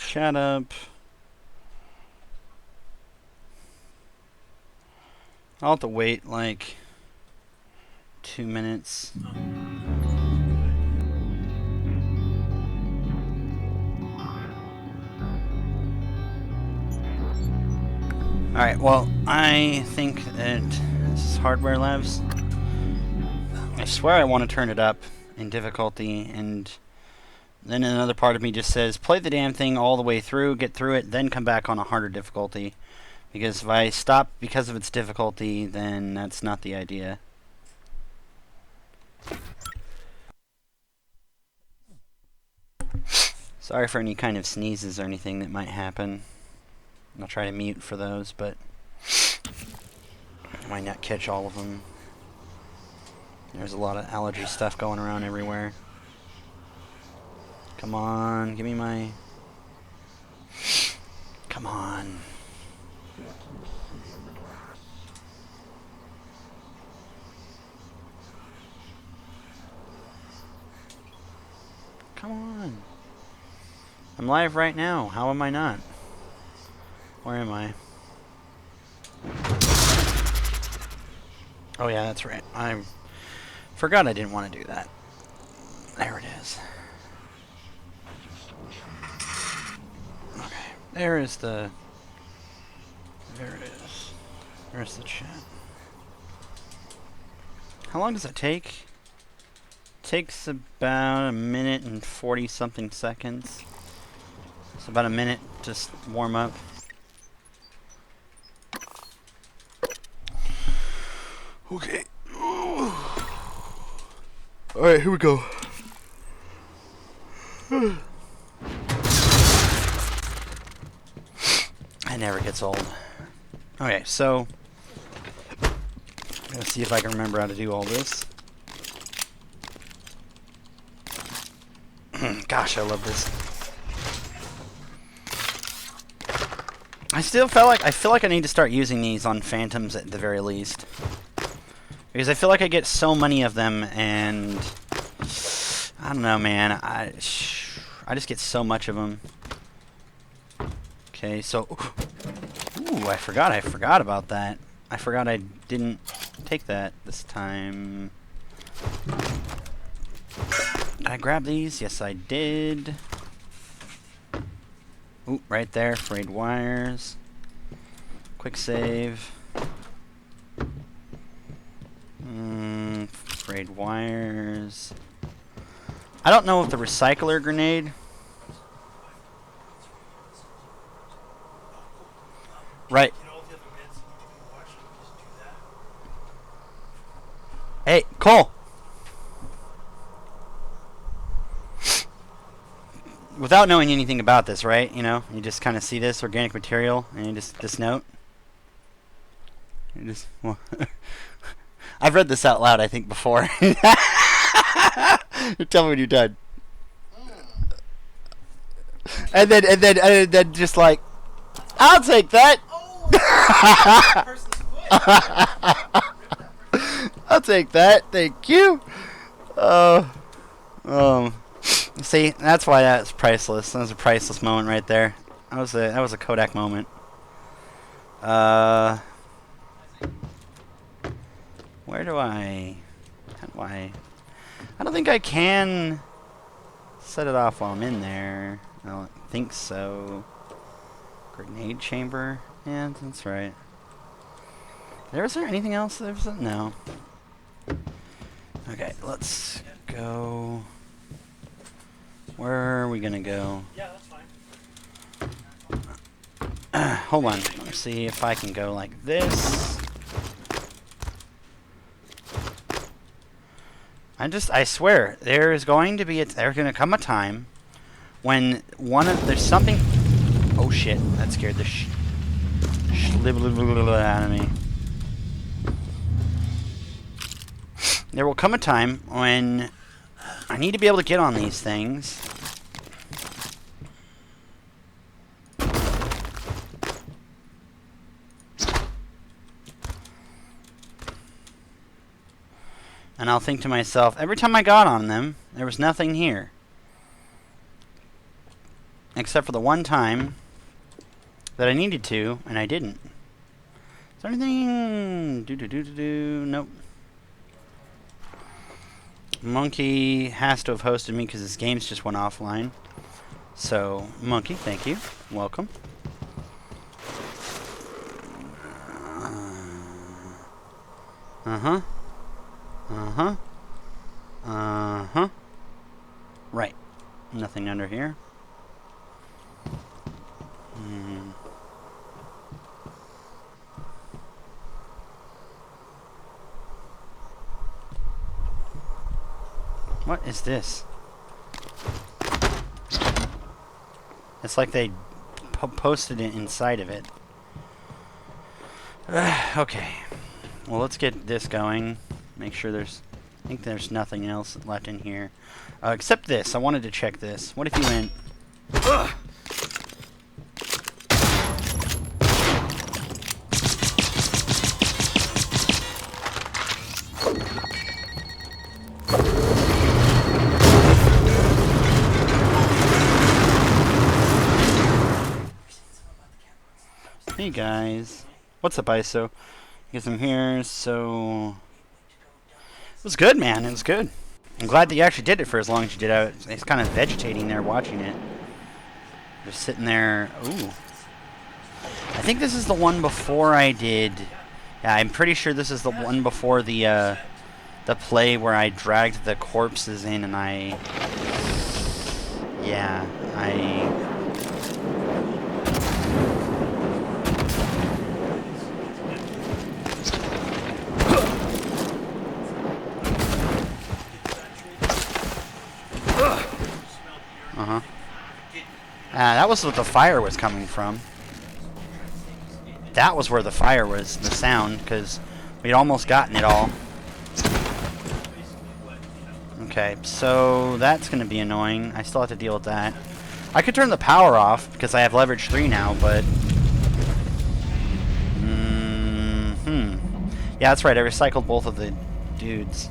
Shut up. I'll have to wait like 2 minutes. Alright, well, I think that this is Hardware Labs. I swear I want to turn it up in difficulty, and then another part of me just says, play the damn thing all the way through, get through it, then come back on a harder difficulty. Because if I stop because of its difficulty, then that's not the idea. Sorry for any kind of sneezes or anything that might happen. I'll try to mute for those, but I might not catch all of them. There's a lot of allergy stuff going around everywhere. Come on, give me my... Come on. Come on. I'm live right now. How am I not? Where am I? Oh yeah, that's right. I forgot I didn't want to do that. There it is. Okay. There is the... There it is. There's the chat. How long does it take? It takes about 1minute and 40 something seconds. It's about a minute to warm up. Okay. Alright, here we go. It never gets old. Okay, so I'm gonna see if I can remember how to do all this. Gosh, I love this. I feel like I need to start using these on Phantoms at the very least. Because I feel like I get so many of them, and I don't know, man. I just get so much of them. Okay, so ooh, I forgot about that. I forgot I didn't take that this time. Did I grab these? Yes, I did. Ooh, right there, frayed wires. Quick save. Frayed wires. I don't know if the recycler grenade... Right. Hey, Cole! Without knowing anything about this, right? You know, you just kind of see this organic material, and you just this note. You just well, I've read this out loud, I think, before. Tell me when you're done. And then just like, I'll take that. I'll take that. Thank you. See, that's why that's priceless. That was a priceless moment right there. That was a Kodak moment. Where do I... How do I... I don't think I can set it off while I'm in there. I don't think so. Grenade chamber? Yeah, that's right. Was there anything else? No. Okay, let's go... Where are we gonna go? Yeah, that's fine. Hold on. Let's see if I can go like this. I swear, there's going to come a time when there's something... Oh shit, that scared the out of me. There will come a time when I need to be able to get on these things. And I'll think to myself, every time I got on them, there was nothing here. except for the one time that I needed to, and I didn't. Is there anything? Nope. Monkey has to have hosted me because his games just went offline. So, Monkey, thank you. Welcome. Uh-huh. Uh-huh. Uh-huh. Right. Nothing under here. What is this? It's like they posted it inside of it. Okay. Well, let's get this going. Make sure there's... I think there's nothing else left in here. Except this. I wanted to check this. What if you went... Hey guys. What's up, ISO? Guess I'm here, so... It was good, man. It was good. I'm glad that you actually did it for as long as you did. I was kind of vegetating there watching it. Just sitting there. Ooh. I think this is the one before I did... Yeah, I'm pretty sure this is the one before the play where I dragged the corpses in and I... Yeah, Uh-huh. That was what the fire was coming from. That was where the fire was, the sound, because we'd almost gotten it all. Okay, so that's going to be annoying. I still have to deal with that. I could turn the power off, because I have leverage 3 now, but... Yeah, that's right, I recycled both of the dudes.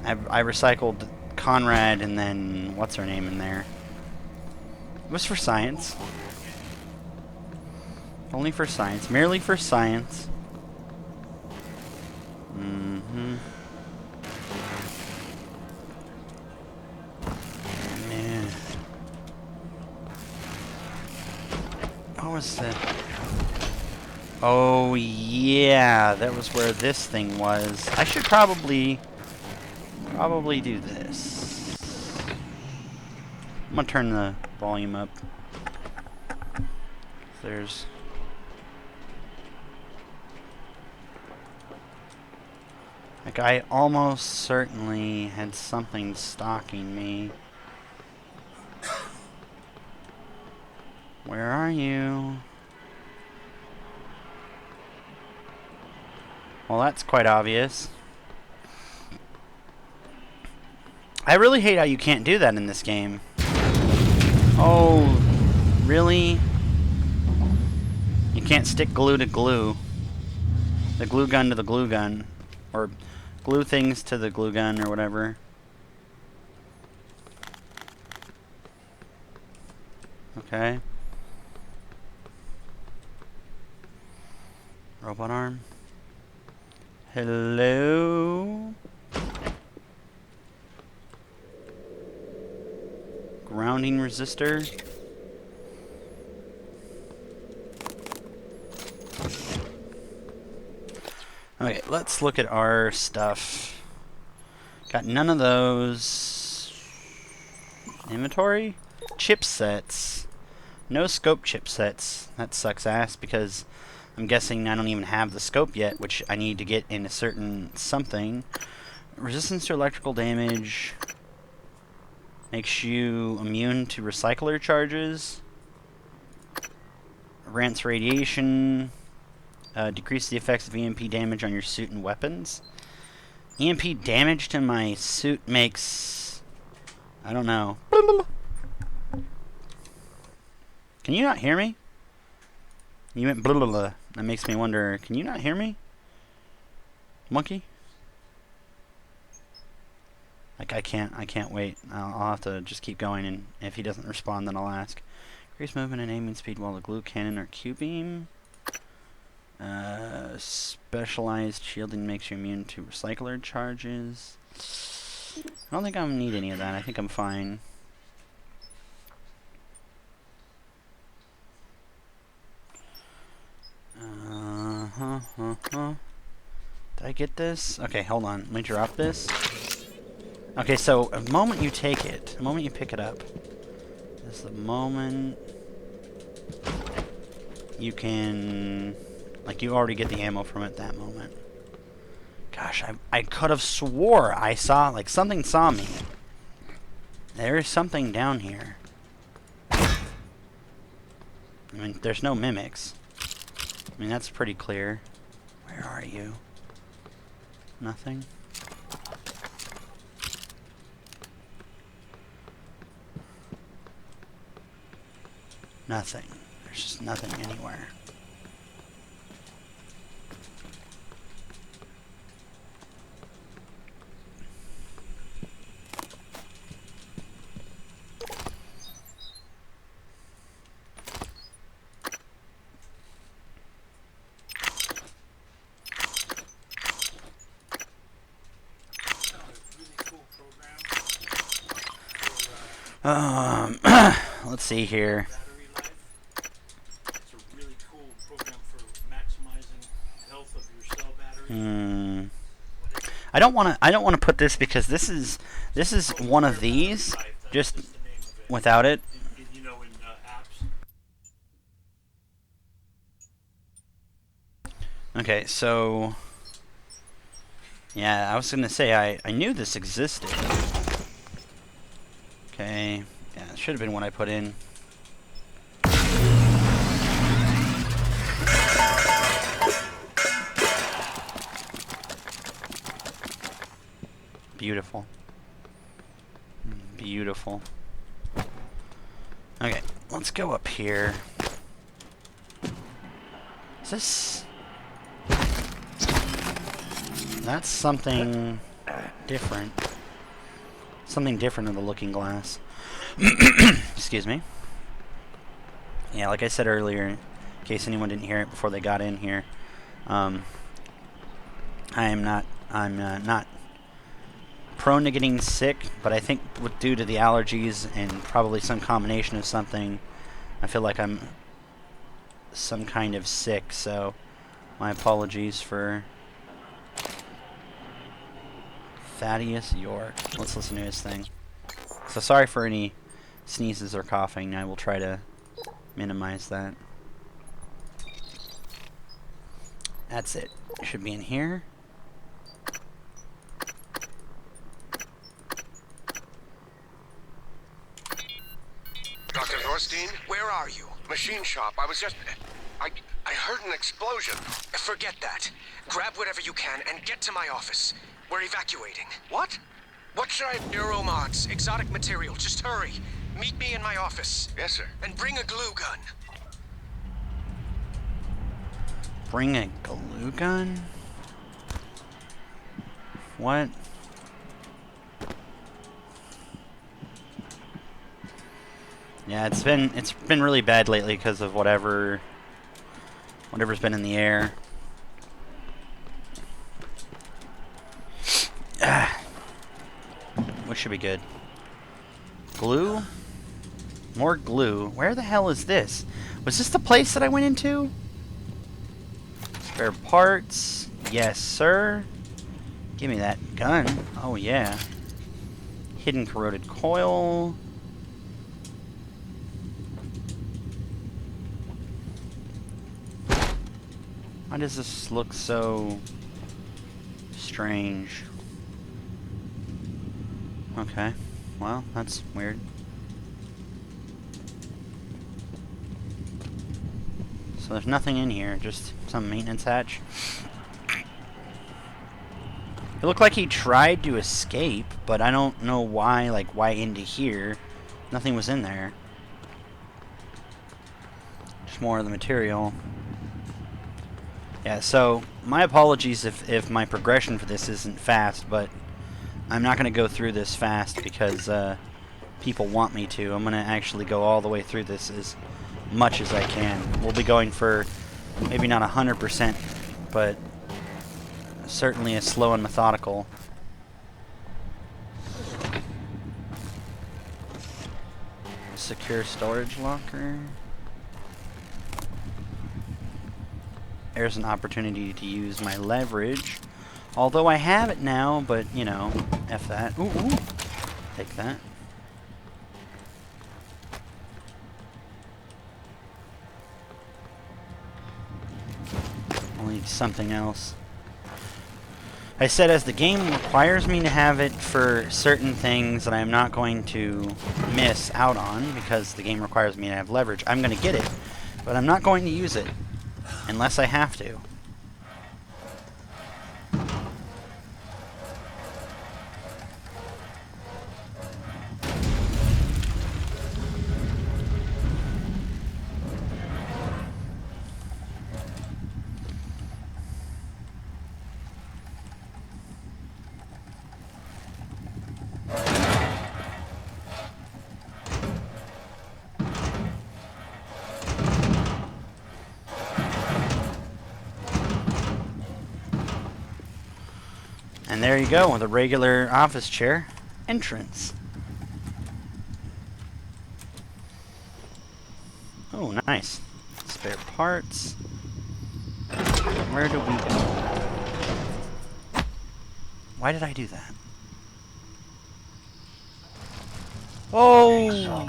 I recycled Conrad and then what's her name in there. It was for science. Only for science. Merely for science. Man. What was that? Oh yeah, that was where this thing was. I should probably do this. I'm gonna turn the volume up. There's... Like, I almost certainly had something stalking me. Where are you? Well, that's quite obvious. I really hate how you can't do that in this game. Oh, really? You can't stick glue to glue. The glue gun to the glue gun. Or glue things to the glue gun or whatever. Okay. Robot arm. Hello? Grounding resistor. Okay, let's look at our stuff. Got none of those. Inventory? Chipsets. No scope chipsets. That sucks ass because I'm guessing I don't even have the scope yet, which I need to get in a certain something. Resistance to electrical damage. Makes you immune to recycler charges. Grants radiation. Decrease the effects of EMP damage on your suit and weapons. EMP damage to my suit makes... I don't know. Can you not hear me? You went blah blah blah. That makes me wonder, can you not hear me? Monkey? Like, I can't wait. I'll have to just keep going, and if he doesn't respond, then I'll ask. Increase movement and aiming speed while the glue cannon or Q-beam. Specialized shielding makes you immune to recycler charges. I don't think I'm gonna need any of that. I think I'm fine. Did I get this? Okay, hold on. Let me drop this. Okay, so the moment you take it, the moment you pick it up, is the moment you can, like, you already get the ammo from it that moment. Gosh, I could have swore I saw, like, something saw me. There is something down here. I mean, there's no mimics. I mean, that's pretty clear. Where are you? Nothing? Nothing. There's just nothing anywhere. Let's see here. Battery life. It's a really cool program for maximizing the health of your cell battery. I don't want to put this because this is one of these, just the name of it. without it. You know, in apps. Okay, so yeah, I was gonna say I knew this existed. Okay, yeah, it should have been what I put in. Beautiful. Beautiful. Okay, let's go up here. Is this... That's something different. Something different in the looking glass. Excuse me. Yeah, like I said earlier, in case anyone didn't hear it before they got in here, I'm not prone to getting sick, but I think due to the allergies and probably some combination of something, I feel like I'm some kind of sick, so my apologies for Thaddeus York. Let's listen to his thing. So sorry for any sneezes or coughing. I will try to minimize that. That's it. It should be in here. Dr. Thorstein? Where are you? Machine shop. I was just... I heard an explosion. Forget that. Grab whatever you can and get to my office. We're evacuating. What? What should I... Neuromods, exotic material. Just hurry. Meet me in my office. Yes, sir. And bring a glue gun. Bring a glue gun? What? Yeah, it's been really bad lately because of whatever's been in the air. Which should be good. Glue? More glue. Where the hell is this? Was this the place that I went into? Spare parts. Yes, sir. Give me that gun. Oh, yeah. Hidden corroded coil. Why does this look so strange? Okay. Well, that's weird. So there's nothing in here, just some maintenance hatch. It looked like he tried to escape, but I don't know why, like, why into here? Nothing was in there. Just more of the material. Yeah, so my apologies if my progression for this isn't fast, but I'm not going to go through this fast because people want me to. I'm going to actually go all the way through this as much as I can. We'll be going for maybe not 100%, but certainly a slow and methodical. Secure storage locker. There's an opportunity to use my leverage. Although I have it now, but, you know, F that. Ooh, ooh. Take that. I'll need something else. I said as the game requires me to have it for certain things that I'm not going to miss out on because the game requires me to have leverage, I'm going to get it, but I'm not going to use it unless I have to. And there you go, with a regular office chair entrance. Oh, nice. Spare parts. Where do we go? Why did I do that? Oh!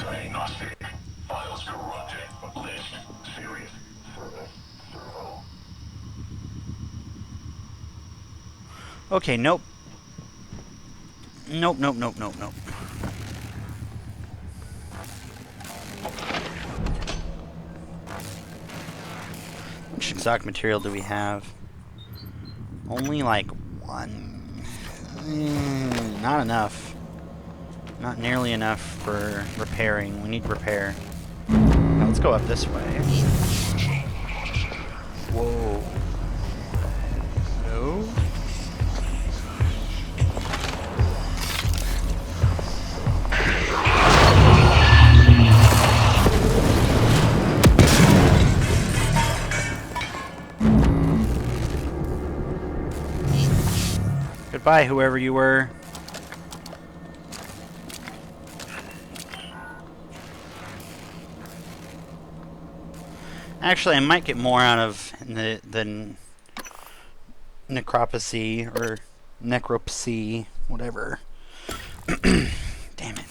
Files corrupted. List serious service servo. Okay, nope. Nope, nope, nope, nope, nope. How much exotic material do we have? Only like one. Not enough. Not nearly enough for repairing. We need repair. Now let's go up this way. Whoa. No? Goodbye, whoever you were. Actually, I might get more out of the necropsy or necropsy, whatever. Damn it.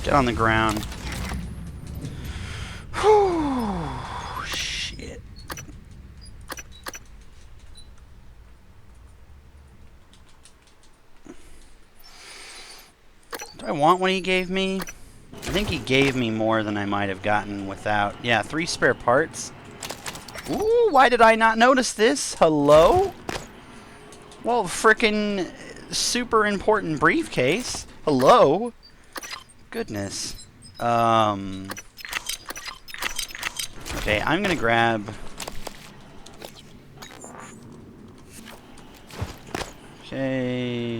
Get on the ground. Whew, shit. Do I want what he gave me? I think he gave me more than I might have gotten without. Yeah, 3 spare parts. Ooh, why did I not notice this? Hello? Well, frickin' super important briefcase. Hello? Goodness. Okay, I'm gonna grab... Okay...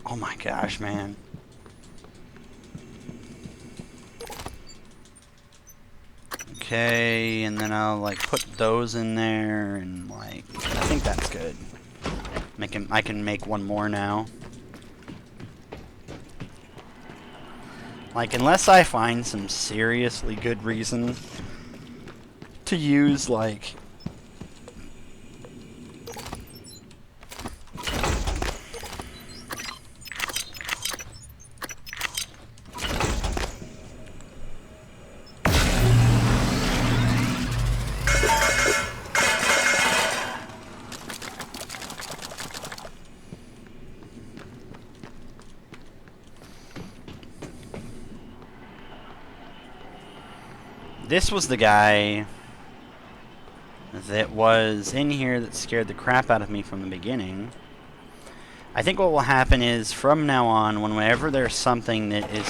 Oh my gosh, man. Okay, and then I'll like put those in there, and like I think that's good. I can make one more now. Like, unless I find some seriously good reason to use like this was the guy that was in here that scared the crap out of me from the beginning. I think what will happen is, from now on, whenever there's something that is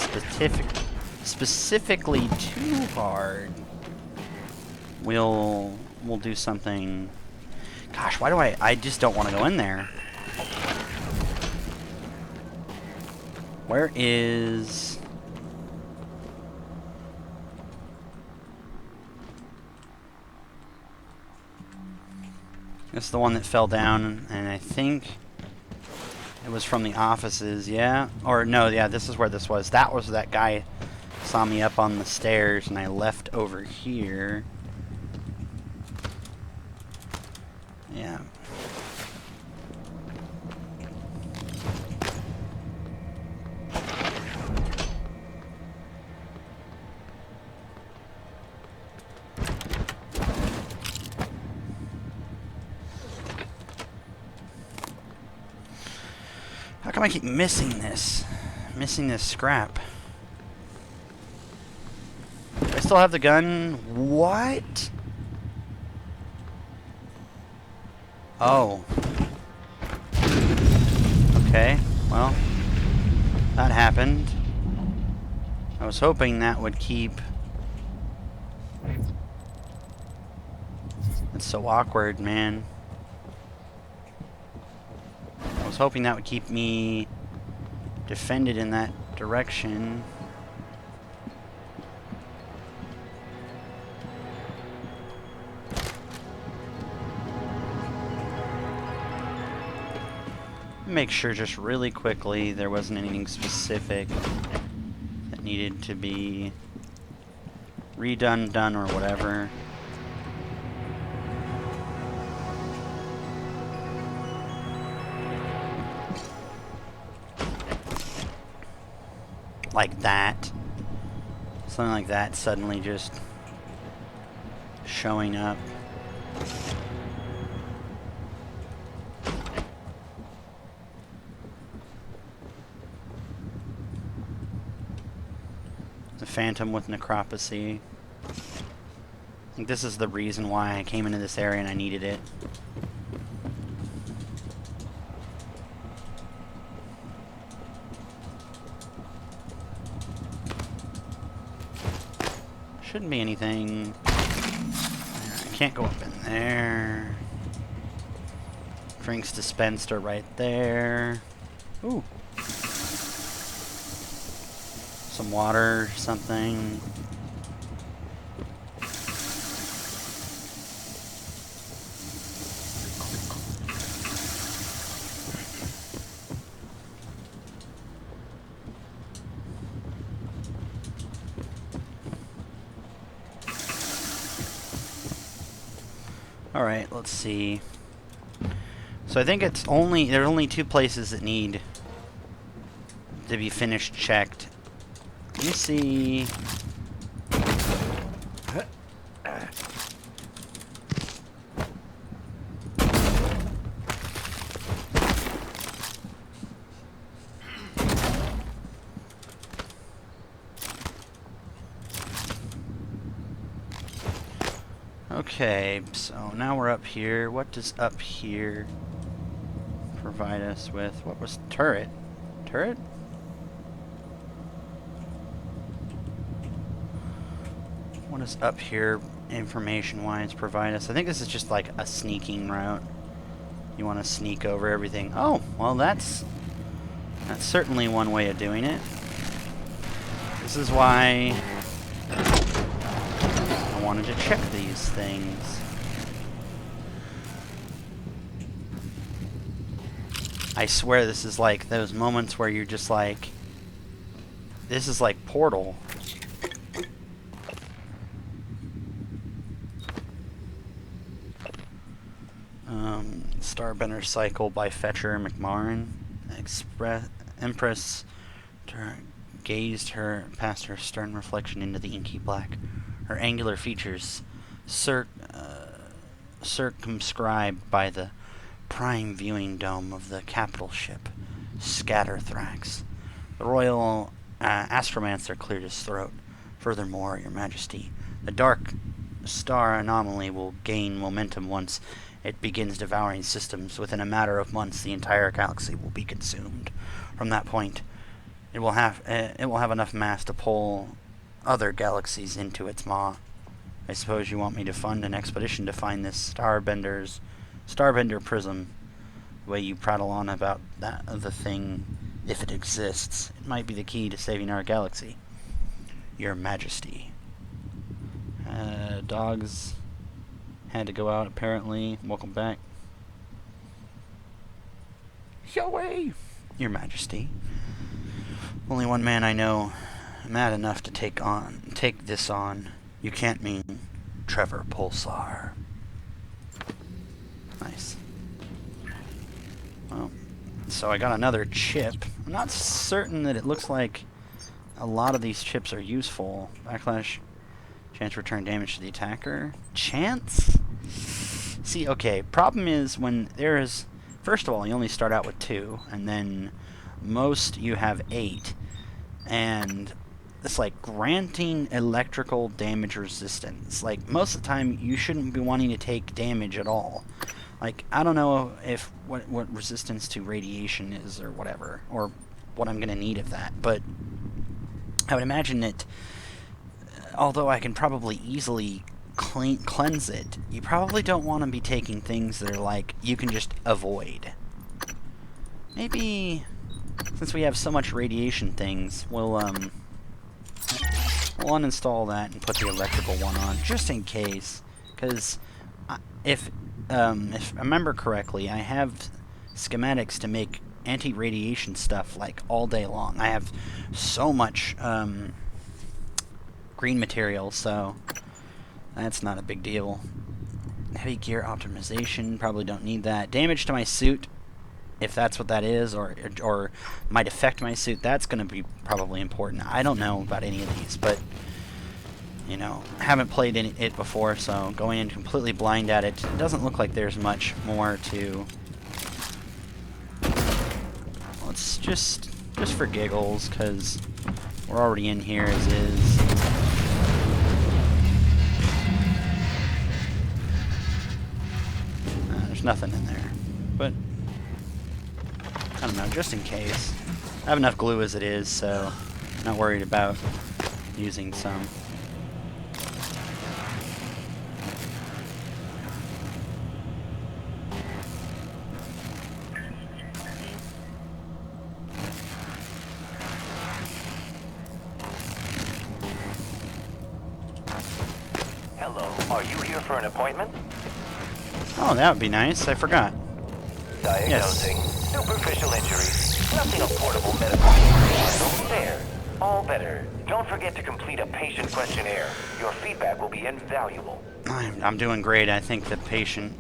specifically too hard, we'll do something. Gosh, why do I just don't want to go in there. Where is... This is the one that fell down, and I think it was from the offices, yeah? Or no, yeah, this is where this was. That was that guy saw me up on the stairs, and I left over here. Yeah. How come I keep missing this? Missing this scrap. Do I still have the gun? What? Oh. Okay, well, that happened. I was hoping that would keep... It's so awkward, man. I was hoping that would keep me defended in that direction. Make sure just really quickly there wasn't anything specific that needed to be redone, done, or whatever. Like that. Something like that suddenly just showing up. The Phantom with Necropsy. I think this is the reason why I came into this area and I needed it. Shouldn't be anything. I can't go up in there. Drinks dispensed are right there. Ooh. Some water, something. Alright, let's see. So I think it's only, there are only two places that need to be finished checked. Let me see. Okay, so now we're up here. What does up here provide us with? What was turret? Turret? What does up here information-wise provide us? I think this is just like a sneaking route. You want to sneak over everything. Oh, well that's certainly one way of doing it. This is why I wanted to check these things. I swear this is like those moments where you're just like, this is like Portal. Starbender Cycle by Fetcher McMarrin. Empress gazed her past her stern reflection into the inky black. Her angular features circumscribed by the prime viewing dome of the capital ship, Scatterthrax. The royal astromancer cleared his throat. Furthermore, Your Majesty, the dark star anomaly will gain momentum once it begins devouring systems. Within a matter of months, the entire galaxy will be consumed. From that point, it will have enough mass to pull other galaxies into its maw. I suppose you want me to fund an expedition to find this Starbender prism. The way you prattle on about the thing, if it exists, it might be the key to saving our galaxy. Your Majesty. Dogs had to go out, apparently. Welcome back. Yoey! Your Majesty. Only one man I know mad enough to take this on. You can't mean Trevor Pulsar. Nice. Well, so I got another chip. I'm not certain that it looks like a lot of these chips are useful. Backlash. Chance to return damage to the attacker. Chance? See, okay, problem is when there is... First of all, you only start out with 2, and then most you have 8. And it's like granting electrical damage resistance. Like, most of the time, you shouldn't be wanting to take damage at all. Like, I don't know if what resistance to radiation is or whatever, or what I'm going to need of that, but I would imagine that although I can probably easily cleanse it, you probably don't want to be taking things that are like you can just avoid. Maybe since we have so much radiation things, we'll uninstall that and put the electrical one on just in case. Because if I remember correctly, I have schematics to make anti-radiation stuff like all day long. I have so much green material, so that's not a big deal. Heavy gear optimization, probably don't need that. Damage to my suit, if that's what that is, or might affect my suit, that's going to be probably important. I don't know about any of these, but you know, haven't played it before, so going in completely blind at it, it doesn't look like there's much more to... Let's just for giggles, because we're already in here as is. There's nothing in there, but I don't know, just in case. I have enough glue as it is, so I'm not worried about using some. Hello, are you here for an appointment? Oh, that would be nice. I forgot. Diagnosing. Superficial injuries. Nothing of portable medical use. There. All better. Don't forget to complete a patient questionnaire. Your feedback will be invaluable. I'm doing great. I think the patient...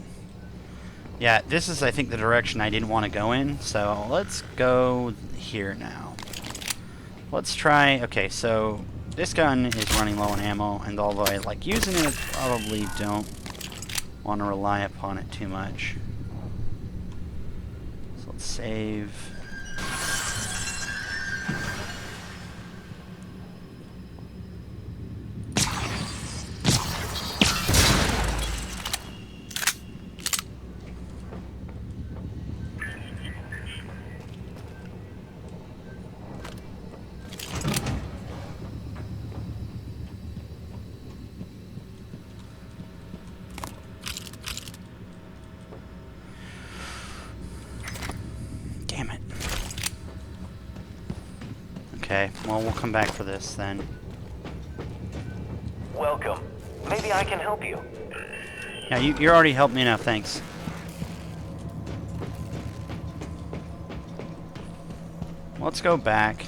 Yeah, this is, I think, the direction I didn't want to go in. So let's go here now. Let's try... Okay, so this gun is running low on ammo, and although I like using it, I probably don't want to rely upon it too much. So let's save. Okay, well, we'll come back for this then. Welcome. May Maybe I can help you. Yeah, you already helped me enough, thanks. Let's go back.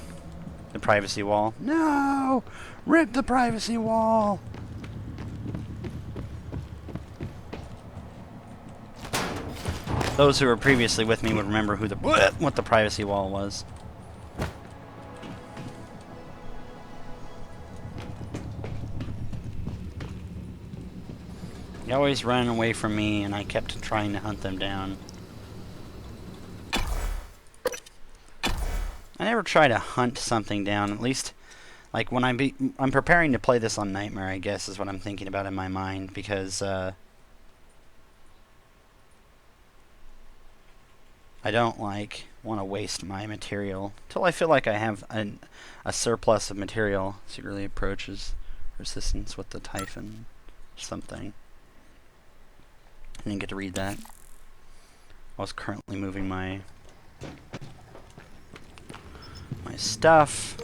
The privacy wall. No! Rip the privacy wall! Those who were previously with me would remember who what the privacy wall was. They always ran away from me, and I kept trying to hunt them down. I never try to hunt something down, at least, like, when I'm preparing to play this on Nightmare, I guess, is what I'm thinking about in my mind, because, I don't, like, want to waste my material, till I feel like I have a surplus of material. Secretly approaches resistance with the Typhon, something. I didn't get to read that. I was currently moving my stuff.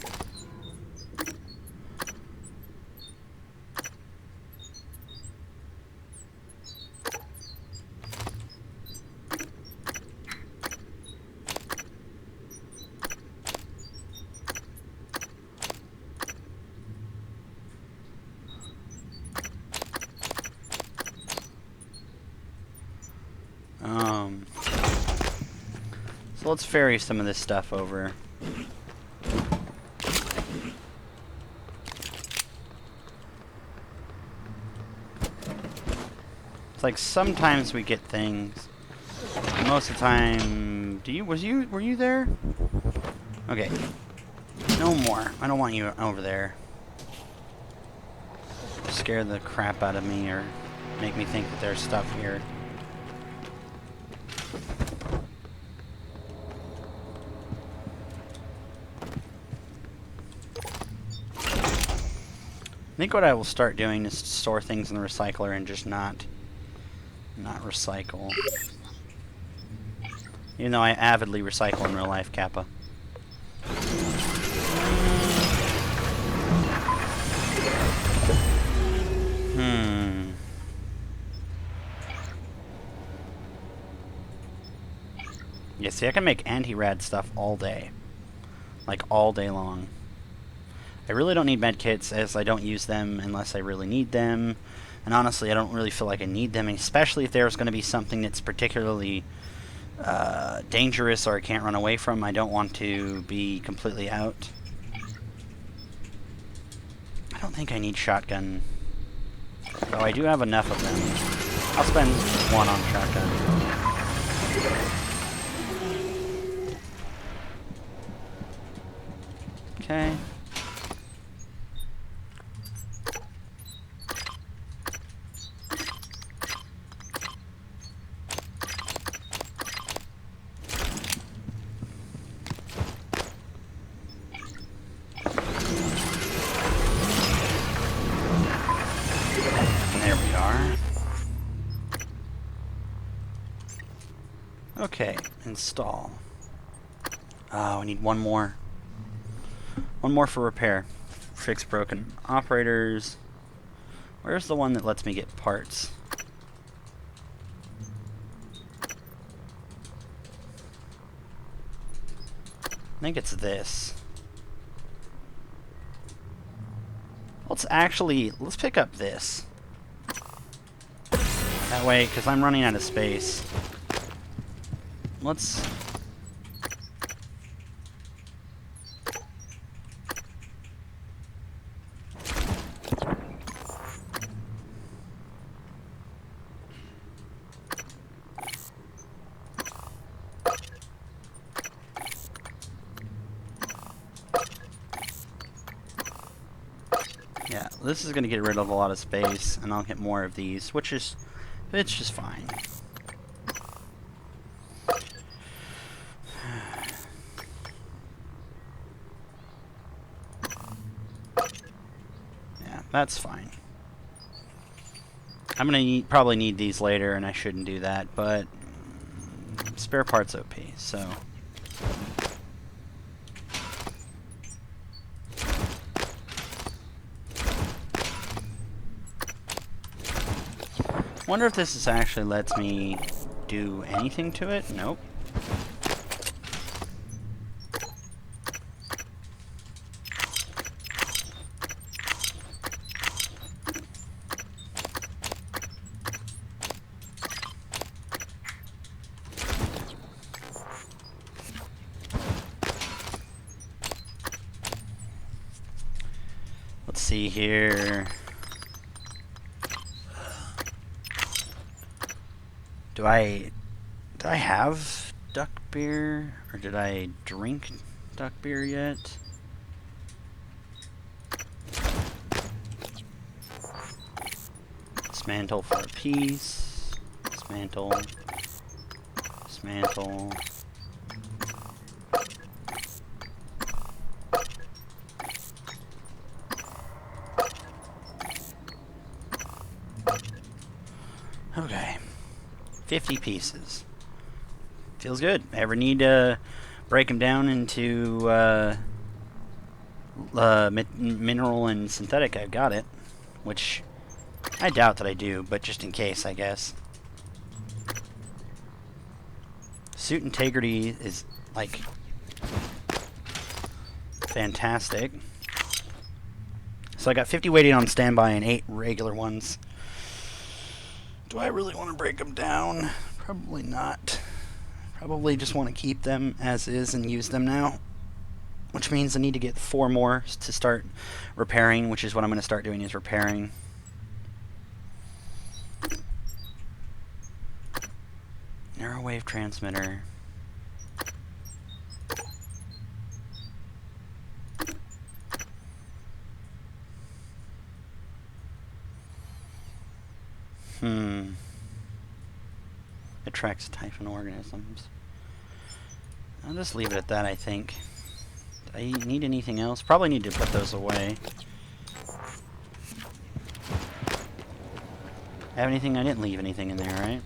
So let's ferry some of this stuff over. It's like sometimes we get things. Most of the time, were you there? Okay. No more. I don't want you over there. Scare the crap out of me or make me think that there's stuff here. I think what I will start doing is store things in the recycler and just not recycle. Even though I avidly recycle in real life, Kappa. Yeah, see, I can make anti-rad stuff all day. Like, all day long. I really don't need medkits, as I don't use them unless I really need them. And honestly, I don't really feel like I need them, especially if there's going to be something that's particularly dangerous or I can't run away from. I don't want to be completely out. I don't think I need shotgun. Though I do have enough of them. I'll spend one on shotgun. Okay. There we are. Okay, install. Oh, I need one more. One more for repair. Fix broken operators. Where's the one that lets me get parts? I think it's this. Let's pick up this. That way, because I'm running out of space. Let's... Yeah, this is going to get rid of a lot of space, and I'll get more of these, which is... it's just fine. Yeah, that's fine. I'm going to probably need these later, and I shouldn't do that, but... spare parts OP, so... Wonder if this is actually lets me do anything to it. Nope. Let's see here. Do I have duck beer, or did I drink duck beer yet? Dismantle for a piece. Dismantle. Dismantle. Okay. 50 pieces. Feels good. Ever need to break them down into mineral and synthetic? I've got it. Which I doubt that I do, but just in case, I guess. Suit integrity is, like, fantastic. So I got 50 waiting on standby and 8 regular ones. Do I really want to break them down? Probably not. Probably just want to keep them as is and use them now. Which means I need to get 4 more to start repairing, which is what I'm going to start doing, is repairing. Narrow wave transmitter. Attracts typhon organisms. I'll just leave it at that, I think. Do I need anything else? Probably need to put those away. Have anything? I didn't leave anything in there, right?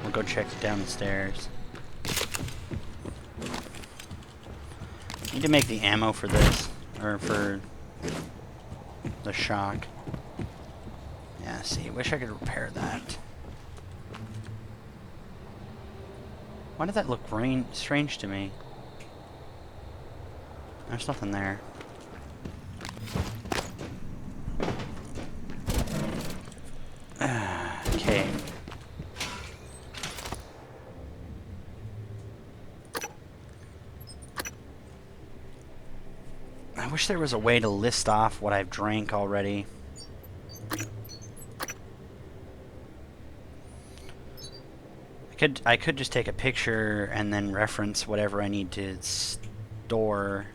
We'll go check down the stairs. Need to make the ammo for this, or for the shock. Yeah, see, wish I could repair that. Why did that look strange to me? There's nothing there. Okay. I wish there was a way to list off what I've drank already. I could just take a picture and then reference whatever I need to store.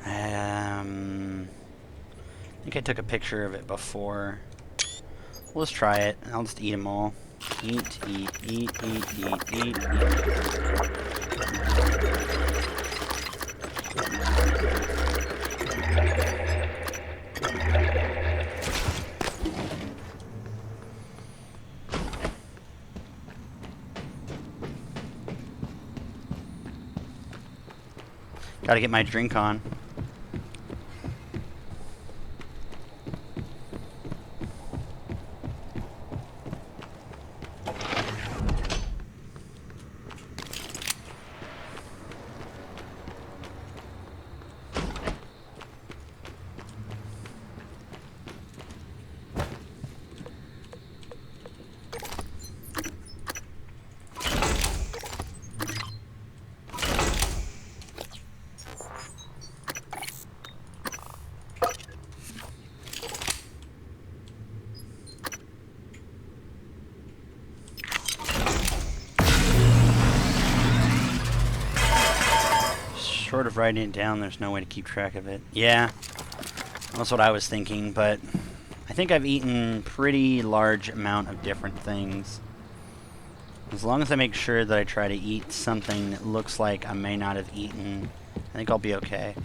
I think I took a picture of it before. We'll just try it. I'll just eat them all. Eat, eat, eat, eat, eat, eat, eat. Gotta get my drink on. Short of writing it down, there's no way to keep track of it. Yeah, that's what I was thinking, but I think I've eaten pretty large amount of different things. As long as I make sure that I try to eat something that looks like I may not have eaten, I think I'll be okay.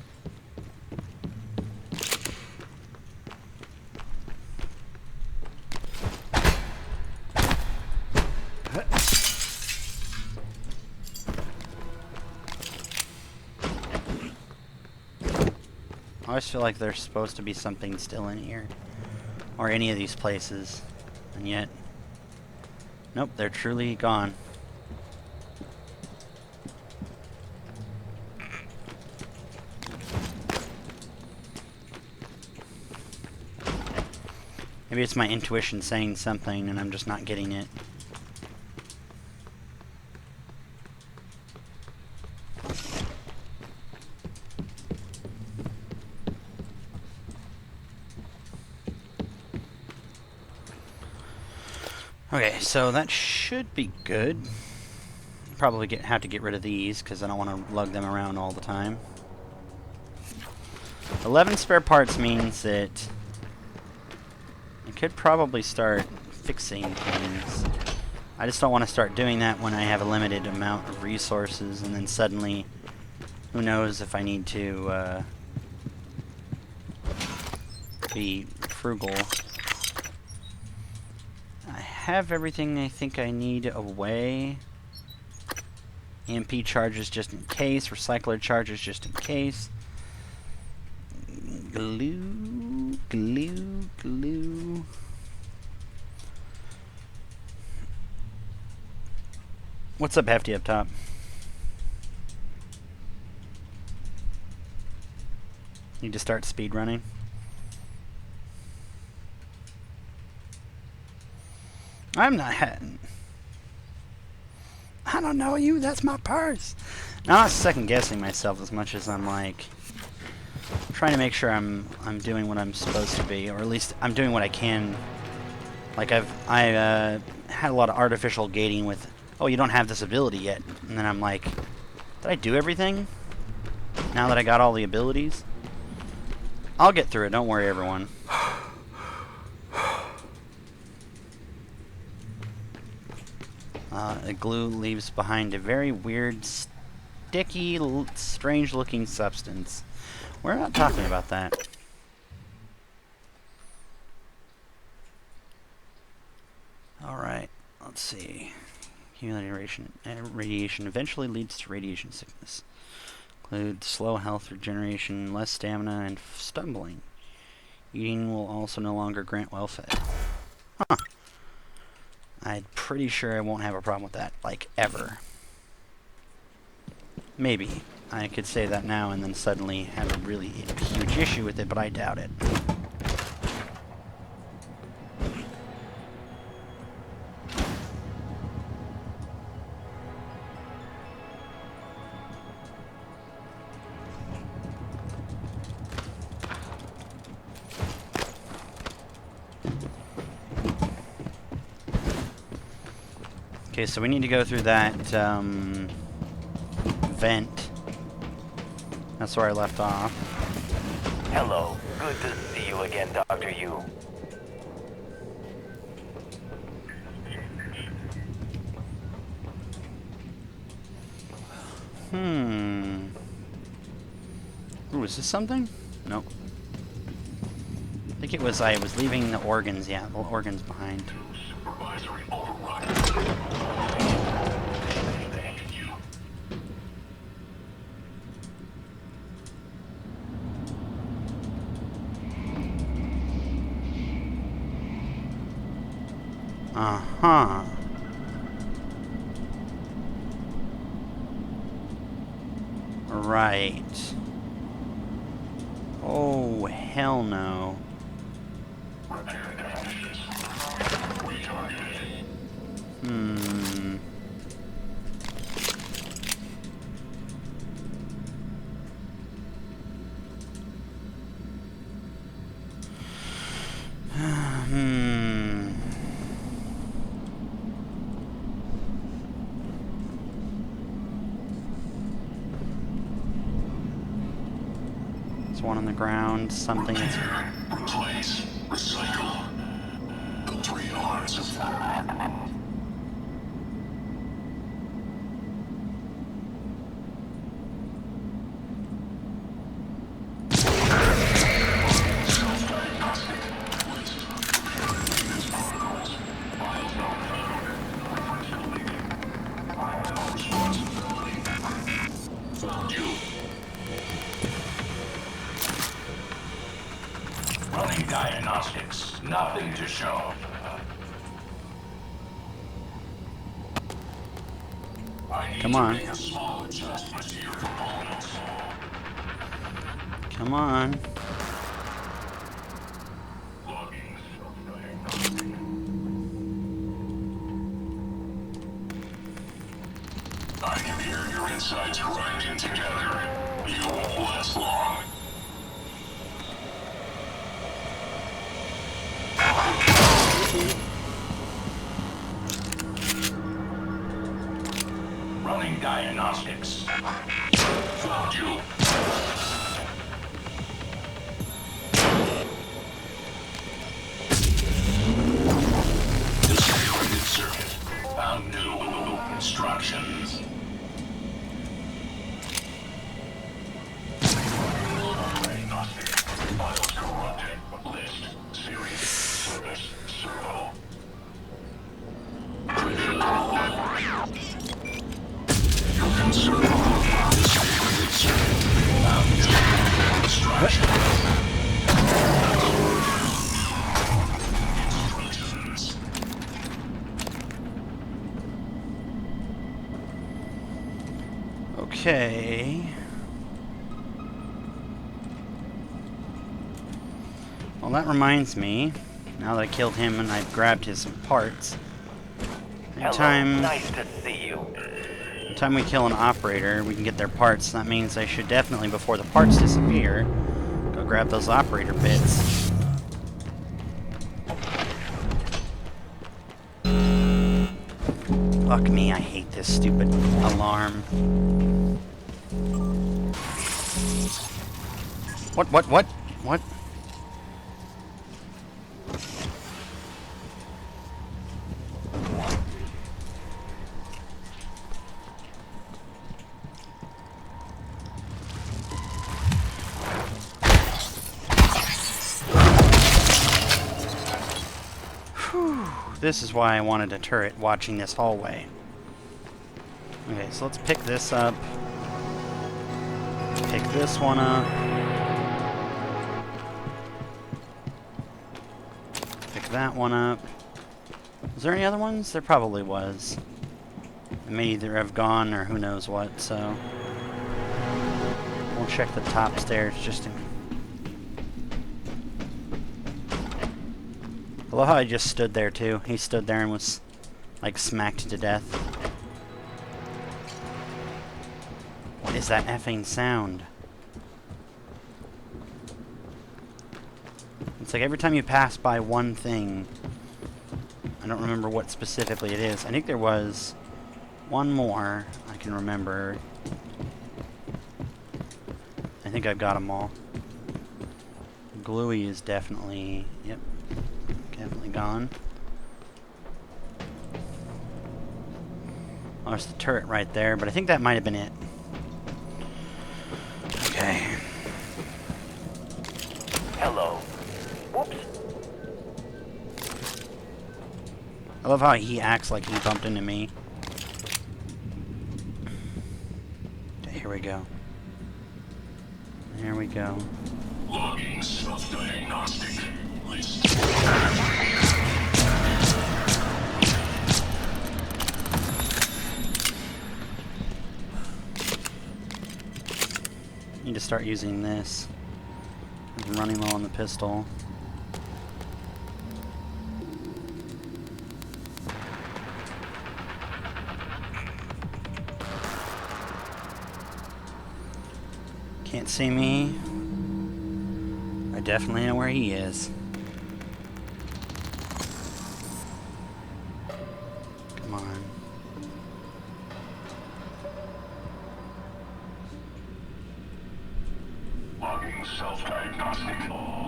I always feel like there's supposed to be something still in here. Or any of these places. And yet... Nope, they're truly gone. Maybe it's my intuition saying something and I'm just not getting it. Okay, so that should be good. Probably have to get rid of these because I don't want to lug them around all the time. 11 spare parts means that I could probably start fixing things. I just don't want to start doing that when I have a limited amount of resources and then suddenly, who knows if I need to be frugal. I have everything I think I need away. EMP charges just in case, recycler charges just in case. Glue, glue, glue. What's up, Hefty, up top? Need to start speed running. I'm not. I don't know you. That's my purse. Now, I'm not second guessing myself as much as I'm like trying to make sure I'm doing what I'm supposed to be, or at least I'm doing what I can. Like I had a lot of artificial gating with, oh, you don't have this ability yet, and then I'm like, did I do everything? Now that I got all the abilities, I'll get through it. Don't worry, everyone. The glue leaves behind a very weird, sticky, strange-looking substance. We're not talking about that. Alright, let's see. Accumulating radiation eventually leads to radiation sickness. Includes slow health regeneration, less stamina, and stumbling. Eating will also no longer grant welfare. Huh. I'm pretty sure I won't have a problem with that, like, ever. Maybe. I could say that now and then suddenly have a really huge issue with it, but I doubt it. Okay, so we need to go through that vent. That's where I left off. Hello. Good to see you again, Dr. Yu. Ooh, is this something? Nope. I think it was I was leaving the organs, yeah, the organs behind. Supervisory override. Thank you. Uh-huh. Right. Oh, hell no. Repair damages. Retargeted. There's one on the ground, something that's... Repair, replace, recycle. The 3 R's of Running diagnostics. Nothing to show. I need Come on. to make a small adjustment to your components. Come on. Logging self-diagnostic. I can hear your insides grinding together. You won't last long. Running diagnostics. Found you. Disconnected circuit. Found new instructions. Diagnostic. Files corrupted. List. Series. Service. Servo. Your concern. Disconnected circuit. Found new instructions. Instructions. Okay. Well, that reminds me. Now that I killed him and I've grabbed his parts. Hello, Anytime, nice to see you. anytime we kill an operator, we can get their parts. That means I should definitely, before the parts disappear, go grab those operator bits. Fuck me, I hate this stupid alarm. What? Whew, this is why I wanted a turret watching this hallway. Okay, so let's pick this up. Pick this one up. Pick that one up. Was there any other ones? There probably was. It may either have gone or who knows what, so... We'll check the top stairs just in... I love how I just stood there too. He stood there and was like smacked to death. What is that effing sound? It's like every time you pass by one thing, I don't remember what specifically it is. I think there was one more I can remember. I think I've got them all. Gluey is definitely, yep, definitely gone. Oh, there's the turret right there, but I think that might have been it. Okay. Hello. Whoops. I love how he acts like he bumped into me. Okay, here we go. There we go. Logging self-diagnostic. List. Need to start using this. I'm running low on the pistol. Can't see me. I definitely know where he is. Come on. Logging self-diagnostic.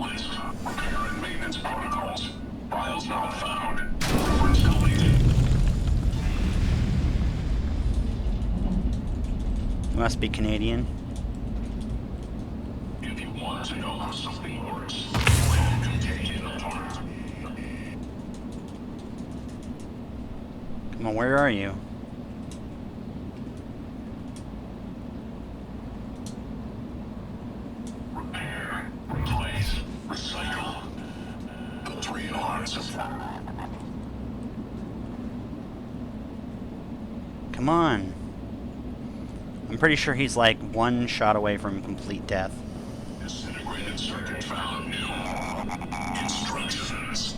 List. Repair and maintenance protocols. Files not found. Reference deleted. He must be Canadian. If you want to know how something works, plan to take it apart. Come on, where are you? Repair, replace, recycle. Come on. I'm pretty sure he's like one shot away from complete death. Disintegrated circuit found. New instructions.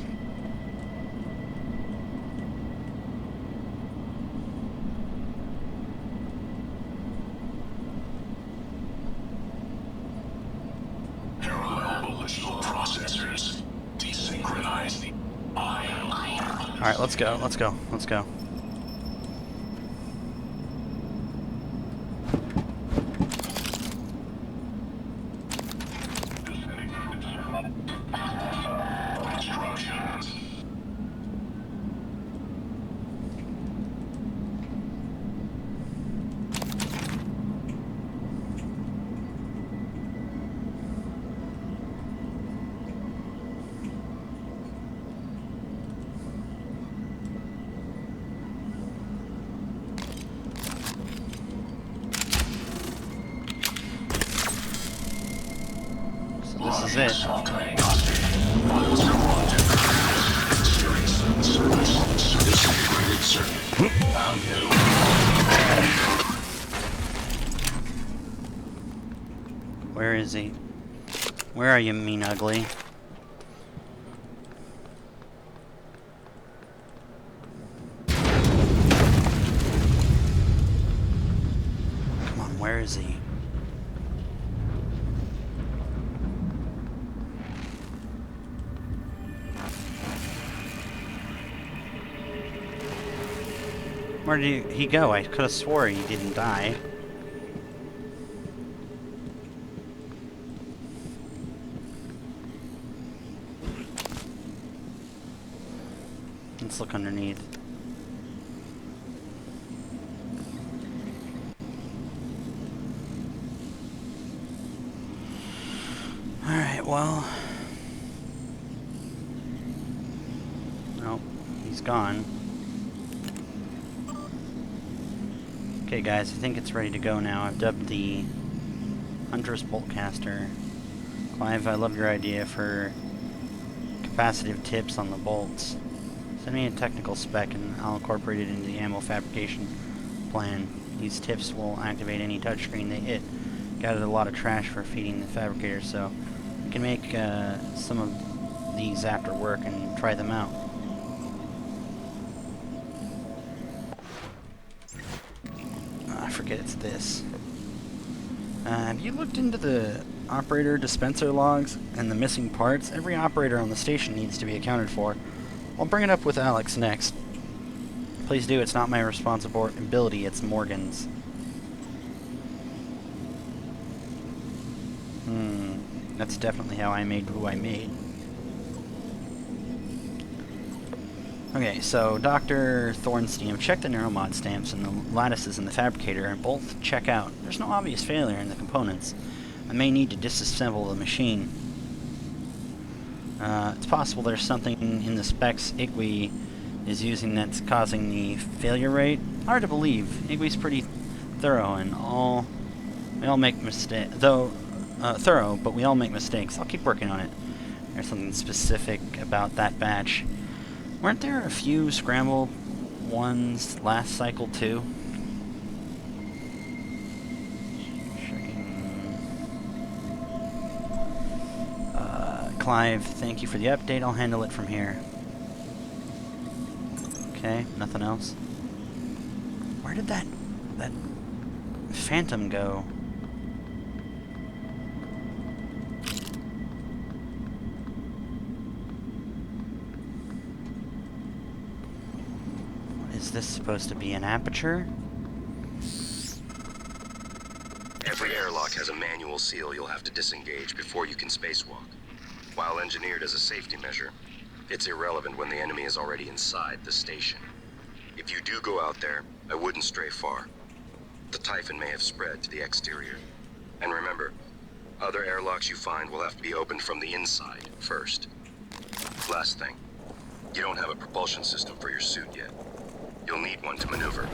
Parallel ballistical processors. Desynchronize the ion. Alright, let's go, let's go, let's go. Instructions. So this is it. Self-diagnostic. Files corrupted. Serious service. Disintegrated circuit. Found new. Where is he? Where are you, mean ugly? Come on, where is he? Where did he go? I could have swore he didn't die. Let's look underneath. Alright, well. Nope, he's gone. Okay guys, I think it's ready to go now. I've dubbed the Huntress Boltcaster. Clive, I love your idea for capacitive tips on the bolts. Send me a technical spec and I'll incorporate it into the ammo fabrication plan. These tips will activate any touchscreen they hit. Gathered a lot of trash for feeding the fabricator, so we can make some of these after work and try them out. I forget it's this. Have you looked into the operator dispenser logs and the missing parts? Every operator on the station needs to be accounted for. I'll bring it up with Alex next. Please do, it's not my responsibility, it's Morgan's. That's definitely how I made who I made. Okay, so Dr. Thornstein, check the neuromod stamps and the lattices in the fabricator and both check out. There's no obvious failure in the components. I may need to disassemble the machine. It's possible there's something in the specs Igwe is using that's causing the failure rate. Hard to believe. Igwe's pretty thorough and we all make mistakes. Thorough, but we all make mistakes. I'll keep working on it. There's something specific about that batch. Weren't there a few scrambled ones last cycle too? Clive, thank you for the update. I'll handle it from here. Okay, nothing else. Where did that phantom go? Is this supposed to be an aperture? Every airlock has a manual seal you'll have to disengage before you can spacewalk. While engineered as a safety measure, it's irrelevant when the enemy is already inside the station. If you do go out there, I wouldn't stray far. The Typhon may have spread to the exterior. And remember, other airlocks you find will have to be opened from the inside first. Last thing, you don't have a propulsion system for your suit yet. You'll need one to maneuver.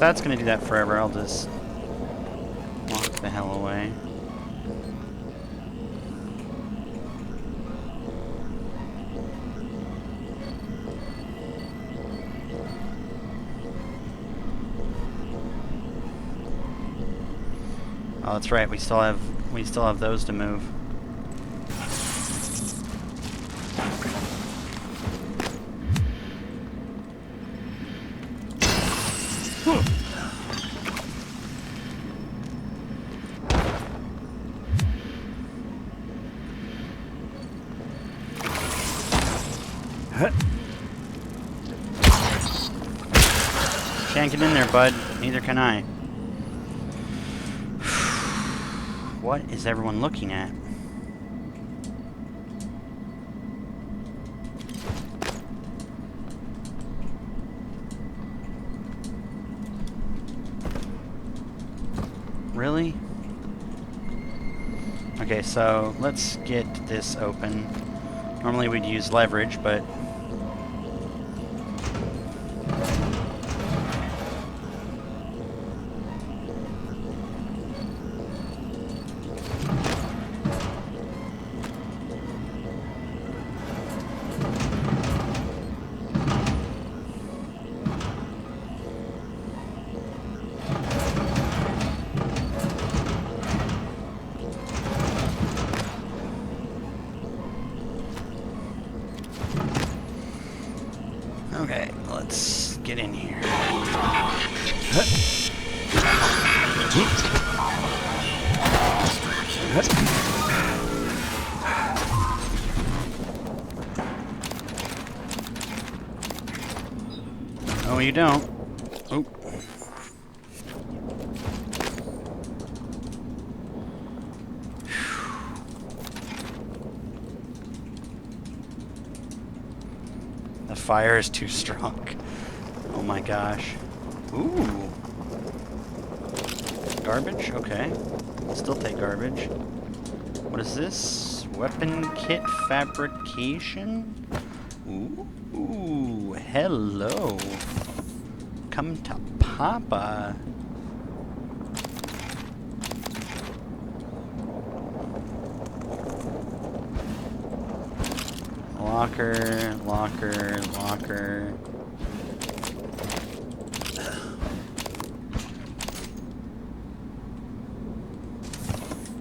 that's gonna do that forever, I'll just walk the hell away. Oh, that's right. We still have those to move. Can't get in there, bud. Neither can I. What is everyone looking at? Really? Okay, so let's get this open. Normally we'd use leverage, but okay, let's get in here. Oh, you don't. Oh. The fire is too strong. Oh my gosh. Ooh. Garbage? Okay. I'll still take garbage. What is this? Weapon kit fabrication? Ooh. Ooh. Hello. Come to Papa. Locker, locker, locker.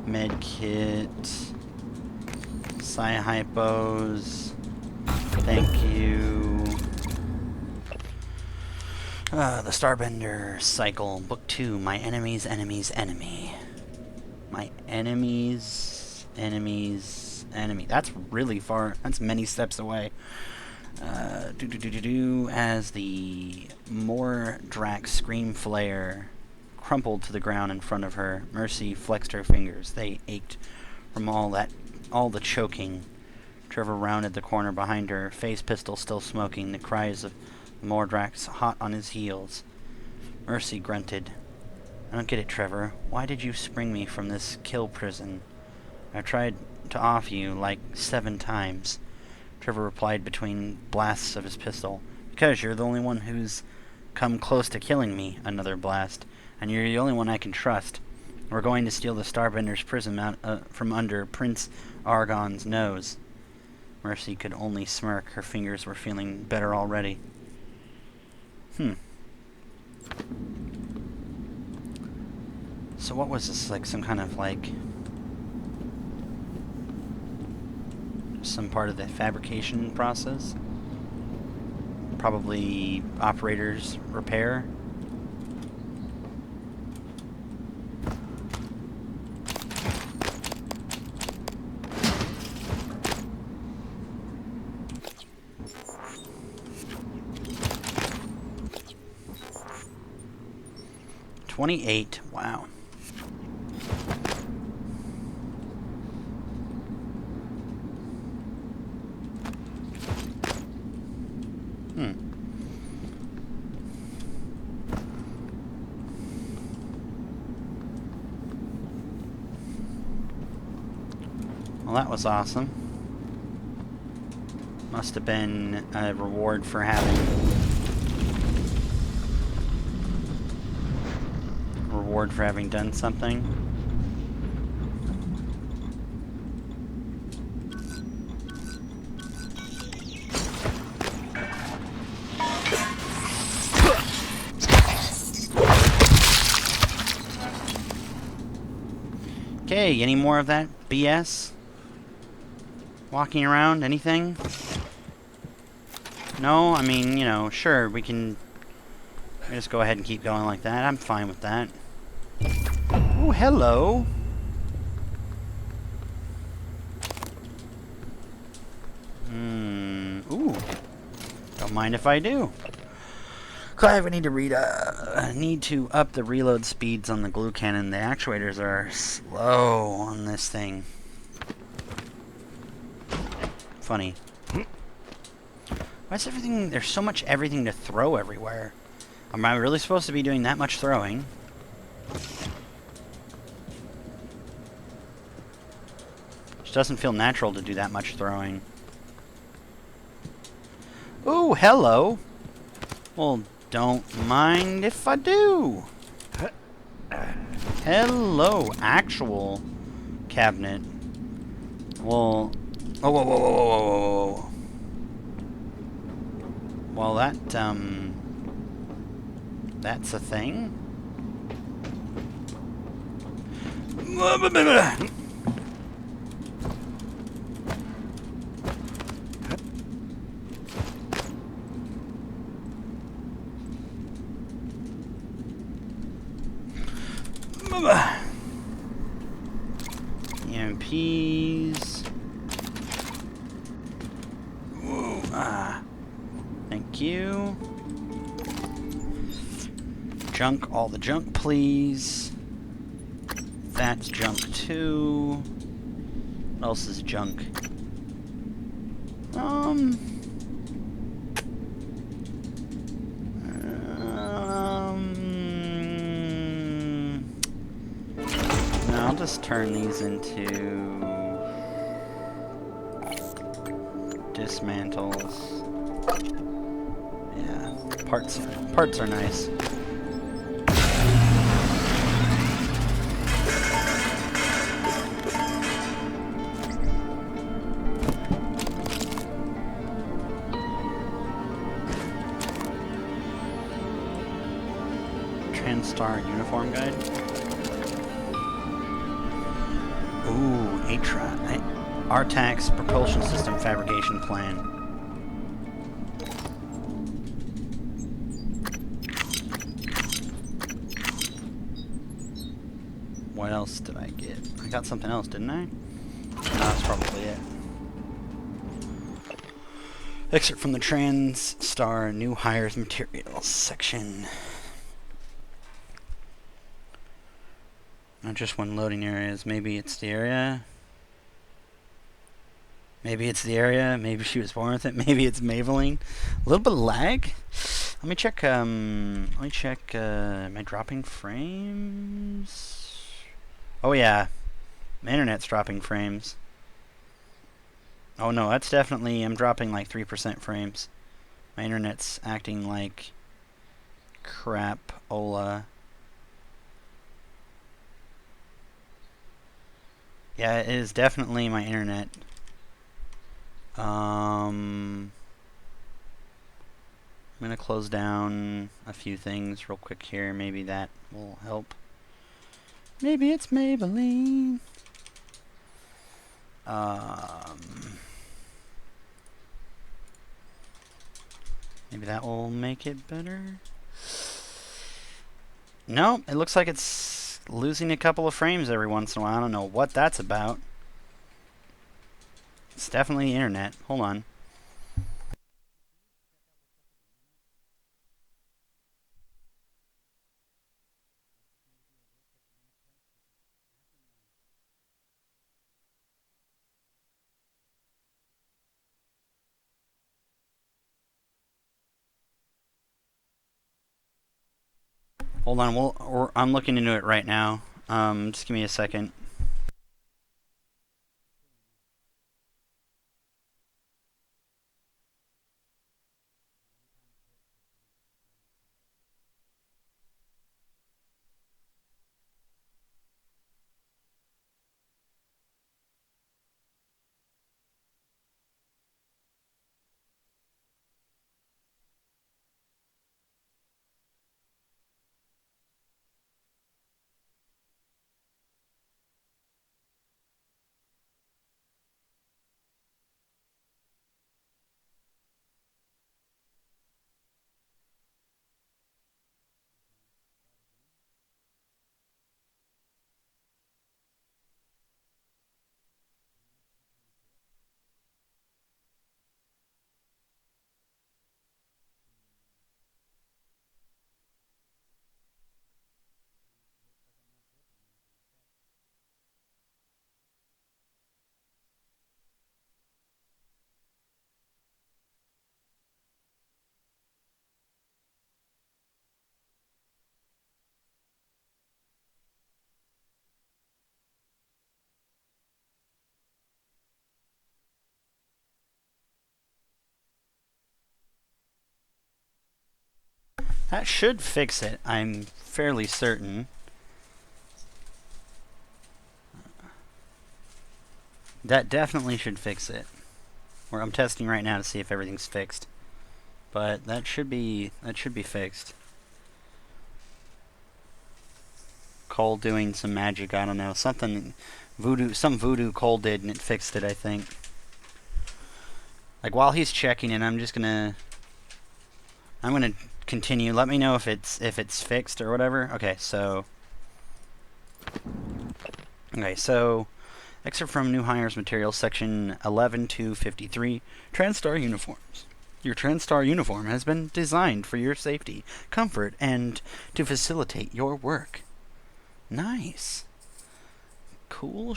Med kit. Psy-hypos. Thank you. The Starbender Cycle. Book 2. My enemy's enemy's enemy. My enemy's enemy's enemy. That's really far. That's many steps away. As the Mordrak Scream Flare crumpled to the ground in front of her, Mercy flexed her fingers. They ached from all the choking. Trevor rounded the corner behind her, phase pistol still smoking, the cries of Mordrak's hot on his heels. Mercy grunted. I don't get it, Trevor. Why did you spring me from this kill prison? I tried to off you like 7 times. Trevor replied between blasts of his pistol. Because you're the only one who's come close to killing me, another blast. And you're the only one I can trust. We're going to steal the Starbender's prism out from under Prince Argon's nose. Mercy could only smirk. Her fingers were feeling better already. So what was this, like some kind of like some part of the fabrication process? Probably operator's repair. $28. Wow. Well, that was awesome. Must have been a reward for having reward for having done something. Okay, any more of that BS? Walking around, anything? No? I mean, you know, sure, we can just go ahead and keep going like that. I'm fine with that. Oh, hello. Ooh. Don't mind if I do. Clive, I need to up the reload speeds on the glue cannon. The actuators are slow on this thing. Funny. Why is everything... There's so much everything to throw everywhere. Am I really supposed to be doing that much throwing? It doesn't feel natural to do that much throwing. Ooh, hello. Well, don't mind if I do. Hello, actual cabinet. Well... Oh, whoa, whoa, whoa, whoa, whoa, whoa. Well, that's a thing. EMPs. Ooh, thank you. Junk, all the junk, please. That's junk too. What else is junk? No, I'll just turn these into dismantles. Yeah, parts are nice. Transstar uniform guide. Ooh, Artax propulsion system fabrication plan. What else did I get? I got something else, didn't I? No, that's probably it. Excerpt from the Transstar New Hires Materials section. Not just when loading areas. Maybe it's the area. Maybe it's the area. Maybe she was born with it. Maybe it's Maybelline. A little bit of lag. Let me check. Am I dropping frames? Oh yeah, my internet's dropping frames. Oh no, that's definitely. I'm dropping like 3% frames. My internet's acting like crap. Ola. Yeah, it is definitely my internet. I'm gonna close down a few things real quick here. Maybe that will help. Maybe it's Maybelline. Maybe that will make it better. No, it looks like it's losing a couple of frames every once in a while. I don't know what that's about. It's definitely the internet. Hold on. Hold on. I'm looking into it right now. Just give me a second. That should fix it, I'm fairly certain. That definitely should fix it. Or I'm testing right now to see if everything's fixed. But that should be fixed. Cole doing some magic, I don't know. Some voodoo Cole did and it fixed it, I think. Like while he's checking it, I'm gonna continue. Let me know if it's fixed or whatever. Okay, so excerpt from New Hires Materials, section 11-253, TranStar uniforms. Your TranStar uniform has been designed for your safety, comfort, and to facilitate your work. Nice. Cool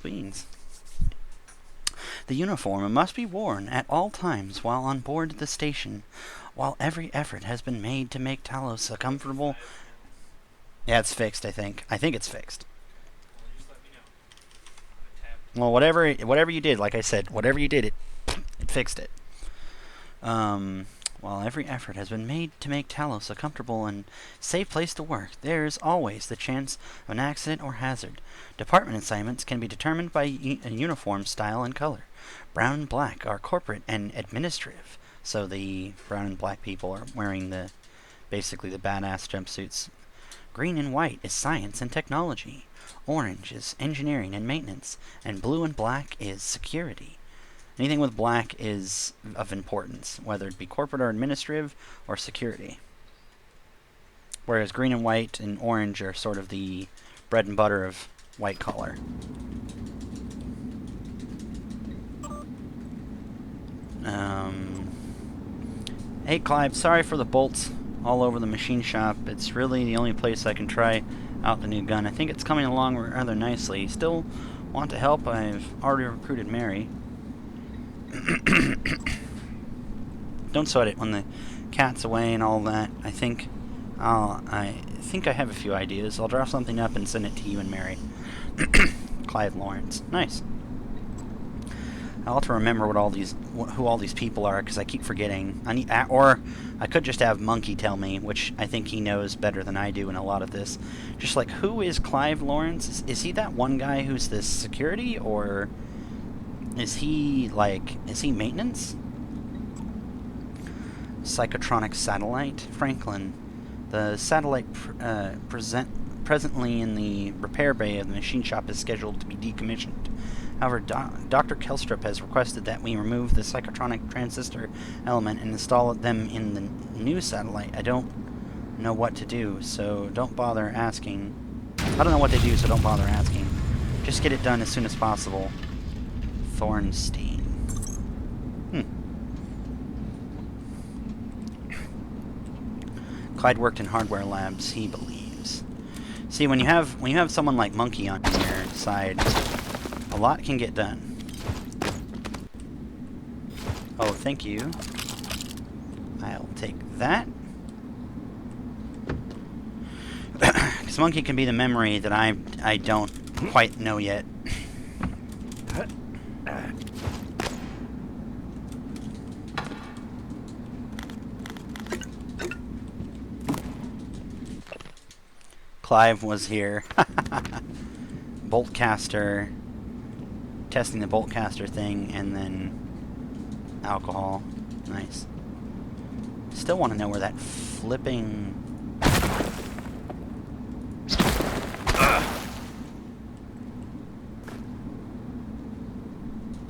beans. The uniform must be worn at all times while on board the station, while every effort has been made to make Talos a comfortable... Yeah, it's fixed, I think. I think it's fixed. Well, whatever you did, like I said, whatever you did, it fixed it. While every effort has been made to make Talos a comfortable and safe place to work, there is always the chance of an accident or hazard. Department assignments can be determined by a uniform style and color. Brown and black are corporate and administrative. So the brown and black people are wearing basically the badass jumpsuits. Green and white is science and technology. Orange is engineering and maintenance. And blue and black is security. Anything with black is of importance, whether it be corporate or administrative or security. Whereas green and white and orange are sort of the bread and butter of white collar. Hey Clive, sorry for the bolts all over the machine shop. It's really the only place I can try out the new gun. I think it's coming along rather nicely. Still want to help? I've already recruited Mary. Don't sweat it when the cat's away and all that. I think I have a few ideas. I'll draw something up and send it to you and Mary. Clive Lawrence. Nice. I'll have to remember who all these people are because I keep forgetting. Or I could just have Monkey tell me, which I think he knows better than I do in a lot of this. Just like, who is Clive Lawrence? Is he that one guy who's this security, or is he maintenance? Psychotronic satellite, Franklin. The satellite presently in the repair bay of the machine shop is scheduled to be decommissioned. However, Dr. Kelstrup has requested that we remove the psychotronic transistor element and install them in the new satellite. I don't know what to do, so don't bother asking. I don't know what they do, so don't bother asking. Just get it done as soon as possible. Thornstein. Clyde worked in hardware labs, he believes. See, when you have someone like Monkey on your side, a lot can get done. Oh, thank you. I'll take that. Because Monkey can be the memory that I don't quite know yet. Clive was here. Boltcaster. Testing the Boltcaster thing, and then alcohol. Nice. Still want to know where that flipping...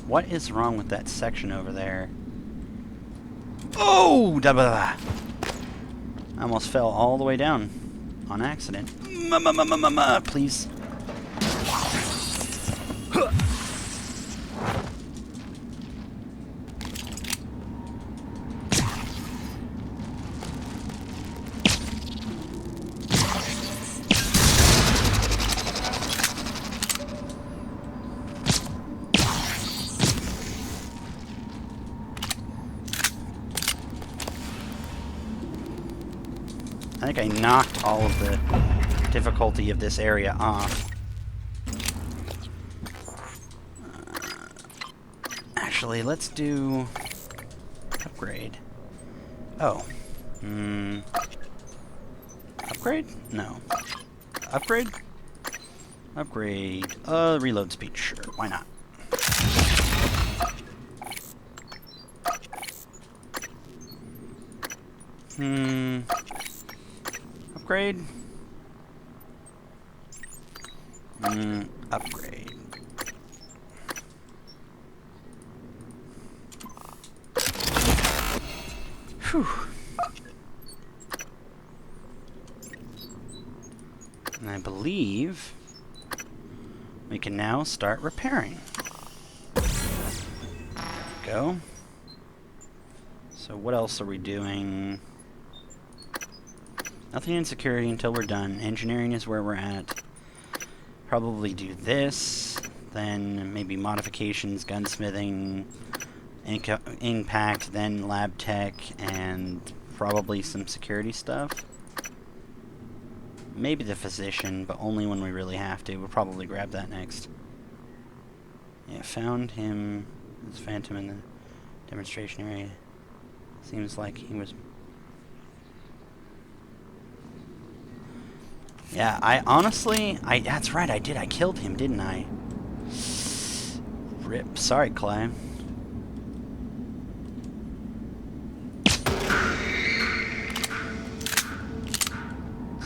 What is wrong with that section over there? Oh! Da -ba -ba. I almost fell all the way down on accident. Please. I think I knocked all of the difficulty of this area off. Actually, let's do upgrade. Oh. Upgrade? No. Upgrade? Upgrade. Reload speed. Sure, why not? Upgrade? Upgrade. Whew. And I believe we can now start repairing. Go. So what else are we doing? Nothing in security until we're done. Engineering is where we're at. Probably do this, then maybe modifications, gunsmithing, impact, then lab tech, and probably some security stuff. Maybe the physician, but only when we really have to. We'll probably grab that next. Yeah, found him, this Phantom in the demonstration area. Seems like he was... Yeah, I honestly... that's right, I did. I killed him, didn't I? Rip. Sorry, Clay.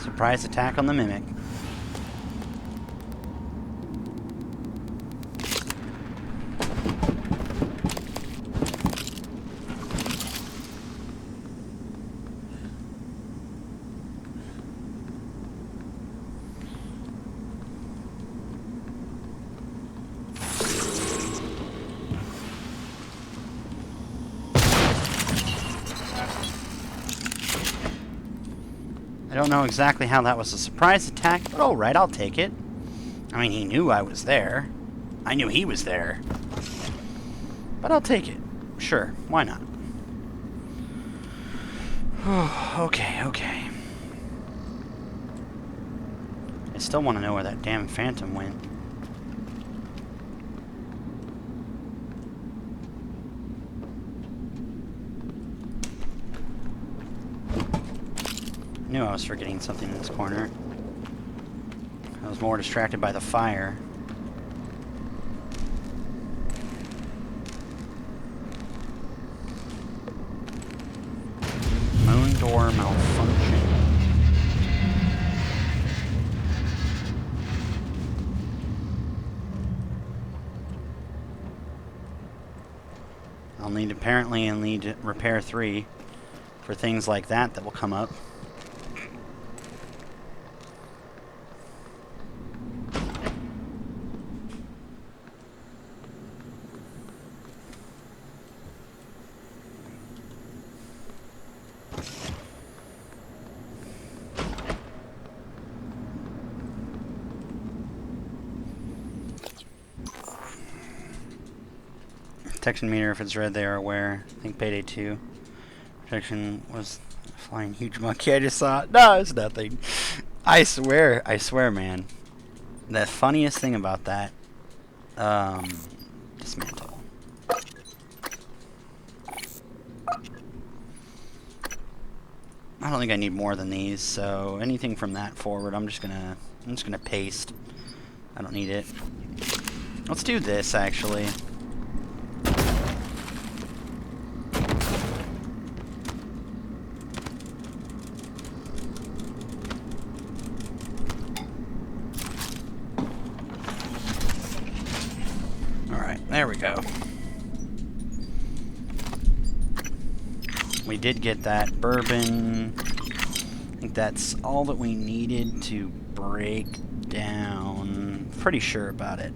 Surprise attack on the Mimic. I don't know exactly how that was a surprise attack, but alright, I'll take it. I mean, he knew I was there. I knew he was there. But I'll take it. Sure, why not? Okay. I still want to know where that damn Phantom went. I knew I was forgetting something in this corner. I was more distracted by the fire. Moon door malfunction. I'll need repair 3 for things like that will come up. Protection meter, if it's red, they are aware. I think Payday 2. Protection was a flying huge monkey. I just saw it. No, it's nothing. I swear, man. The funniest thing about that, dismantle. I don't think I need more than these, so anything from that forward, I'm just gonna paste. I don't need it. Let's do this, actually. There we go. We did get that bourbon. I think that's all that we needed to break down. Pretty sure about it.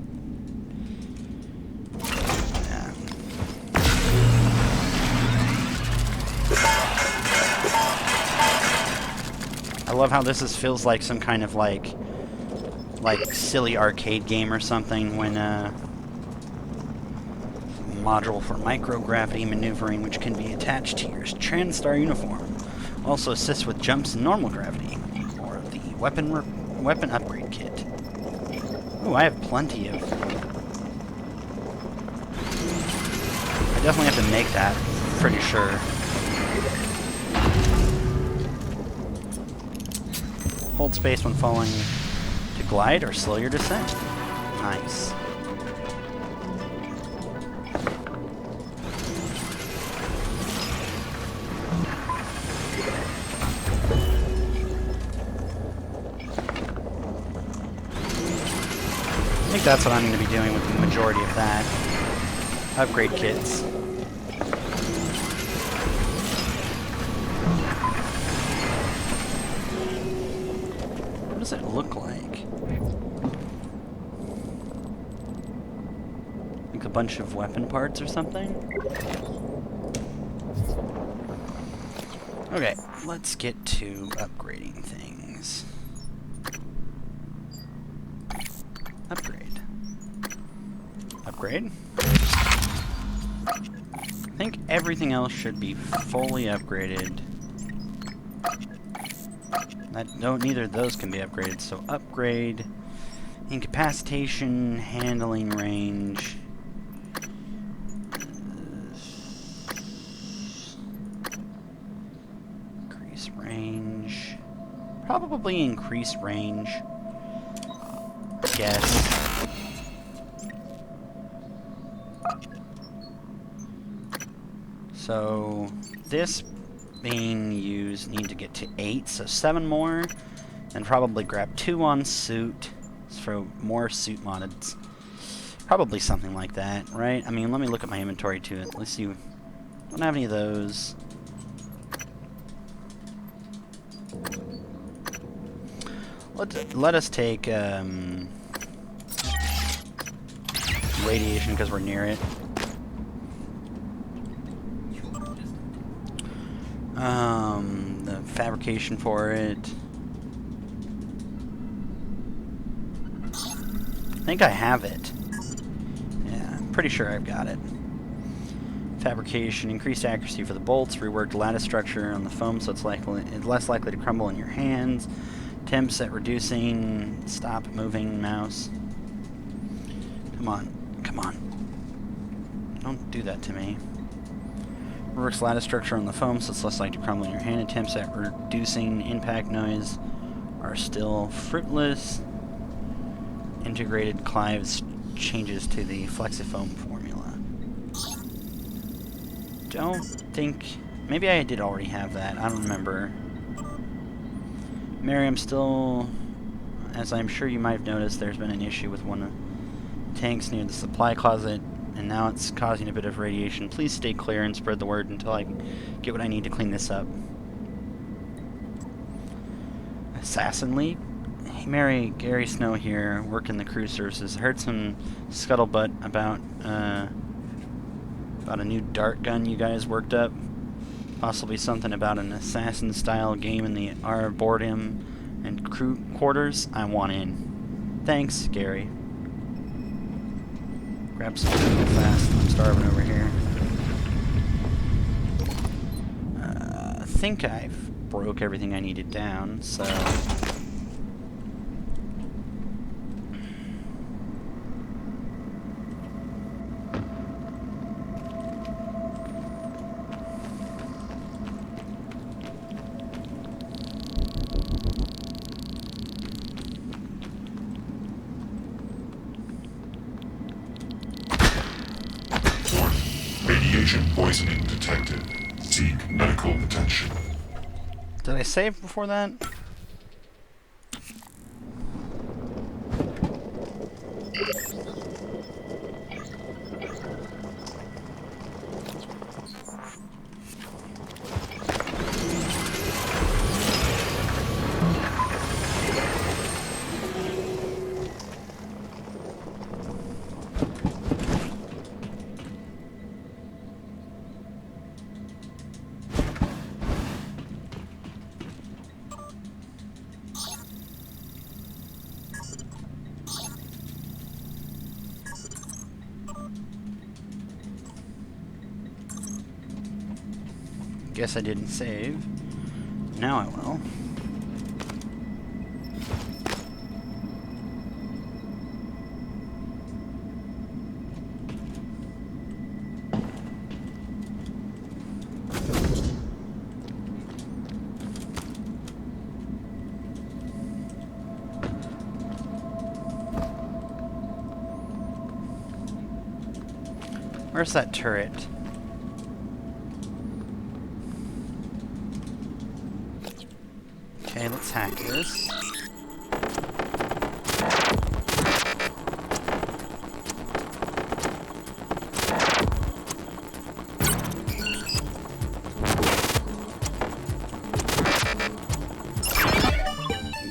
Yeah. I love how this feels like some kind of like silly arcade game or something when module for microgravity maneuvering, which can be attached to your TranStar uniform. Also assists with jumps in normal gravity, or the weapon upgrade kit. Ooh, I have plenty of... I definitely have to make that, pretty sure. Hold space when falling to glide or slow your descent. Nice. I think that's what I'm going to be doing with the majority of that. Upgrade kits. What does it look like? Like a bunch of weapon parts or something? Okay, let's get to upgrading things. Upgrade. Upgrade. I think everything else should be fully upgraded. Neither of those can be upgraded, so upgrade. Incapacitation, handling range. Increase range. Probably increase range. Guess. So this being used need to get to 8, so 7 more, and probably grab 2 on suit for more suit modded. Probably something like that, right? I mean, let me look at my inventory too. Let's see. Don't have any of those. Let us take radiation because we're near it. The fabrication for it. I think I have it. Yeah, I'm pretty sure I've got it. Fabrication, increased accuracy for the bolts, reworked lattice structure on the foam so it's less likely to crumble in your hands. Temps at reducing, stop moving mouse. Come on, come on. Don't do that to me. Reworks lattice structure on the foam so it's less likely to crumble in your hand. Attempts at reducing impact noise are still fruitless. Integrated Clive's changes to the Flexifoam formula. Don't think... Maybe I did already have that. I don't remember. Mary, I'm still... As I'm sure you might have noticed, there's been an issue with one of the tanks near the supply closet, and now it's causing a bit of radiation. Please stay clear and spread the word until I get what I need to clean this up. Assassin League? Hey Mary, Gary Snow here, working the crew services. I heard some scuttlebutt about a new dart gun you guys worked up. Possibly something about an assassin-style game in the Arboretum and crew quarters. I want in. Thanks, Gary. Grab some food real fast. I'm starving over here. I think I've broke everything I needed down, so... Radiation poisoning detected. Seek medical attention. Did I save before that? Guess I didn't save. Now I will. Where's that turret? Okay, let's hack this.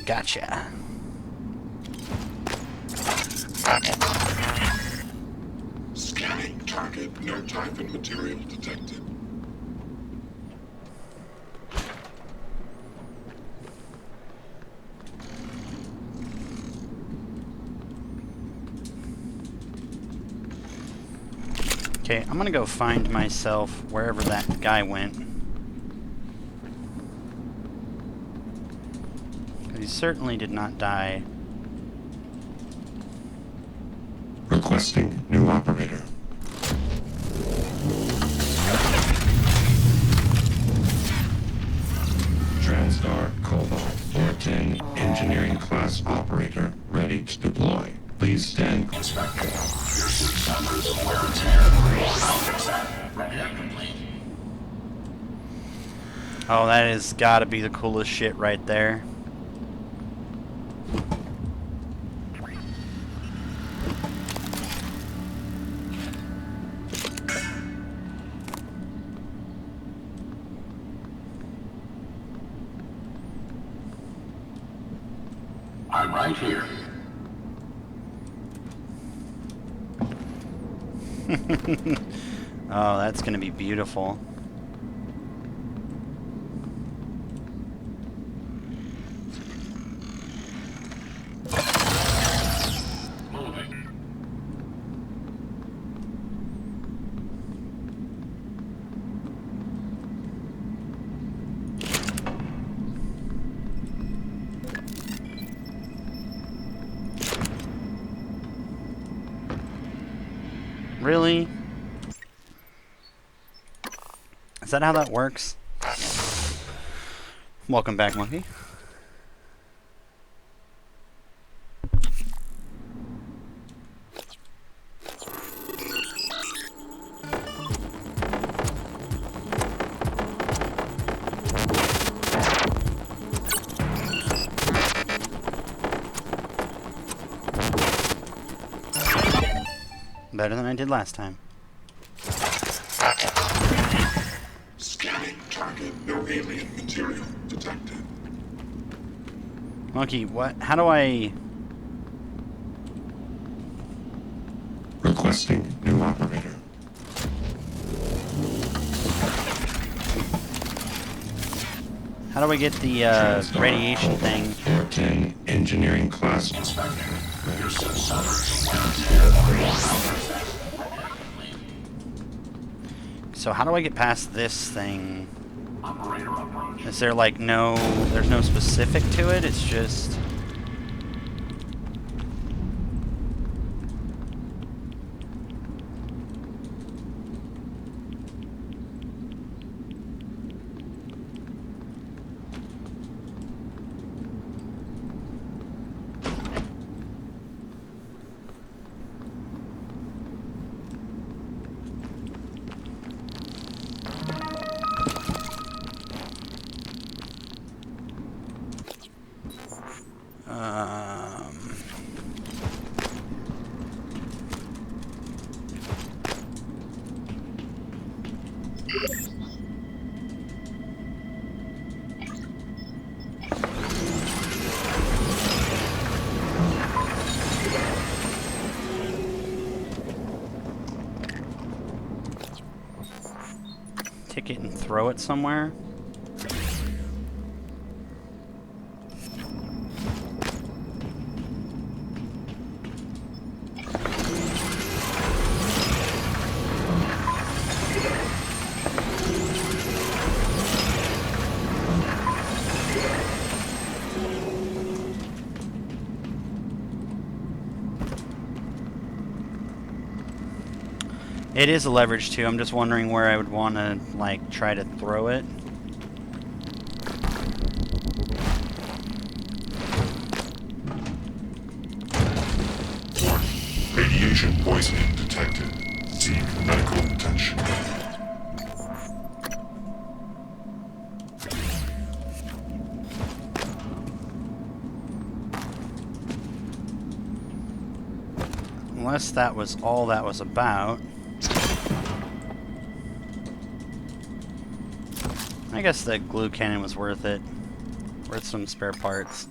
Gotcha. Scanning target. No type and material detected. Okay, I'm gonna go find myself wherever that guy went. He certainly did not die. Requesting new operator. TranStar Cobalt 410 engineering class operator ready to deploy. Please stand. Inspector, your suit suffers wear and tear. Ready and complete. Oh, that has gotta be the coolest shit right there. I'm right here. Oh, that's gonna be beautiful. Moving. Really? Is that how that works? Welcome back, Monkey. Better than I did last time. Scanning target. No alien material detected. Monkey, what? How do I... Requesting new operator. How do I get the radiation thing? 410 engineering class. Inspector, your suit suffers wear and tear. So how do I get past this thing? Operator approach. Is there like no... There's no specific to it? It's just... Take it and throw it somewhere? It is a leverage too. I'm just wondering where I would want to like try to throw it. Radiation poisoning detected. Seek medical attention. Unless that was all that was about. I guess the glue cannon was worth it. Worth some spare parts.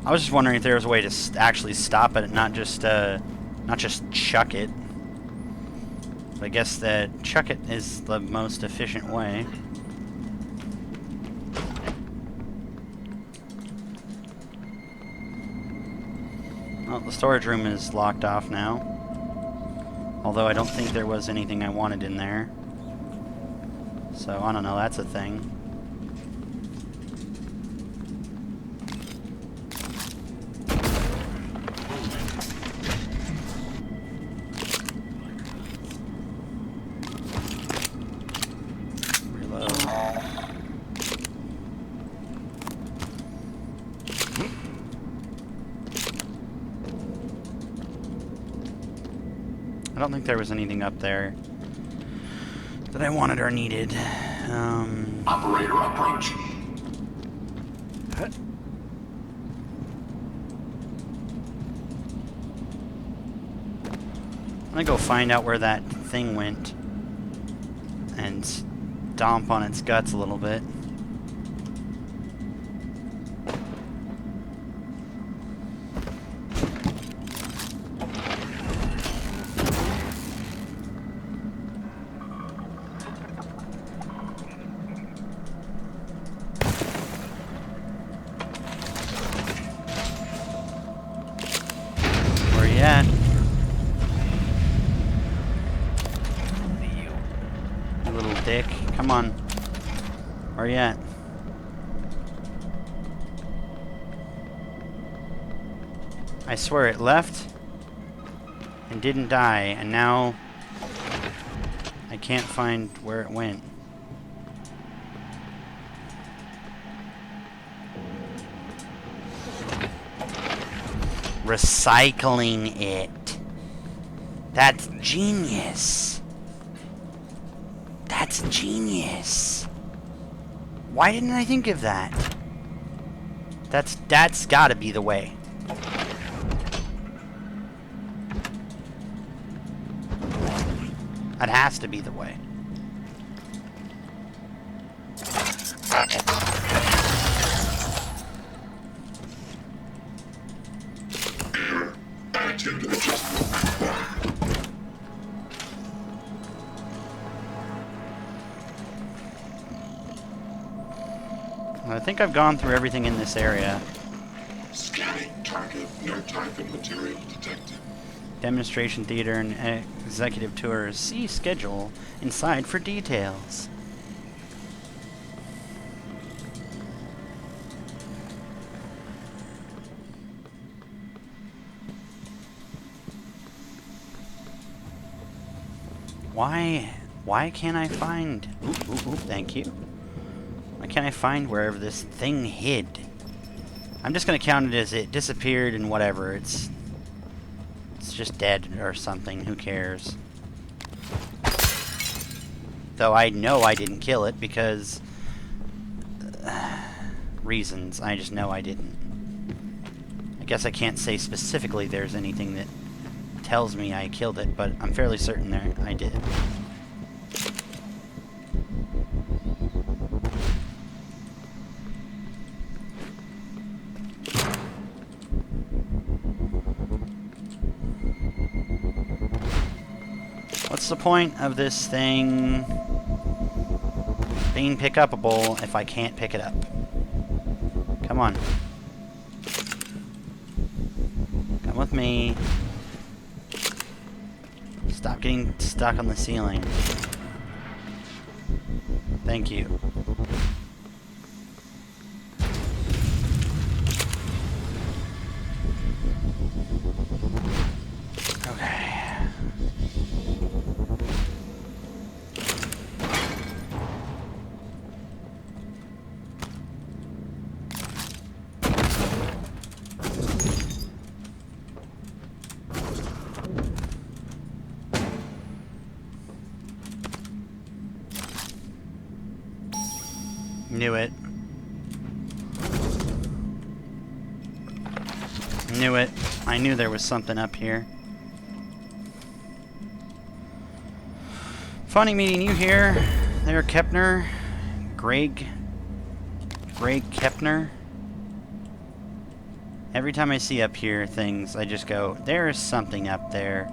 I was just wondering if there was a way to actually stop it, not just chuck it. But I guess that chuck it is the most efficient way. Well, the storage room is locked off now. Although I don't think there was anything I wanted in there. So, I don't know, that's a thing. I don't think there was anything up there that I wanted or needed. Operator approach. I'm gonna go find out where that thing went and stomp on its guts a little bit. Where you at? You little dick. Come on. Where you at? I swear it left and didn't die, and now I can't find where it went. Recycling it. That's genius. That's genius. Why didn't I think of that? That's gotta be the way. That has to be the way. Attitude adjustment required. I think I've gone through everything in this area. Scanning target. No type and material detected. Demonstration theater and executive tours. See schedule inside for details. Why can't I find... Ooh, thank you. Why can't I find wherever this thing hid? I'm just gonna count it as it disappeared and whatever. It's just dead or something. Who cares? Though I know I didn't kill it because... reasons. I just know I didn't. I guess I can't say specifically there's anything that tells me I killed it, but I'm fairly certain there I did. What's the point of this thing being pick-upable if I can't pick it up? Come on. Come with me. Stop getting stuck on the ceiling. Thank you. Okay. Knew it. Knew it. I knew there was something up here. Funny meeting you here. There, Kepner. Greg Kepner. Every time I see up here things, I just go, there is something up there.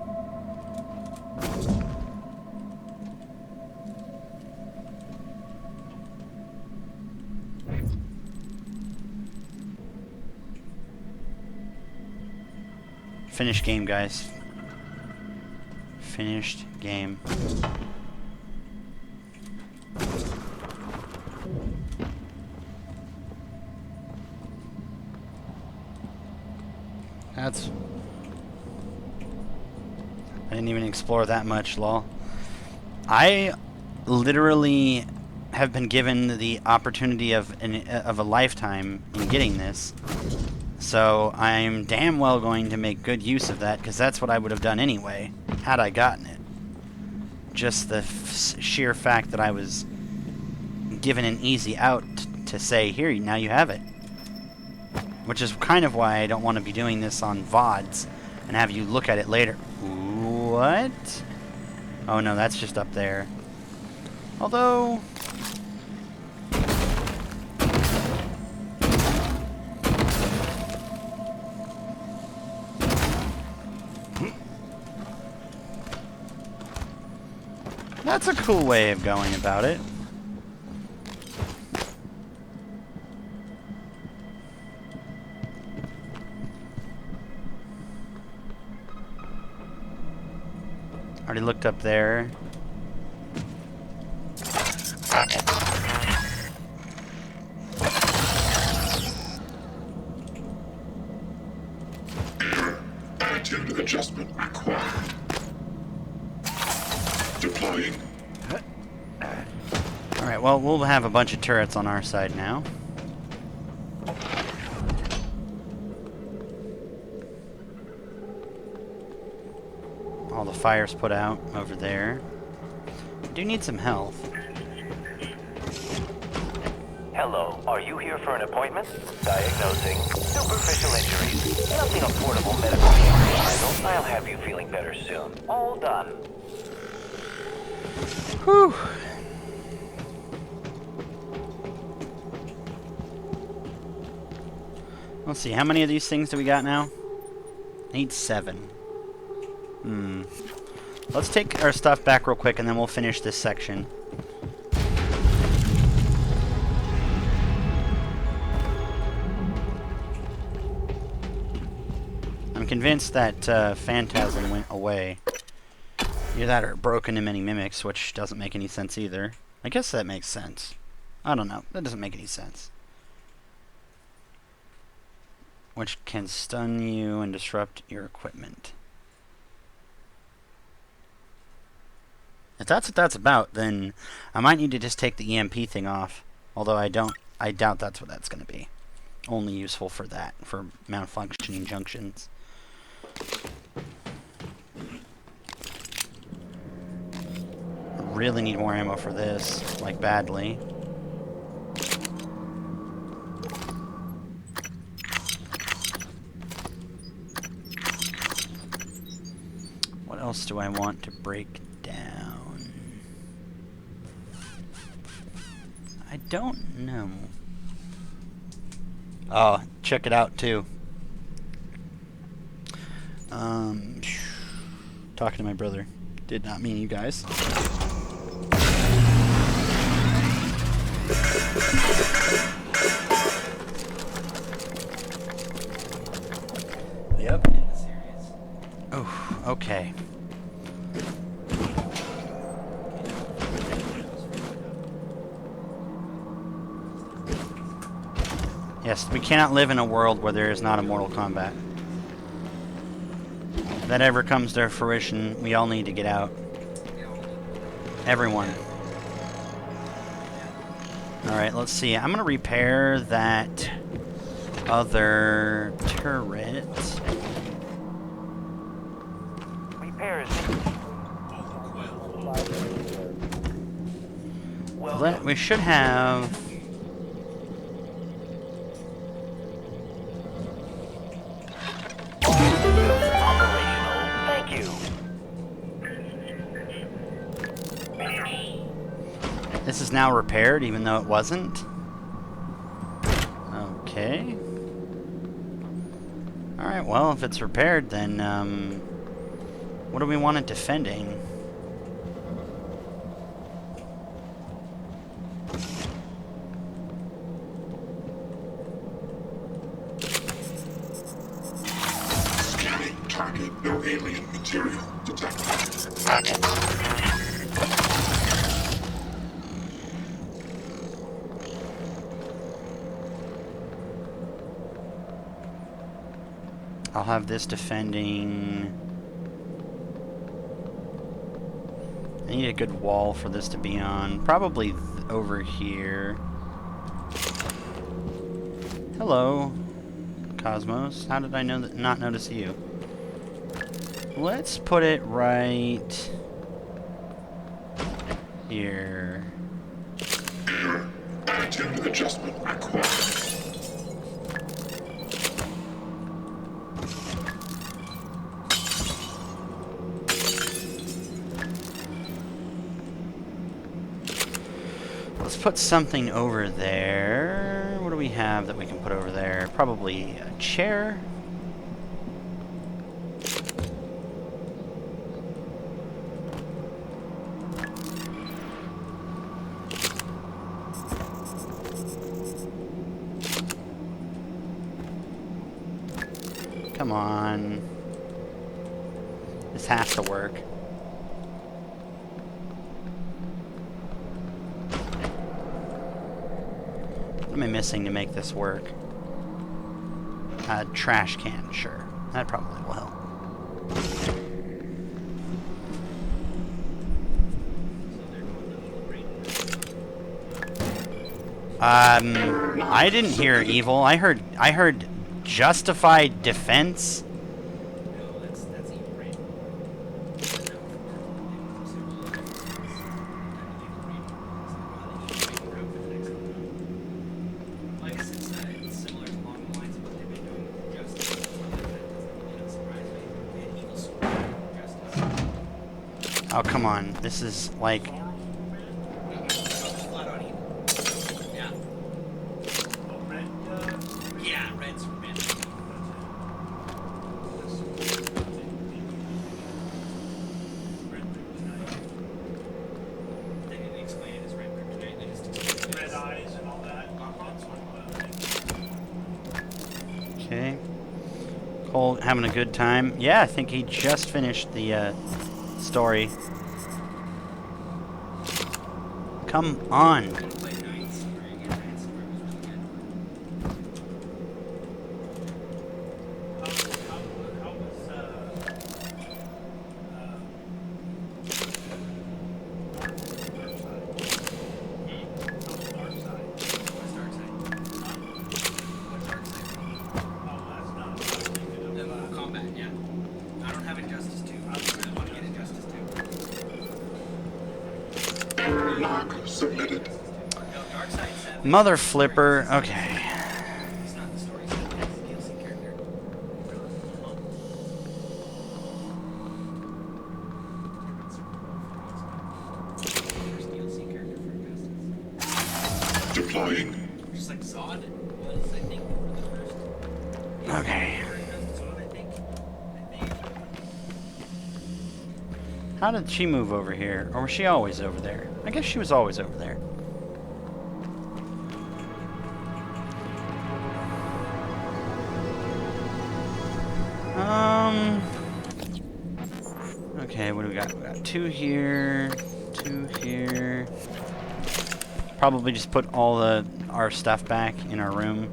Finished game, guys. Finished game. That's... I didn't even explore that much, lol. I literally have been given the opportunity of a lifetime in getting this. So I'm damn well going to make good use of that, because that's what I would have done anyway, had I gotten it. Just the sheer fact that I was given an easy out to say, here, now you have it. Which is kind of why I don't want to be doing this on VODs and have you look at it later. What? Oh no, that's just up there. Although... that's a cool way of going about it. Already looked up there. Attitude adjustment required. Deploying. Alright, well, we'll have a bunch of turrets on our side now. All the fires put out over there. I do need some health. Hello, are you here for an appointment? Diagnosing superficial injuries. Nothing a portable medical handle. I'll have you feeling better soon. All done. Whew. Let's see, how many of these things do we got now? Need 7. Let's take our stuff back real quick and then we'll finish this section. I'm convinced that Phantasm went away. Either that or it broke into many mimics, which doesn't make any sense either. I guess that makes sense. I don't know. That doesn't make any sense. Which can stun you and disrupt your equipment. If that's what that's about, then I might need to just take the EMP thing off. Although I doubt that's what that's going to be. Only useful for that, for malfunctioning junctions. I really need more ammo for this, like badly. What else do I want to break down? I don't know. Oh, check it out too. Talking to my brother. Did not mean you guys. Yep. Oh, okay. Yes, we cannot live in a world where there is not a Mortal Kombat. If that ever comes to fruition, we all need to get out. Everyone. Alright, let's see. I'm gonna repair that other turret. Repairs. We should have... Operational. Thank you. This is now repaired, even though it wasn't. Okay. Alright, well, if it's repaired, then, what do we want it defending? Scanning target. No alien material detected. I'll have this defending... I need a good wall for this to be on. Probably over here. Hello, Cosmos. How did I not notice you? Let's put it right here. Error. Attitude adjustment required. Let's put something over there. What do we have that we can put over there? Probably a chair. Come on. This has to work. What am I missing to make this work? A trash can, sure. That probably will help. I didn't hear evil. I heard justified defense. Oh, come on. This is like... Okay. Cole having a good time. Yeah, I think he just finished the story. Come on. Log submitted. Mother flipper. Okay. Deploying. Okay. How did she move over here? Or was she always over there? I guess she was always over there. Okay, what do we got? We got 2 here, 2 here. Probably just put all our stuff back in our room.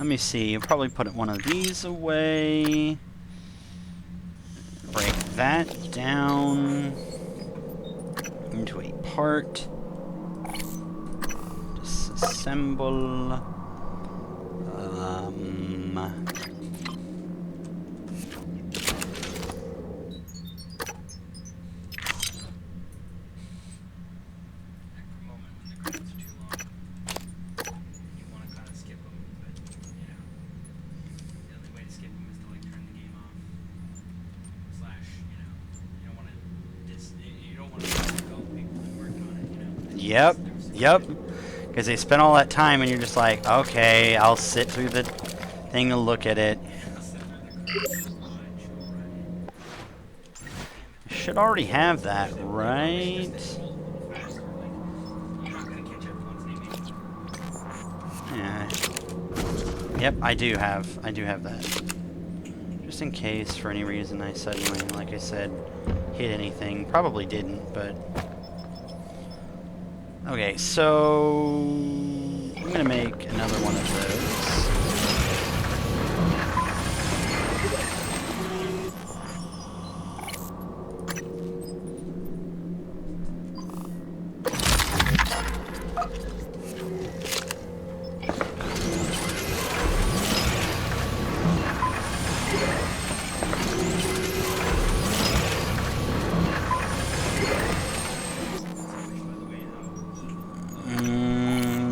let me see. I'll probably put one of these away. Break that down into a part. Disassemble. Yep, yep. Because they spent all that time and you're just like, okay, I'll sit through the thing to look at it. Should already have that, right? Yeah. Yep, I do have that. Just in case, for any reason, I suddenly, like I said, hit anything. Probably didn't, but... Okay, so... I'm gonna make another one of those.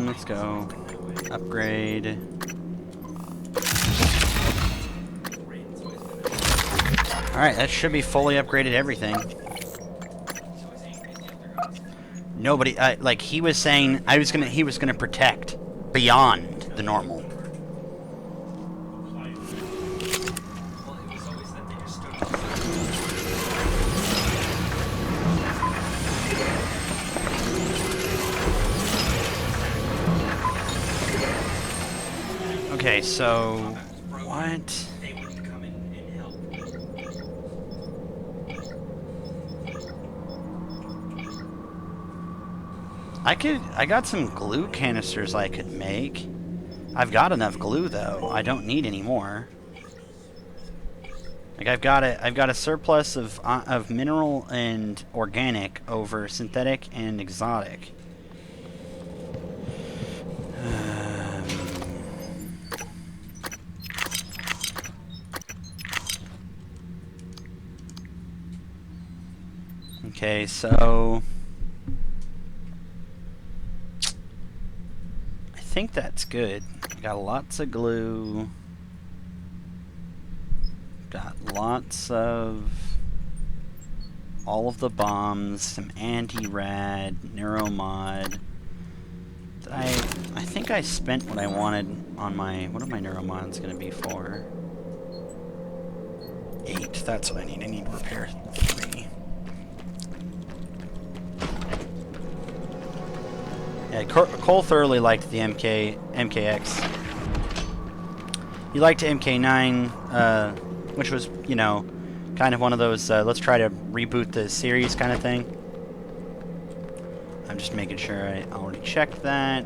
Let's go. Upgrade. Alright, that should be fully upgraded everything. Nobody, like, he was saying, he was gonna protect beyond the normal. Okay, so what? They wouldn't come in and help. I got some glue canisters I could make. I've got enough glue though. I don't need any more. Like I've got a surplus of mineral and organic over synthetic and exotic. Okay, so I think that's good. Got lots of glue. Got lots of all of the bombs, some anti-rad, neuromod. I think I spent what I wanted on my, what are my neuromods gonna be for? 8, that's what I need. I need to repair 3. Yeah, Cole thoroughly liked the MKX. He liked MK9, which was, you know, kind of one of those, let's try to reboot the series kind of thing. I'm just making sure I already checked that.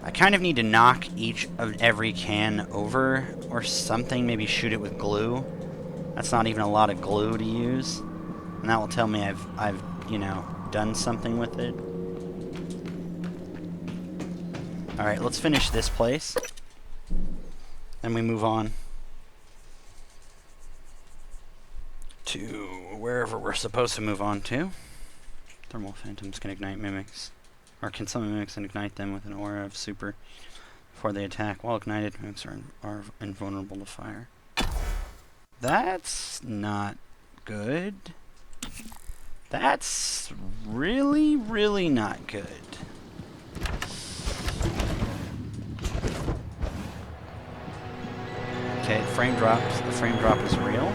I kind of need to knock each of every can over or something, maybe shoot it with glue. That's not even a lot of glue to use. And that will tell me I've you know, done something with it. Alright, let's finish this place. Then we move on to wherever we're supposed to move on to. Thermal phantoms can ignite mimics. Or can summon mimics and ignite them with an aura of super before they attack. While ignited, mimics are invulnerable to fire. That's not good. That's really, really not good. Okay, frame drops. The frame drop is real.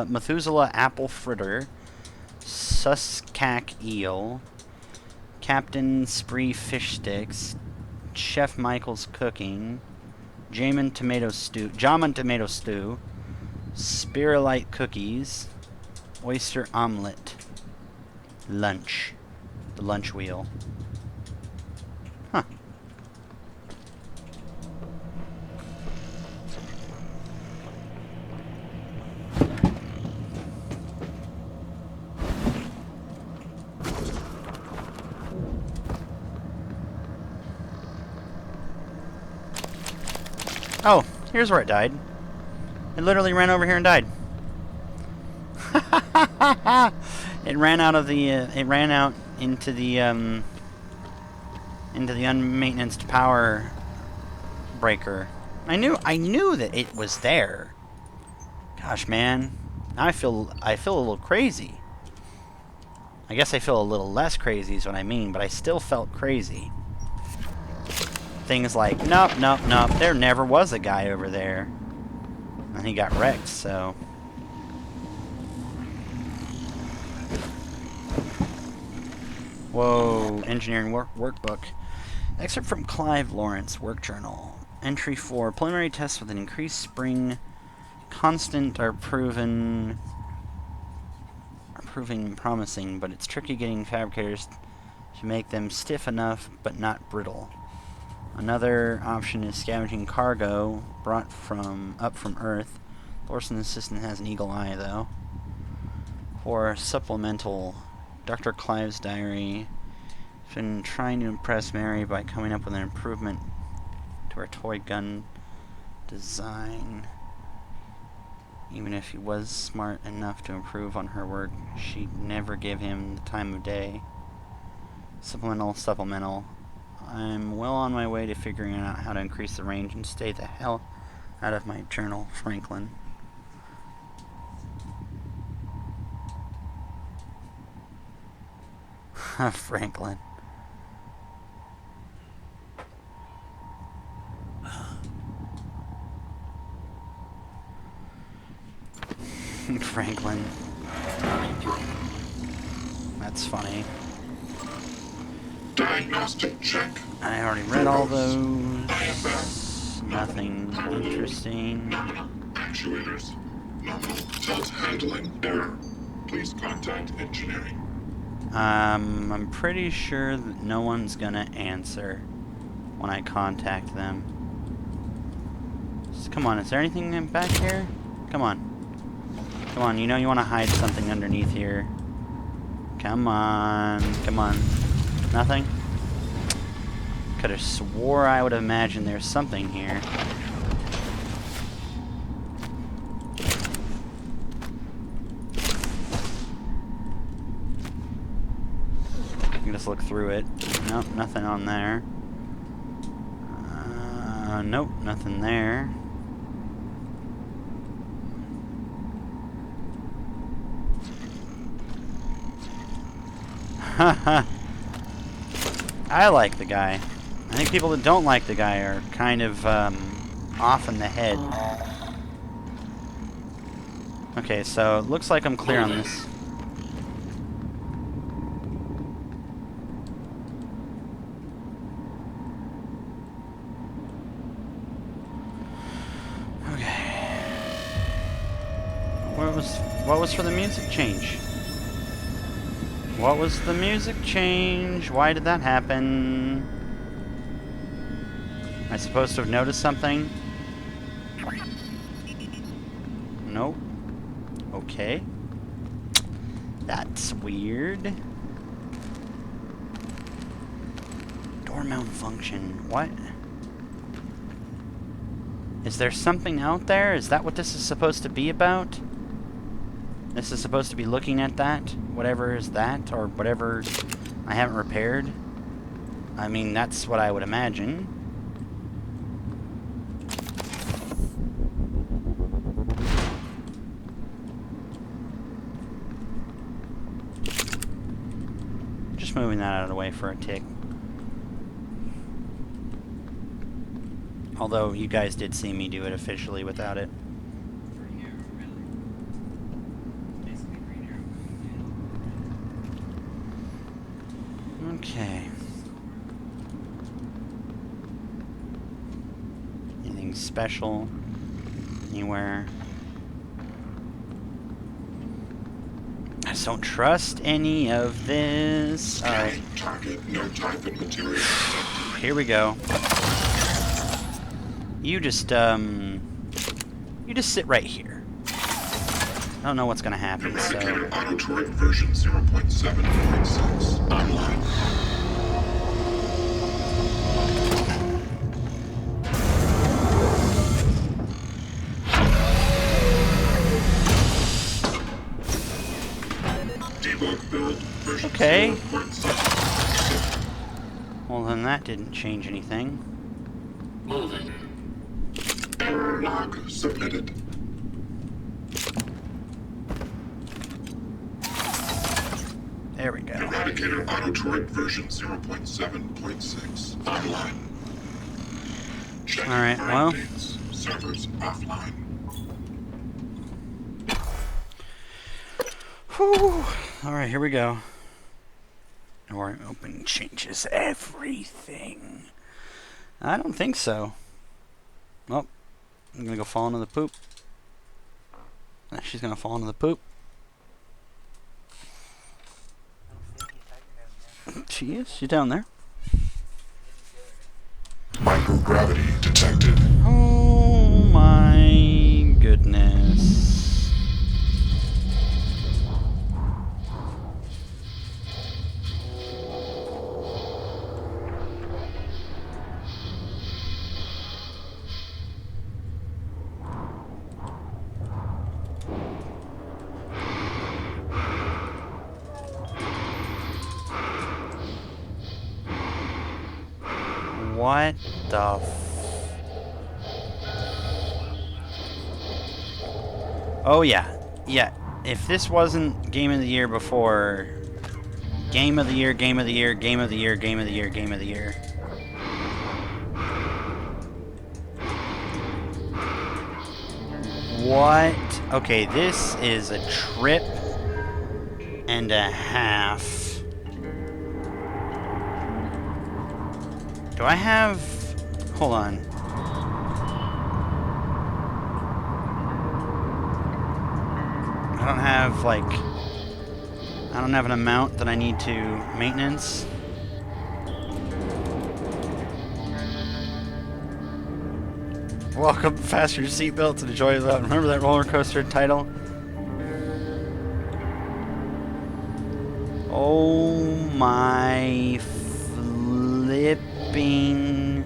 Methuselah apple fritter, Suskak eel, Captain Spree fish sticks, Chef Michael's cooking, Jamin tomato stew, Spirulite cookies, oyster omelet, lunch, the lunch wheel. Huh. Oh, here's where it died. It literally ran over here and died. It ran out of the. It ran out into the unmaintenanced power breaker. I knew that it was there. Gosh, man, now I feel a little crazy. I guess I feel a little less crazy is what I mean, but I still felt crazy. Things like, nope, there never was a guy over there. And he got wrecked, so... Whoa, engineering workbook. Excerpt from Clive Lawrence, work journal. Entry 4, preliminary tests with an increased spring constant are proving promising, but it's tricky getting fabricators to make them stiff enough but not brittle. Another option is scavenging cargo brought up from Earth. Thorson's assistant has an eagle eye, though. For supplemental, Dr. Clive's diary has been trying to impress Mary by coming up with an improvement to her toy gun design. Even if he was smart enough to improve on her work, she'd never give him the time of day. Supplemental. I'm well on my way to figuring out how to increase the range and stay the hell out of my journal, Franklin. Franklin. Franklin. That's funny. Diagnostic check. I already read all those. IFS. Nothing interesting. Nominal. Actuators. Nominal. Tilt handling. Error. Please contact engineering. I'm pretty sure that no one's gonna answer when I contact them. Just, come on, is there anything in back here? Come on. Come on, you know you want to hide something underneath here. Come on. Come on. Nothing? Could have swore I would have imagined there's something here. I can just look through it. Nope, nothing on there. Nope, nothing there. Haha. I like the guy. I think people that don't like the guy are kind of off in the head. Okay, so it looks like I'm clear on this. Okay. What was for the music change? What was the music change? Why did that happen? Am I supposed to have noticed something? Nope. Okay. That's weird. Door malfunction. What? Is there something out there? Is that what this is supposed to be about? This is supposed to be looking at that? Whatever is that, or whatever I haven't repaired? I mean, that's what I would imagine. Just moving that out of the way for a tick. Although, you guys did see me do it officially without it. Okay. Anything special? Anywhere? I just don't trust any of this. Alright. Target, no type and material detected. Here we go. You just sit right here. I don't know what's gonna happen, so... Eradicator auto turret version 0.7.6 online. Debug build version Okay. 0.7. Well, then that didn't change anything. Moving. Error log submitted. There we go. Eradicator auto turret version 0.7.6 online. Checking Alright, for well. updates. Servers offline. Whew. Alright, here we go. Door open changes everything. I don't think so. Well, I'm gonna go fall into the poop. She's gonna fall into the poop. She is. She's down there. Microgravity detected. Oh my goodness. What the Oh yeah. Yeah. If this wasn't Game of the Year before, Game of the Year, Game of the Year, Game of the Year, Game of the Year, Game of the Year. What? Okay, this is a trip and a half. Do I have... Hold on. I don't have, like... I don't have an amount that I need to maintenance. Welcome, fasten your seatbelts and enjoy that. Remember that roller coaster title? Oh my flipping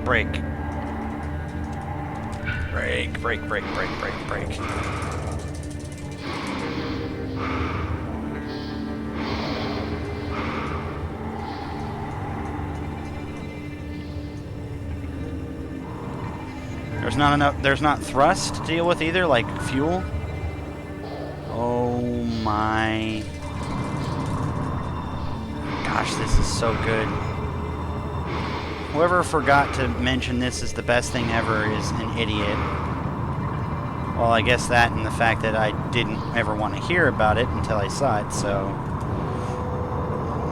break. Break, break, break, break, break, break. There's not enough, there's not thrust to deal with either, like fuel. Oh my gosh, this is so good. Whoever forgot to mention this is the best thing ever is an idiot. Well, I guess that and the fact that I didn't ever want to hear about it until I saw it, so...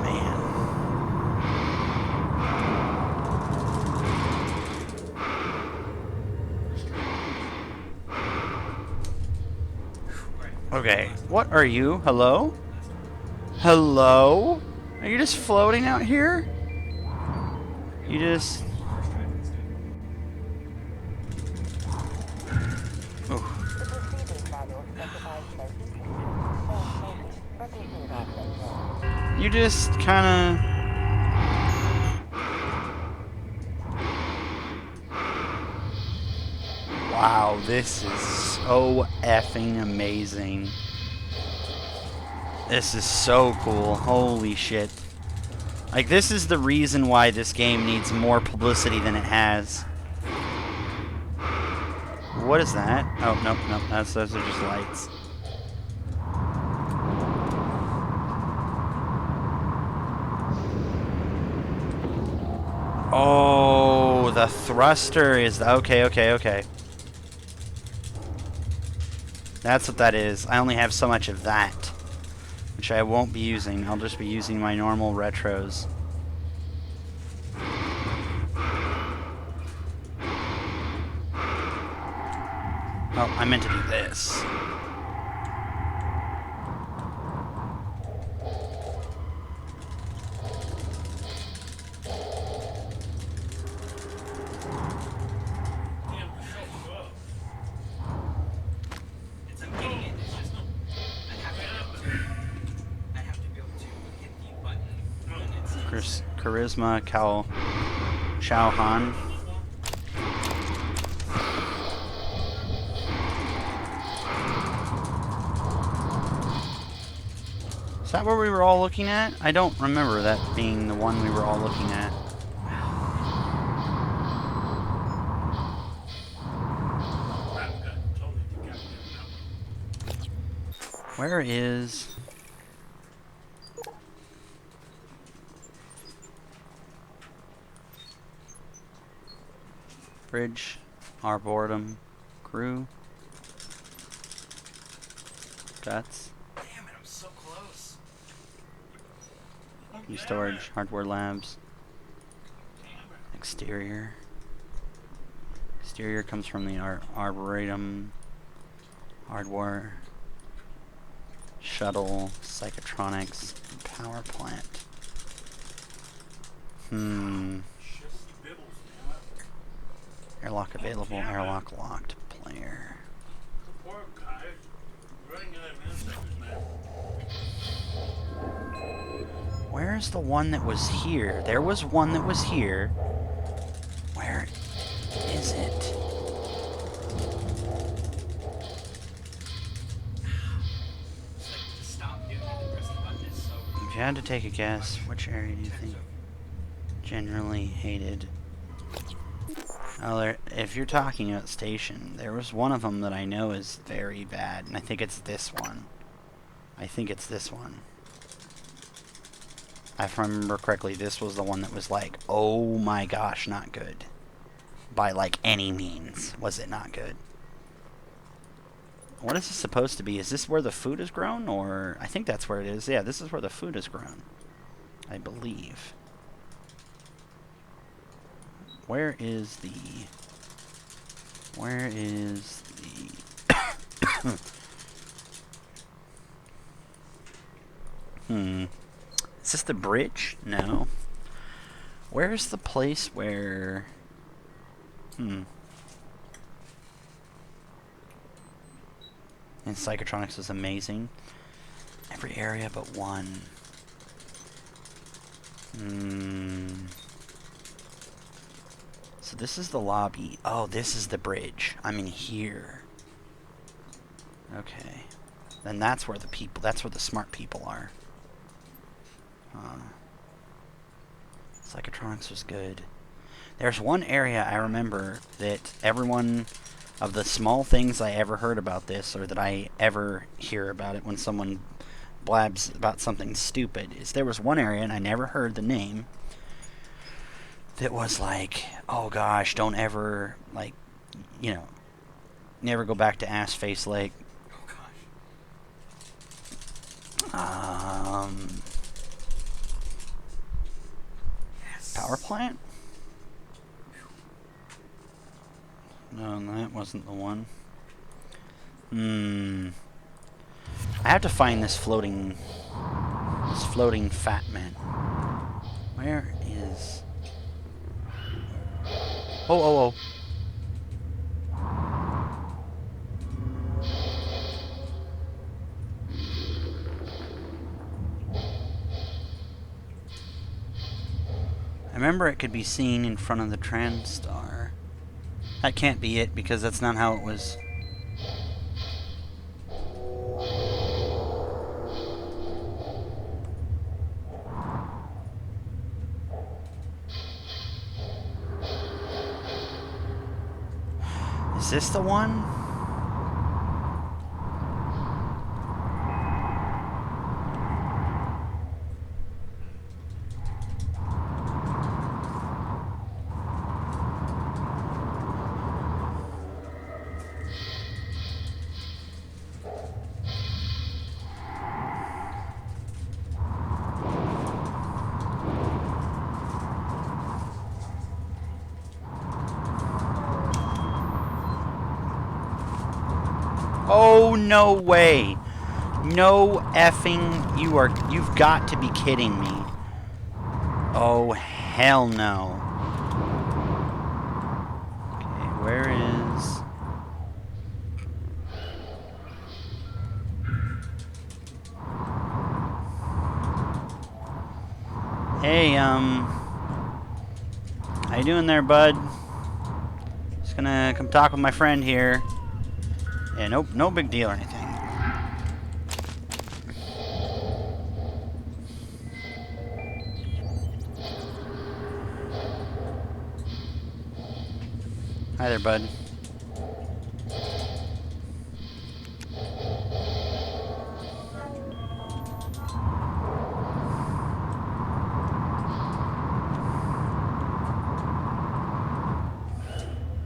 Man. Okay, what are you? Hello? Hello? Are you just floating out here? You just... Oh. You just kinda... Wow, this is so effing amazing. This is so cool. Holy shit. Like, this is the reason why this game needs more publicity than it has. What is that? Oh, nope, nope. Those are just lights. Oh, the thruster is... Okay, okay, okay. That's what that is. I only have so much of that. Which which I won't be using. I'll just be using my normal retros. Oh, I meant to do this. Damn, the show's up. It's immediate. It's just I'd have to be able to hit the button and it's Charisma, Chao Han. Is that where we were all looking at? I don't remember that being the one we were all looking at. Crap, got totally decapitated now. Where is... Bridge, Arboretum, Crew, Guts, damn it, I'm so close. Key Storage, Hardware Labs, Exterior. Exterior comes from the Arboretum, Hardware, Shuttle, Psychotronics, Power Plant. Just the bibbles, man. Airlock available, airlock locked, player. The poor guy. Running out of minutes, man. Where's the one that was here? There was one that was here. Where is it? Stop doing it and press the button is so If you had to take a guess, which area do you think generally hated? Oh, if you're talking about station, there was one of them that I know is very bad, and I think it's this one. I think it's this one. If I remember correctly, this was the one that was like, oh my gosh, not good. By like any means, was it not good? What is this supposed to be? Is this where the food is grown? Or, I think that's where it is. Yeah, this is where the food is grown. I believe. Where is the... Is this the bridge? No. Where's the place where... And Psychotronics is amazing. Every area but one. So this is the lobby. Oh, this is the bridge. I'm in here. Okay. Then that's where the people, that's where the smart people are. Psychotronics was good. There's one area I remember that everyone of the small things I ever heard about this, or that I ever hear about it when someone blabs about something stupid, is there was one area, and I never heard the name, that was like, oh gosh, don't ever, like, you know, never go back to Ass Face Lake. oh gosh. Yes. Power plant? No, that wasn't the one. I have to find this floating fat man. Where is... Oh. I remember it could be seen in front of the TranStar. That can't be it, because that's not how it was. Is this the one? Oh, no way. No effing... You've got to be kidding me. Oh, hell no. Okay, where is... Hey, how you doing there, bud? Just gonna come talk with my friend here. Yeah, nope, no big deal or anything. Hi there, bud.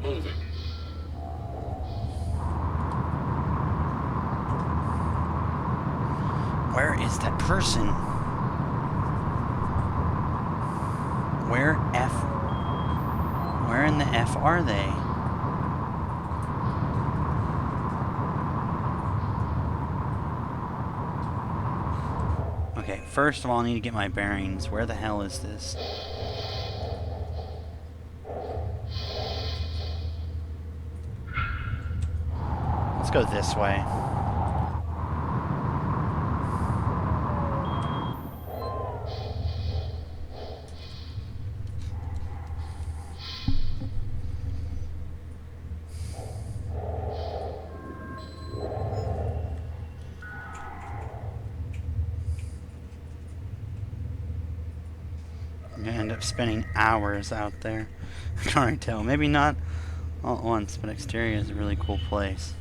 Moving. Where is that person? Where in the F are they? Okay, first of all, I need to get my bearings. Where the hell is this? Let's go this way. I'm gonna end up spending hours out there. I can already tell. Maybe not all at once, but Exteria is a really cool place.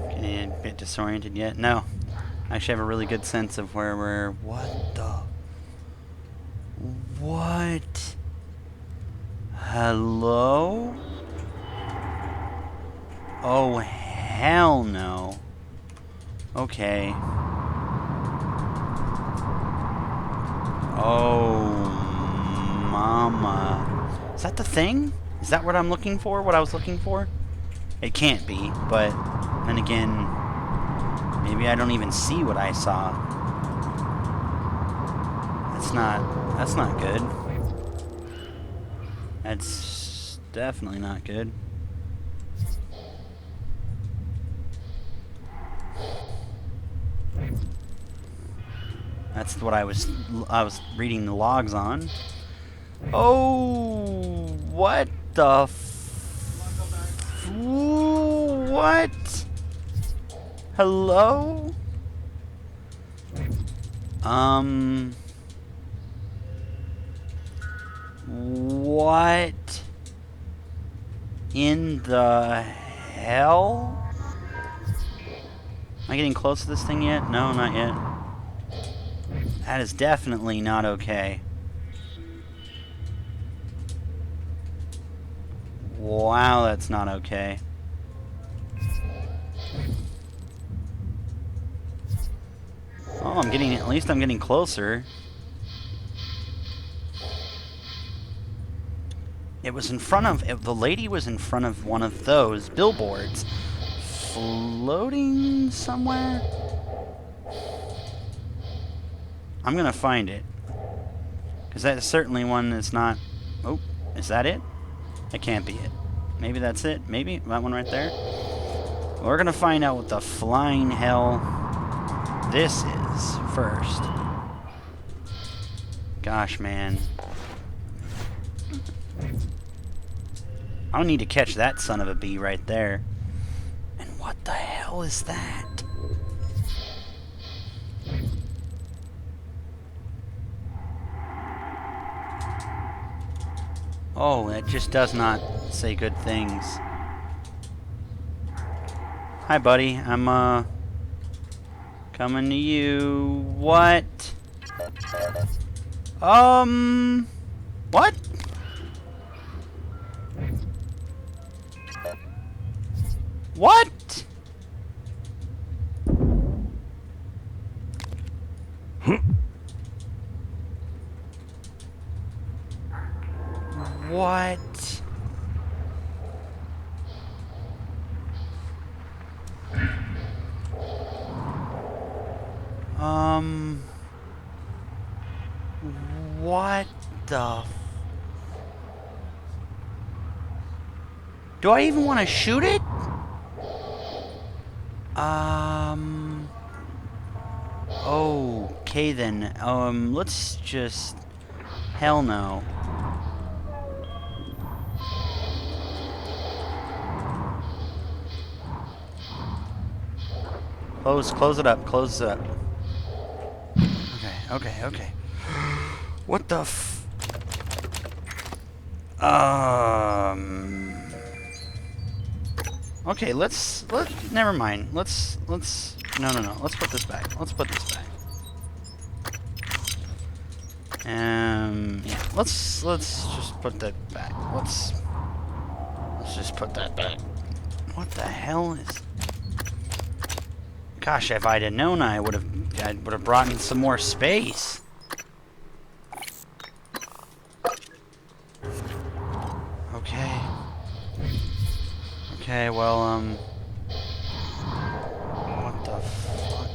Getting a bit disoriented yet? No. I actually have a really good sense of where we're... What the... What? Hello? Oh, hell no. Okay. Oh, mama. Is that the thing? Is that what I'm looking for? What I was looking for? It can't be, but then again, maybe I don't even see what I saw. That's not good. That's definitely not good. That's what I was reading the logs on. Oh, what the what? Hello? What in the hell? Am I getting close to this thing yet? No, not yet. That is definitely not okay. Wow, that's not okay. Oh, at least I'm getting closer. It was in front of, the lady was in front of one of those billboards. Floating somewhere? I'm gonna find it. Because that's certainly one that's not... Oh, is that it? That can't be it. Maybe that's it. Maybe that one right there. We're gonna find out what the flying hell this is first. Gosh, man. I don't need to catch that son of a bee right there. And what the hell is that? Oh, that just does not say good things. Hi, buddy. I'm, coming to you. What? What? What? What? What the... Do I even want to shoot it? Okay then. Let's just... Hell no. Close it up, close it up. Okay. What the f... Okay, never mind. No. Let's put this back. Yeah, let's just put that back. Let's just put that back. What the hell is... Gosh, if I'd have known, I would have brought in some more space. Okay, well, what the fuck?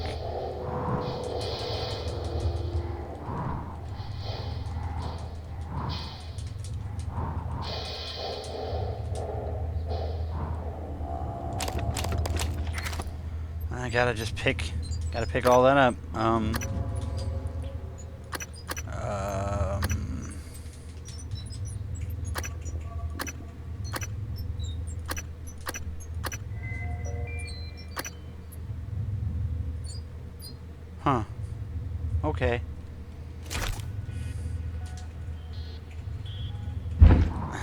I gotta pick all that up. Huh. Okay.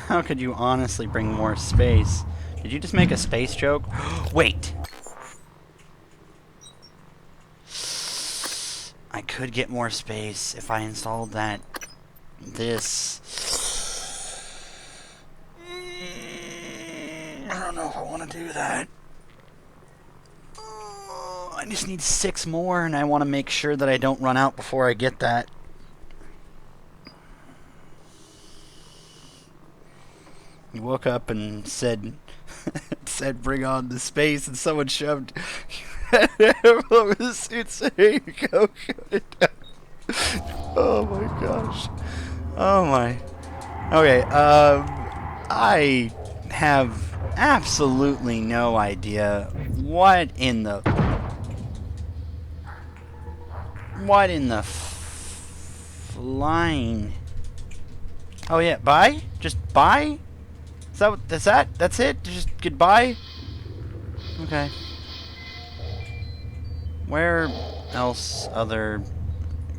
How could you honestly bring more space? Did you just make a space joke? Wait! I could get more space if I installed this. I don't know if I want to do that. I just need 6 more, and I want to make sure that I don't run out before I get that. He woke up and said, bring on the space, and someone shoved over the suit saying, go shut it down. Oh my gosh. Oh my. Okay, I have absolutely no idea what in the flying... Oh yeah, bye? Just bye? That's it? Just goodbye? Okay. Where else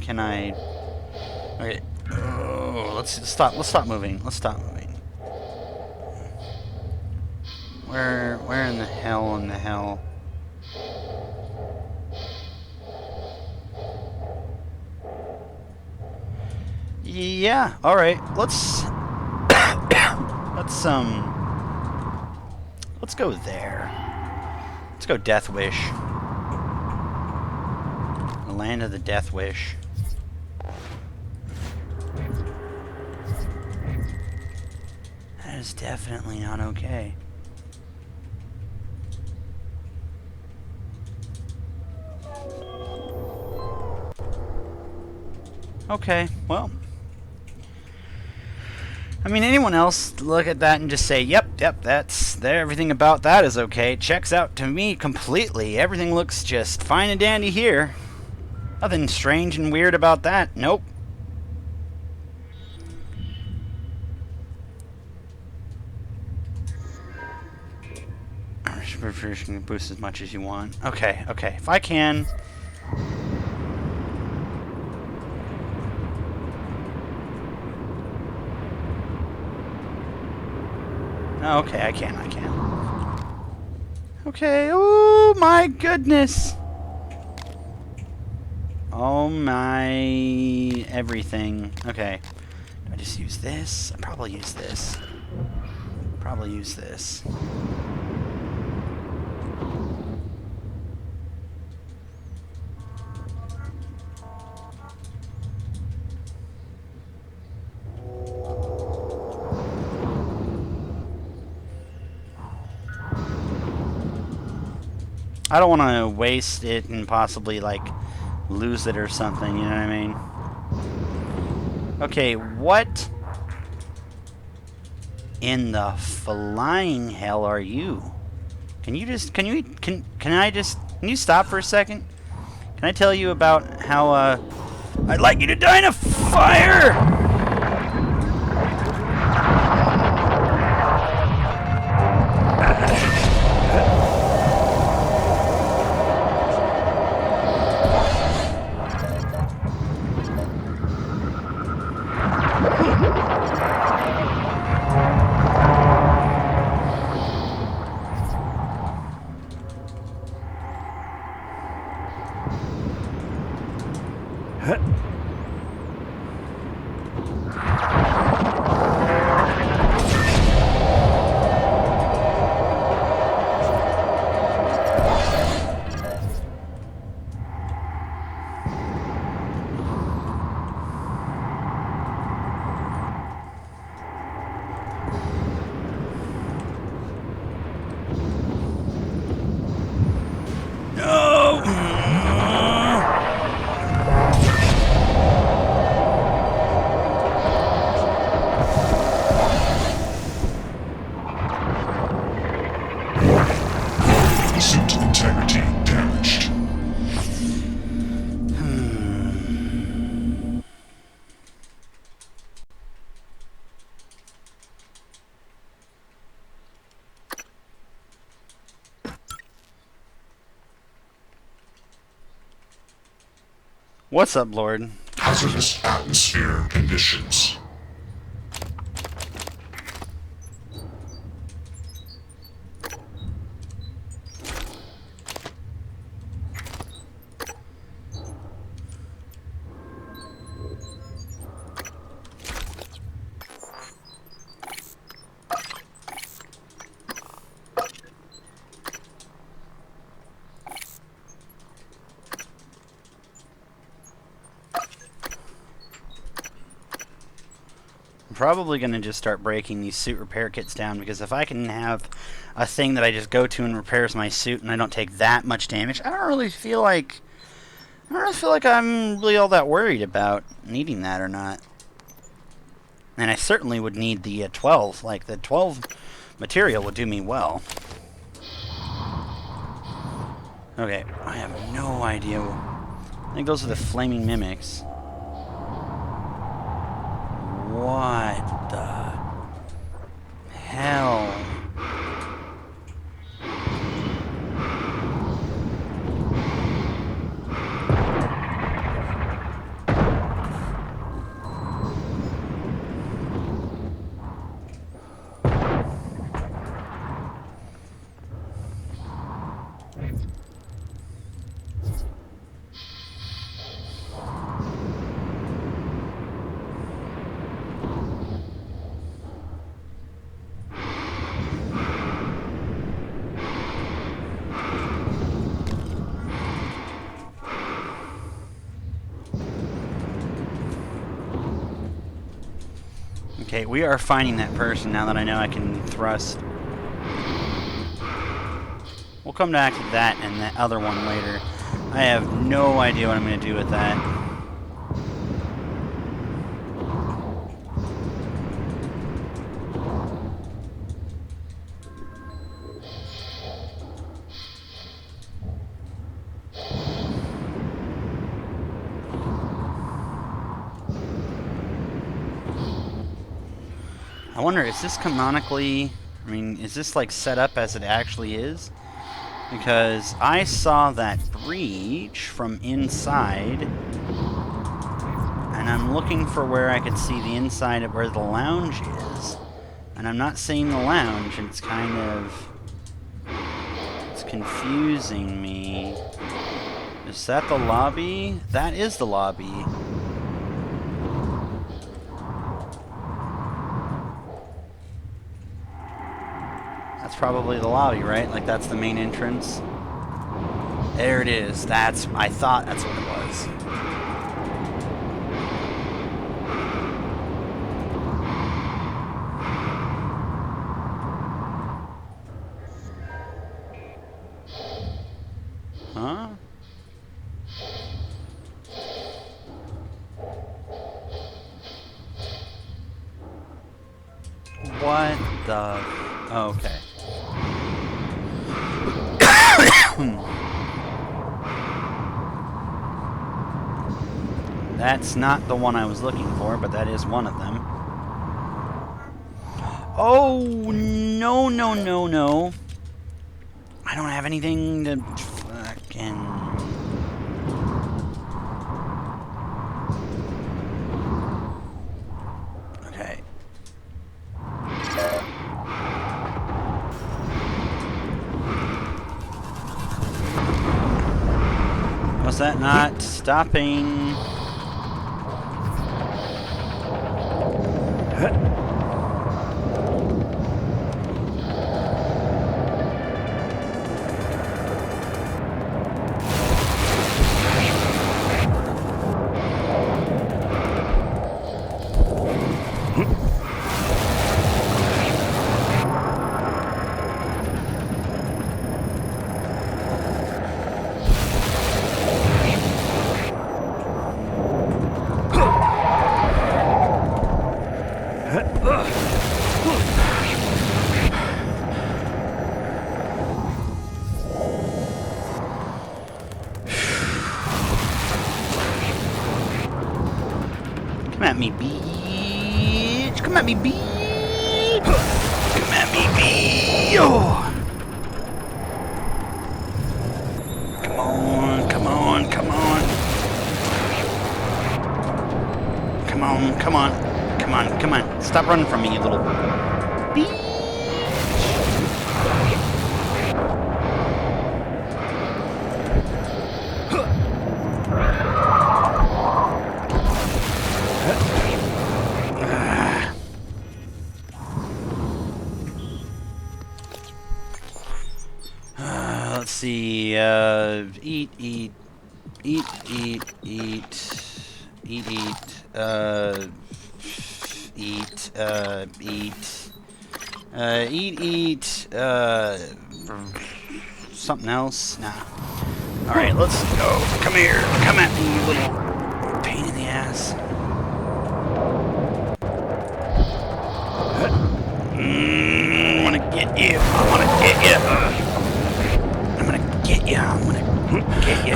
can I... Okay. Oh, let's stop moving. Where in the hell? Yeah, alright. Let's go there. Let's go Death Wish. The land of the Death Wish. That is definitely not okay. Okay, well. I mean, anyone else look at that and just say, yep, everything about that is okay. Checks out to me completely. Everything looks just fine and dandy here. Nothing strange and weird about that. Nope. Boost as much as you want. Okay. If I can... Okay, I can. Okay, oh my goodness. Oh my everything. Okay. Do I just use this? I probably use this. I don't want to waste it and possibly, like, lose it or something, you know what I mean? Okay, what in the flying hell are you? Can you just, can you stop for a second? Can I tell you about how, I'd like you to die in a fire! Suit integrity damaged. What's up, Lord? Hazardous atmosphere conditions. I'm probably going to just start breaking these suit repair kits down, because if I can have a thing that I just go to and repairs my suit and I don't take that much damage, I don't really feel like I'm really all that worried about needing that or not. And I certainly would need the 12. Like, the 12 material would do me well. Okay, I have no idea. I think those are the flaming mimics. What the hell? Okay, we are finding that person now that I know I can thrust. We'll come back to that and that other one later. I have no idea what I'm going to do with that. I wonder, is this canonically, I mean, is this like set up as it actually is? Because I saw that breach from inside, and I'm looking for where I could see the inside of where the lounge is. And I'm not seeing the lounge, and it's kind of, it's confusing me. Is that the lobby? That is the lobby. That's probably the lobby, right? Like, that's the main entrance. There it is. I thought that's what it was. Huh? the... Oh, okay. That's not the one I was looking for, but that is one of them. Oh, no, no, no, no. I don't have anything to fucking... Okay. Was that not stopping? Come at me, bitch! Come at me, bitch! Come at me, bitch! Oh. Come on, come on, come on! Come on, come on, come on, come on! Stop running from me, you little bitch! Let's see, eat, eat, eat, eat, eat, eat, eat, eat, something else? Nah. Alright, let's go. Come here. Come at me, you little pain in the ass. I wanna get you. I wanna get you. I'm gonna get you. I'm gonna get you.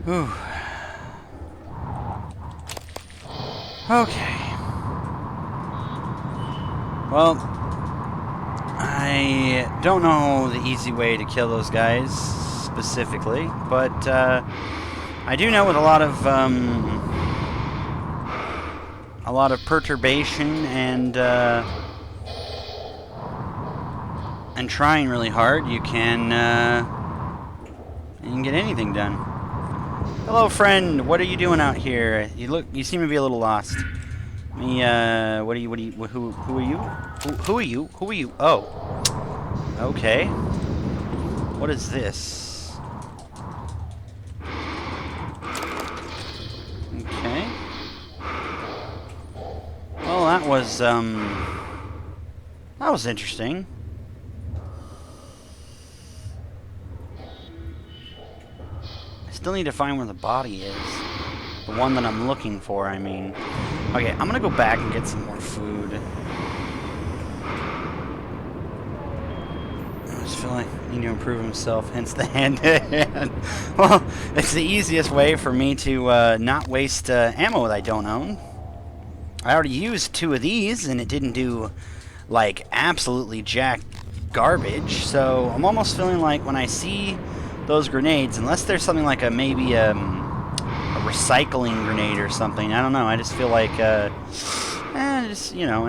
Whew. Okay. Well, I don't know the easy way to kill those guys specifically, but I do know with a lot of perturbation and trying really hard, you can get anything done. Hello, friend. What are you doing out here? You seem to be a little lost. Who are you? Who are you? Oh. Okay. What is this? Okay. Well, that was interesting. Still need to find where the body is. The one that I'm looking for, I mean. Okay, I'm gonna go back and get some more food. I just feel like I need to improve himself, hence the hand-to-hand. Well, it's the easiest way for me to not waste ammo that I don't own. I already used 2 of these, and it didn't do, like, absolutely jack garbage. So I'm almost feeling like when I see those grenades, unless there's something like maybe a recycling grenade or something, I don't know, I just feel like just, you know,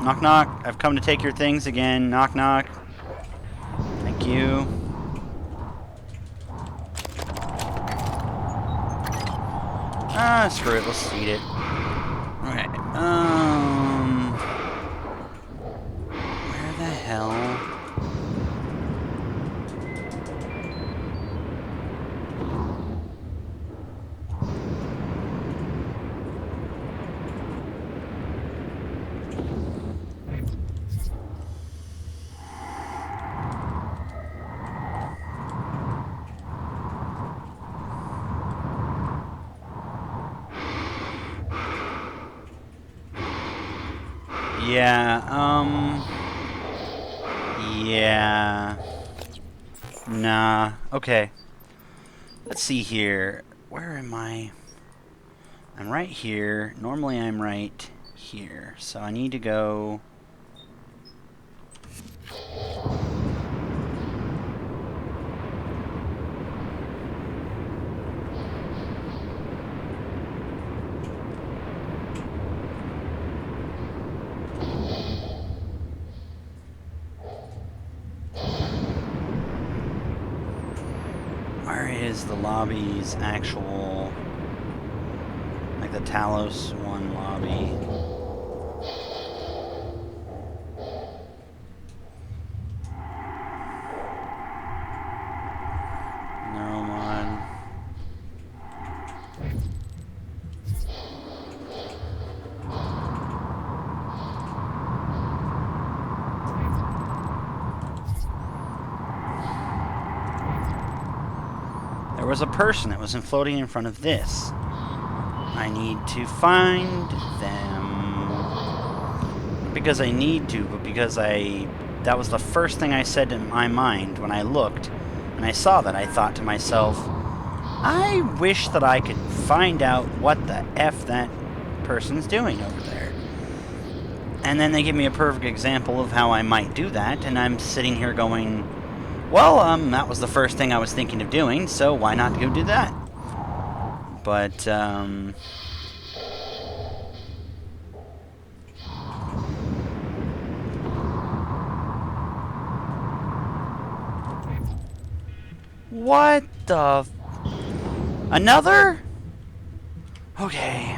Knock knock, I've come to take your things again. Knock knock. Thank you. Ah, screw it. Let's eat it. Okay. Where the hell? Yeah, nah, okay. Let's see here. Where am I? I'm right here. Normally I'm right here. So I need to go... Where is the lobby's actual, like the Talos 1 lobby? Neuromod. There was a person that was floating in front of this. I need to find them. Not because I need to, but because that was the first thing I said in my mind when I looked and I saw that. I thought to myself, I wish that I could find out what the F that person's doing over there. And then they give me a perfect example of how I might do that, and I'm sitting here going, well, that was the first thing I was thinking of doing, so why not go do that? But, what the... Another? Okay.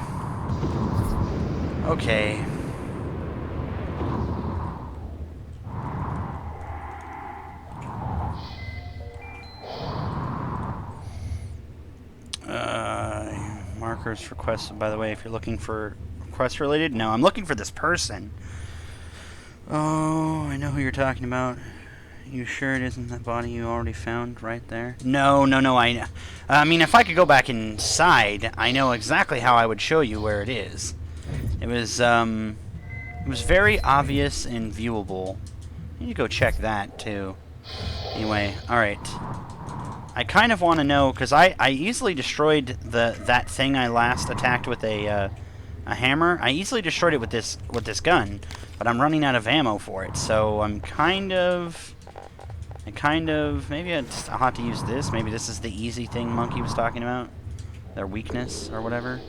Okay. Markers requested, by the way, if you're looking for requests related. No, I'm looking for this person. Oh, I know who you're talking about. You sure it isn't that body you already found right there? No, I mean, if I could go back inside, I know exactly how I would show you where it is. It was very obvious and viewable. I need to go check that, too. Anyway, alright. I kind of want to know, because I easily destroyed that thing I last attacked with a hammer. I easily destroyed it with this gun, but I'm running out of ammo for it, so maybe I'll have to use this. Maybe this is the easy thing Monkey was talking about, their weakness or whatever.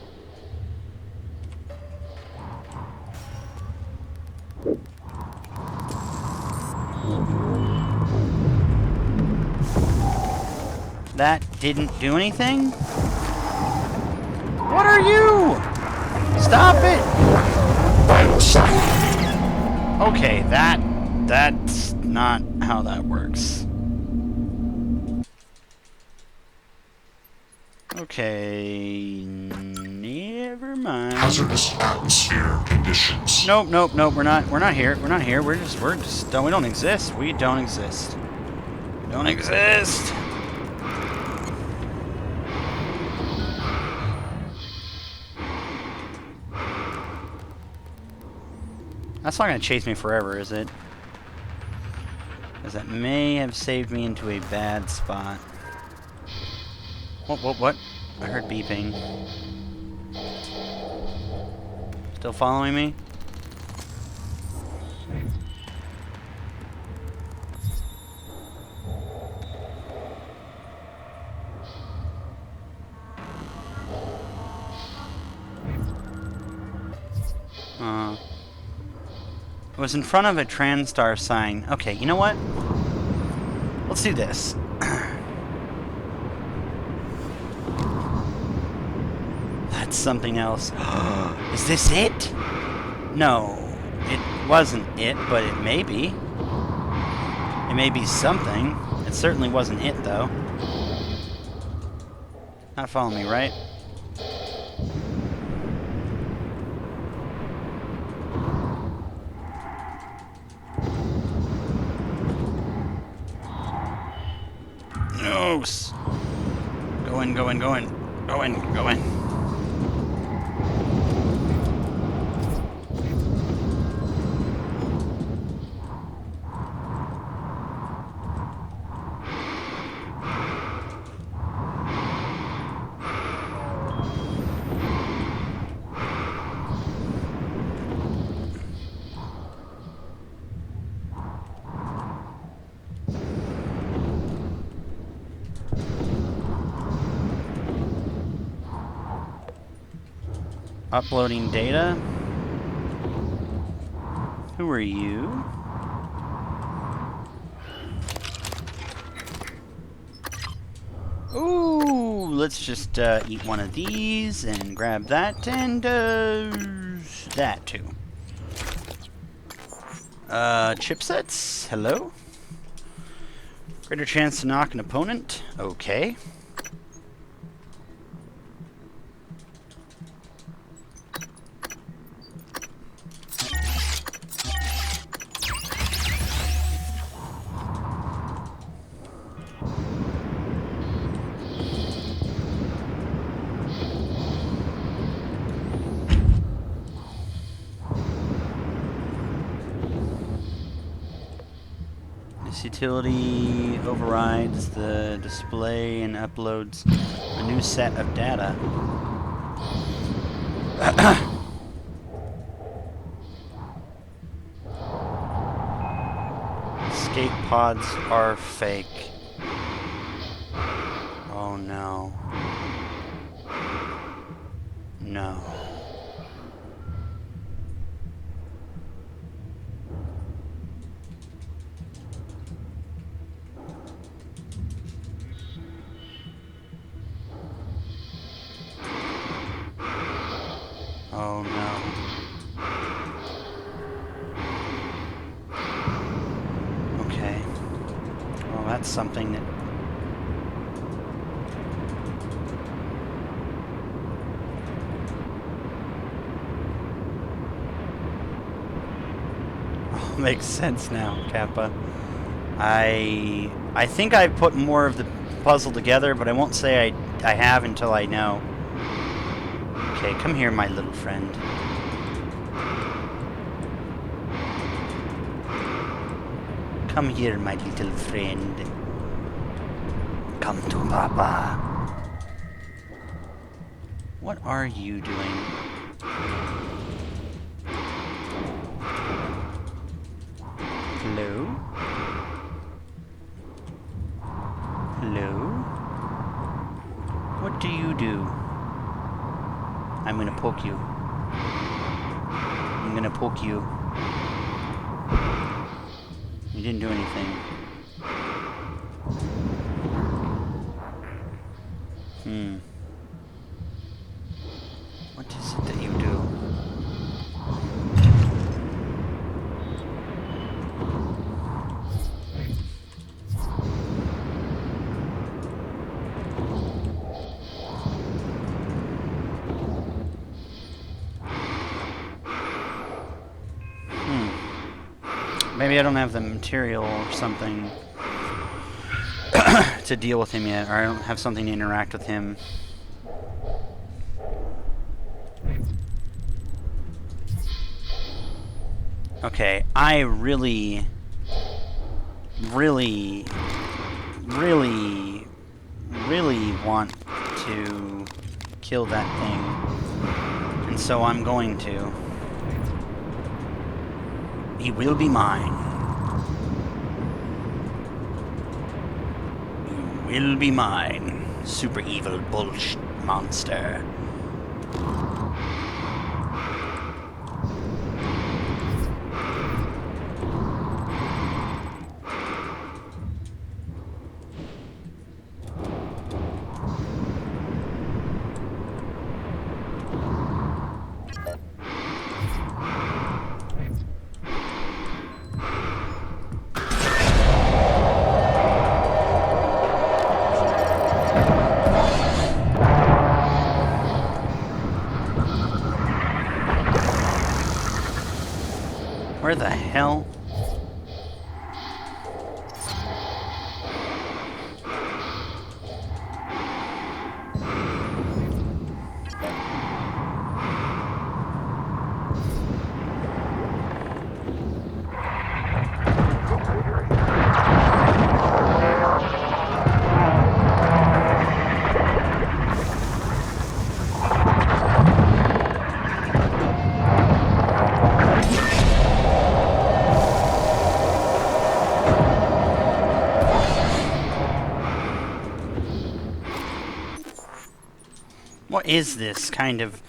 That didn't do anything? What are you? Stop it! Okay, that's not how that works. Okay, never mind. Hazardous atmosphere conditions. Nope, we're not here. We don't exist. We don't exist. We don't exist. That's not going to chase me forever, is it? Because that may have saved me into a bad spot. What? I heard beeping. Still following me? It was in front of a TranStar sign. Okay, you know what? Let's do this. That's something else. Is this it? No, it wasn't it, but it may be. It may be something. It certainly wasn't it, though. Not following me, right? No. Going. Uploading data. Who are you? Ooh, let's just eat one of these and grab that and that too. Chipsets, hello. Greater chance to knock an opponent, okay. Utility overrides the display and uploads a new set of data. Escape pods are fake. Oh no. No. Oh no. Okay. Well, that's something that... Oh, makes sense now, Kappa. I think I put more of the puzzle together, but I won't say I have until I know. Okay, come here, my little friend. Come here, my little friend. Come to Papa. What are you doing? Hello? Hello? What do you do? I'm gonna poke you. I'm gonna poke you. You didn't do anything. What is it that you do? Maybe I don't have the material or something to deal with him yet, or I don't have something to interact with him. Okay, I really want to kill that thing, and so I'm going to. He will be mine. You will be mine, super evil bullshit monster. Where the hell? What is this kind of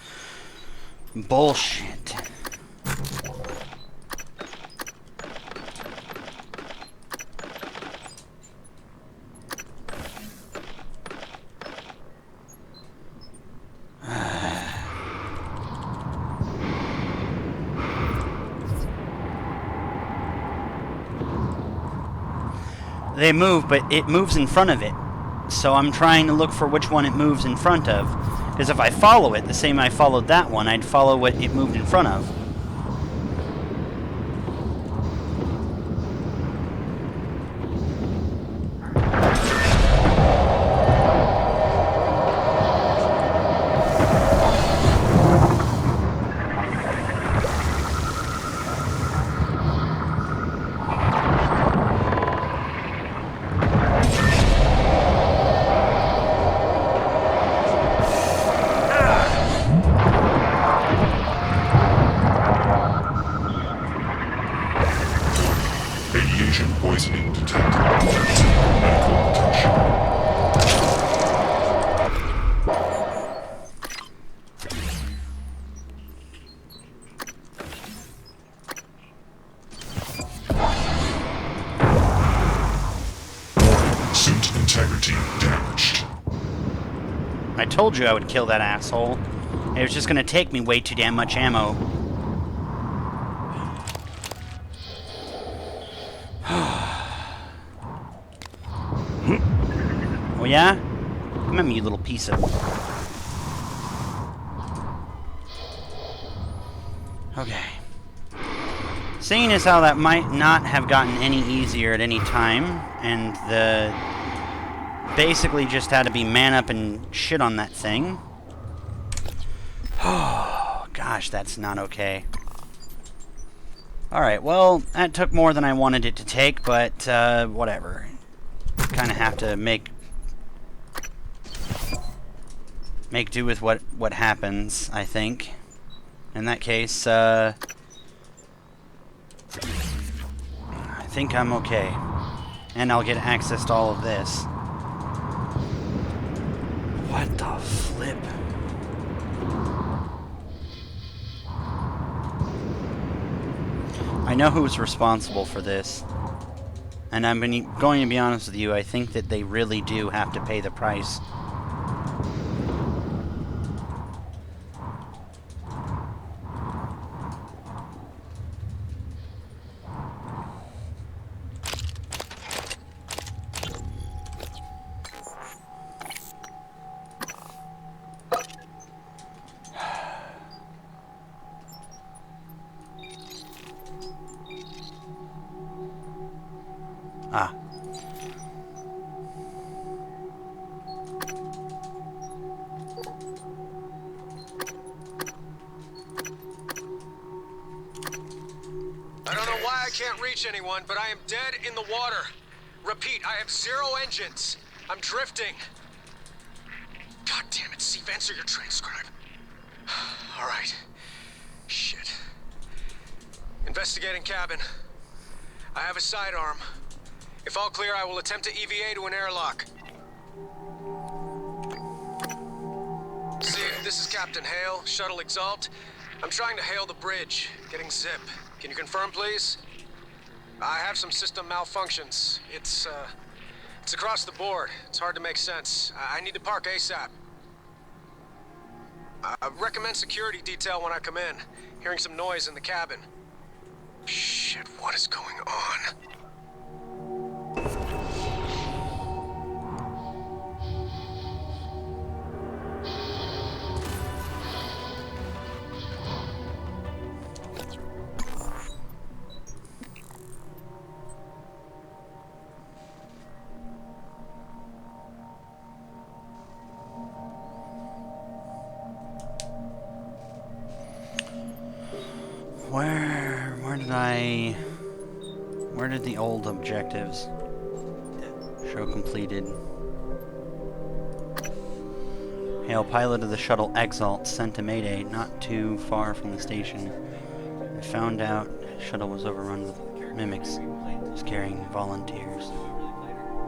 bullshit? They move, but it moves in front of it. So I'm trying to look for which one it moves in front of. Because if I follow it, the same I followed that one, I'd follow what it moved in front of. Radiation poisoning detected. Medical attention. Suit integrity damaged. I told you I would kill that asshole. It was just gonna take me way too damn much ammo. Oh yeah? Come at me, you little piece of... Okay. Seeing as how that might not have gotten any easier at any time, and the... basically just had to be man up and shit on that thing. Oh, gosh, that's not okay. Alright, well, that took more than I wanted it to take, but, whatever. Kind of have to make do with what happens, I think. In that case, I think I'm okay. And I'll get access to all of this. What the flip? I know who's responsible for this. And I'm going to be honest with you, I think that they really do have to pay the price. Ah. I don't know why I can't reach anyone, but I am dead in the water. Repeat, I have 0 engines. I'm drifting. God damn it, Steve, answer your transcribe. All right. Shit. Investigating cabin. I have a sidearm. If all clear, I will attempt to EVA to an airlock. Steve, this is Captain Hale, Shuttle Exalt. I'm trying to hail the bridge, getting zip. Can you confirm, please? I have some system malfunctions. It's across the board. It's hard to make sense. I need to park ASAP. Recommend security detail when I come in. Hearing some noise in the cabin. Shit, what is going on? Where did the old objectives show completed? Hail, pilot of the shuttle Exalt sent a mayday not too far from the station. I found out the shuttle was overrun with mimics. It was carrying volunteers.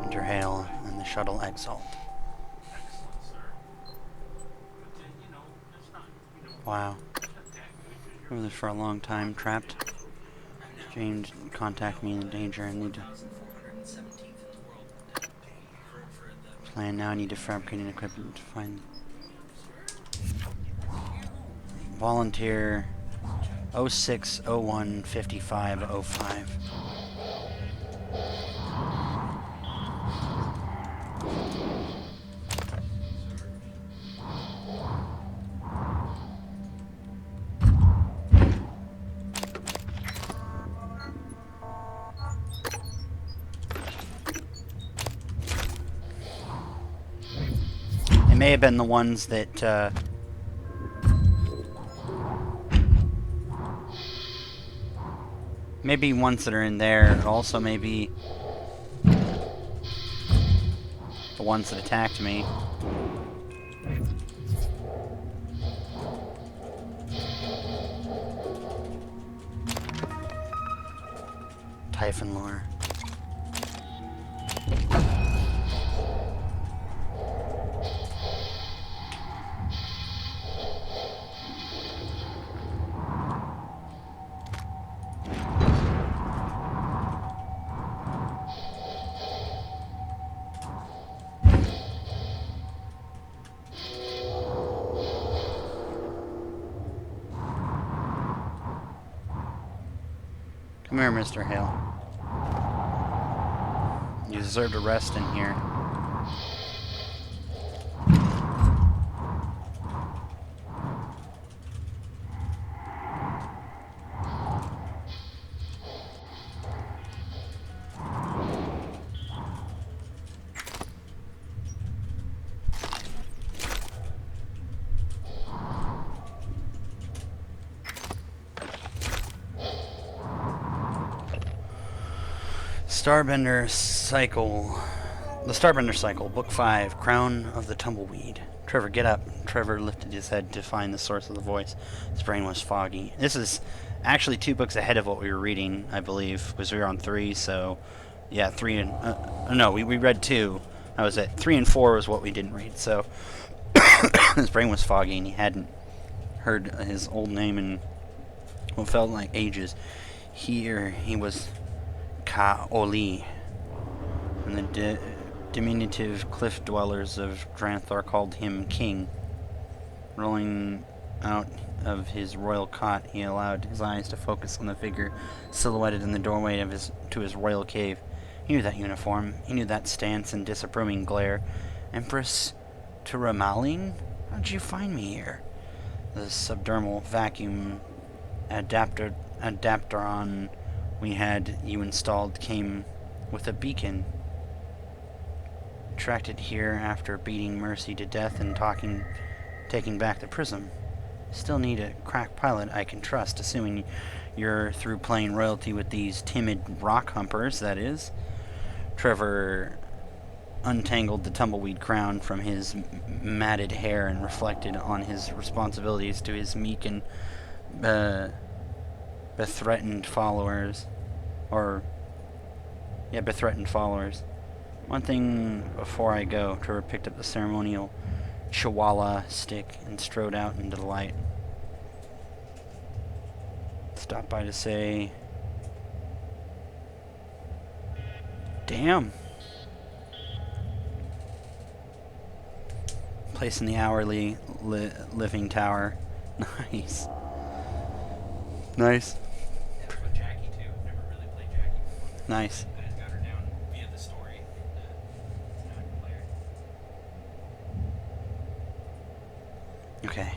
Enter Hail and the shuttle Exalt. Excellent, sir. But, you know, that's not, you know, Wow. that's not that good. We were there for a long time, trapped. James contact me in danger. I need to 1,417th in the world. For the plan now. I need to fabricate and equipment to find volunteer 0601 5505. It may have been the ones that maybe ones that are in there. Also, maybe the ones that attacked me. Typhon lore. Come here, Mr. Hale. You deserve to rest in here. Starbender Cycle. The Starbender Cycle, Book 5, Crown of the Tumbleweed. Trevor, get up. Trevor lifted his head to find the source of the voice. His brain was foggy. This is actually 2 books ahead of what we were reading, I believe, because we were on 3, so... Yeah, 3 and... no, we read 2. That was it. 3 and 4 was what we didn't read, so... his brain was foggy, and he hadn't heard his old name in what felt like ages. He was... Ka-Oli, and the diminutive cliff dwellers of Dranthor called him King. Rolling out of his royal cot, he allowed his eyes to focus on the figure silhouetted in the doorway of his royal cave. He knew that uniform. He knew that stance and disapproving glare. Empress Turamaling? How'd you find me here? The subdermal vacuum adapteron we had you installed came with a beacon. Tracked it here after beating Mercy to death and taking back the prism. Still need a crack pilot I can trust, assuming you're through playing royalty with these timid rock humpers, that is. Trevor untangled the tumbleweed crown from his matted hair and reflected on his responsibilities to his meek and bethreatened followers. Bethreatened followers. One thing before I go, Trevor picked up the ceremonial Chihuahua stick and strode out into the light. Stopped by to say, damn. Place in the hourly living tower. Nice. Nice. Yeah, with Jackie too. Never really played Jackie before. Nice. I just got her down via the story, and now I can play Okay.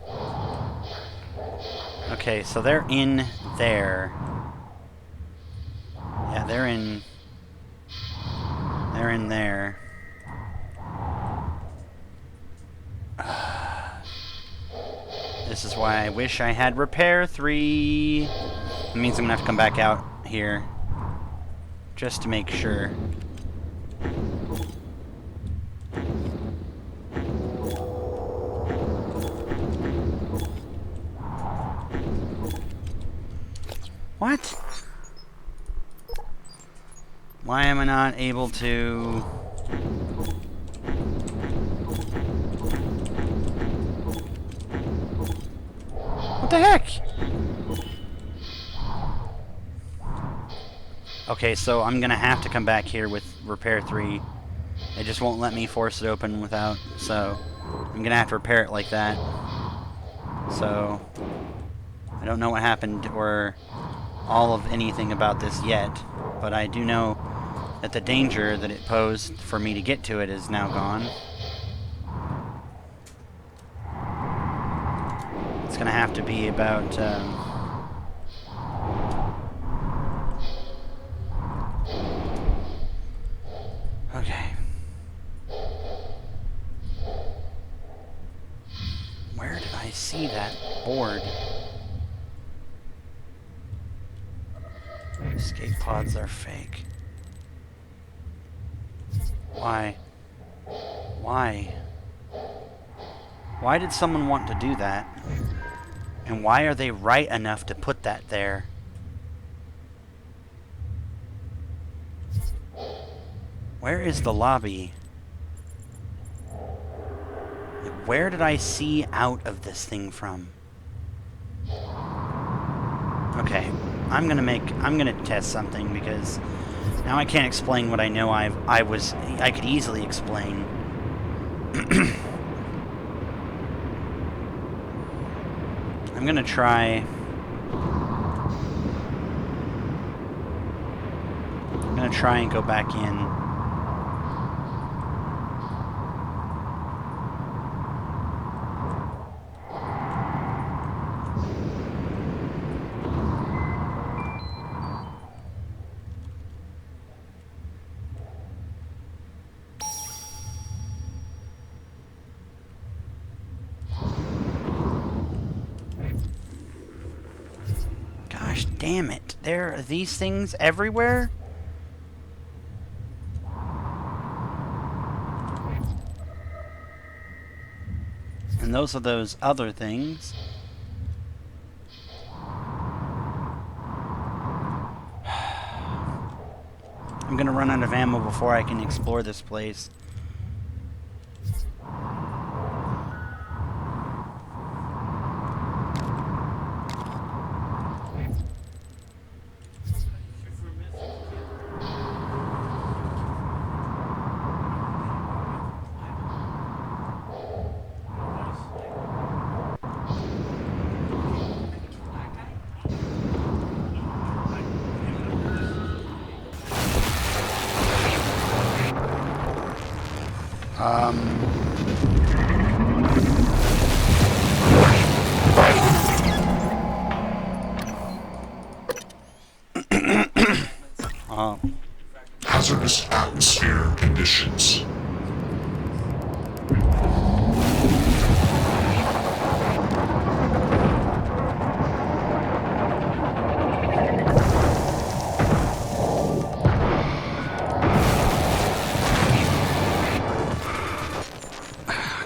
her. Okay, so they're in there. Yeah, they're in there. This is why I wish I had repair 3. It means I'm gonna have to come back out here just to make sure. What? Why am I not able to... What the heck? Okay, so I'm gonna have to come back here with repair 3. It just won't let me force it open without, so I'm gonna have to repair it like that. So I don't know what happened or all of anything about this yet, but I do know that the danger that it posed for me to get to it is now gone. It's gonna have to be about okay. Where did I see that board? Escape pods are fake. Why? Why? Why did someone want to do that? And why are they right enough to put that there? Where is the lobby? Where did I see out of this thing from? Okay, I'm gonna test something because now I can't explain what I know I could easily explain. I'm gonna try and go back in. Gosh damn it. There are these things everywhere? And those are those other things. I'm gonna run out of ammo before I can explore this place. Hazardous atmosphere conditions.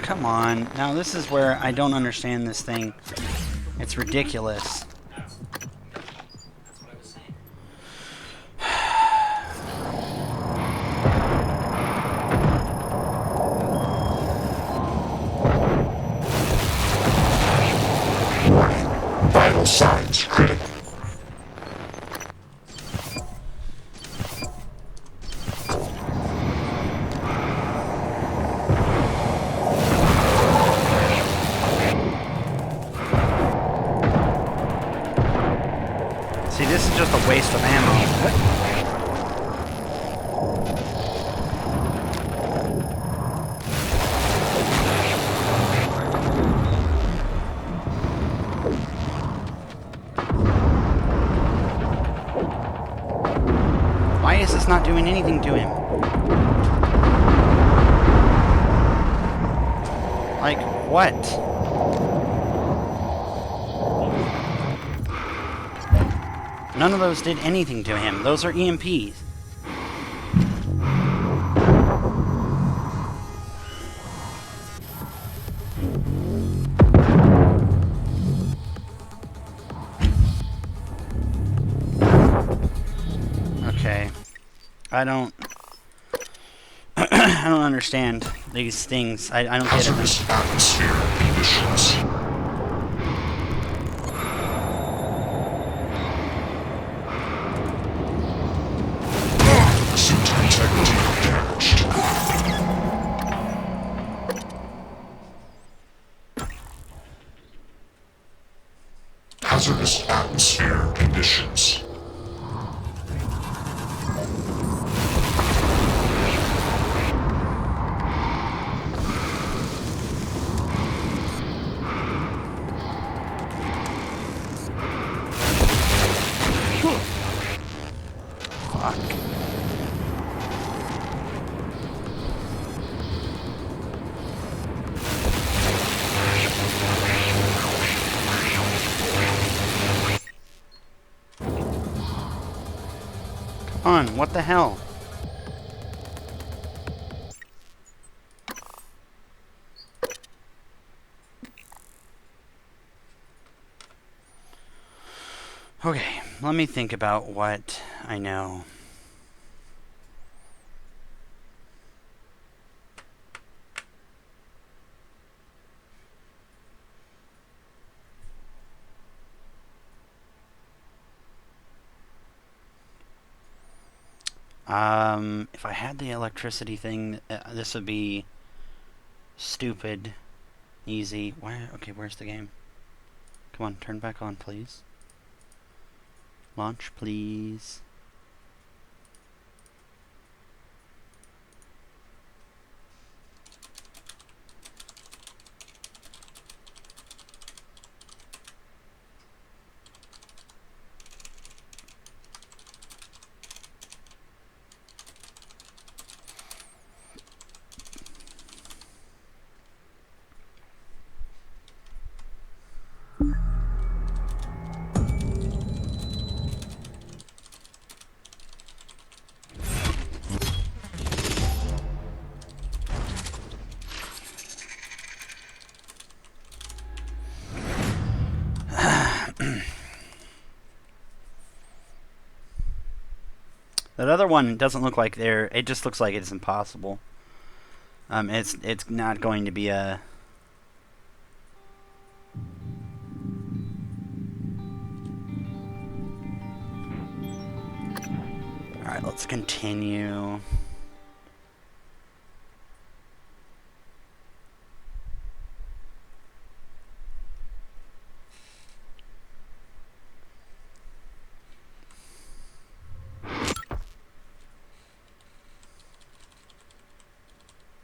Come on. Now this is where I don't understand this thing. It's ridiculous. Vital signs critical. See, this is just a waste of ammo. Why is this not doing anything to him? Like, what? None of those did anything to him. Those are EMPs. Okay. I don't understand these things. I don't get it. Hazardous atmosphere conditions. Suit integrity damaged. Hazardous atmosphere conditions. Come on, what the hell? Okay, let me think about what I know. If I had the electricity thing, this would be stupid easy. Where? Okay, where's the game? Come on, turn back on, please. Launch, please. That other one doesn't look like there. It just looks like it's impossible. It's not going to be a. All right, let's continue.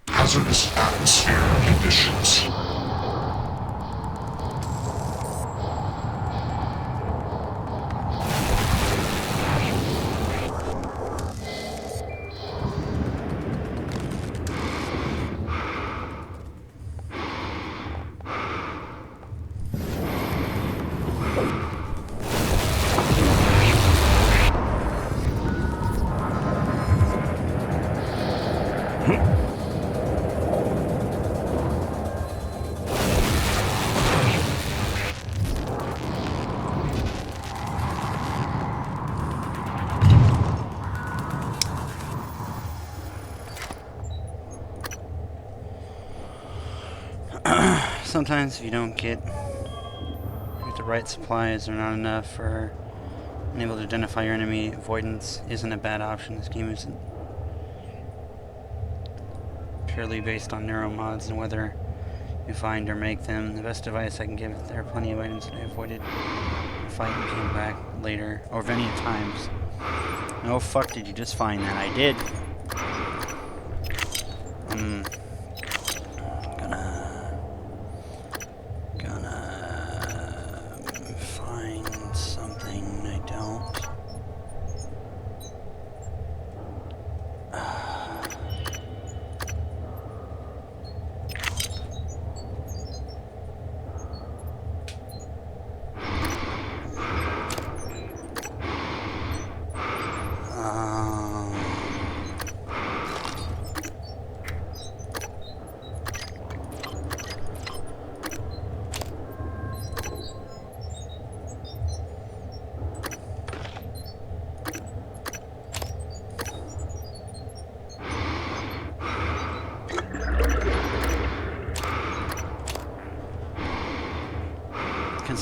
Hazardous atmosphere conditions. Sometimes if you don't get the right supplies or not enough or unable to identify your enemy, avoidance isn't a bad option. This game isn't purely based on neuromods and whether you find or make them. The best advice I can give, there are plenty of items that I avoided the fight and came back later, or many times. No fuck did you just find that? I did. Find something I don't.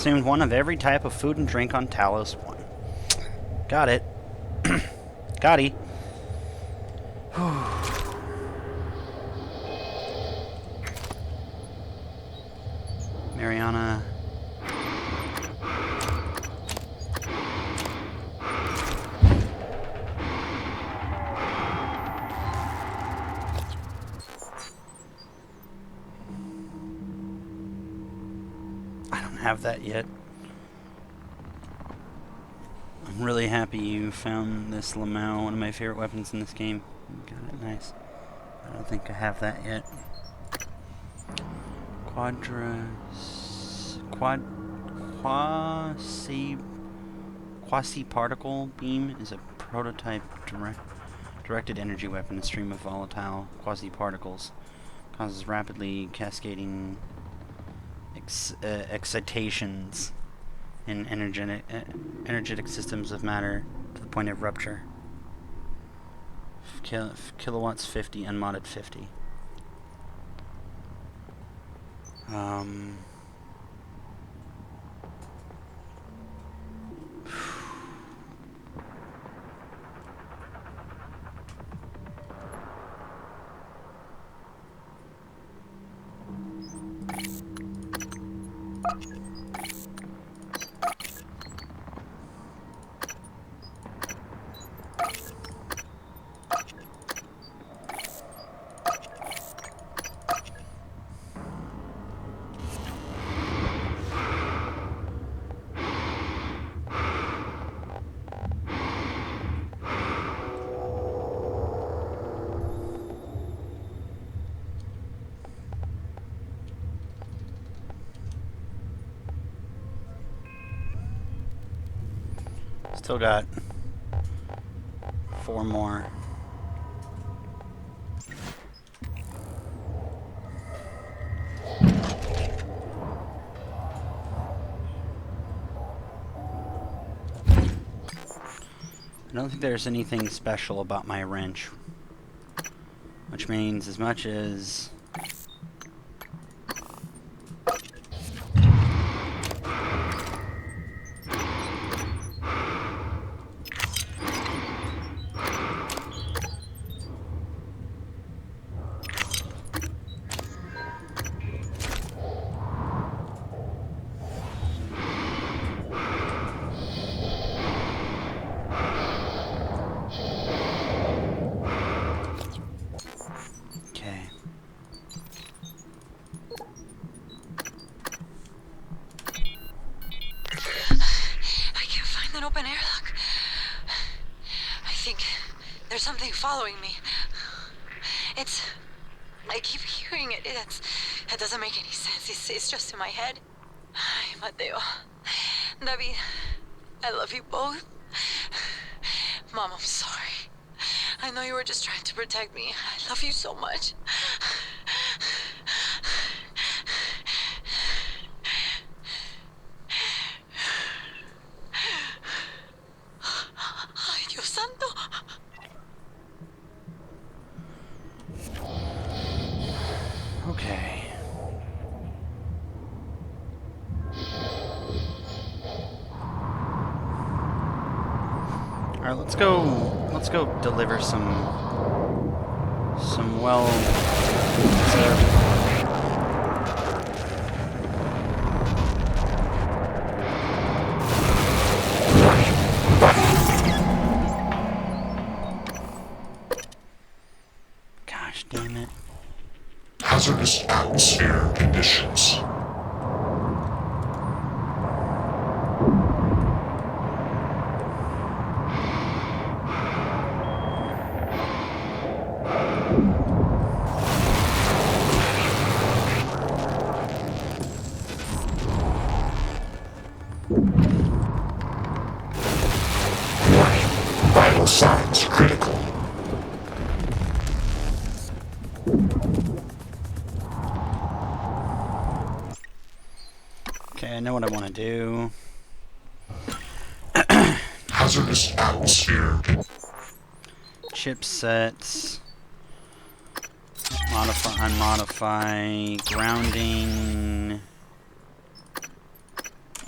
consumed one of every type of food and drink on Talos 1. Got it. Got-y. Mariana. I don't have that yet. I'm really happy you found this Lamau, one of my favorite weapons in this game. Got it, nice. I don't think I have that yet. Quasi-particle beam is a prototype directed energy weapon. A stream of volatile quasi-particles causes rapidly cascading excitations in energetic systems of matter to the point of rupture. Kilowatts 50, unmodded 50. Still got 4 more. I don't think there's anything special about my wrench, which means as much as There's something following me. I keep hearing it. It doesn't make any sense. It's just in my head. Ay, Mateo. David, I love you both. Mom, I'm sorry. I know you were just trying to protect me. I love you so much. Ay, Dios santo. okay. All right, let's go deliver some well Gosh damn it. Hazardous atmosphere conditions. Vital signs critical. Okay, I know what I want to do. Hazardous atmosphere. Chipsets. Modify, unmodify, grounding.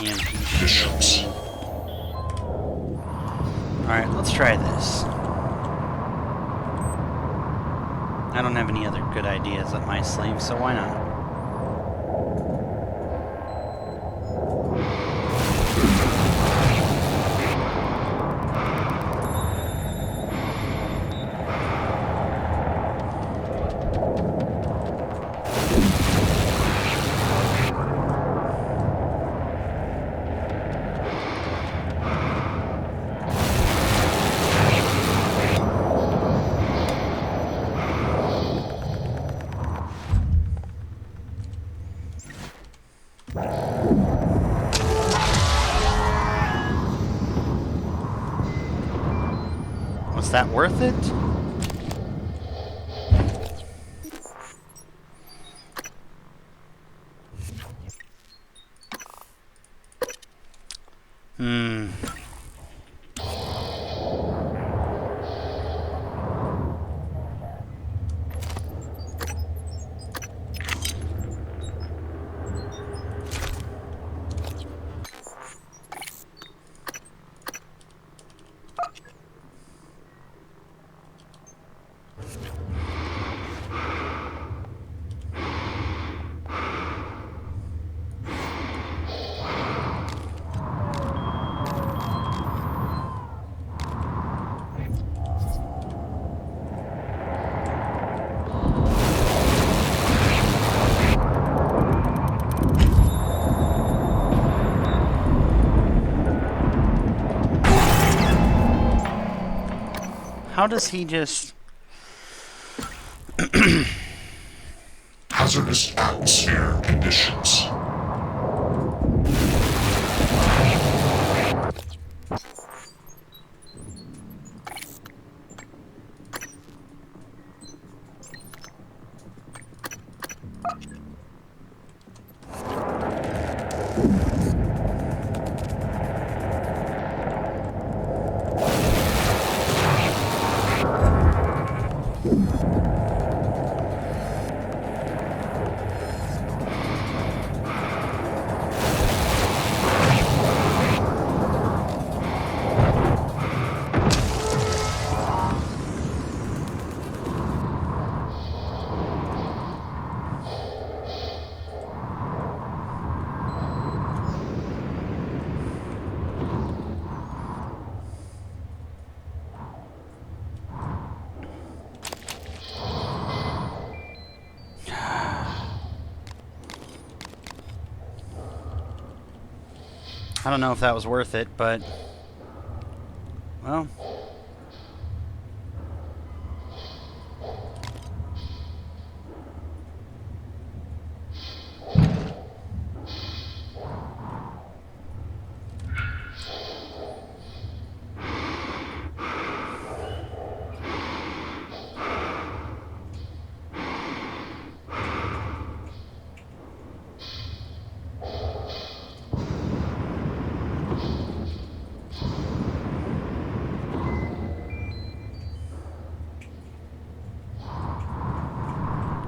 EMP shield. Alright, let's try this. I don't have any other good ideas up my sleeve, so why not? Was that worth it? How does he just... Hazardous atmosphere conditions. I don't know if that was worth it, but... well...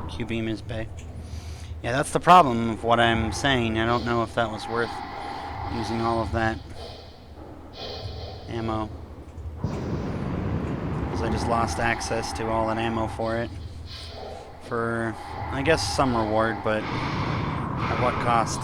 Q-beam is bay. Yeah, that's the problem of what I'm saying. I don't know if that was worth using all of that ammo. Because I just lost access to all that ammo for it. For, I guess, some reward, but at what cost?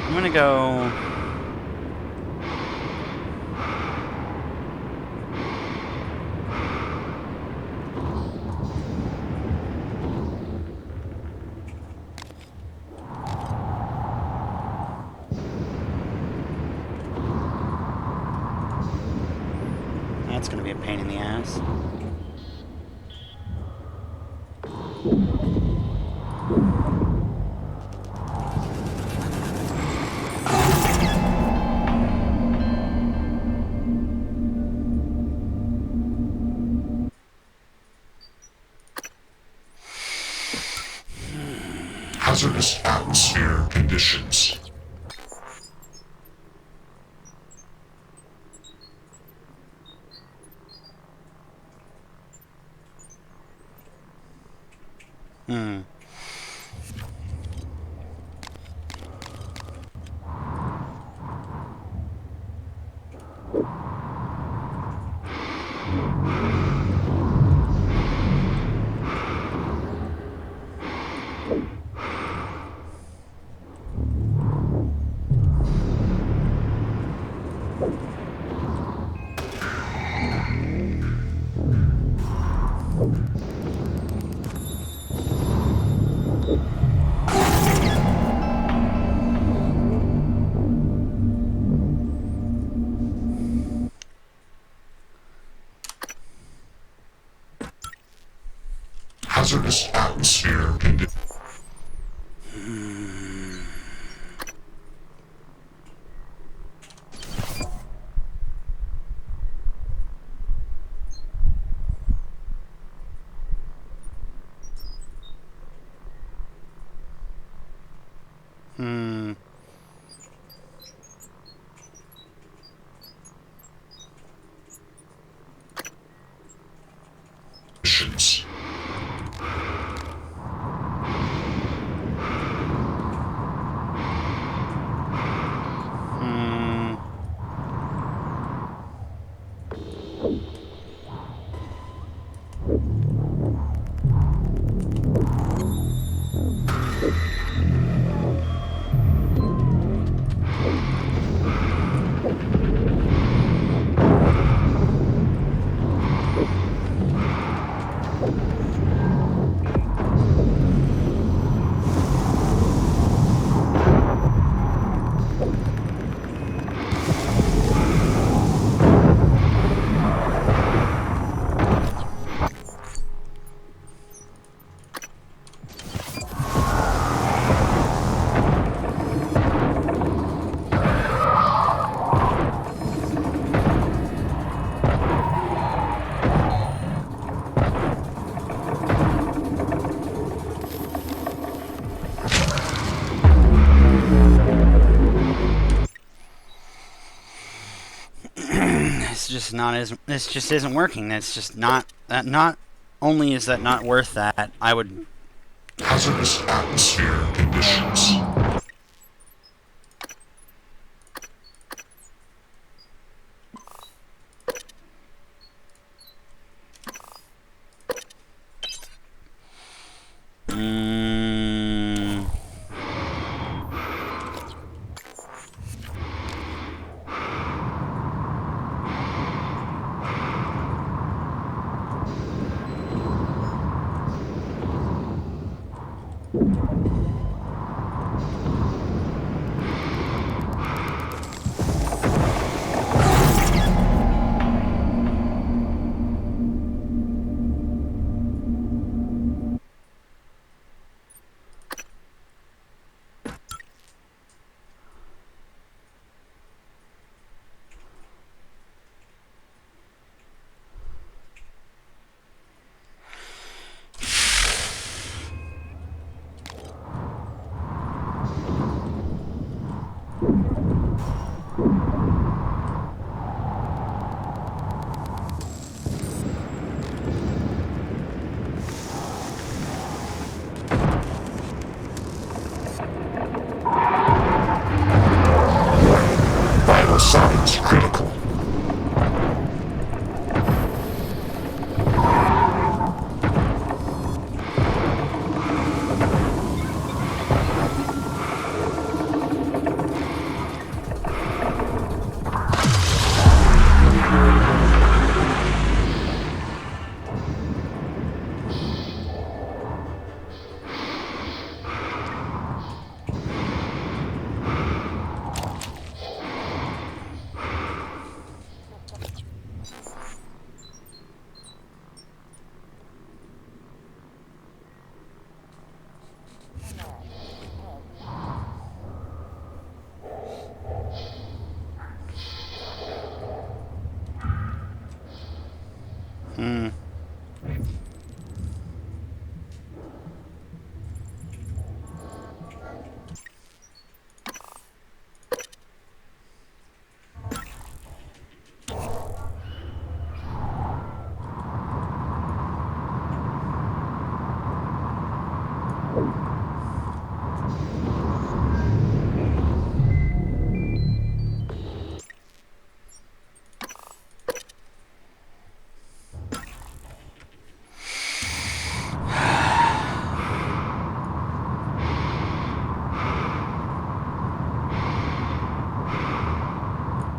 I'm gonna go... That's gonna be a pain in the ass. Hazardous atmosphere conditions. Hmm. Hazardous atmosphere conditions. Hmm. Hmm. It's just not as this just isn't working. That's just not that. Not only is that not worth that, I would. Hazardous atmosphere conditions. Mm, Vital signs critical.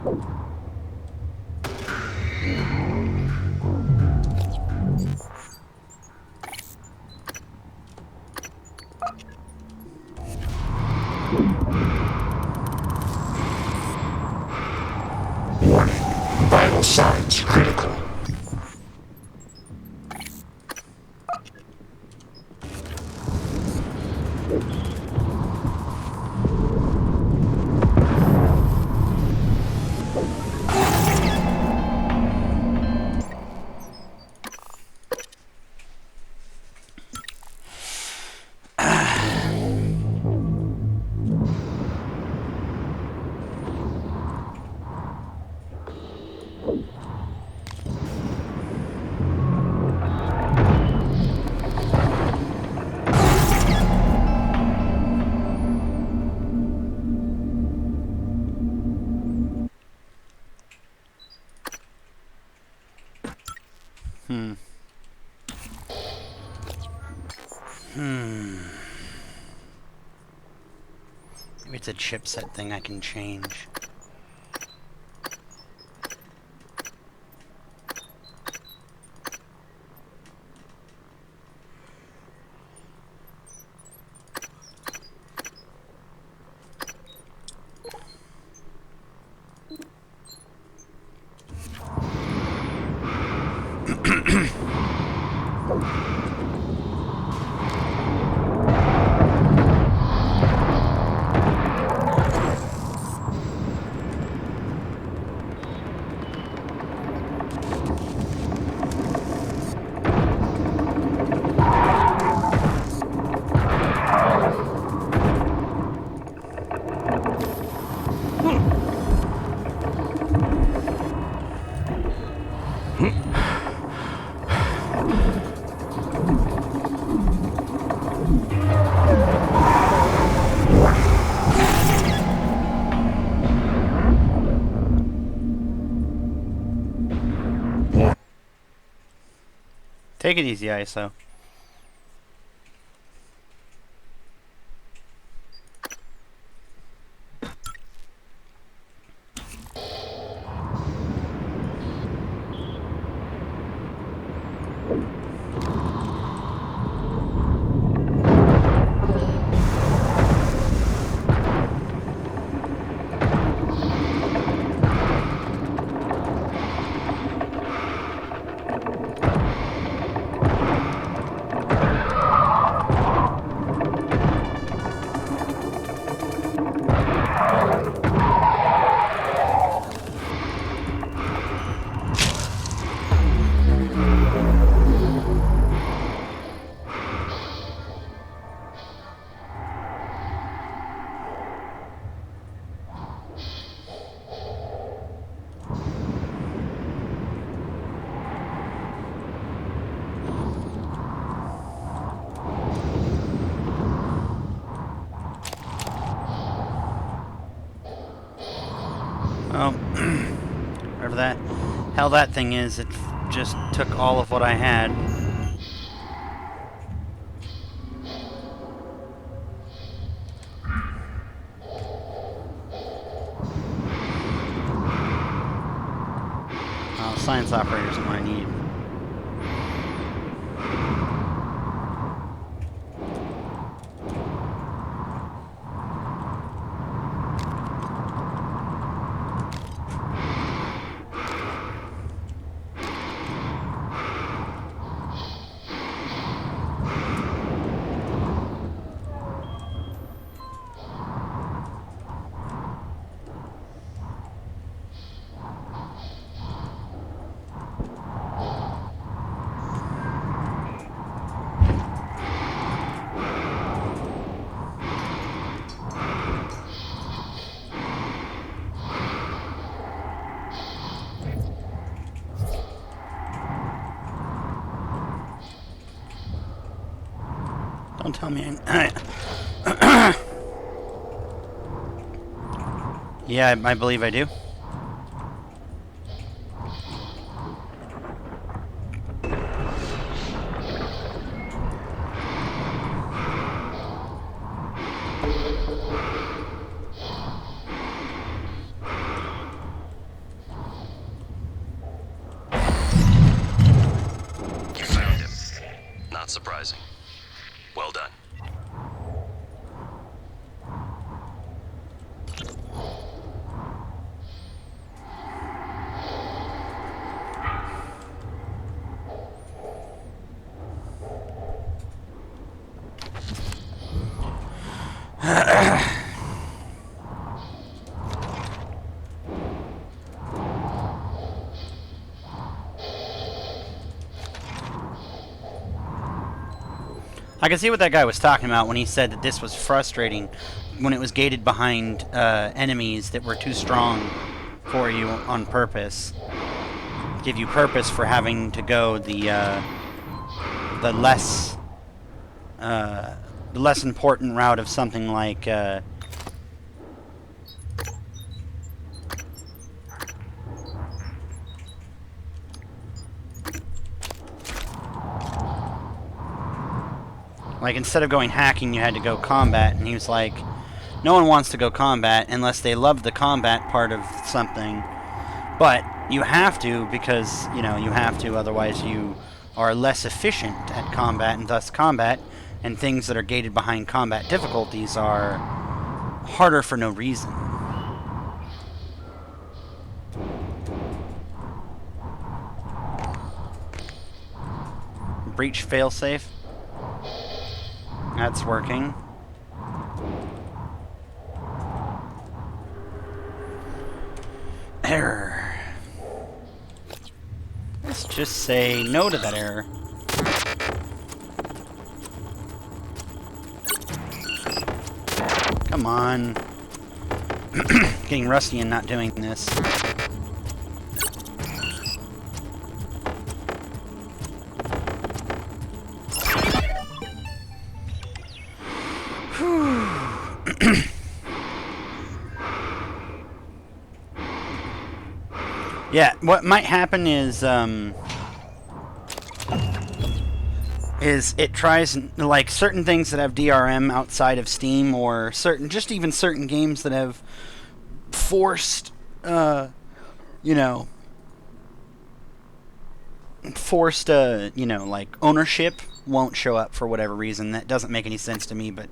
Warning. Vital signs critical. Maybe it's a chipset thing I can change. Take it easy, ISO. Well, whatever that hell that thing is, it just took all of what I had. Science operator isn't what I need. Don't tell me yeah, I believe I do. Not surprising. Well done. I can see what that guy was talking about when he said that this was frustrating when it was gated behind enemies that were too strong for you on purpose. Give you purpose for having to go the less important route of something like like instead of going hacking, you had to go combat, and he was like, no one wants to go combat unless they love the combat part of something. But you have to, because, you know, you have to, otherwise you are less efficient at combat, and thus combat and things that are gated behind combat difficulties are harder for no reason. Breach failsafe. That's working. Error. Let's just say no to that error. Come on. Getting rusty and not doing this. Yeah, what might happen is it tries, like, certain things that have DRM outside of Steam, or just even certain games that have forced, you know, like, ownership won't show up for whatever reason. That doesn't make any sense to me, but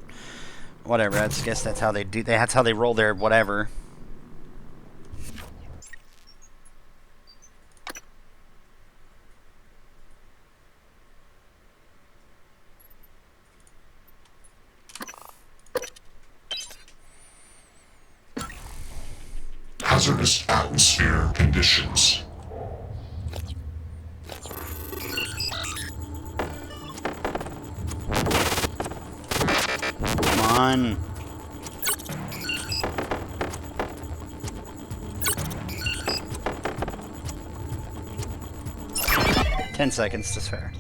whatever. I guess that's how they do. That's how they roll their whatever. Hazardous atmosphere conditions. Come on. Ten seconds to spare.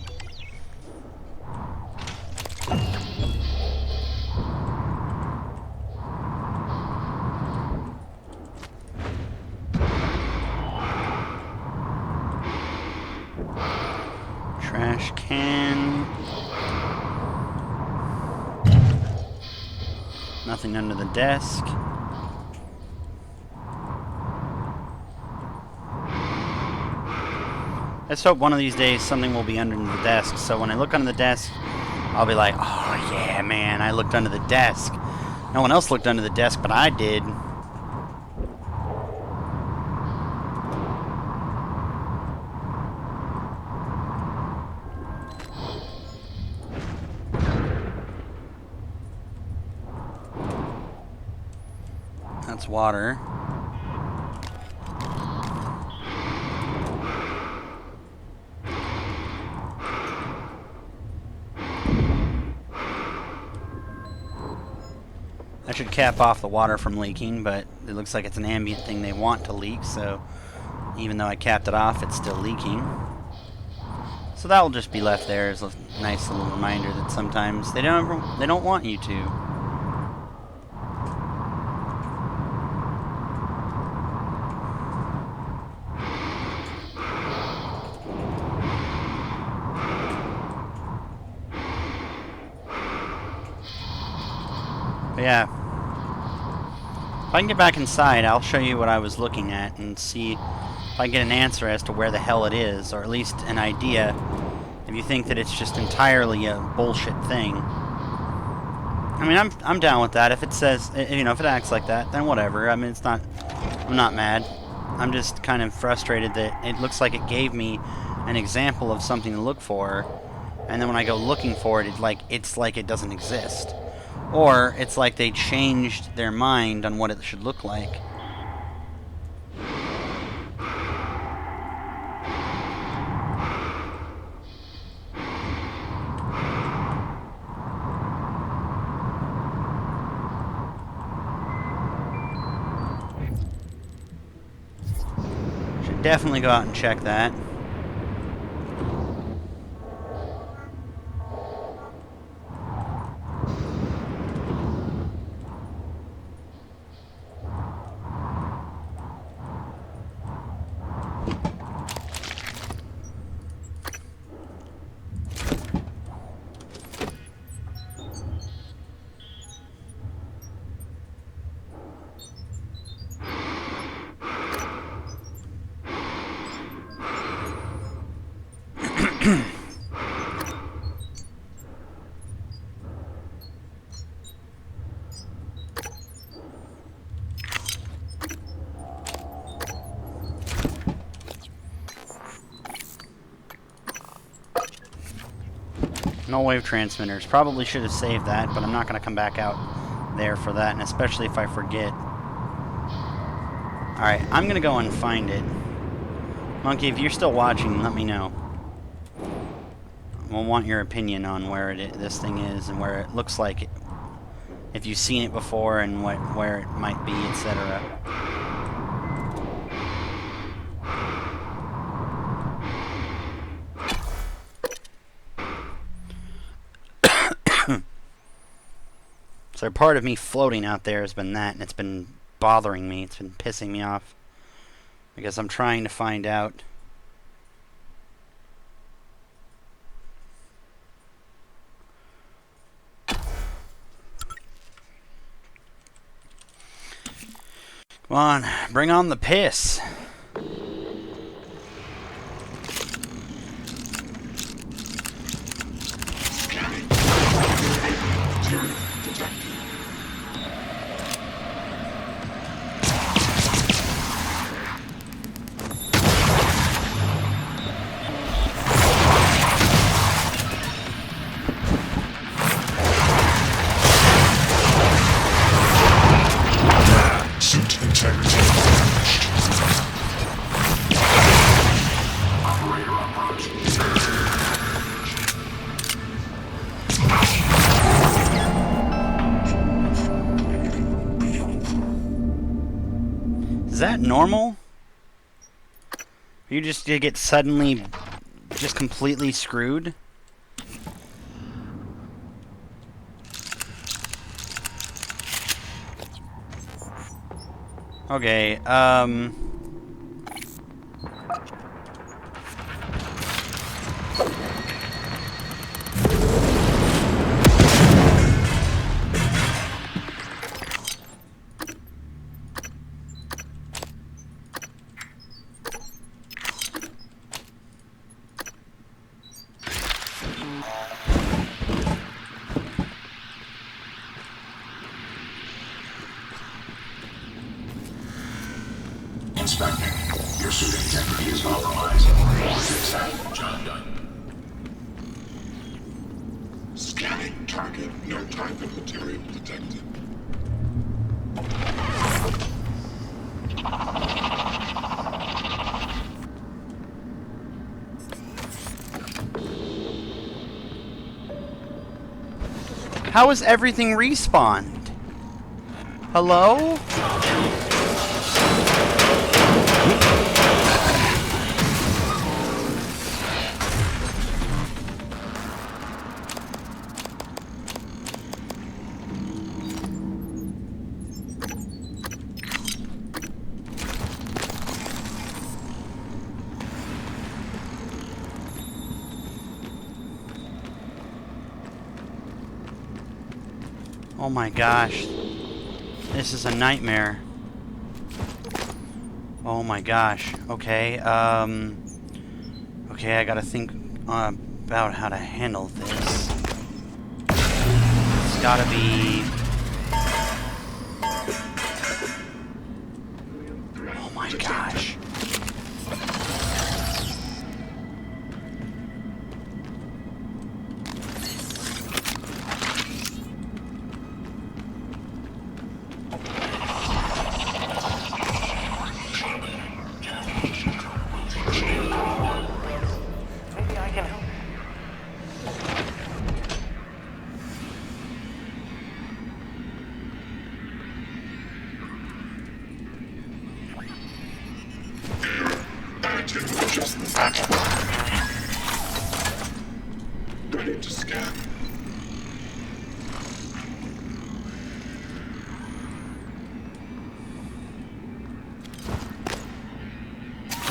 Trash can. Nothing under the desk. Let's hope one of these days something will be under the desk, so when I look under the desk, I'll be like, oh yeah, man, I looked under the desk. No one else looked under the desk, but I did. That's water. I should cap off the water from leaking, but it looks like it's an ambient thing they want to leak, so even though I capped it off, it's still leaking. So that will just be left there as a nice little reminder that sometimes they don't want you to. But yeah, if I can get back inside, I'll show you what I was looking at and see if I can get an answer as to where the hell it is, or at least an idea. If you think that it's just entirely a bullshit thing, I mean, I'm down with that. If it says, you know, if it acts like that, then whatever. I mean, it's not, I'm not mad. I'm just kind of frustrated that it looks like it gave me an example of something to look for, and then when I go looking for it, it's like it doesn't exist. Or it's like they changed their mind on what it should look like. Should definitely go out and check that. Null wave transmitters. Probably should have saved that, but I'm not going to come back out there for that, and especially if I forget. Alright, I'm going to go and find it. Monkey, if you're still watching, let me know. We'll want your opinion on where this thing is and where it looks like it. If you've seen it before and where it might be, etc. So part of me floating out there has been that, and it's been bothering me. It's been pissing me off. Because I'm trying to find out. Come on, bring on the piss. Suit integrity damaged. Operator approach. Is that normal? You just get suddenly just completely screwed? Okay, Inspecting. Your suit integrity is compromised. Fix that. Job done. Scanning target. No target material detected. how is everything respawned? Hello? Oh my gosh. This is a nightmare. Oh my gosh. Okay, okay, I gotta think about how to handle this. It's gotta be... Oh my gosh. Maybe I can help. Just the hatchway. Ready to scan.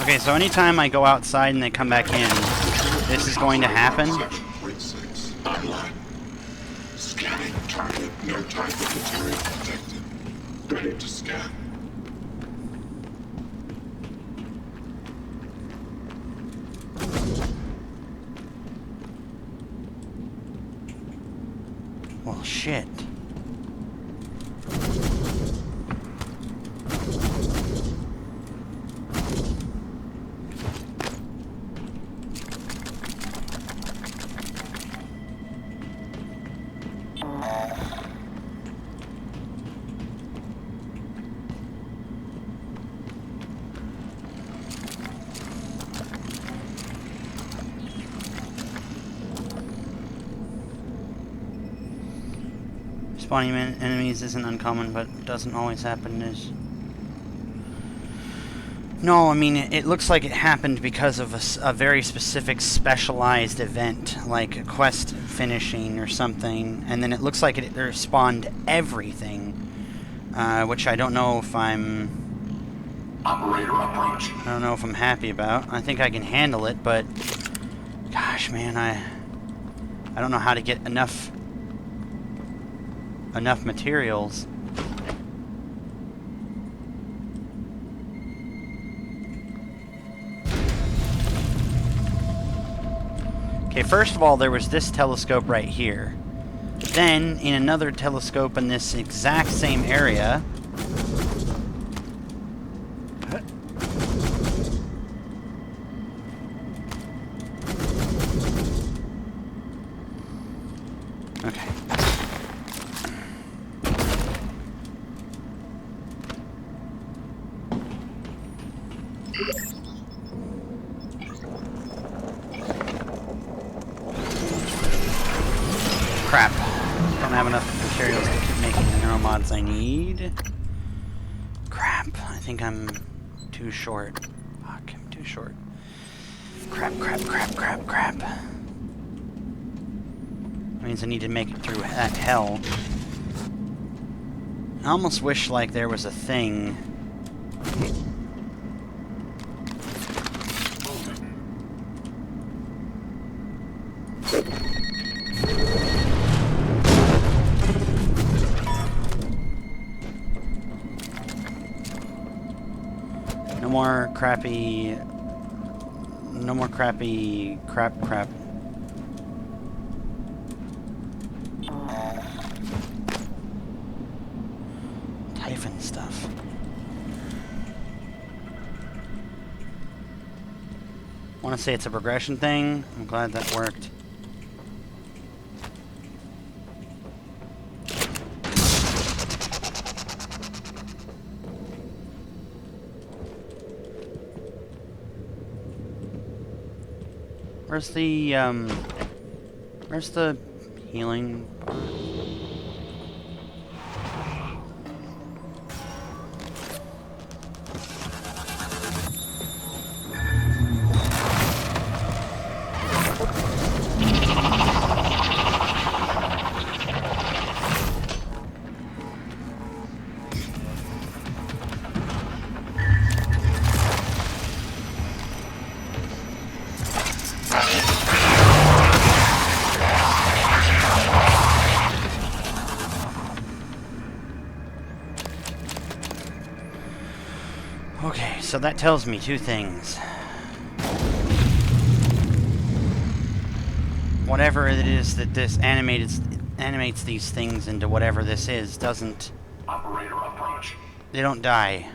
Okay, so anytime I go outside and they come back in, this is going to happen. Section 46. Online. Scanning target. No type of material detected. Ready to scan. Well, shit. Spawning enemies isn't uncommon, but doesn't always happen. No, I mean, it looks like it happened because of a very specific specialized event, like a quest finishing or something, and then it looks like it spawned everything, which I don't know if Operator approach. I don't know if I'm happy about. I think I can handle it, but gosh, man, I don't know how to get enough materials. Okay, first of all, there was this telescope right here. Then, in another telescope in this exact same area... Okay. Crap. Don't have enough materials to keep making the neuromods I need. Crap. I think I'm too short. Fuck, I'm too short. Crap. That means I need to make it through that hell. I almost wish, like, there was a thing... No more crappy crap. Typhon stuff. I want to say it's a progression thing. I'm glad that worked. Where's the healing part? Okay, so that tells me two things. whatever it is that this animates these things into whatever this is doesn't... Operator approach. They don't die.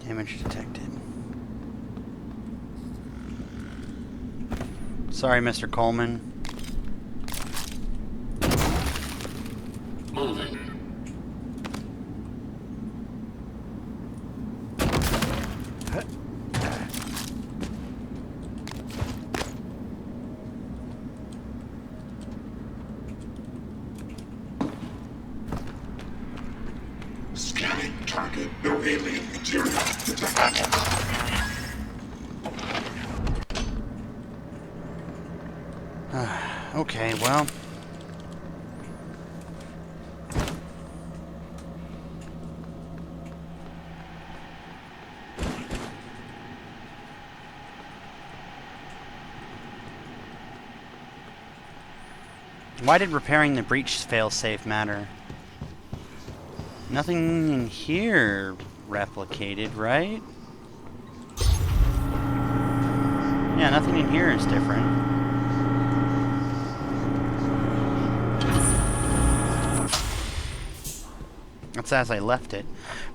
Damage detected. Sorry, Mr. Coleman. Moving. Scanning target. No alien material detected. Okay, well... Why did repairing the breach failsafe matter? Nothing in here replicated, right? Yeah, nothing in here is different. That's as I left it.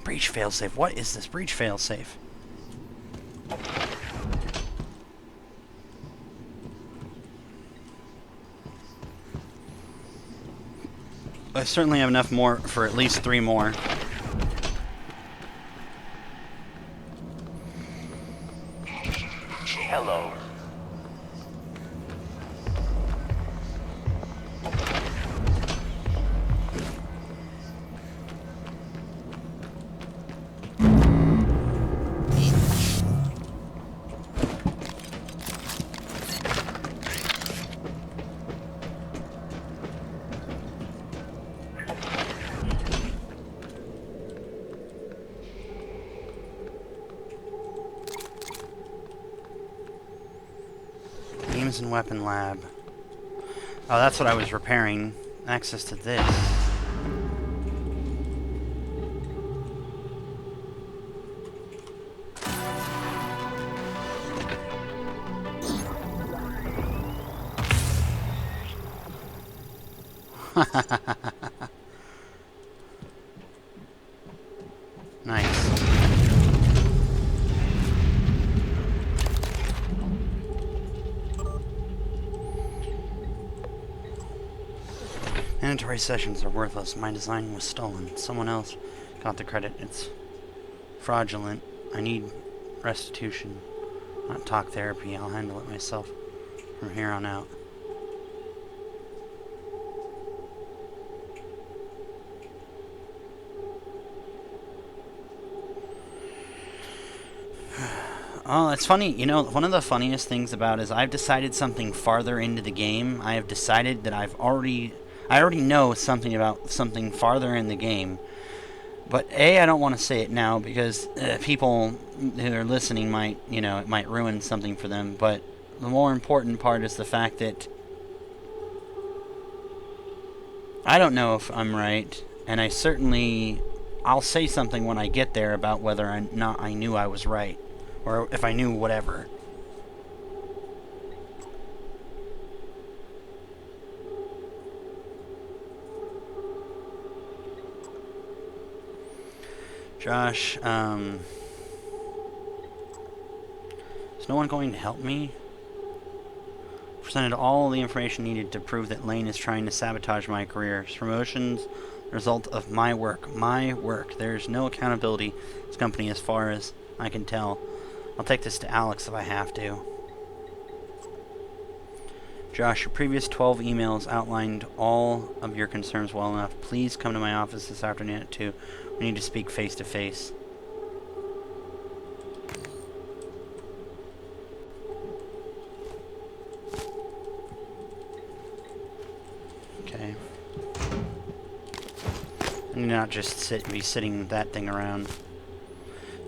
Breach failsafe. What is this breach failsafe? I certainly have enough more for at least 3 more. Hello. Games and Weapon Lab. Oh, that's what I was repairing. Access to this. Nice. Mandatory sessions are worthless. My design was stolen. Someone else got the credit. It's fraudulent. I need restitution. Not talk therapy. I'll handle it myself from here on out. Oh, it's funny. You know, one of the funniest things about it is I've decided something farther into the game. I have decided that I already know something about something farther in the game. But A, I don't want to say it now because people who are listening might, you know, it might ruin something for them. But the more important part is the fact that I don't know if I'm right, and I'll say something when I get there about whether or not I knew I was right. Or if I knew whatever. Josh, is no one going to help me? Presented all the information needed to prove that Lane is trying to sabotage my career. His promotion's the result of my work. My work. There's no accountability in this company as far as I can tell. I'll take this to Alex if I have to. Josh, your previous 12 emails outlined all of your concerns well enough. Please come to my office this afternoon at 2. We need to speak face to face. Okay. I need not just be sitting that thing around.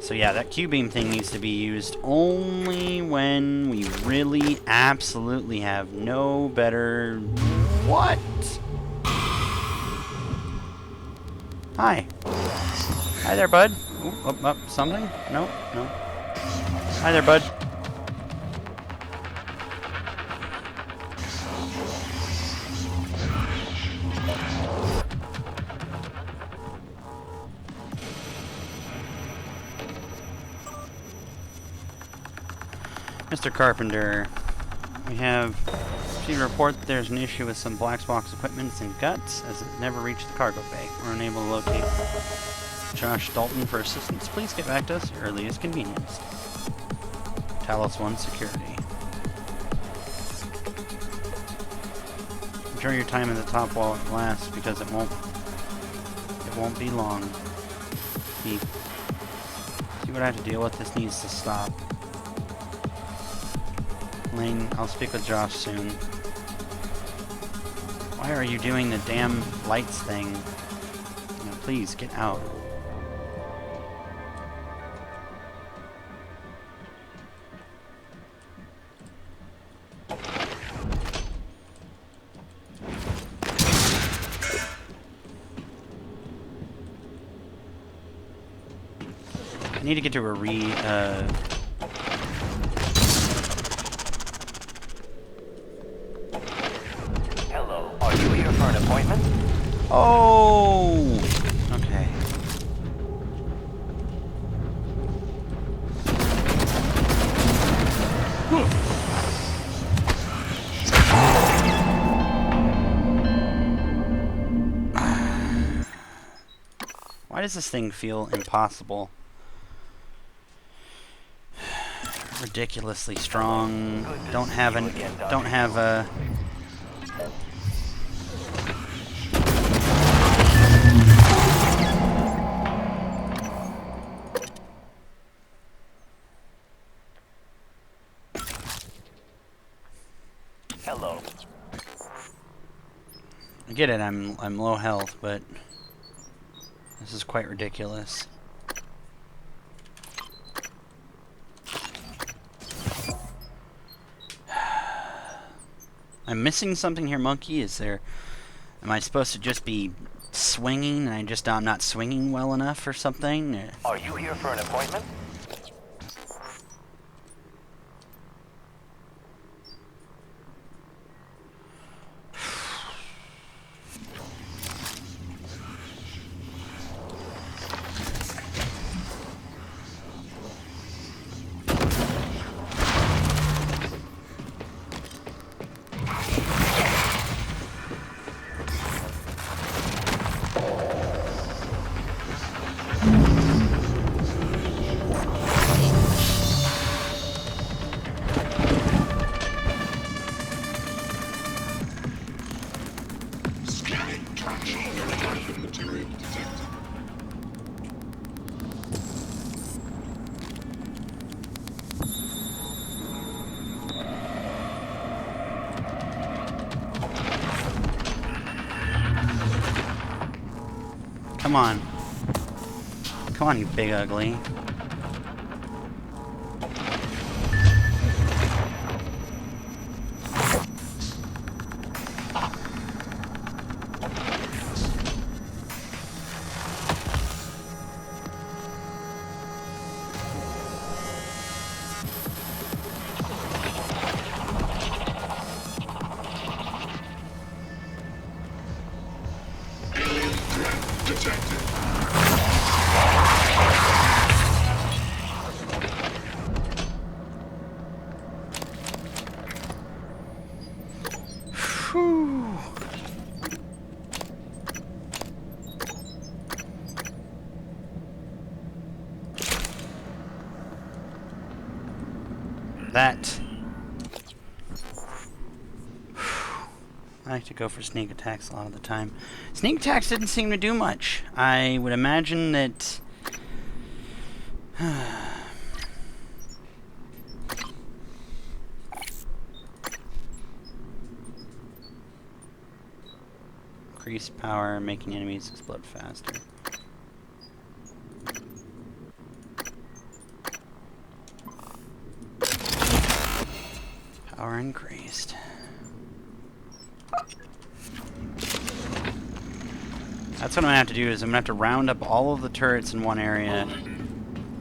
So yeah, that Q-beam thing needs to be used only when we really absolutely have no better... What? Hi. Hi there, bud. Ooh, up, something? No, no. Hi there, bud. Mr. Carpenter, we have received a report that there's an issue with some black box equipment and guts as it never reached the cargo bay. We're unable to locate Josh Dalton for assistance. Please get back to us at your earliest convenience. Talos 1 Security. Enjoy your time in the top while it lasts, because it won't be long. See what I have to deal with. This needs to stop. Lane, I'll speak with Josh soon. Why are you doing the damn lights thing? You know, please, get out. I need to get to a Hello, are you here for an appointment? Oh! Okay. Why does this thing feel impossible? Ridiculously strong. Don't have a... Hello. I get it, I'm low health, but this is quite ridiculous. I'm missing something here, Monkey. Am I supposed to just be swinging and I'm not swinging well enough or something? Are you here for an appointment? Come on. Come on, you big ugly. Whew. That. I like to go for sneak attacks a lot of the time. Sneak attacks didn't seem to do much. I would imagine that... Increase power, making enemies explode faster. Power increased. That's what I'm gonna have to do, is I'm gonna have to round up all of the turrets in one area,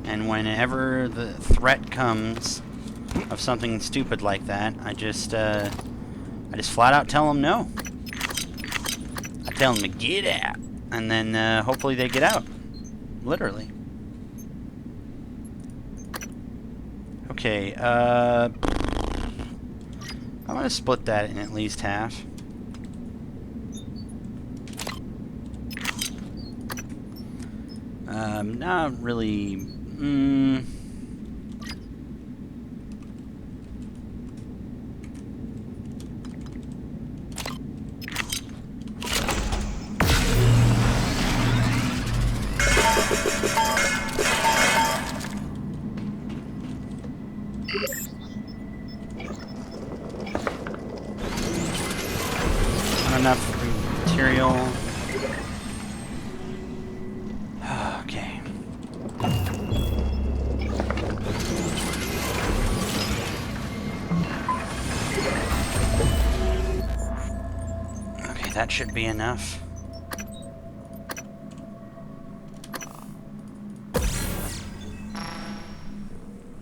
and whenever the threat comes of something stupid like that, I just flat out tell them no. I tell them to get out, and then hopefully they get out. Literally. Okay, I'm gonna split that in at least half. Not really. Not enough material. Okay. Okay, that should be enough.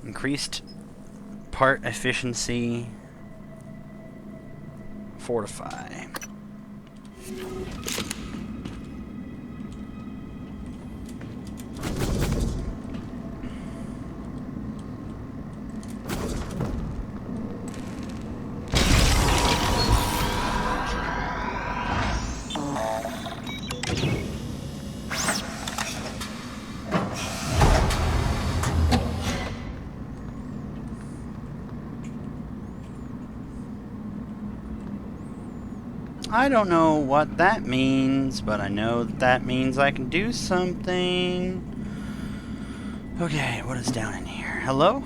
Increased part efficiency. Fortify. I don't know what that means, but I know that that means I can do something. Okay, what is down in here? Hello?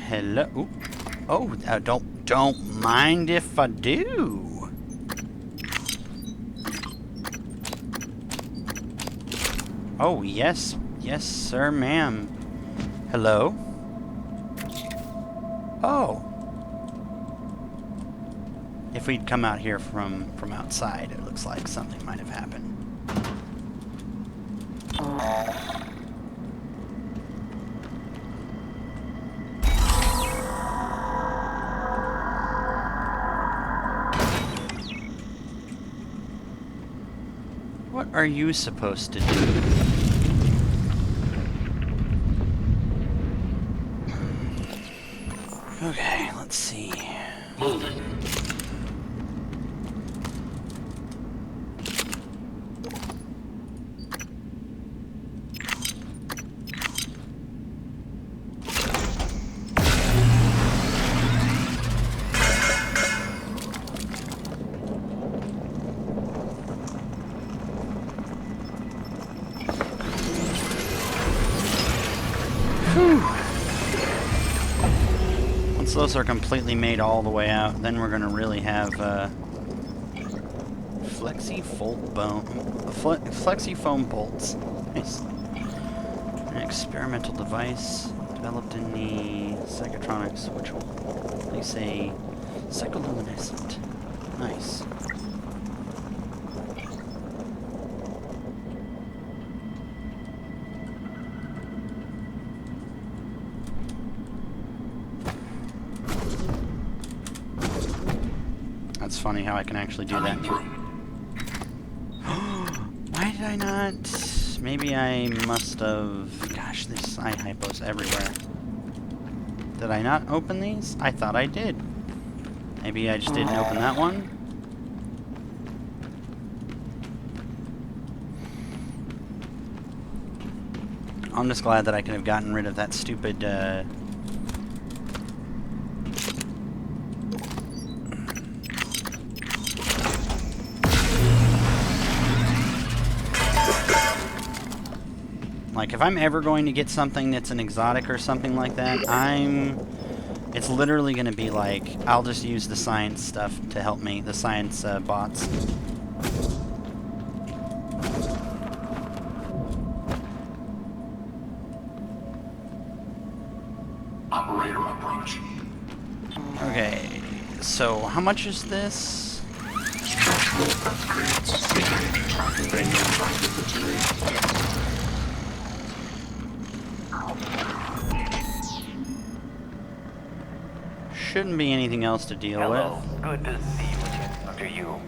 Hello? Ooh. Oh, don't mind if I do. Oh, yes. Yes, sir, ma'am. Hello? Oh. If we'd come out here from outside, it looks like something might have happened. What are you supposed to do? Okay, let's see. Moving. Once those are completely made all the way out, then we're gonna really have flexi foam bolts. Nice. An experimental device developed in the Psychotronics, which they say psycholuminescent. Nice. That's funny how I can actually do that. Why did I not? Maybe I must have... Gosh, this eye hypo's everywhere. Did I not open these? I thought I did. Maybe I just didn't open that one? I'm just glad that I could have gotten rid of that stupid, like, if I'm ever going to get something that's an exotic or something like that, it's literally going to be like, I'll just use the science stuff to help me, the science bots. Operator approach. Okay, So, how much is this? Structural upgrades. Target material detected. Shouldn't be anything else to deal Hello. with. Good to see you again, Dr. Yu.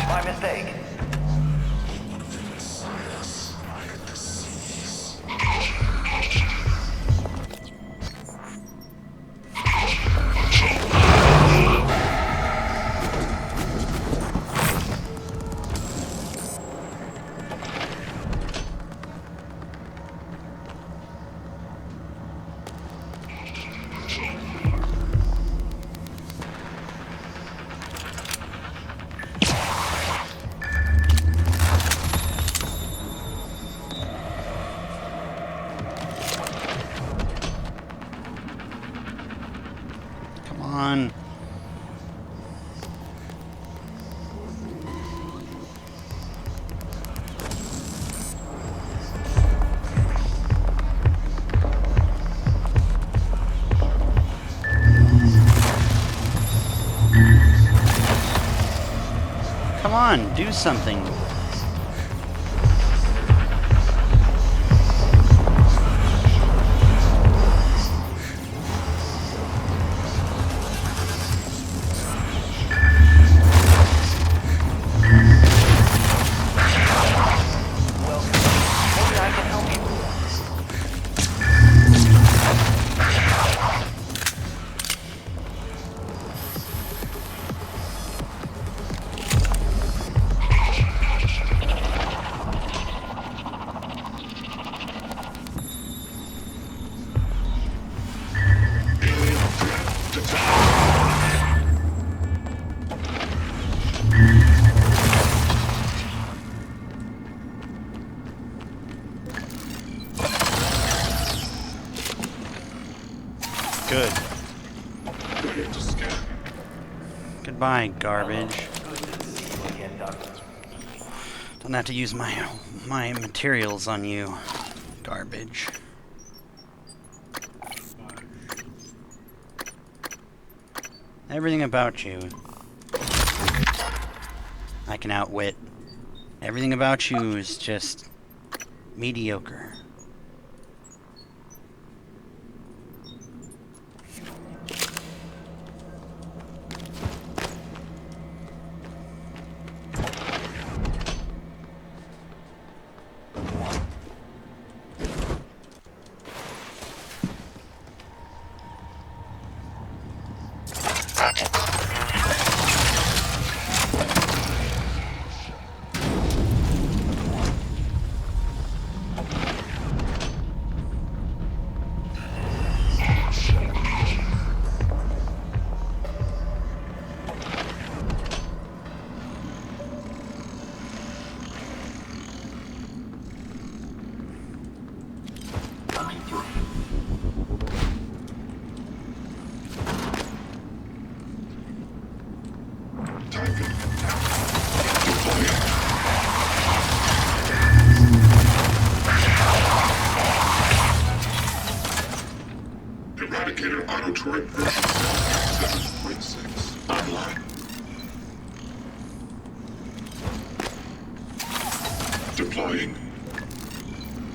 My mistake. Come on. Come on, do something. Well, maybe I can help you. Alien threat detected. Good. Ready to scan. Goodbye, garbage. Good to see you again, Doctor. Don't have to use my materials on you, garbage. Everything about you, I can outwit. Everything about you is just mediocre. Eradicator auto-turret version 7.6 online. Deploying.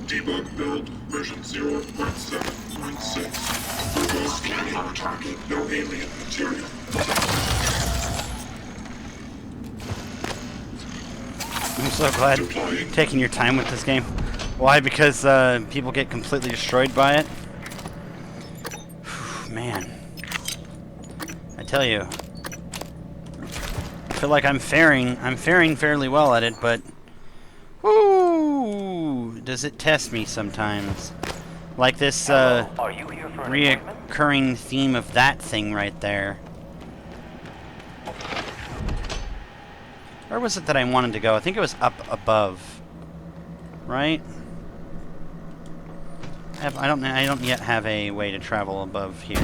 Debug build version 0.7.6. We're scanning our target. No alien material. I'm so glad Deploying. taking your time with this game. Why? Because people get completely destroyed by it? Man. I tell you. I feel like I'm faring fairly well at it, but whoo, does it test me sometimes? Like this Are you here for an appointment? reoccurring theme of that thing right there. Where was it that I wanted to go? I think it was up above. Right? I don't yet have a way to travel above here.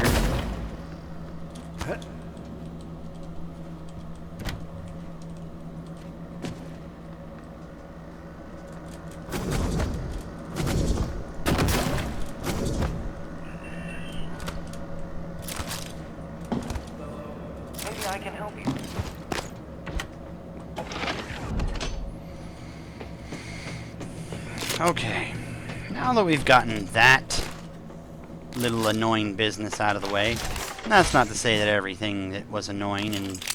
Maybe I can help you. Okay. Now that we've gotten that little annoying business out of the way, and that's not to say that everything that was annoying and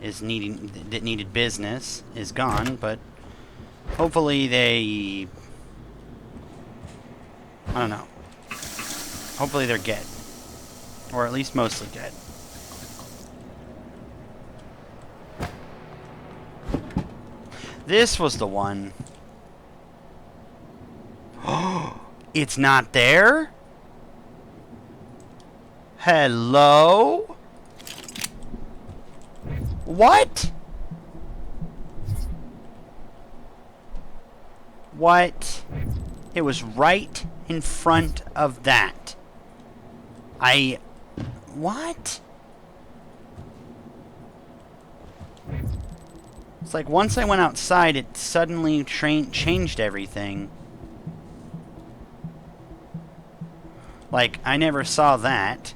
that needed business is gone, but hopefully they, I don't know. Hopefully they're dead, or at least mostly dead. This was the one. Oh, it's not there? Hello? What? What? It was right in front of that. What? It's like once I went outside, it suddenly changed everything. Like, I never saw that,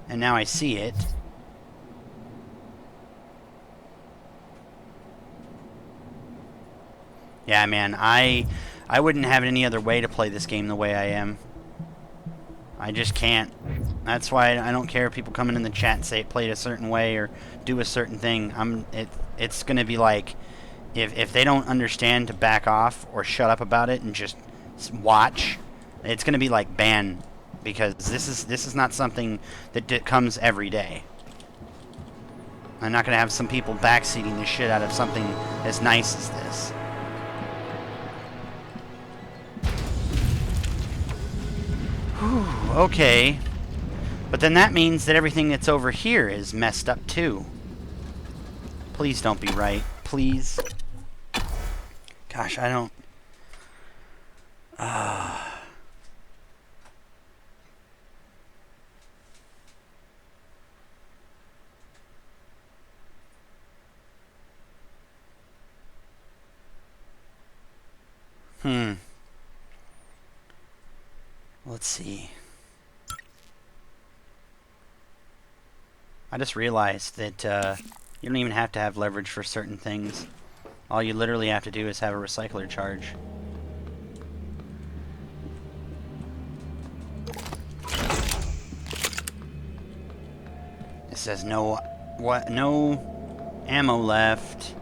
and now I see it. Yeah, man, I wouldn't have it any other way to play this game the way I am. I just can't. That's why I don't care if people come in the chat and say it played a certain way or do a certain thing. It's gonna be like, if they don't understand, to back off or shut up about it and just watch, it's gonna be like ban. Because this is not something that comes every day. I'm not gonna have some people backseating the shit out of something as nice as this. Whew, okay. But then that means that everything that's over here is messed up too. Please don't be right. Please. Gosh, I don't... Let's see. I just realized that you don't even have to have leverage for certain things. All you literally have to do is have a recycler charge. It says no ammo left.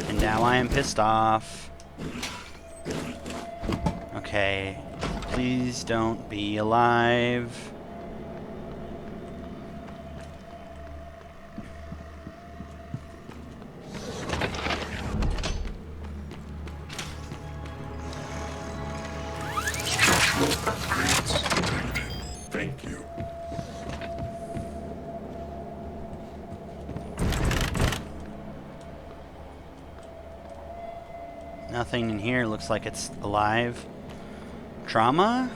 And now I am pissed off. Okay. Please don't be alive. Thank you. Nothing in here looks like it's alive. Trauma?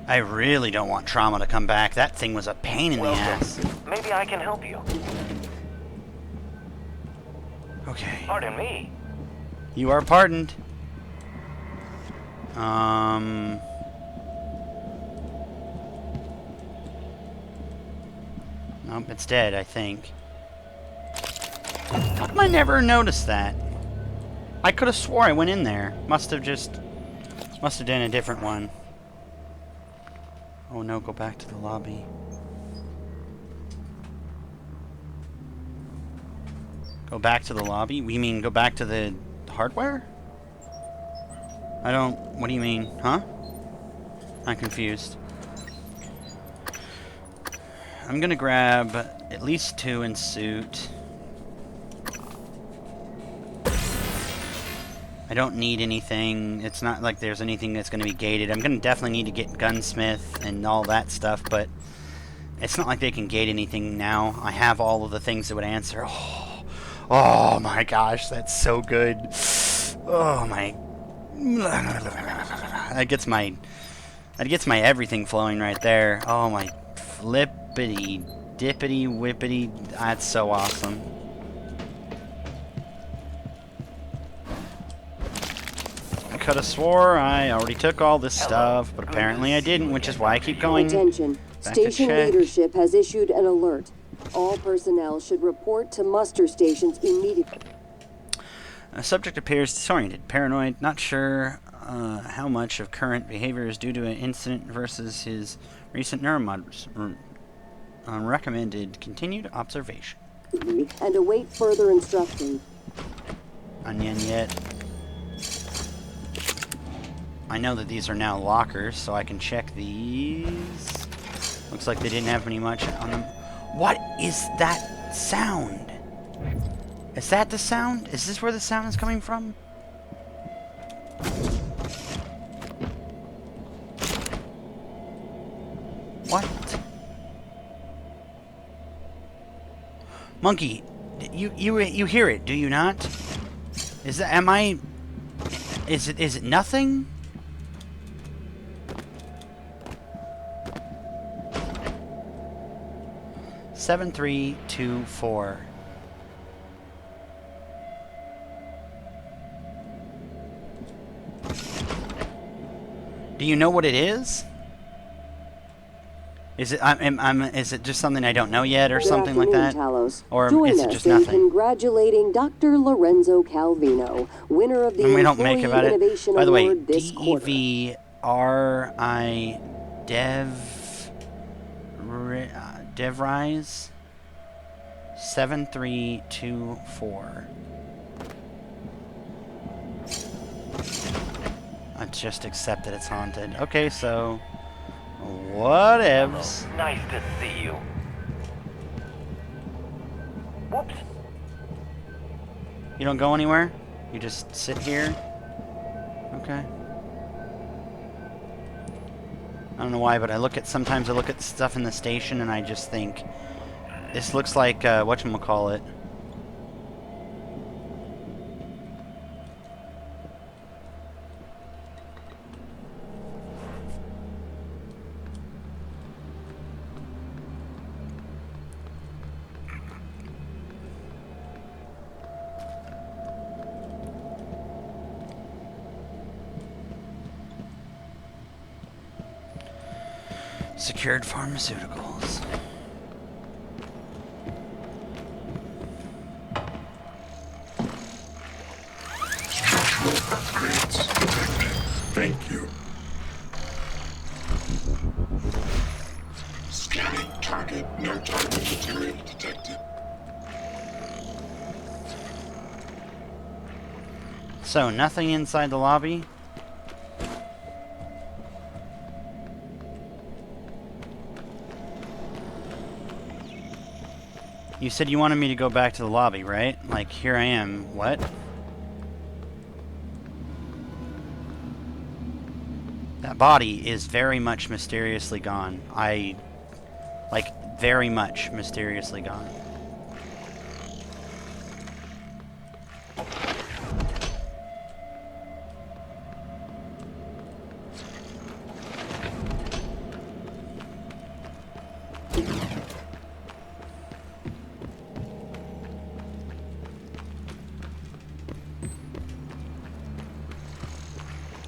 I really don't want Trauma to come back. That thing was a pain in the ass. Maybe I can help you. Okay. Pardon me. You are pardoned. Nope, it's dead, I think. How come I never noticed that? I could have swore I went in there. Must have done a different one. Oh no, go back to the lobby. Go back to the lobby? We mean go back to the hardware? I don't... What do you mean? Huh? I'm confused. I'm gonna grab at least 2 in suit. I don't need anything. It's not like there's anything that's gonna be gated. I'm gonna definitely need to get gunsmith and all that stuff, but it's not like they can gate anything now. I have all of the things that would answer. Oh my gosh, that's so good. Oh my... That gets my everything flowing right there. Oh my flippity dippity whippity. That's so awesome. I could have swore I already took all this stuff, but apparently I didn't, which is why I keep going. Attention. Station leadership has issued an alert. All personnel should report to muster stations immediately. A subject appears disoriented, paranoid, not sure how much of current behavior is due to an incident versus his recent neuromod. Recommended continued observation. And await further instruction. Onion yet. I know that these are now lockers, so I can check these. Looks like they didn't have any much on them. What is that sound? Is that the sound? Is this where the sound is coming from? What? Monkey, you hear it, do you not? Is that, am I... Is it nothing? Seven, 3, 2, 4. Do you know what it is? Is it is it just something I don't know yet, or something like that? Talos. Or Join is it us just in nothing? Congratulating Dr. Lorenzo Calvino, winner of the And we don't Employee make about it. Innovation By the way, Award this quarter. DEVRI DevRise 7324. I just accept that it's haunted. Okay, so whatevs. Nice to see you. Whoops. You don't go anywhere? You just sit here? Okay. I don't know why, but sometimes I look at stuff in the station and I just think, this looks like, whatchamacallit. Secured pharmaceuticals. Upgrades detected. Thank you. Scanning target. No target material detected. So, nothing inside the lobby? You said you wanted me to go back to the lobby, right? Like, here I am. What? That body is very much mysteriously gone. Like, very much mysteriously gone.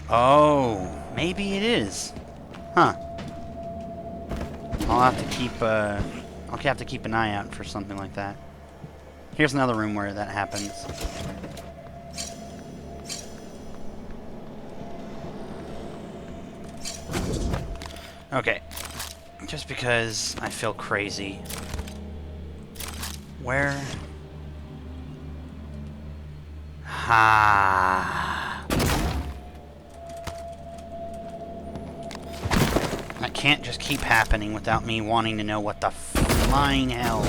Oh, maybe it is. Huh. I'll have to keep an eye out for something like that. Here's another room where that happens. Okay. Just because I feel crazy. Where? Ha. can't just keep happening without me wanting to know what the flying hell.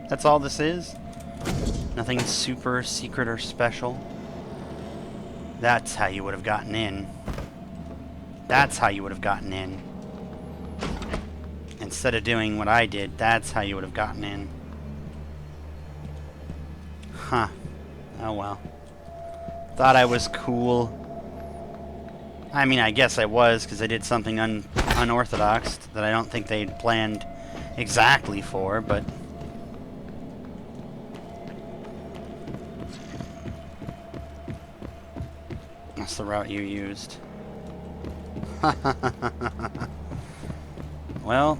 That's all this is? Nothing super secret or special? That's how you would have gotten in. That's how you would have gotten in. Instead of doing what I did, that's how you would have gotten in. Huh. Oh well. Thought I was cool. I mean, I guess I was, because I did something unorthodox that I don't think they'd planned exactly for, but... That's the route you used. Well,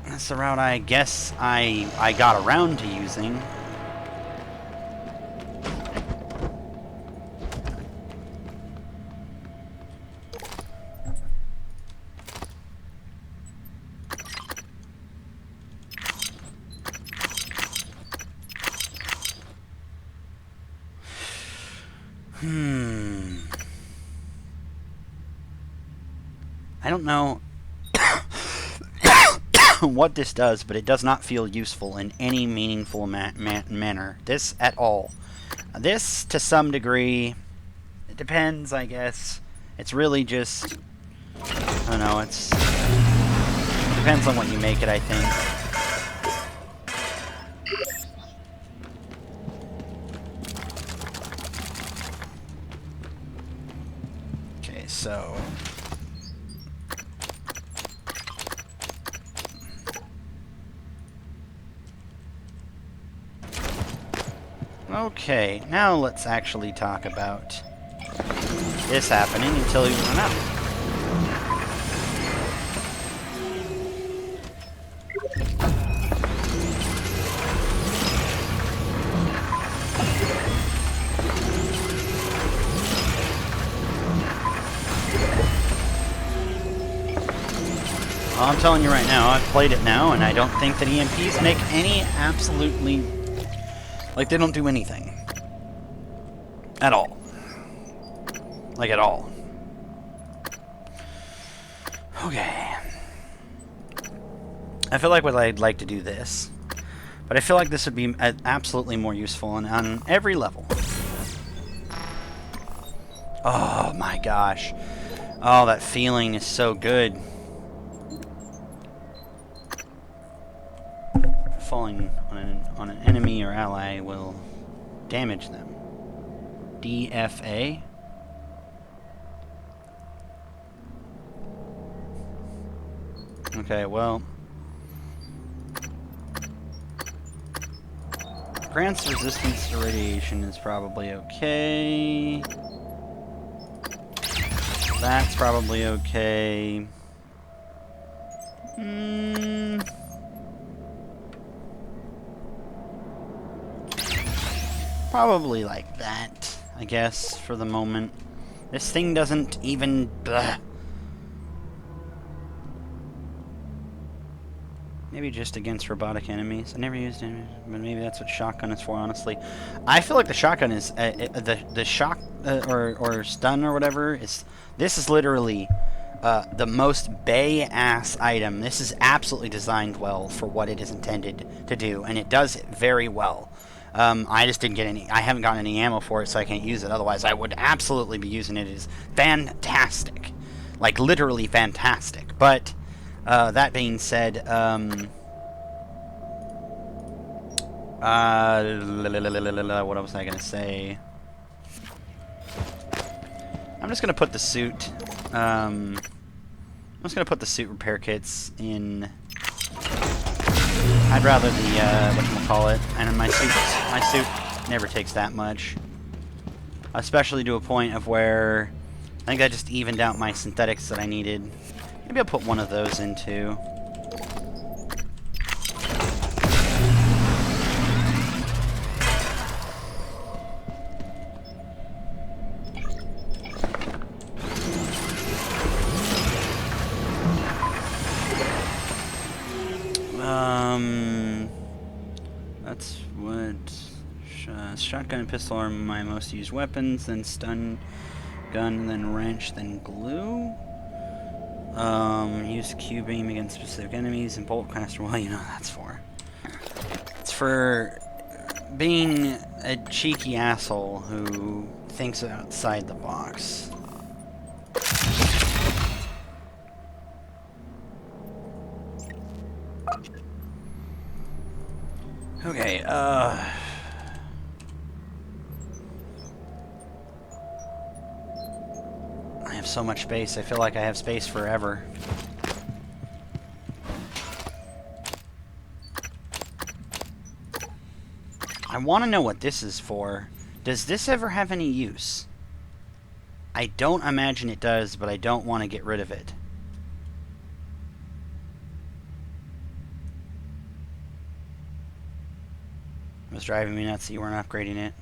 that's the route I guess I got around to using. I don't know what this does, but it does not feel useful in any meaningful manner. This at all. This, to some degree, it depends, I guess. It's really just, I don't know, it depends on what you make it, I think. Okay, so... Okay, now let's actually talk about this happening until you run out. Well, I'm telling you right now, I've played it now, and I don't think that EMPs make any absolutely... Like, they don't do anything. At all. Like, at all. Okay. I feel like I'd like to do this. But I feel like this would be absolutely more useful on every level. Oh, my gosh. Oh, that feeling is so good. Falling on an enemy or ally will damage them. DFA? Okay, well... Grants resistance to radiation is probably okay. That's probably okay. Probably like that, I guess, for the moment. This thing doesn't even... Maybe just against robotic enemies. I never used it, but maybe that's what shotgun is for, honestly. I feel like the shotgun is... the shock or stun or whatever is... This is literally the most bay-ass item. This is absolutely designed well for what it is intended to do, and it does it very well. I just didn't get any... I haven't gotten any ammo for it, so I can't use it. Otherwise, I would absolutely be using it. It is fantastic. Like, literally fantastic. But, that being said, what was I going to say? I'm just going to put the suit... I'm just going to put the suit repair kits in... I'd rather the, whatchamacallit, and my suit never takes that much. Especially to a point of where I think I just evened out my synthetics that I needed. Maybe I'll put one of those in too. shotgun and pistol are my most used weapons, then stun gun, then wrench, then glue. Use Q-beam against specific enemies and bolt caster. Well, you know that's for. It's for being a cheeky asshole who thinks outside the box. Okay, I have so much space. I feel like I have space forever. I want to know what this is for. Does this ever have any use? I don't imagine it does, but I don't want to get rid of it. It was driving me nuts that you weren't upgrading it.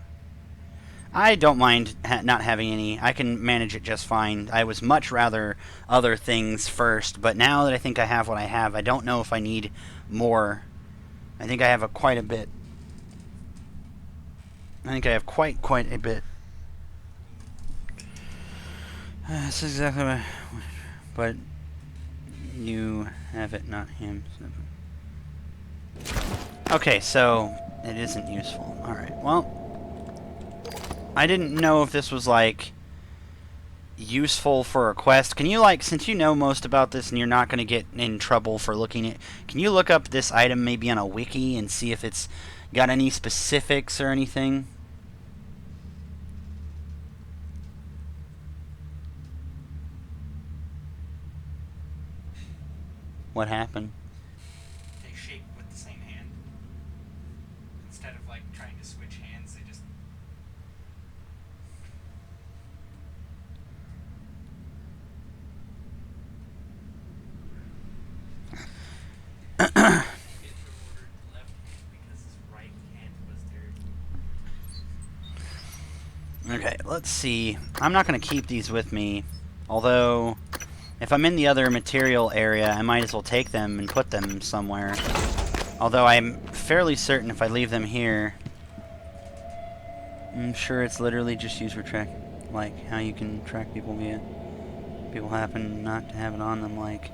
I don't mind not having any. I can manage it just fine. I was much rather other things first, but now that I think I have what I have, I don't know if I need more. I think I have quite a bit. I think I have quite a bit. That's exactly what. But you have it, not him. Okay, so it isn't useful. Alright, well, I didn't know if this was, like, useful for a quest. Can you, like, since you know most about this and you're not going to get in trouble for looking at... Can you look up this item maybe on a wiki and see if it's got any specifics or anything? What happened? They shake with the same hand. Instead of like trying to switch hands, they just... Okay, let's see. I'm not going to keep these with me, although if I'm in the other material area, I might as well take them and put them somewhere. Although I'm fairly certain if I leave them here, I'm sure it's literally just used for track, like how you can track people via people happen not to have it on them, like...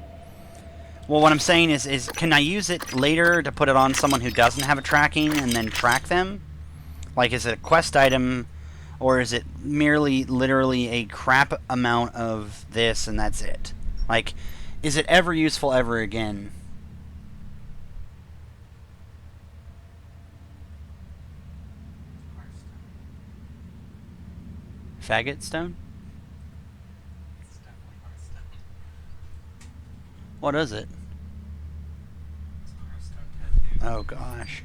Well, what I'm saying is can I use it later to put it on someone who doesn't have a tracking and then track them? Like, is it a quest item, or is it merely literally a crap amount of this and that's it? Like, is it ever useful ever again? Faggot stone? It's definitely Hearthstone. What is it? It's a Hearthstone tattoo. Oh gosh.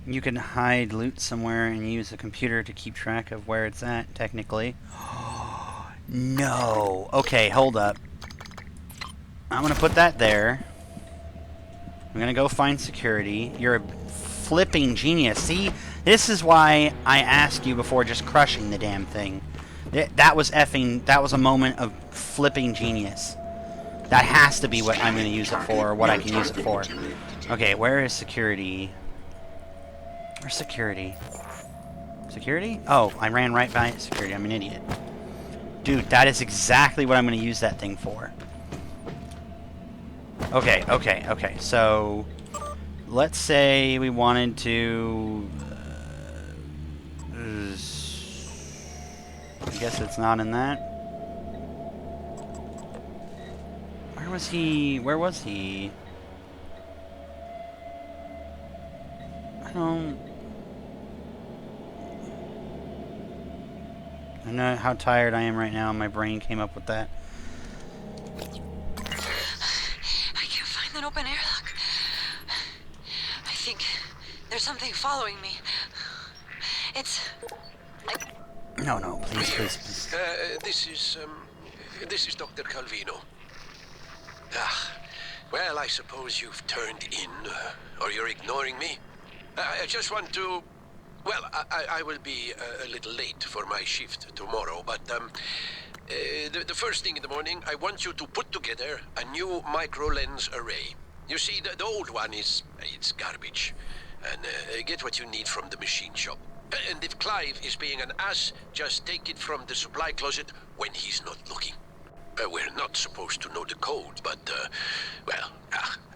You can hide loot somewhere and use a computer to keep track of where it's at, technically. No. Okay, hold up. I'm gonna put that there. I'm gonna go find security. You're a flipping genius. See? This is why I asked you before just crushing the damn thing. That was a moment of flipping genius. That has to be what I'm gonna use it for, or what I can use it for. Okay, where is security? Where's security? Security? Oh, I ran right by security. I'm an idiot. Dude, that is exactly what I'm going to use that thing for. Okay. So, let's say we wanted to... I guess it's not in that. Where was he? Where was he? I know how tired I am right now. My brain came up with that. I can't find an open airlock. I think there's something following me. It's... No, please. This is Dr. Calvino. Well, I suppose you've turned in, or you're ignoring me. I just want to... Well, I will be a little late for my shift tomorrow, but The first thing in the morning, I want you to put together a new micro-lens array. You see, the old one it's garbage. And get what you need from the machine shop. And if Clive is being an ass, just take it from the supply closet when he's not looking. We're not supposed to know the code, but, well,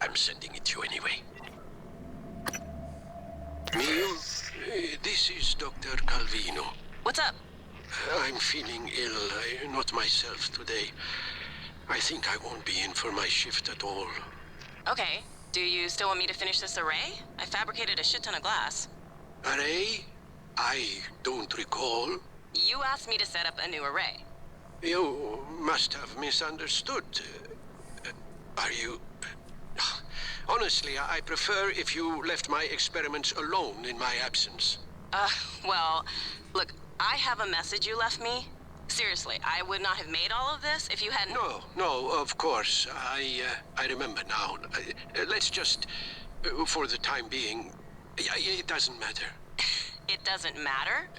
I'm sending it to you anyway. Mio, this is Dr. Calvino. What's up? I'm feeling ill, not myself today. I think I won't be in for my shift at all. Okay. Do you still want me to finish this array? I fabricated a shit ton of glass. Array? I don't recall. You asked me to set up a new array. You must have misunderstood. Are you... Honestly, I prefer if you left my experiments alone in my absence. Well, look, I have a message you left me. Seriously, I would not have made all of this if you hadn't... No, of course. I remember now. Let's just, for the time being, it doesn't matter. It doesn't matter?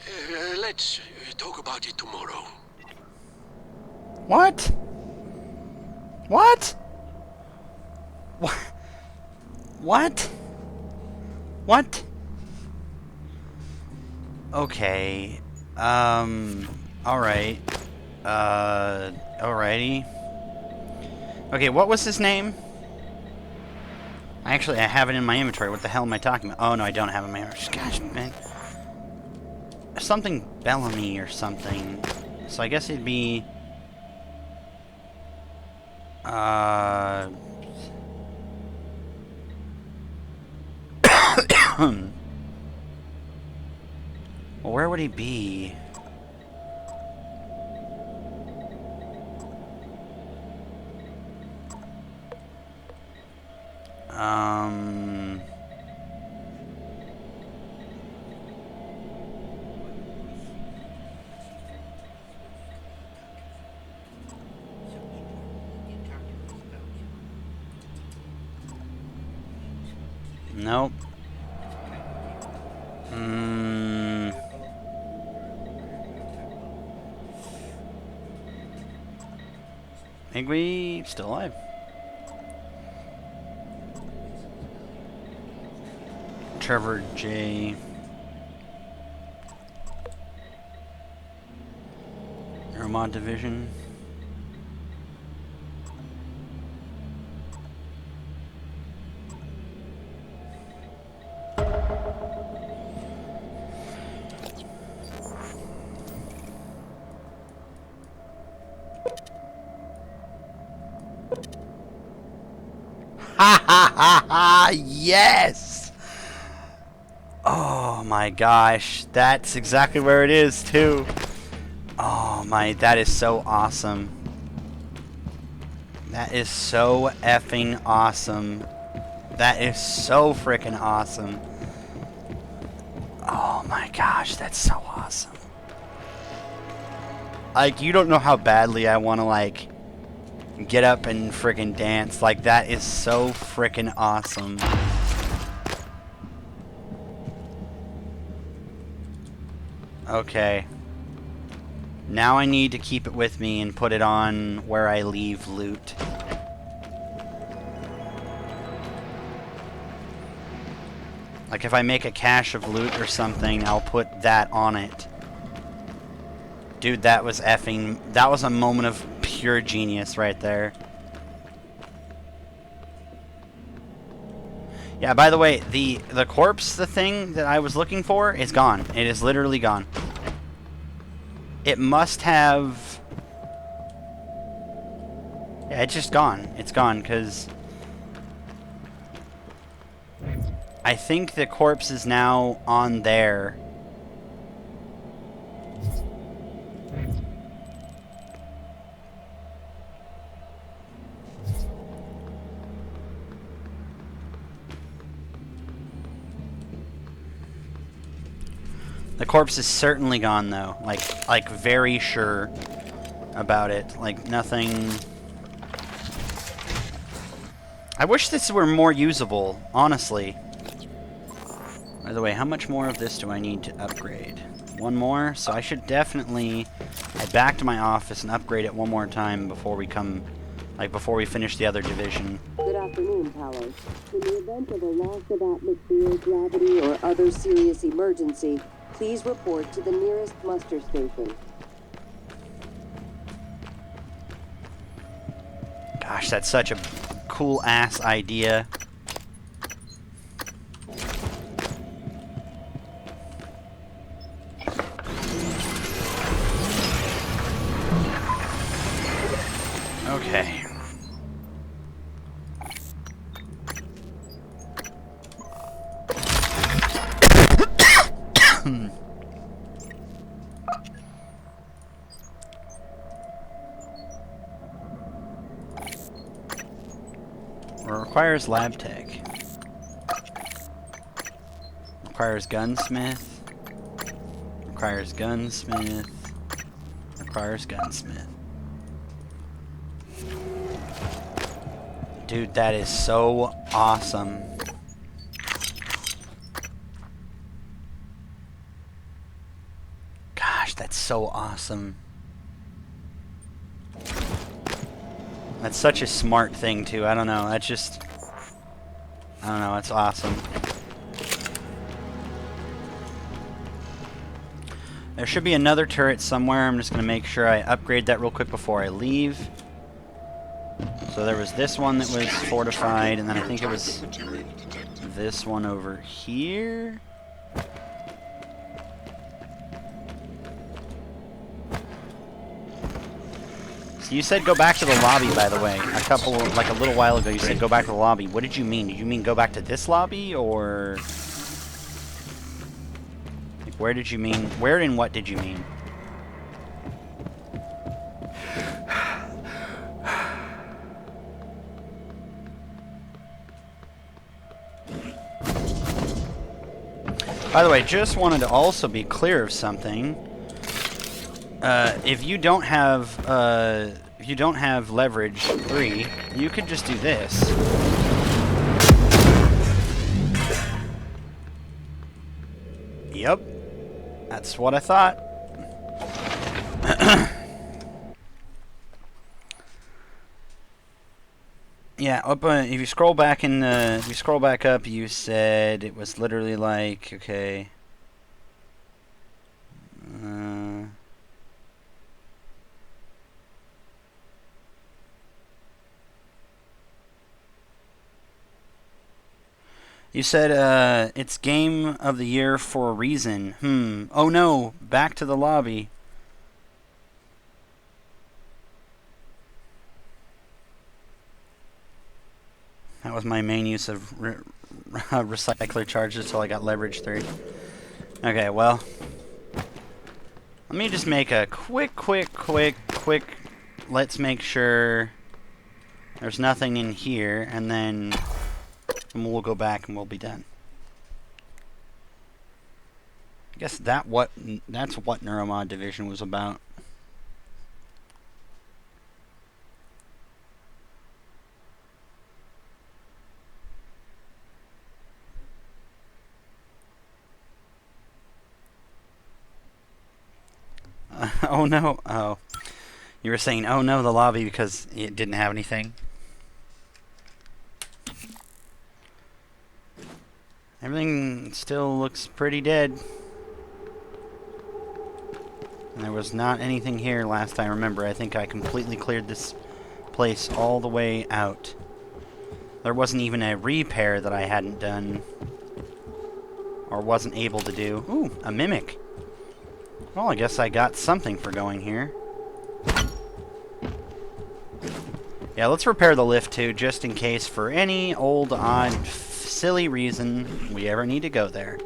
Let's talk about it tomorrow. What? What? What? What? Okay. Alright. Alrighty. Okay, what was his name? I have it in my inventory. What the hell am I talking about? Oh, no, I don't have it in my inventory. Gosh, man. Something Bellamy or something. So I guess it'd be... Well, where would he be? Nope. Higby still alive. Trevor J. Airmont Division. Ha ha ha ha! Yes! Oh my gosh, that's exactly where it is too. Oh my, that is so awesome. That is so effing awesome. That is so freaking awesome. Oh my gosh, that's so awesome. Like, you don't know how badly I want to, like, get up and freaking dance. Like, that is so freaking awesome. Okay. Now I need to keep it with me and put it on where I leave loot. Like, if I make a cache of loot or something, I'll put that on it. Dude, that was effing... That was a moment of pure genius right there. Yeah, by the way, the corpse, the thing that I was looking for, is gone. It is literally gone. It must have... Yeah, it's just gone. It's gone, because... I think the corpse is now on there. The corpse is certainly gone, though. Like very sure about it. Like, nothing... I wish this were more usable, honestly. By the way, how much more of this do I need to upgrade? one more, so I should definitely head back to my office and upgrade it one more time before we before we finish the other division. Good afternoon, Paolo. In the event of a loss of atmosphere, gravity, or other serious emergency, please report to the nearest muster station. Gosh, that's such a cool-ass idea. Okay. Requires lab tech. Requires gunsmith. Requires gunsmith. Requires gunsmith. Dude, that is so awesome. Gosh, that's so awesome. That's such a smart thing, too. I don't know. That's just... I don't know. It's awesome. There should be another turret somewhere. I'm just going to make sure I upgrade that real quick before I leave. So there was this one that was fortified, and then I think it was this one over here. So you said go back to the lobby, by the way. Like a little while ago, you said go back to the lobby. What did you mean? Did you mean go back to this lobby, or... Like, where did you mean? Where and what did you mean? By the way, just wanted to also be clear of something. If you don't have leverage 3, you could just do this. Yep, that's what I thought. Yeah, up, if you scroll back up, you said it was literally like, okay. You said, it's game of the year for a reason. Oh no, back to the lobby. That was my main use of recycler charges until I got leverage 3. Okay, well. Let me just make a quick. Let's make sure there's nothing in here, and then we'll go back and we'll be done. I guess that's what Neuromod Division was about. Oh no. Oh. You were saying, oh no, the lobby because it didn't have anything. Everything still looks pretty dead. And there was not anything here last I remember. I think I completely cleared this place all the way out. There wasn't even a repair that I hadn't done. Or wasn't able to do. Ooh, a mimic. Well, I guess I got something for going here. Yeah, let's repair the lift too, just in case for any old, odd, silly reason we ever need to go there.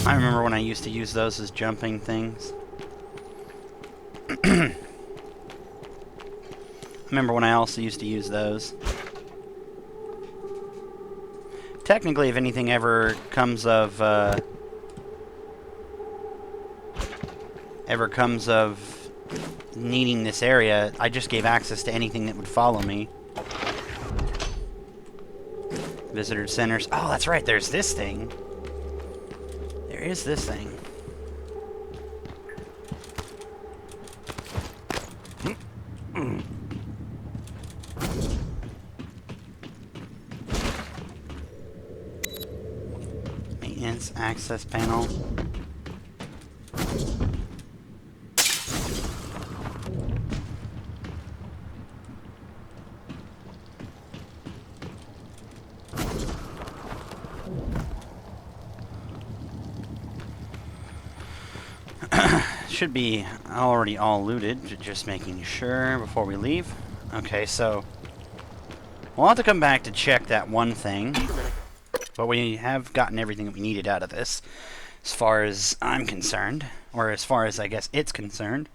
I remember when I used to use those as jumping things. I remember when I also used to use those. Technically, if anything ever comes of needing this area, I just gave access to anything that would follow me. Visitor centers. Oh, that's right. There's this thing. There is this thing. Maintenance access panel. Should be already all looted, just making sure before we leave. Okay, so we'll have to come back to check that one thing, but we have gotten everything that we needed out of this, as far as I'm concerned, or as far as I guess it's concerned.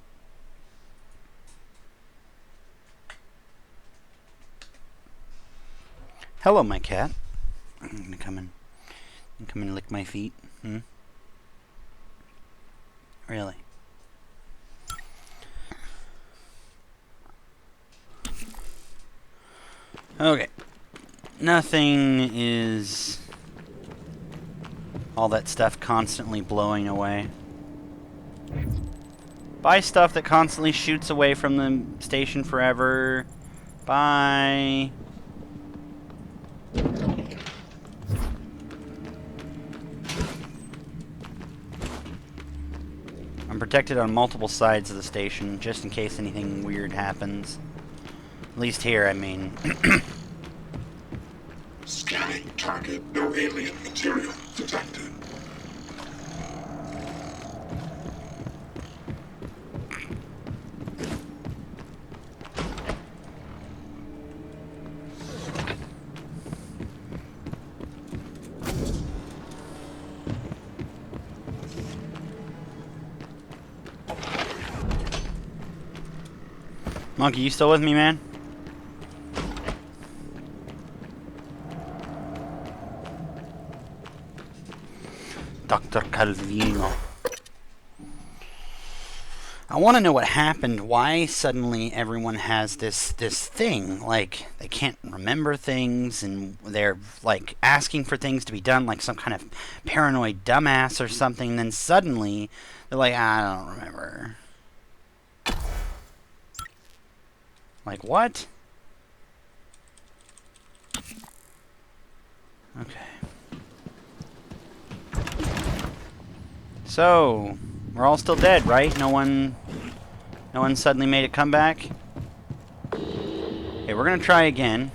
Hello, my cat. I'm gonna come in and lick my feet. Really? Okay. Nothing is all that stuff constantly blowing away. Buy stuff that constantly shoots away from the station forever. Bye. I'm protected on multiple sides of the station, just in case anything weird happens. At least here, I mean. Scanning target. No alien material detected. Monkey, you still with me, man? Dr. Calvino. I want to know what happened. Why suddenly everyone has this thing? Like, they can't remember things, and they're, like, asking for things to be done like some kind of paranoid dumbass or something. Then suddenly, they're like, I don't remember. Like, what? Okay. So, we're all still dead, right? No one suddenly made a comeback? Okay, we're gonna try again.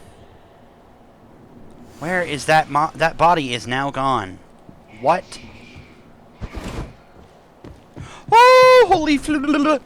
Where is that that body is now gone. What? Oh, holy holy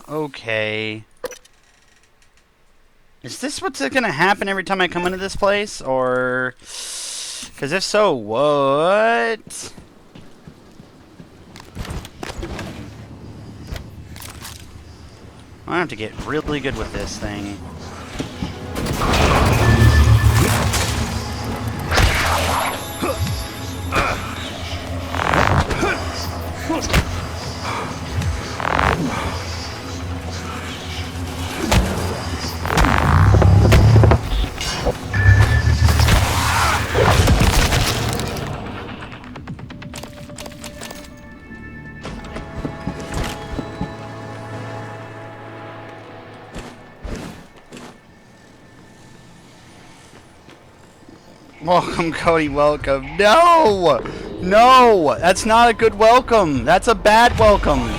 Okay. Is this what's gonna happen every time I come into this place? Or... Because if so, what? I have to get really good with this thing. Welcome, Cody, welcome. No! No! That's not a good welcome. That's a bad welcome.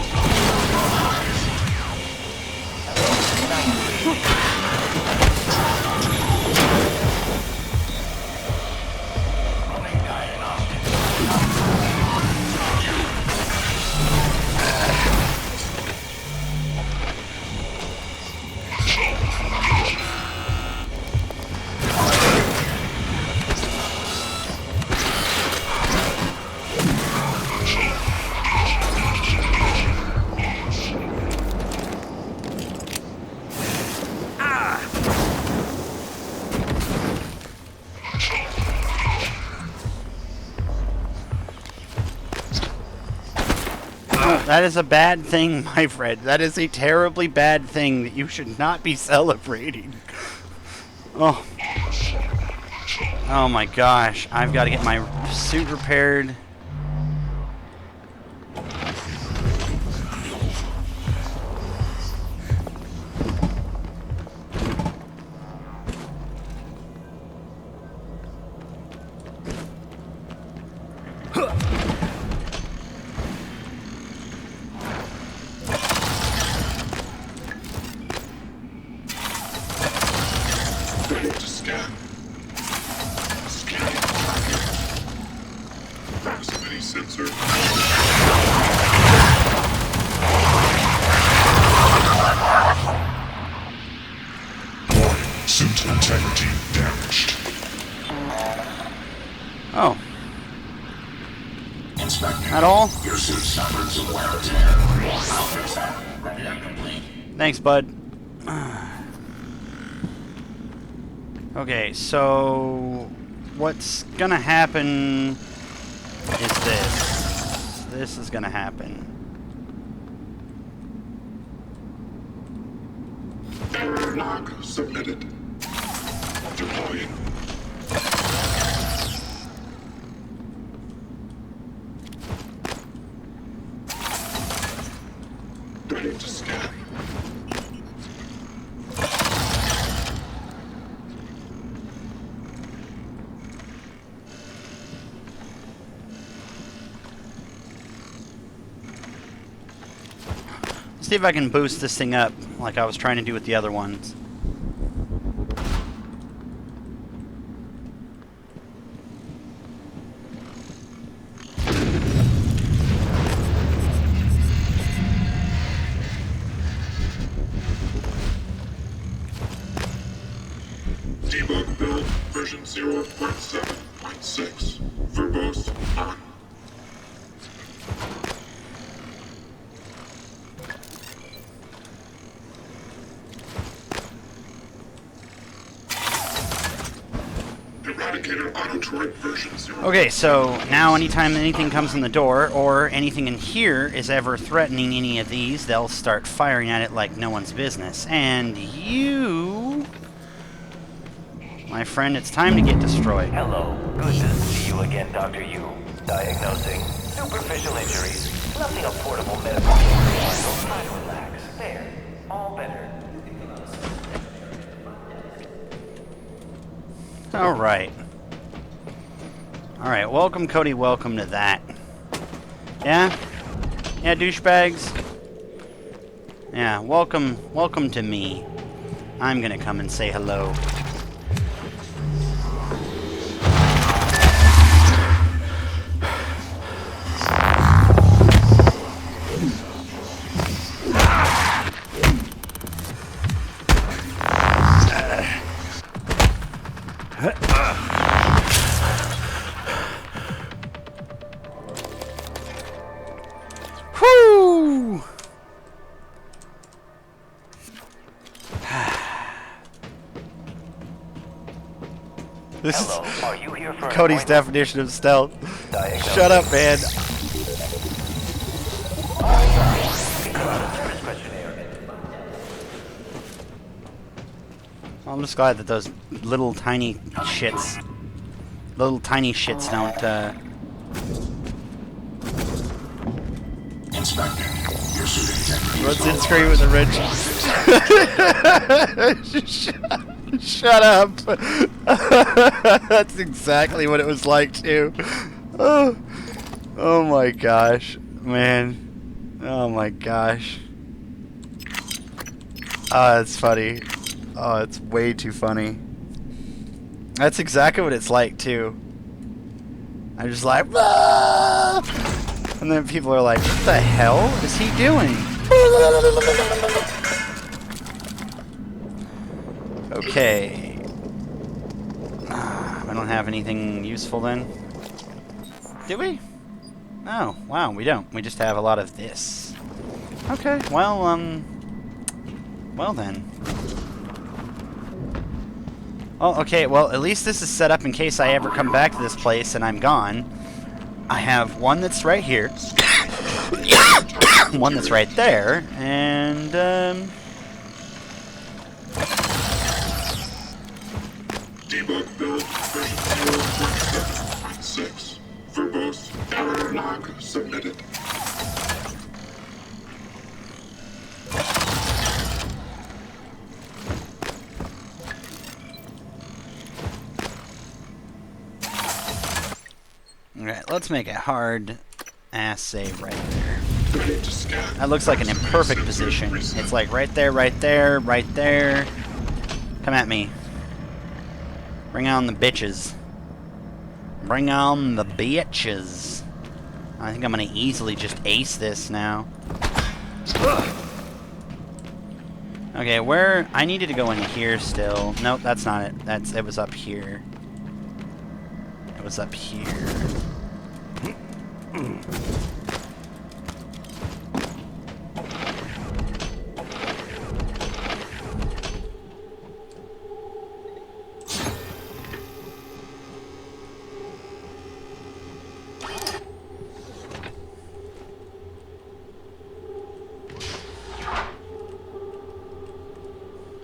That is a bad thing, my friend. That is a terribly bad thing that you should not be celebrating. Oh. Oh my gosh. I've got to get my suit repaired. Ready to scan. Scanning target. Proximity sensor. Warning, suit integrity damaged. Oh. Inspector. At all? Your suit suffered some wear and tear. I'll fix that. Repair complete. Thanks, bud. Okay, so what's gonna happen is this. This is gonna happen. Error log submitted. Deploying. Ready to scan. See if I can boost this thing up like I was trying to do with the other ones. Debug build version 0.7.6. Verbose on. Eradicator Autotroid version 0. Okay, so now anytime anything comes in the door or anything in here is ever threatening any of these, they'll start firing at it like no one's business. And you, my friend, it's time to get destroyed. Hello. Good to see you again, Dr. Yu. Diagnosing superficial injuries. Nothing a portable medical. So try to relax. There. All better. Alright. Alright, welcome Cody, welcome to that. Yeah? Yeah, douchebags? Yeah, welcome to me. I'm gonna come and say hello. Whoo! This Hello. is Are you here for an Cody's appointment? definition of stealth. Diagnosing. Shut up, man. Service questionnaire. I'm just glad that those little tiny shits don't, Inspector. Your suit integrity. runs in screen with a wrench. Shut up. That's exactly what it was like, too. Oh my gosh. Man. Oh my gosh. Oh, that's funny. Oh, it's way too funny. That's exactly what it's like, too. I'm just like, ah! And then people are like, what the hell is he doing? Okay. I don't have anything useful then. Do we? Oh, wow, we don't. We just have a lot of this. Okay, well, well then. Oh, okay, well, at least this is set up in case I ever come back to this place and I'm gone. I have one that's right here. one that's right there, and Debug build version 0.6. Verbose error log submitted. alright, let's make a hard ass save right there. Ready to scan. That looks like an imperfect position. It's like right there, right there, right there. Come at me. Bring on the bitches. Bring on the bitches. I think I'm gonna easily just ace this now. Okay, where I needed to go in here still. Nope, that's not it. It was up here. It was up here.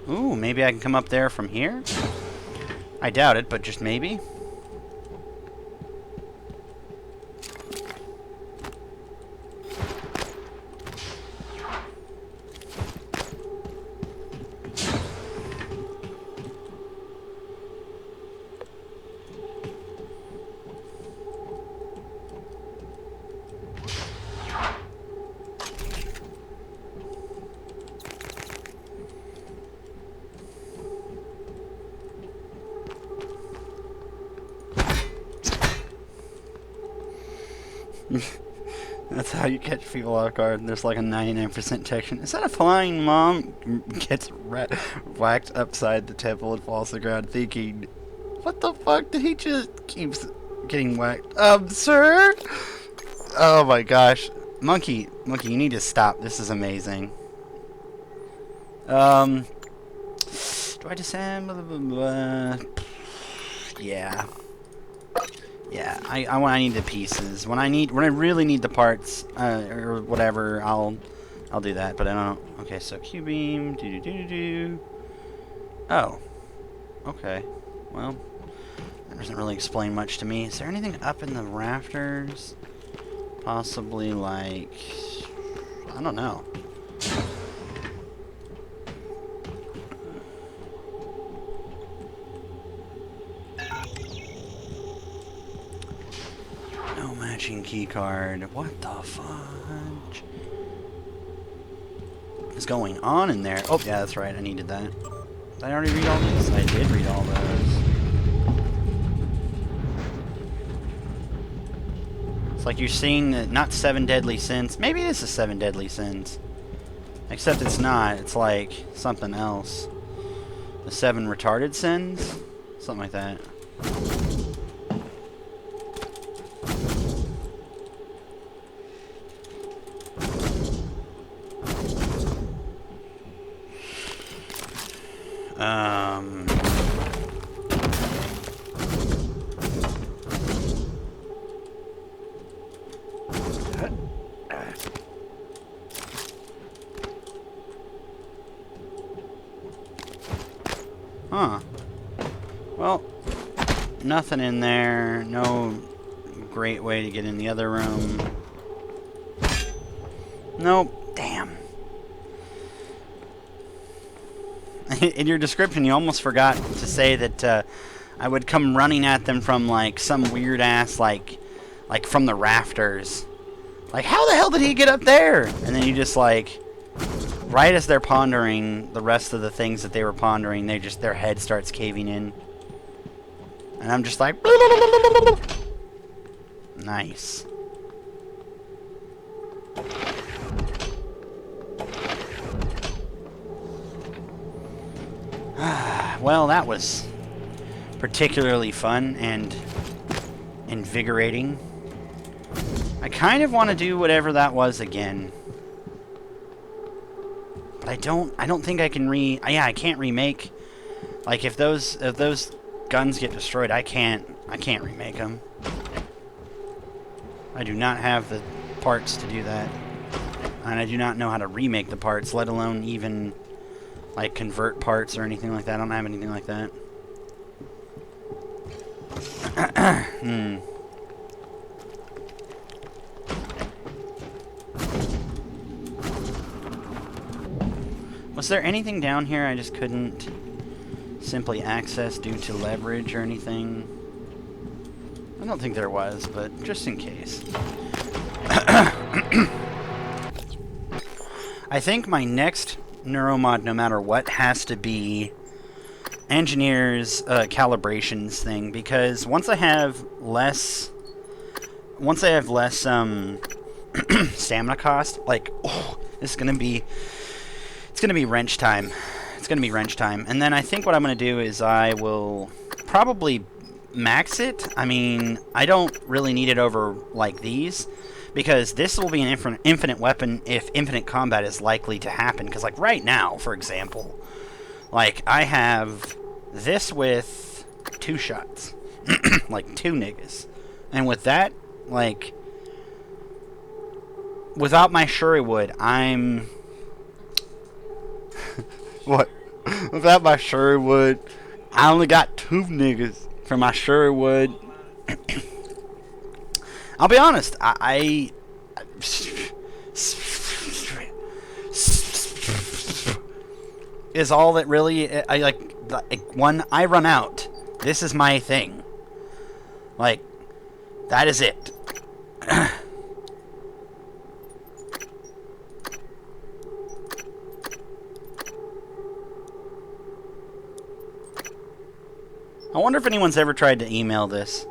Ooh, maybe I can come up there from here? I doubt it, but just maybe. That's how you catch people off guard. There's like a 99% detection. Is that a flying mom? Gets whacked upside the temple and falls to the ground thinking, what the fuck did he just keeps getting whacked? Sir? Oh my gosh. Monkey, you need to stop. This is amazing. Do I disassemble? Yeah. Yeah, I need the pieces. When I really need the parts, or whatever, I'll do that. But I don't. Okay, so Q beam, Oh, okay. Well, that doesn't really explain much to me. Is there anything up in the rafters? Possibly like, I don't know. Matching key card. What the fudge is going on in there? Oh, yeah, that's right. I needed that. Did I already read all these? I did read all those. It's like you're seeing the, not 7 deadly sins. Maybe it is the 7 deadly sins. Except it's not. It's like something else. The 7 retarded sins? Something like that. Huh. Well, nothing in there. No great way to get in the other room. Nope. Damn. In your description, you almost forgot to say that I would come running at them from like some weird ass like from the rafters. Like, how the hell did he get up there? And then you just like, right as they're pondering the rest of the things that they were pondering, their head starts caving in. And I'm just like, nice. Well, that was particularly fun and invigorating. I kind of want to do whatever that was again. But I don't think I can yeah, I can't remake. Like if those guns get destroyed, I can't remake them. I do not have the parts to do that. And I do not know how to remake the parts, let alone even, like, convert parts or anything like that. I don't have anything like that. Was there anything down here I just couldn't simply access due to leverage or anything? I don't think there was, but just in case. I think my next neuromod, no matter what, has to be Engineer's calibrations thing, because once I have less stamina cost, like, oh, this is gonna be, it's gonna be wrench time. It's gonna be wrench time. And then I think what I'm gonna do is I will probably max it. I mean, I don't really need it over like these, because this will be an infinite weapon if infinite combat is likely to happen. Because like right now, for example, like I have this with 2 shots, like 2 niggas, and with that, like, without my Shuriwood, I'm what? Without my Shuriwood, I only got 2 niggas for my Shuriwood. I'll be honest, I is all that really I like when I run out. This is my thing. Like, that is it. I wonder if anyone's ever tried to email this.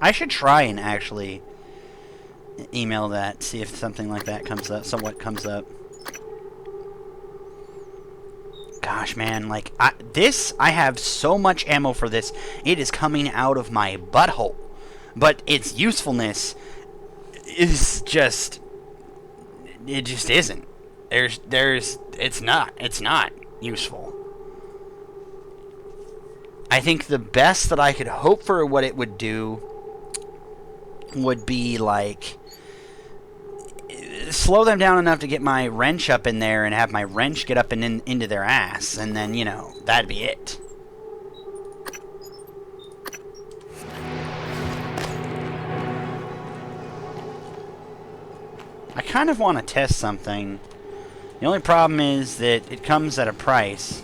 I should try and actually email that, see if something like that comes up, somewhat comes up. Gosh, man, like, I have so much ammo for this, it is coming out of my butthole. But its usefulness is just, it just isn't. It's not useful. I think the best that I could hope for what it would do would be, like, slow them down enough to get my wrench up in there and have my wrench get up and into their ass, and then, you know, that'd be it. I kind of want to test something. The only problem is that it comes at a price.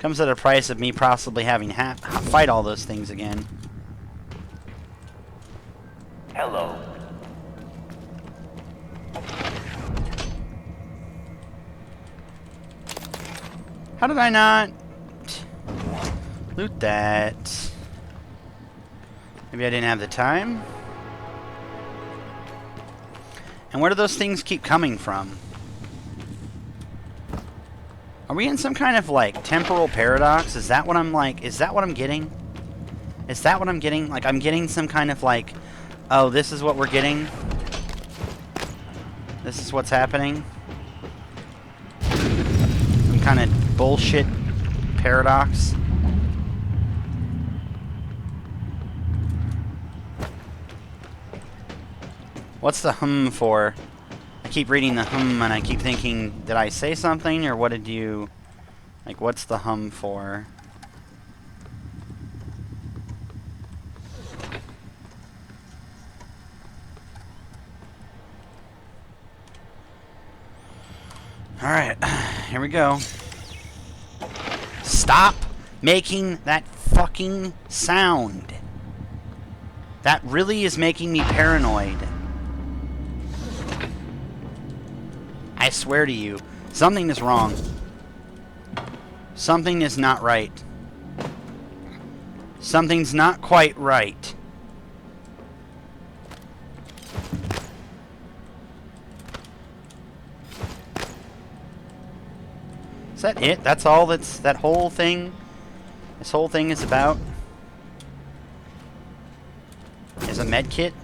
Comes at a price of me possibly having to fight all those things again. Hello. How did I not loot that? Maybe I didn't have the time? And where do those things keep coming from? Are we in some kind of, like, temporal paradox? Is that what I'm, like, is that what I'm getting? Is that what I'm getting? Like, I'm getting some kind of, like, oh, this is what we're getting? This is what's happening? Some kind of bullshit paradox? What's the hum for? I keep reading the hum and I keep thinking, did I say something or what did you... Like, what's the hum for? Alright, here we go. Stop making that fucking sound. That really is making me paranoid. I swear to you, something is wrong. Something is not right. Something's not quite right. Is that it? That's all that's that whole thing? This whole thing is about? Is a med kit?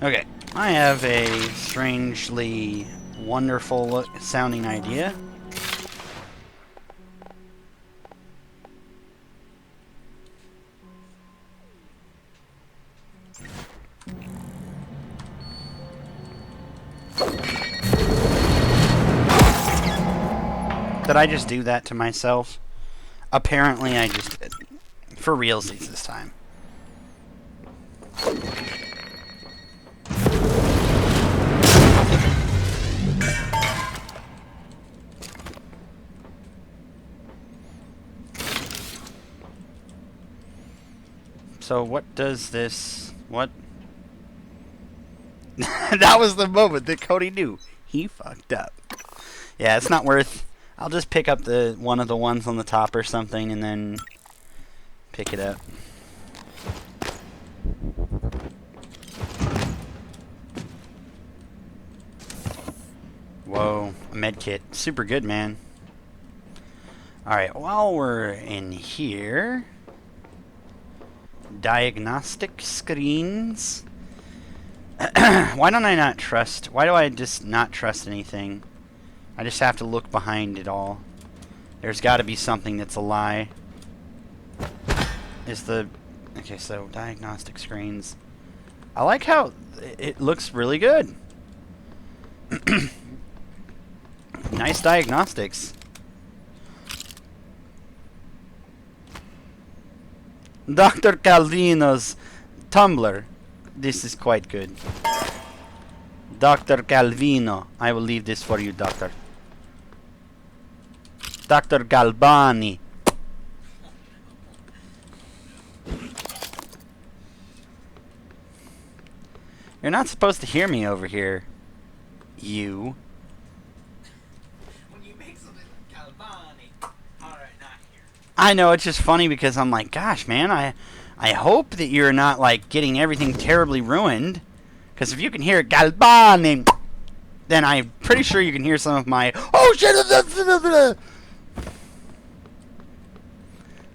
Okay. I have a strangely wonderful sounding idea. Did I just do that to myself? Apparently I just did. For realsies this time. So what does this... What? That was the moment that Cody knew. He fucked up. Yeah, it's not worth... I'll just pick up the one of the ones on the top or something and then pick it up. Whoa, a med kit. Super good, man. Alright, while we're in here... Diagnostic screens. Why don't I not trust... Why do I just not trust anything? I just have to look behind it all. There's got to be something that's a lie. Is the... Okay, so diagnostic screens. I like how it looks really good. Nice diagnostics. Dr. Calvino's Tumblr. This is quite good. Dr. Calvino. I will leave this for you, Doctor. Dr. Galbani. You're not supposed to hear me over here. You. When you make something like Galbani. Alright, not here. I know, it's just funny because I'm like, gosh, man, I hope that you're not, like, getting everything terribly ruined. Because if you can hear Galbani, then I'm pretty sure you can hear some of my, oh shit!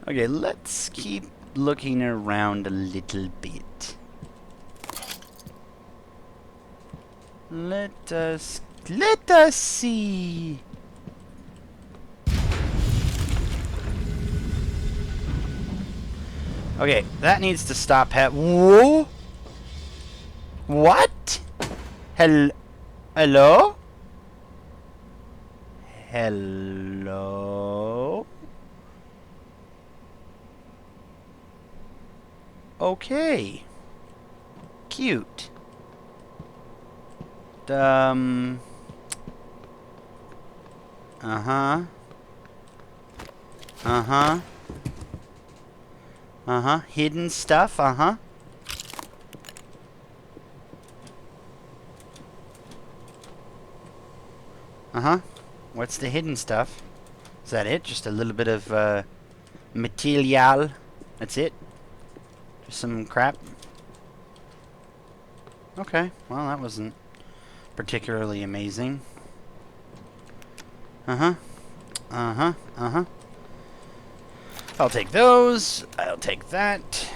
Okay, let's keep looking around a little bit. Let us see. Okay, that needs to stop. Whoa! What? Hello? Hello? Okay. Cute. Uh-huh. Uh-huh. Uh-huh. Hidden stuff, uh-huh. Uh-huh. What's the hidden stuff? Is that it? Just a little bit of, material? That's it? Just some crap? Okay. Well, that wasn't particularly amazing. Uh-huh. Uh-huh. Uh-huh. I'll take those. I'll take that.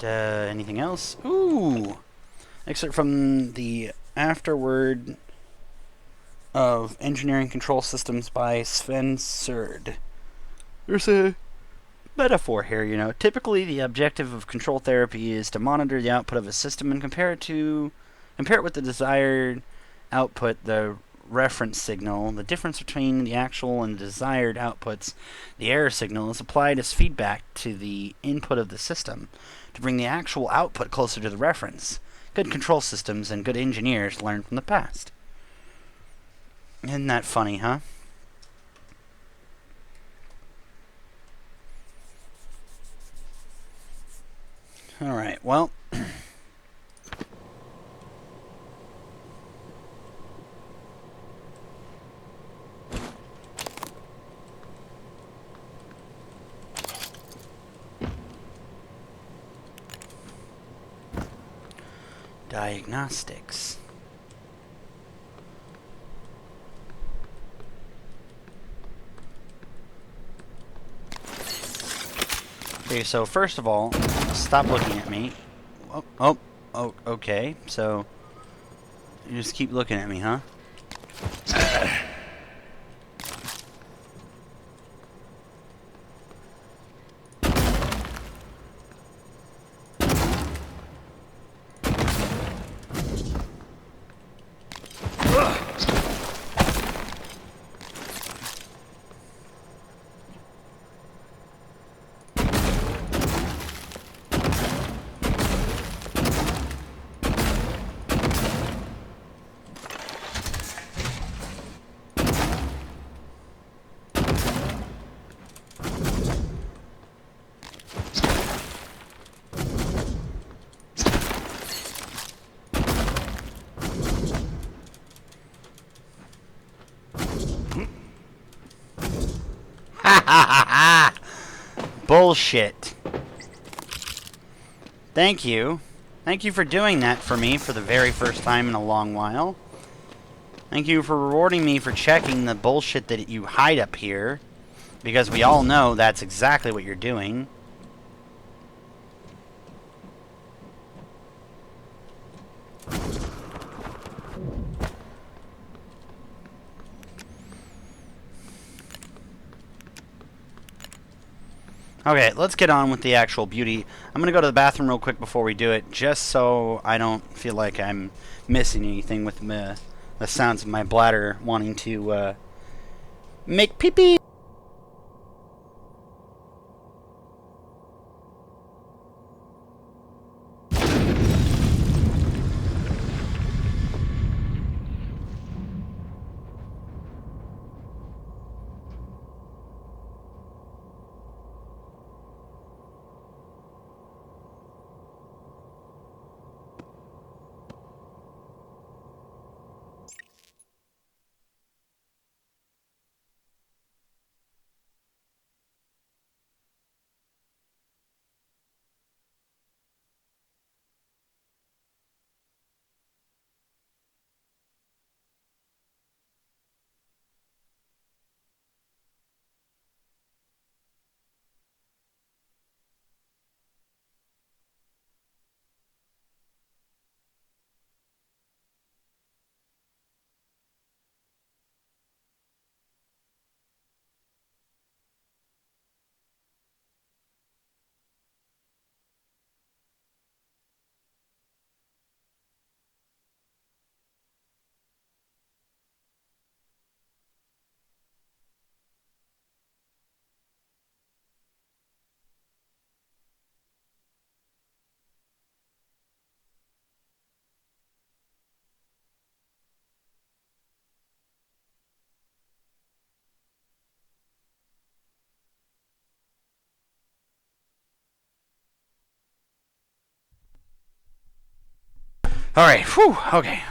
Anything else? Ooh! Excerpt from the afterword of Engineering Control Systems by Sven Surd. There's a metaphor here, you know. Typically, the objective of control therapy is to monitor the output of a system and compare it with the desired output, the reference signal. The difference between the actual and desired outputs, the error signal, is applied as feedback to the input of the system to bring the actual output closer to the reference. Good control systems and good engineers learn from the past. Isn't that funny, huh? Alright, well... Diagnostics. Okay, so first of all, stop looking at me. Oh, okay. So, you just keep looking at me, huh? Bullshit. Thank you. Thank you for doing that for me for the very first time in a long while. Thank you for rewarding me for checking the bullshit that you hide up here. Because we all know that's exactly what you're doing. Okay, let's get on with the actual beauty. I'm going to go to the bathroom real quick before we do it, just so I don't feel like I'm missing anything with the sounds of my bladder wanting to make pee-pee. Alright, whew, okay.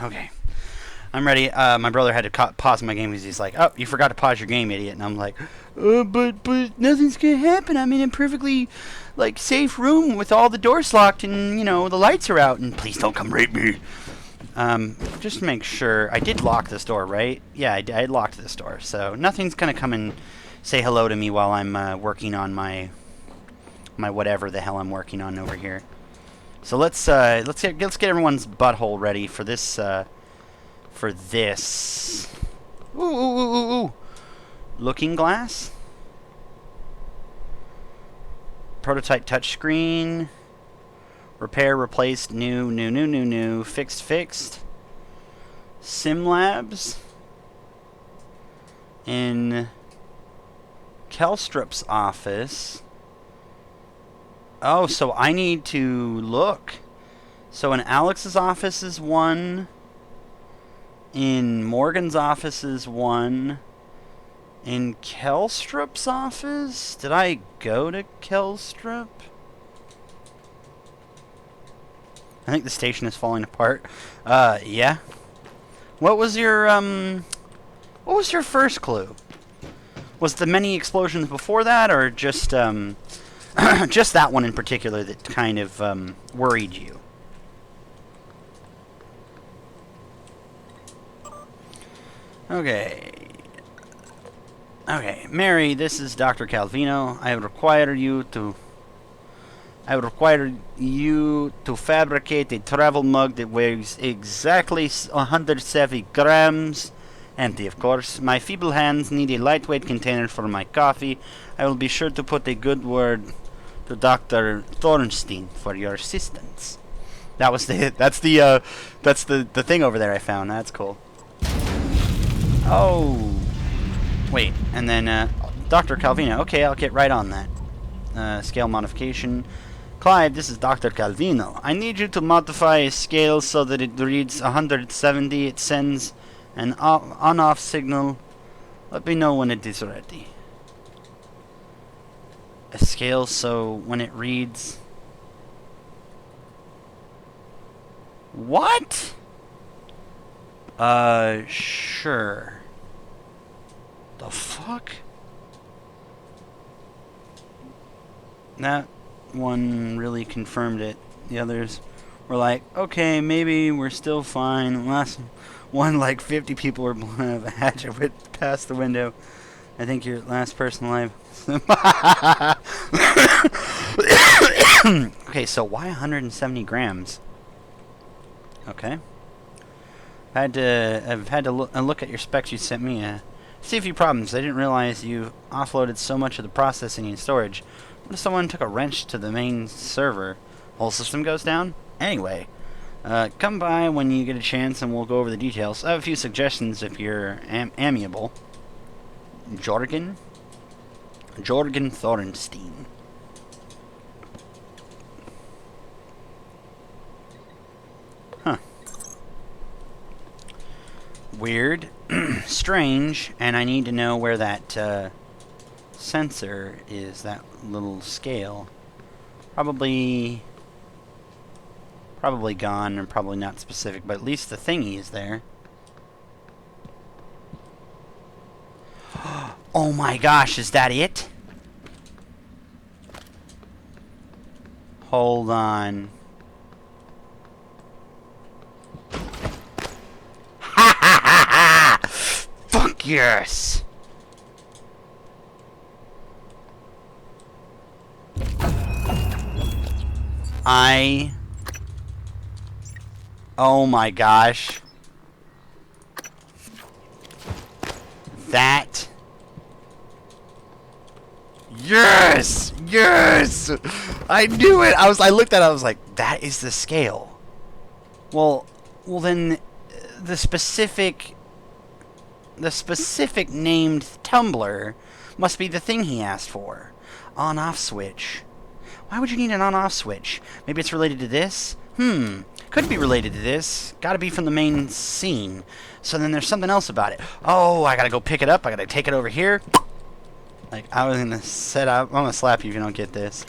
I'm ready. My brother had to pause my game because he's like, oh, you forgot to pause your game, idiot. And I'm like, but nothing's gonna happen. I'm in a perfectly, like, safe room with all the doors locked and, you know, the lights are out. And please don't come rape me. Just to make sure. I did lock this door, right? Yeah, I locked this door. So nothing's gonna come and say hello to me while I'm working on my whatever the hell I'm working on over here. So let's get everyone's butthole ready for this. Ooh. Looking glass. Prototype touchscreen. Repair, replaced, new. Fixed. SimLabs. In Kelstrup's office. Oh, so I need to look. So in Alex's office is one. In Morgan's office is one. In Kelstrup's office? Did I go to Kelstrup? I think the station is falling apart. Yeah. What was your first clue? Was the many explosions before that, or just, just that one in particular that kind of, worried you? Okay. Okay, Mary, this is Dr. Calvino. I would require you to fabricate a travel mug that weighs exactly 170 grams. Empty, of course. My feeble hands need a lightweight container for my coffee. I will be sure to put a good word to Dr. Thornstein for your assistance. That's the thing over there I found. That's cool. Oh. Wait, and then, Dr. Calvino. Okay, I'll get right on that. Scale modification. Clive, this is Dr. Calvino. I need you to modify a scale so that it reads 170. It sends an on-off signal. Let me know when it is ready. A scale so when it reads... What? Sure. The fuck? that one really confirmed it. The others were like, okay, maybe we're still fine. Last one, like 50 people were blown out of a hatchet went past the window. I think you're last person alive. Okay, so why 170 grams? Okay. I've had to look at your specs you sent me. See a few problems. I didn't realize you offloaded so much of the processing and storage. What if someone took a wrench to the main server? Whole system goes down? Anyway, come by when you get a chance and we'll go over the details. I have a few suggestions if you're amiable. Jorgen Thorenstein. Huh. Weird. Strange. And I need to know where that sensor is, that little scale. Probably gone, or probably not specific, but at least the thingy is there. Oh my gosh, is that it? Hold on. Ha ha ha ha! Fuck yes! Oh my gosh. That. Yes! Yes! I knew it! I looked at it, I was like, that is the scale. Well then, the specific named tumbler must be the thing he asked for. On-off switch. Why would you need an on-off switch? Maybe it's related to this? Could be related to this. Gotta be from the main scene. So then there's something else about it. Oh, I gotta go pick it up. I gotta take it over here. Like, I was gonna set up. I'm gonna slap you if you don't get this.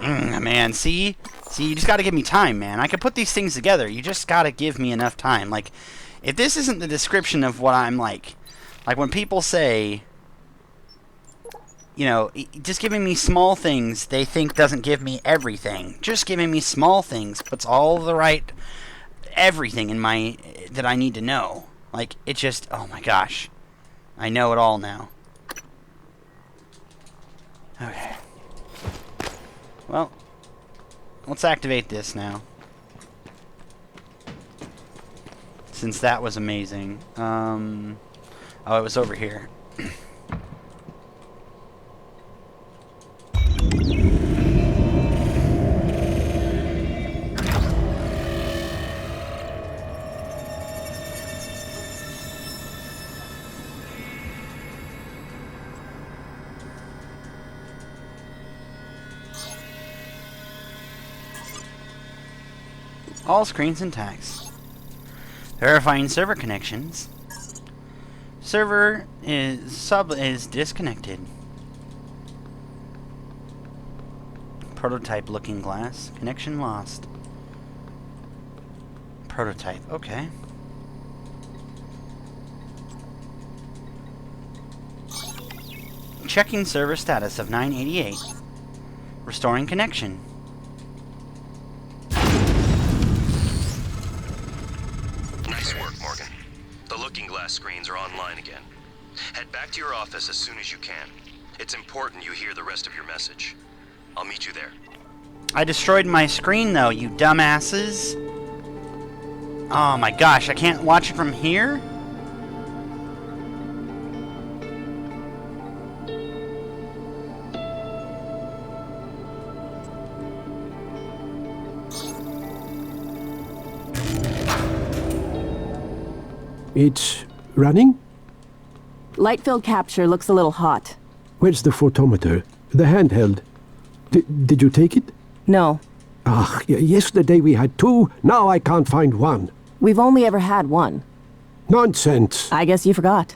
Man, see? See, you just gotta give me time, man. I can put these things together. You just gotta give me enough time. Like, if this isn't the description of what I'm like when people say, you know, just giving me small things they think doesn't give me everything. Just giving me small things puts all the right everything in my that I need to know. Like, it just, oh my gosh. I know it all now. Okay. Well, let's activate this now. Since that was amazing. Oh, it was over here. All screens intact. Verifying server connections. Server is disconnected. Prototype looking glass. Connection lost. Prototype. Okay. Checking server status of 988. Restoring connection. Screens are online again. Head back to your office as soon as you can. It's important you hear the rest of your message. I'll meet you there. I destroyed my screen though, you dumbasses. Oh my gosh, I can't watch it from here? It's running? Light field capture looks a little hot. Where's the photometer? The handheld. Did you take it? No. Ah, yesterday we had two, now I can't find one. We've only ever had one. Nonsense. I guess you forgot.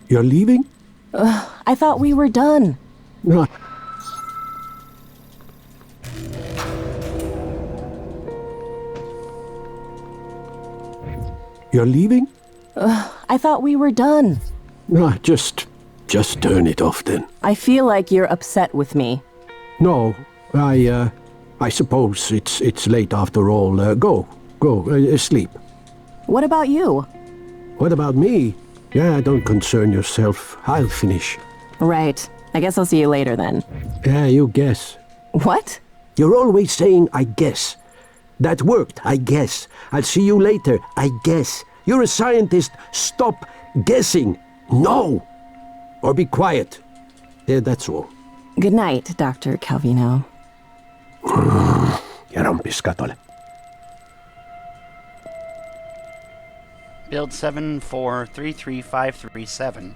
You're leaving? I thought we were done. No. You're leaving? I thought we were done. Ah, just turn it off then. I feel like you're upset with me. No, I suppose it's late after all. Go, sleep. What about you? What about me? Yeah, don't concern yourself. I'll finish. Right. I guess I'll see you later then. Yeah, you guess. What? You're always saying, I guess. That worked, I guess. I'll see you later, I guess. You're a scientist. Stop guessing. No! Or be quiet. Yeah, that's all. Good night, Dr. Calvino. Ja rompiskatole. Build 7433537.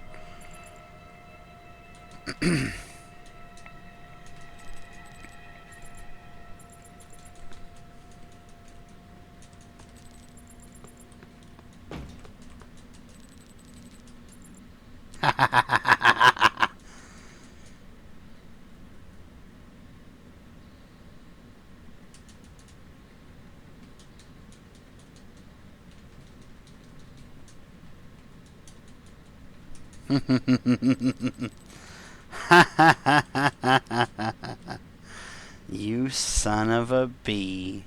You son of a bee.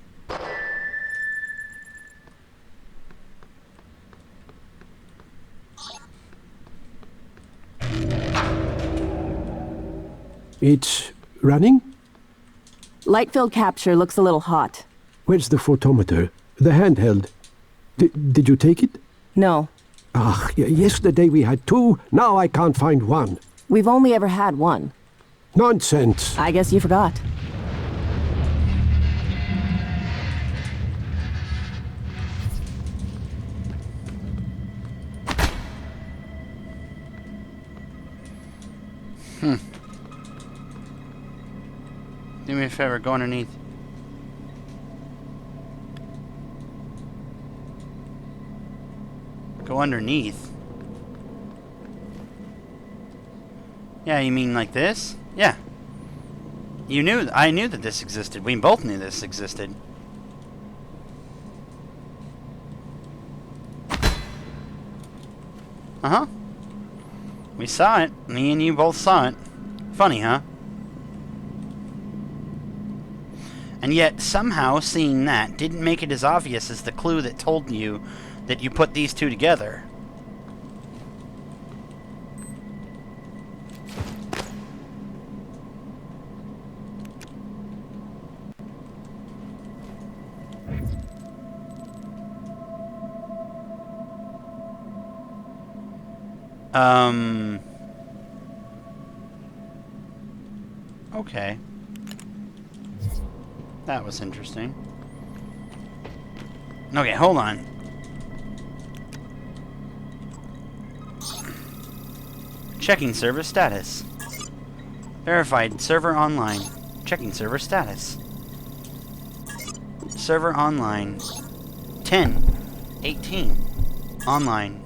It's running? Light field capture looks a little hot. Where's the photometer? The handheld. Did you take it? No. Ah, yesterday we had two, now I can't find one. We've only ever had one. Nonsense. I guess you forgot. Do me a favor, go underneath. Go underneath? Yeah, you mean like this? Yeah. I knew that this existed. We both knew this existed. Uh-huh. We saw it. Me and you both saw it. Funny, huh? And yet, somehow, seeing that didn't make it as obvious as the clue that told you that you put these two together. Okay. That was interesting. Okay, hold on. Checking server status. Verified server online. Checking server status. Server online. 10:18. Online.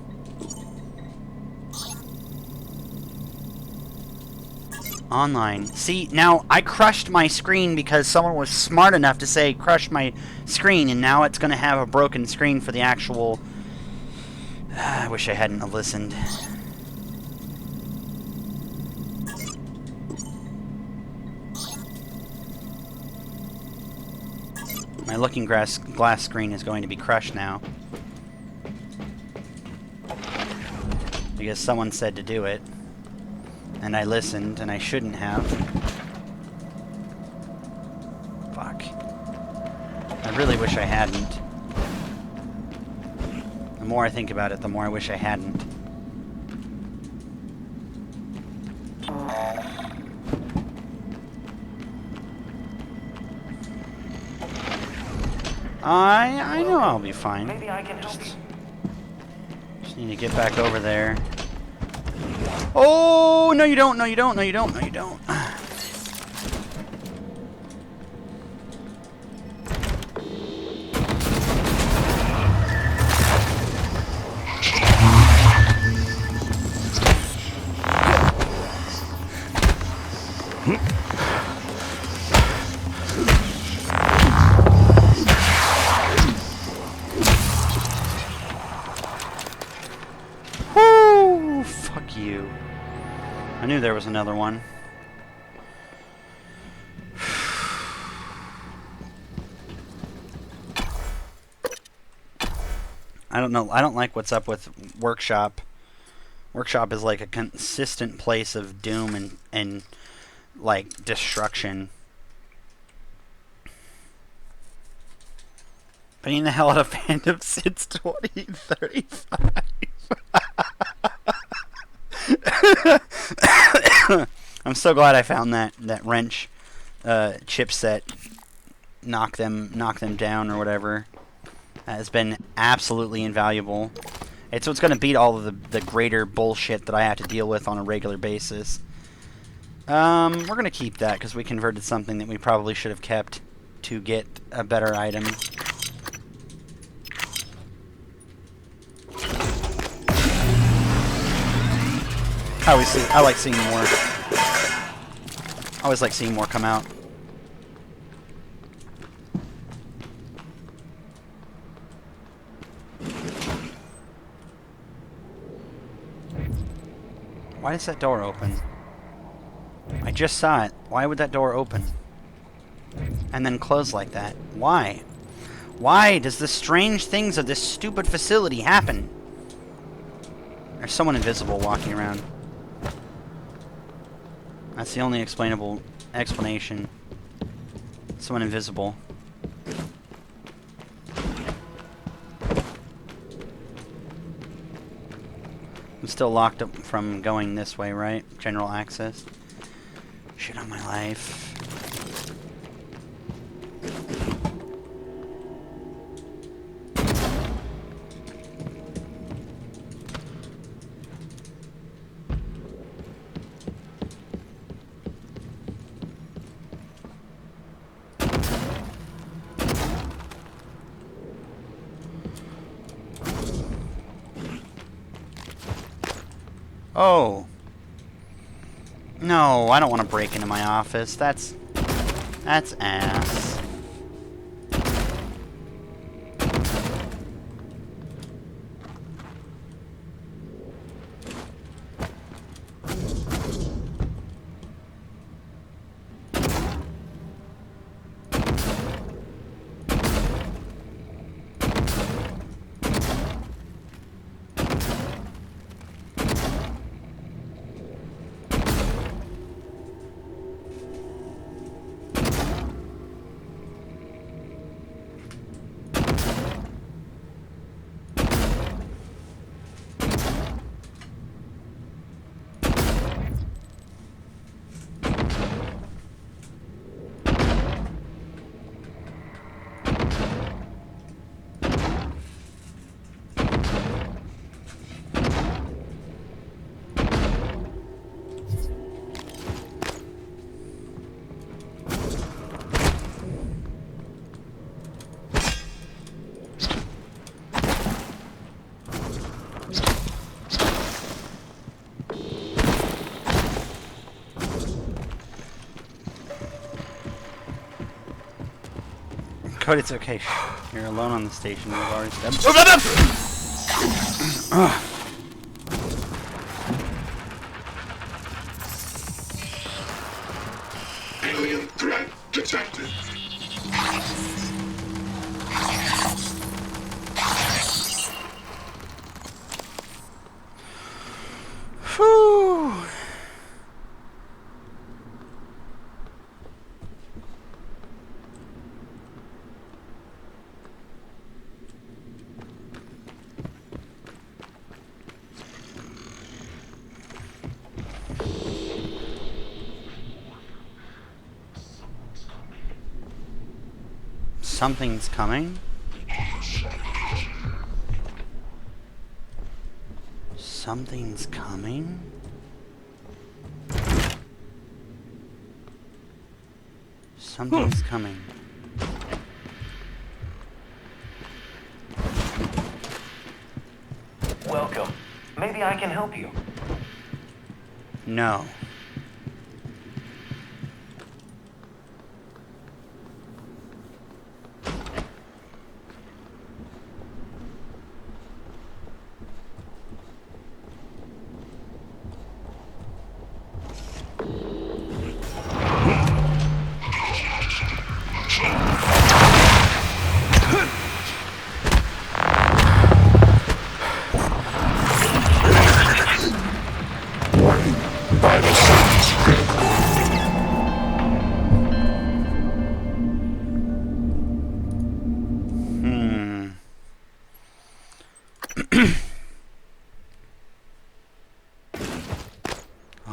Online. See, now I crushed my screen because someone was smart enough to say crush my screen, and now it's going to have a broken screen for the actual... I wish I hadn't listened. My looking glass screen is going to be crushed now. Because someone said to do it. And I listened, and I shouldn't have. Fuck. I really wish I hadn't. The more I think about it, the more I wish I hadn't. I know I'll be fine. Maybe I can help you. Just need to get back over there. Oh, no you don't, no you don't, no you don't, no you don't. you. I knew there was another one. I don't know. I don't like what's up with Workshop. Workshop is like a consistent place of doom and like destruction. Being the hell out of Phantom since 2035. I'm so glad I found that wrench chipset. Knock them down or whatever. Has been absolutely invaluable. It's what's going to beat all of the greater bullshit that I have to deal with on a regular basis. We're going to keep that because we converted something that we probably should have kept to get a better item. I like seeing more. I always like seeing more come out. Why does that door open? I just saw it. Why would that door open? And then close like that? Why? Why does the strange things of this stupid facility happen? There's someone invisible walking around. That's the only explainable explanation. Someone invisible. I'm still locked up from going this way, right? General access. Shit on my life. Oh. No, I don't want to break into my office. That's ass. Cody, it's okay. You're alone on the station. You've already stepped. Alien threat detected. Whew. Something's coming. Something's coming. Something's coming. Welcome. Maybe I can help you. No.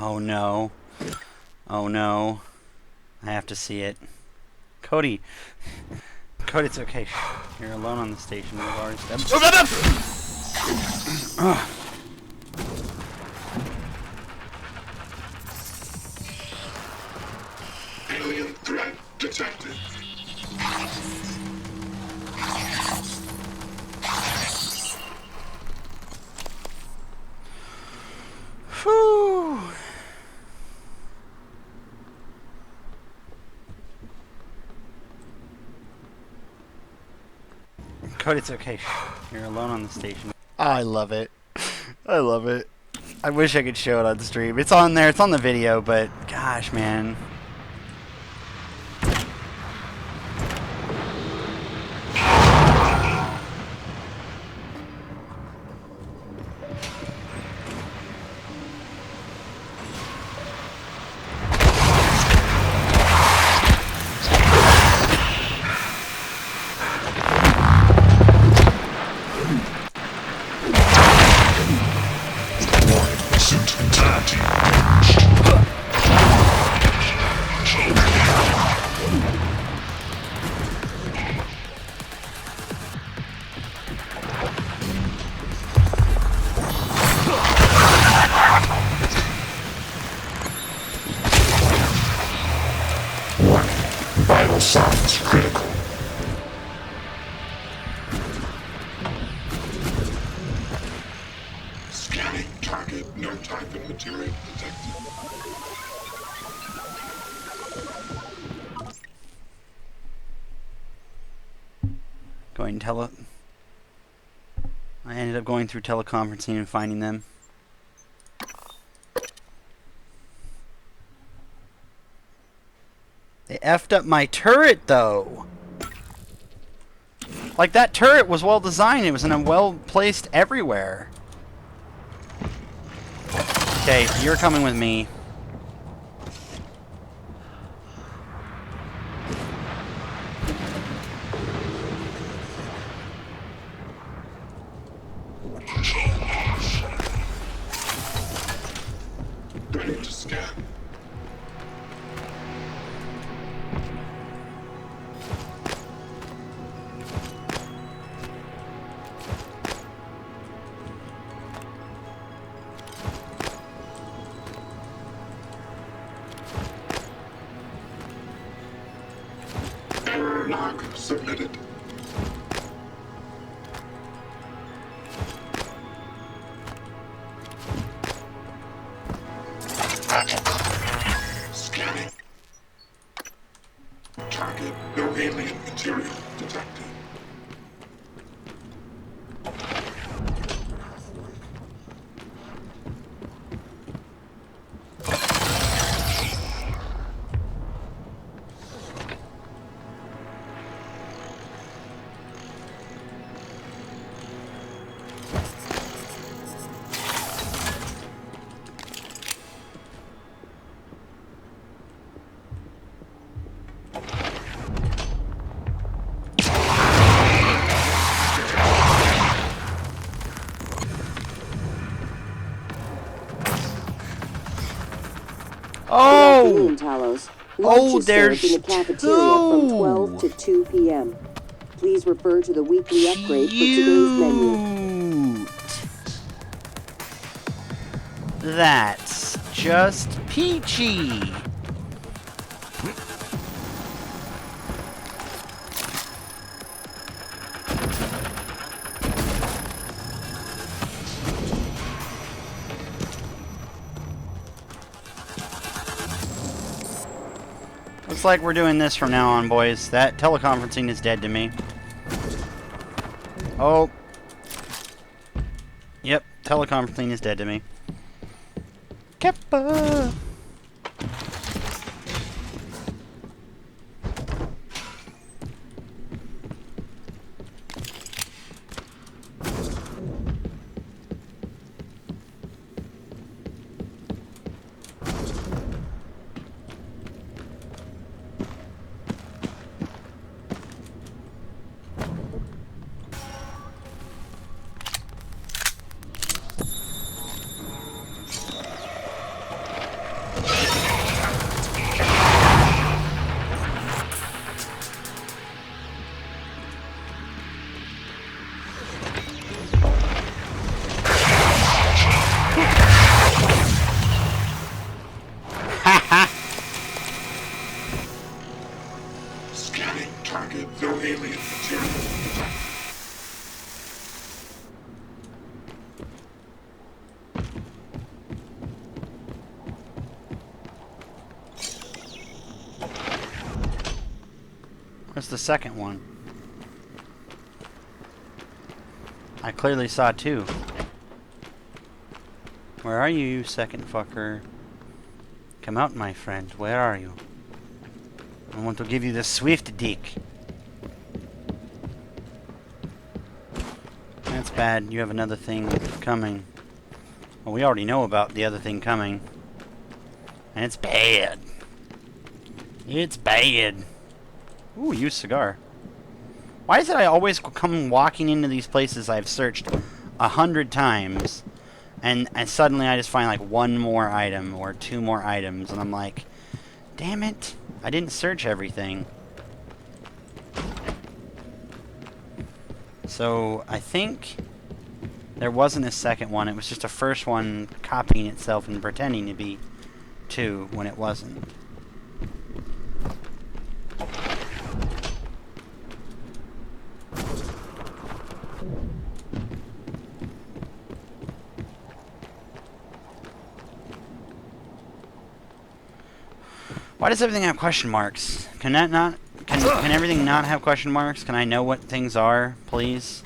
Oh no. Oh no. I have to see it. Cody. Cody, it's okay. You're alone on the station. We've already Alien threat detected. Whew. Cody, it's okay. You're alone on the station. I love it. I love it. I wish I could show it on the stream. It's on there. It's on the video, but gosh, man. Suit entirety. Warning. Vital signs critical. Scanning target. No type of material detected. I ended up going through teleconferencing and finding them. They effed up my turret, though. Like, that turret was well designed. It was in a well placed everywhere. Okay, you're coming with me. Ready to scan. Error log submitted. Scanning. Target. No alien material detected. Oh! Talos. Oh, Lunch is there's served in the cafeteria from 12 to 2 p.m. Please refer to the weekly upgrade for today's menu. That's just peachy. Looks like we're doing this from now on, boys. That teleconferencing is dead to me. Oh. Yep, teleconferencing is dead to me. Keppa! What's the second one? I clearly saw two. Where are you, you second fucker? Come out, my friend. Where are you? I want to give you the swift dick. That's bad. You have another thing coming. Well, we already know about the other thing coming. And it's bad. It's bad. Ooh, used cigar. Why is it I always come walking into these places I've searched 100 times, and suddenly I just find like one more item or two more items, and I'm like, damn it, I didn't search everything. So I think there wasn't a second one. It was just a first one copying itself and pretending to be two when it wasn't. Why does everything have question marks? Can that not... Can everything not have question marks? Can I know what things are, please?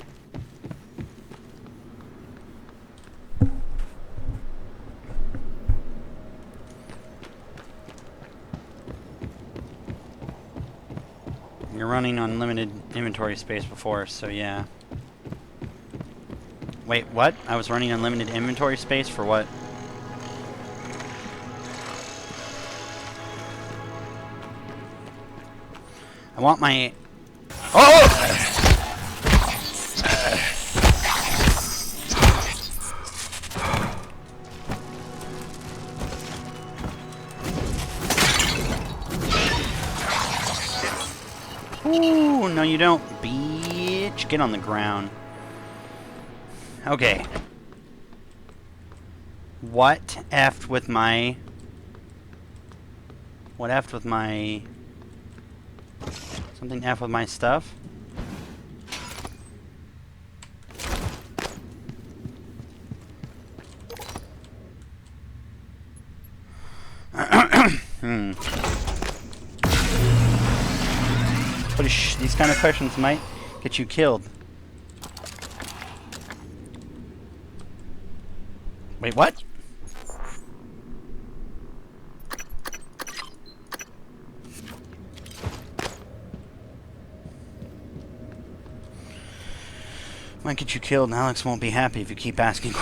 You're running on limited inventory space before, so yeah. Wait, what? I was running on limited inventory space for what? I want my... Oh! Ooh, no you don't, bitch. Get on the ground. Okay. What effed with my... What effed with my... Something F with my stuff? These kind of questions might get you killed. Wait, what? Might get you killed, and Alex won't be happy if you keep asking.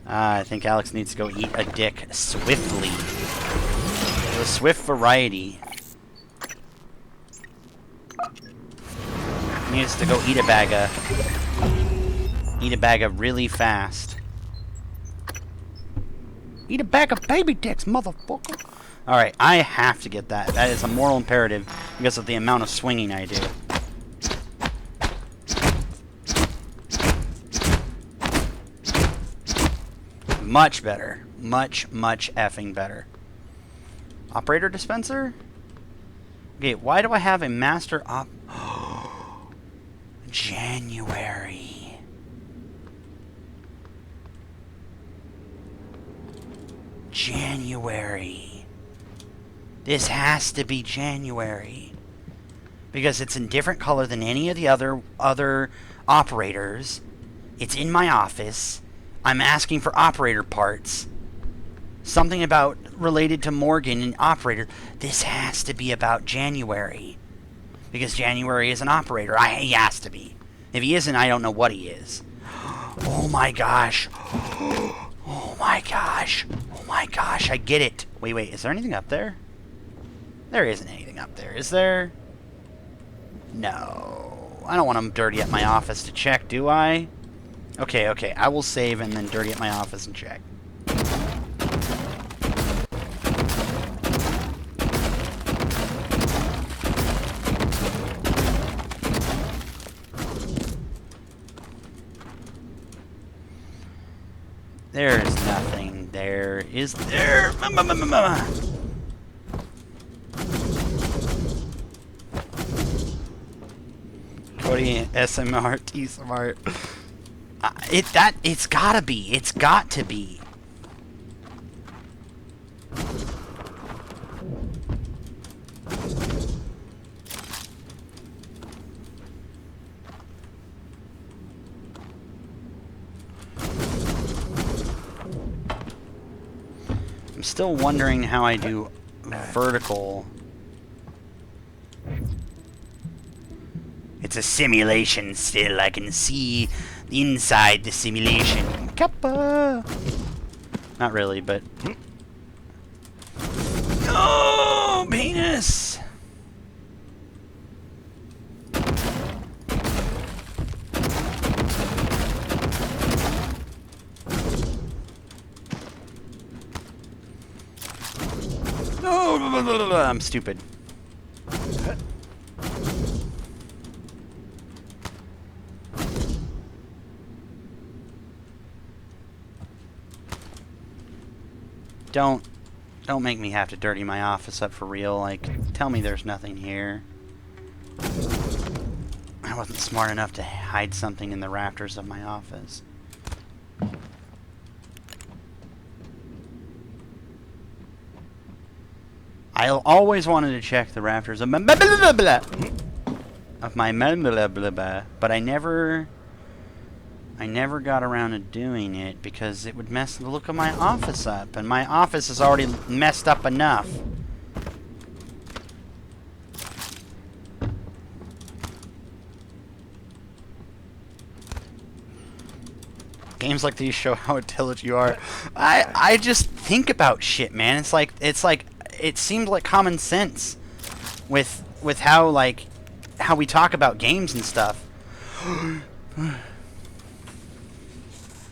I think Alex needs to go eat a dick swiftly. The swift variety. He needs to go eat a bag of really fast. Eat a bag of baby dicks, motherfucker. Alright, I have to get that. That is a moral imperative because of the amount of swinging I do. Much better. Much, much effing better. Operator dispenser? Okay, why do I have a master op... January. January. This has to be January. Because it's in different color than any of the other operators. It's in my office. I'm asking for operator parts. Something about related to Morgan and operator. This has to be about January. Because January is an operator. He has to be. If he isn't, I don't know what he is. Oh my gosh. Oh my gosh. Oh my gosh, I get it. Wait, is there anything up there? There isn't anything up there, is there? No. I don't want him dirty at my office to check, do I? Okay, I will save and then dirty at my office and check. There's nothing there, is there? Cody, SMR, T-Smart. It's gotta be. It's got to be. still wondering how I do vertical. It's a simulation still. I can see inside the simulation. Kappa! Not really, but... Oh, penis! No, I'm stupid. Don't make me have to dirty my office up for real. Like, tell me there's nothing here. I wasn't smart enough to hide something in the rafters of my office. I always wanted to check the rafters of my but I never got around to doing it because it would mess the look of my office up, and my office is already messed up enough. Games like these show how intelligent you are. I just think about shit, man. It's like it seems like common sense with how we talk about games and stuff.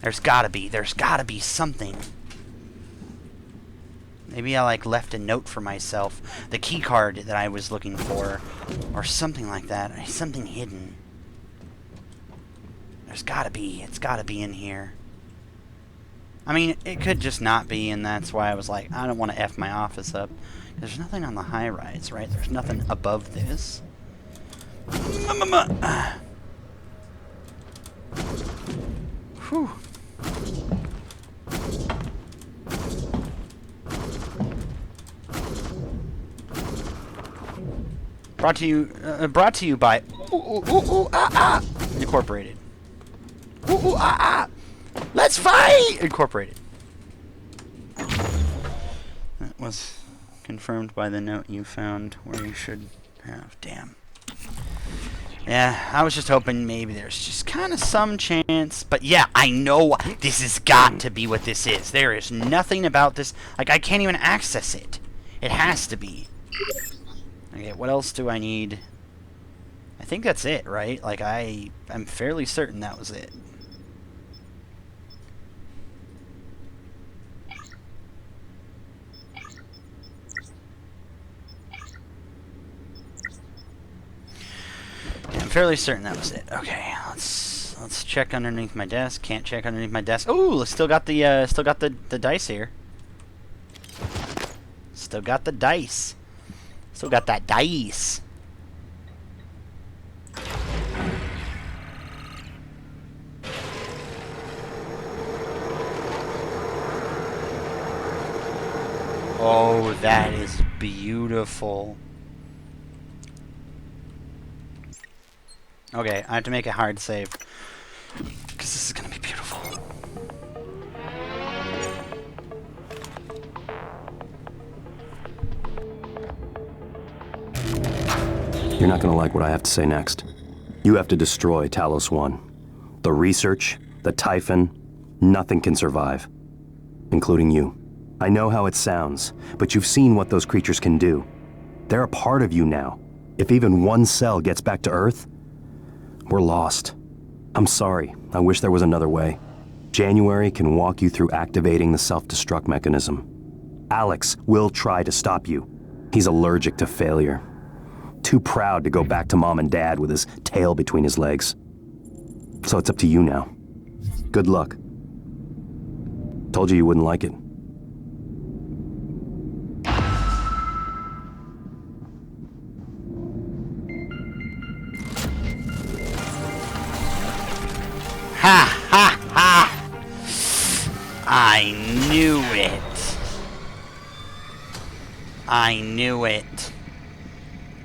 There's gotta be something. Maybe I left a note for myself, the key card that I was looking for, or something like that. Something hidden. It's gotta be in here. I mean, it could just not be, and that's why I was like, I don't want to F my office up. There's nothing on the high rise, right? There's nothing above this. Whew. Brought to you by Incorporated. Let's fight! Incorporated. That was confirmed by the note you found where you should have. Damn. Yeah, I was just hoping maybe there's just kind of some chance. But yeah, I know this has got to be what this is. There is nothing about this. I can't even access it. It has to be. Okay, what else do I need? I think that's it, right? I'm fairly certain that was it. I'm fairly certain that was it. Okay, let's check underneath my desk. Can't check underneath my desk. Ooh, still got the dice here. Still got the dice. Still got that dice. Oh, that is beautiful. Okay, I have to make a hard save, because this is going to be beautiful. You're not going to like what I have to say next. You have to destroy Talos 1. The research, the Typhon, nothing can survive, including you. I know how it sounds, but you've seen what those creatures can do. They're a part of you now. If even one cell gets back to Earth, we're lost. I'm sorry. I wish there was another way. January can walk you through activating the self-destruct mechanism. Alex will try to stop you. He's allergic to failure. Too proud to go back to Mom and Dad with his tail between his legs. So it's up to you now. Good luck. Told you wouldn't like it. Ha ha ha! I knew it. I knew it.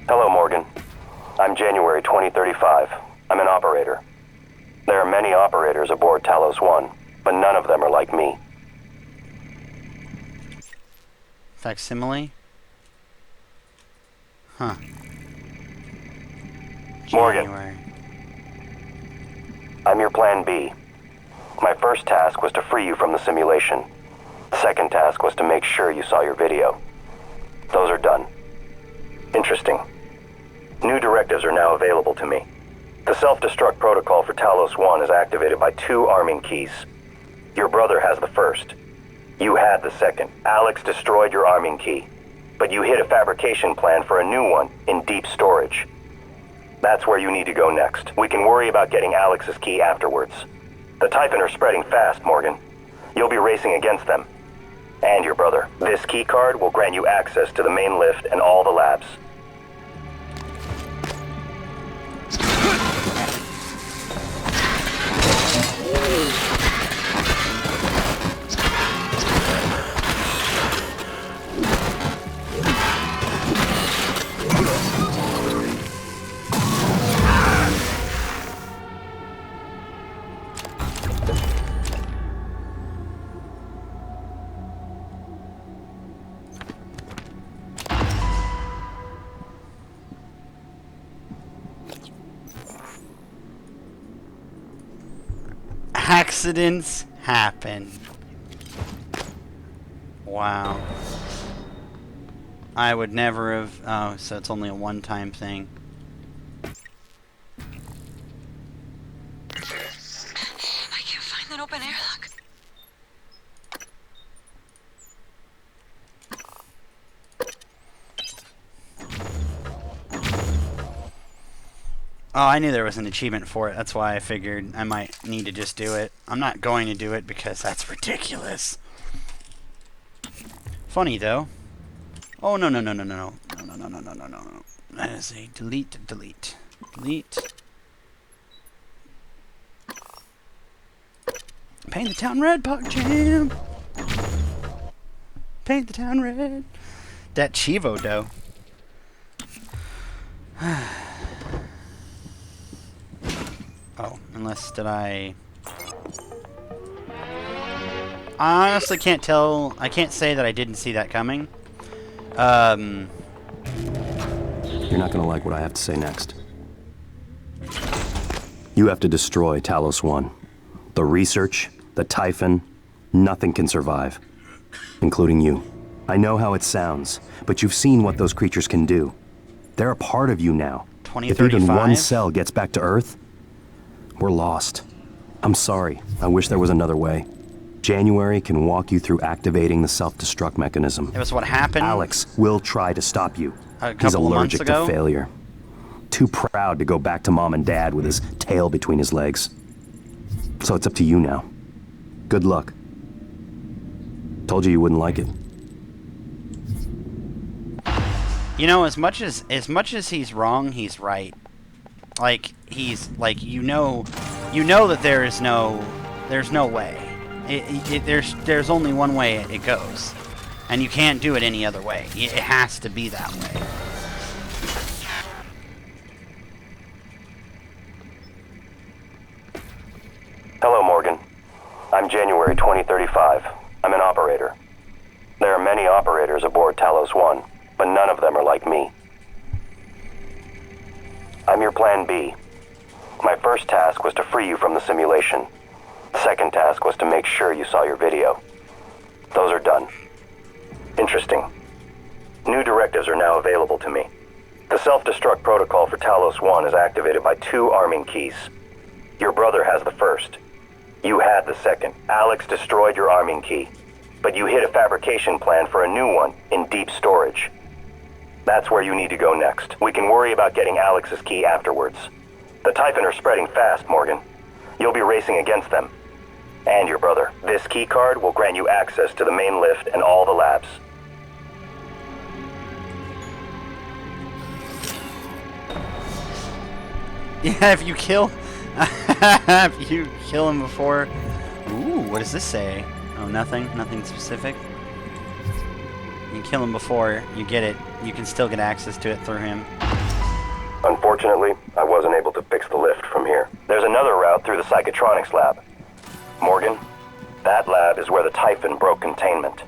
Hello, Morgan. I'm January 2035. I'm an operator. There are many operators aboard Talos 1, but none of them are like me. Facsimile? Huh. Morgan. January. I'm your plan B. My first task was to free you from the simulation. The second task was to make sure you saw your video. Those are done. Interesting. New directives are now available to me. The self-destruct protocol for Talos 1 is activated by 2 arming keys. Your brother has the first. You had the second. Alex destroyed your arming key, but you hid a fabrication plan for a new one in deep storage. That's where you need to go next. We can worry about getting Alex's key afterwards. The Typhon are spreading fast, Morgan. You'll be racing against them. And your brother. This key card will grant you access to the main lift and all the labs. Accidents happen. Wow. I would never have... Oh, so it's only a one-time thing. I can't find that open airlock. Oh, I knew there was an achievement for it. That's why I figured I might need to just do it. I'm not going to do it because that's ridiculous. Funny, though. Oh, no, no, no, no, no, no, no, no, no, no, no, no. That is a delete, delete, delete. Paint the town red, PogChamp. Paint the town red. That Chivo, though. Oh, unless did I honestly can't tell. I can't say that I didn't see that coming. You're not gonna like what I have to say next. You have to destroy Talos 1. The research, the Typhon, nothing can survive. Including you. I know how it sounds, but you've seen what those creatures can do. They're a part of you now. If even one cell gets back to Earth, we're lost. I'm sorry. I wish there was another way. January can walk you through activating the self-destruct mechanism. It was what happened. Alex will try to stop you. He's allergic to failure. Too proud to go back to Mom and Dad with his tail between his legs. So it's up to you now. Good luck. Told you wouldn't like it. You know, as much as he's wrong, he's right. Like he's like you know that there's no way. There's only one way it goes, and you can't do it any other way. It has to be that way. Hello, Morgan. I'm January 2035. I'm an operator. There are many operators aboard Talos 1, but none of them are like me. I'm your plan B. My first task was to free you from the simulation. The second task was to make sure you saw your video. Those are done. Interesting. New directives are now available to me. The self-destruct protocol for Talos 1 is activated by 2 arming keys. Your brother has the first. You had the second. Alex destroyed your arming key, but you hid a fabrication plan for a new one in deep storage. That's where you need to go next. We can worry about getting Alex's key afterwards. The Typhon are spreading fast, Morgan. You'll be racing against them. And your brother. This key card will grant you access to the main lift and all the labs. Yeah, if you kill him before. Ooh, what does this say? Oh, nothing specific. You kill him before you get it, you can still get access to it through him. Unfortunately, I wasn't able to fix the lift from here. There's another route through the psychotronics lab. Morgan, that lab is where the Typhon broke containment.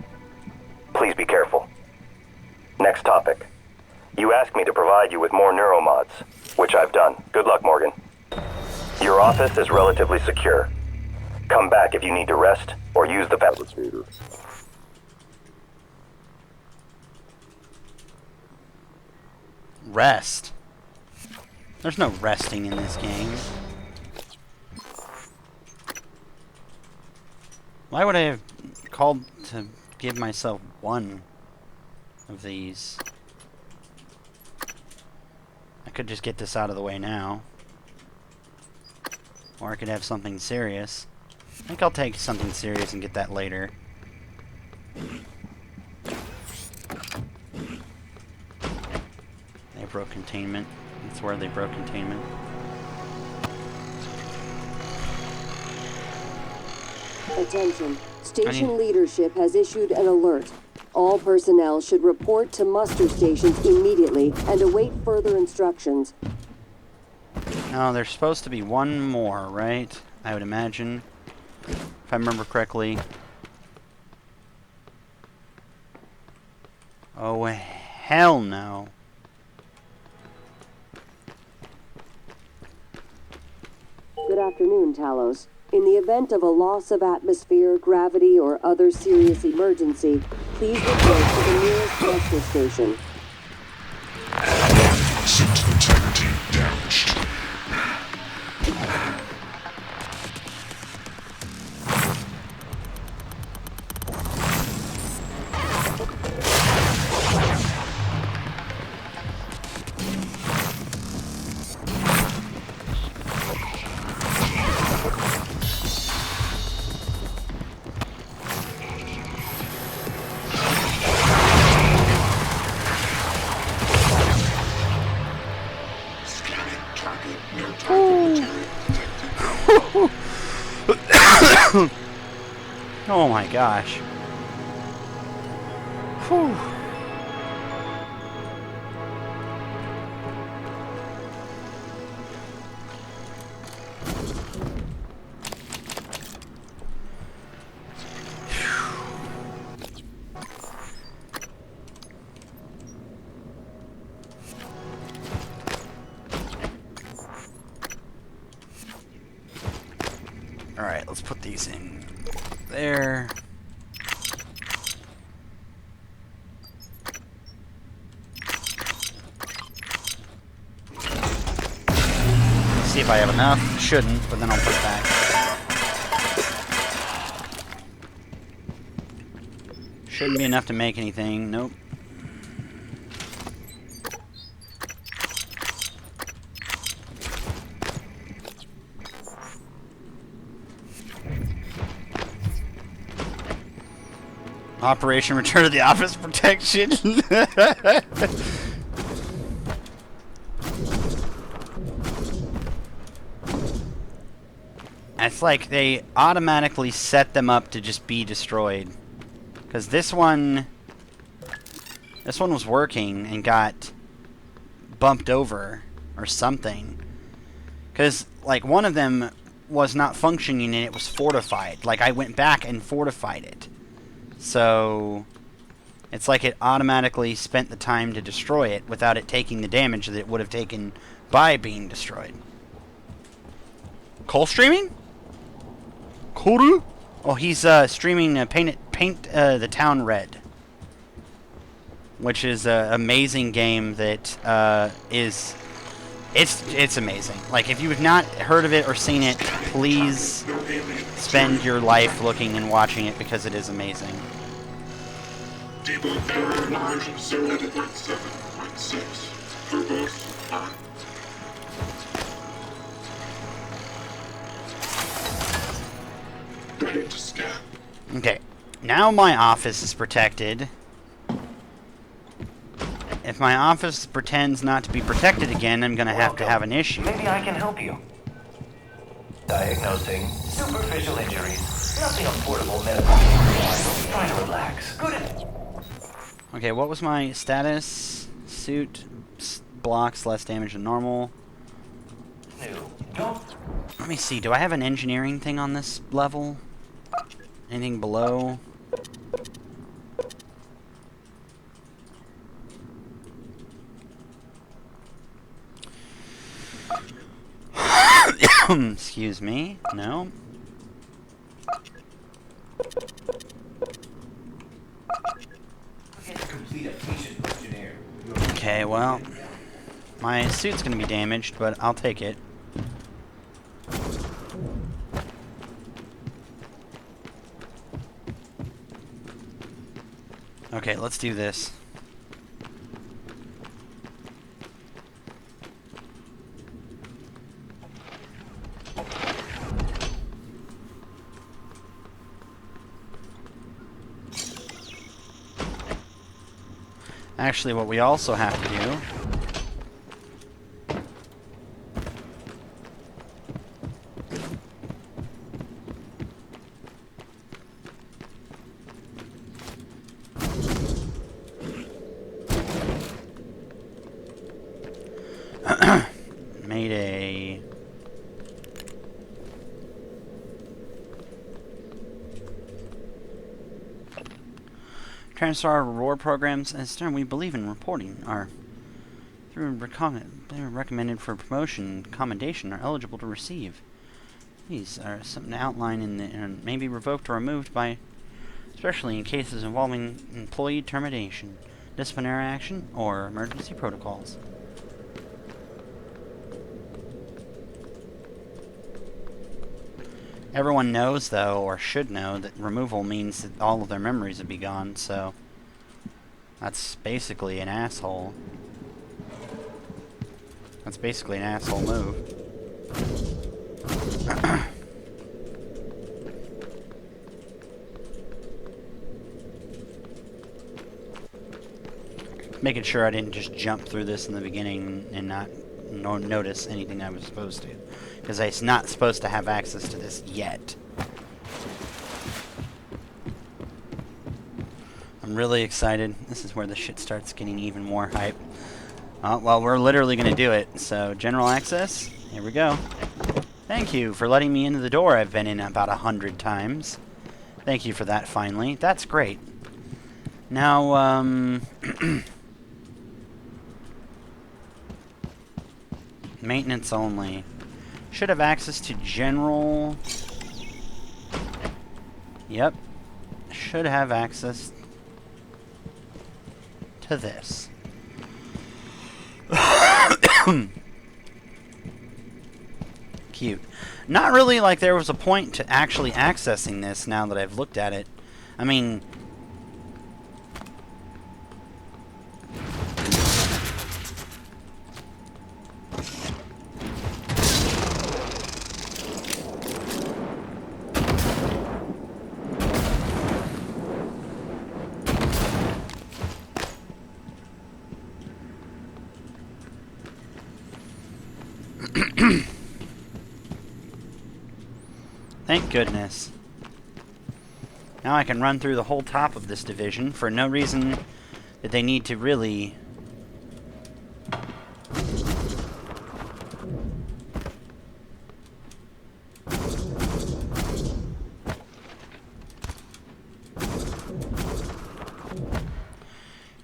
Please be careful. Next topic. You asked me to provide you with more neuromods, which I've done. Good luck, Morgan. Your office is relatively secure. Come back if you need to rest or use the fabricator. Rest? There's no resting in this game. Why would I have called to give myself one of these? I could just get this out of the way now. Or I could have something serious. I think I'll take something serious and get that later. They broke containment. That's where they broke containment. Attention. Station leadership has issued an alert. All personnel should report to muster stations immediately and await further instructions. Now, there's supposed to be one more, right? I would imagine. If I remember correctly. Oh, hell no. Good afternoon, Talos. In the event of a loss of atmosphere, gravity, or other serious emergency, please report to the nearest muster station. Synth integrity damaged. Oh my gosh. Whew. Alright, let's put these in there. See if I have enough. Shouldn't, but then I'll put it back. Shouldn't be enough to make anything. Nope. Operation Return to the Office Protection. It's like they automatically set them up to just be destroyed. Because this one was working and got bumped over or something. Because, like, one of them was not functioning and it was fortified. Like, I went back and fortified it. So, it's like it automatically spent the time to destroy it without it taking the damage that it would have taken by being destroyed. Cole streaming? Koru? Oh, he's streaming Paint the Town Red, which is an amazing game that is it's amazing. Like, if you have not heard of it or seen it, please spend your life looking and watching it because it is amazing. Debug error in version 0.7.6. Turbos on. Ready to scan. Okay, now my office is protected. If my office pretends not to be protected again, I'm gonna have to have an issue. Maybe I can help you. Diagnosing superficial injuries. Nothing of portable medical. Try to relax. Good. Okay, what was my status? Suit blocks less damage than normal. Let me see, do I have an engineering thing on this level? Anything below? Excuse me. No. Okay, well, my suit's gonna be damaged, but I'll take it. Okay, let's do this. Actually, what we also have to do Mayday. TranStar reward programs, as Stern, we believe in reporting, are they're recommended for promotion and commendation, are eligible to receive. These are something to outline and may be revoked or removed by, especially in cases involving employee termination, disciplinary action, or emergency protocols. Everyone knows, though, or should know, that removal means that all of their memories would be gone, so that's basically an asshole. That's basically an asshole move. Making sure I didn't just jump through this in the beginning and not notice anything I was supposed to. Because I'm not supposed to have access to this yet. I'm really excited. This is where the shit starts getting even more hype. Well, we're literally going to do it. So, general access. Here we go. Thank you for letting me into the door I've been in about 100 times. Thank you for that, finally. That's great. Now, maintenance only. Should have access to general. Yep. Should have access to this. Cute. Not really like there was a point to actually accessing this now that I've looked at it. I mean, thank goodness. Now I can run through the whole top of this division for no reason that they need to really.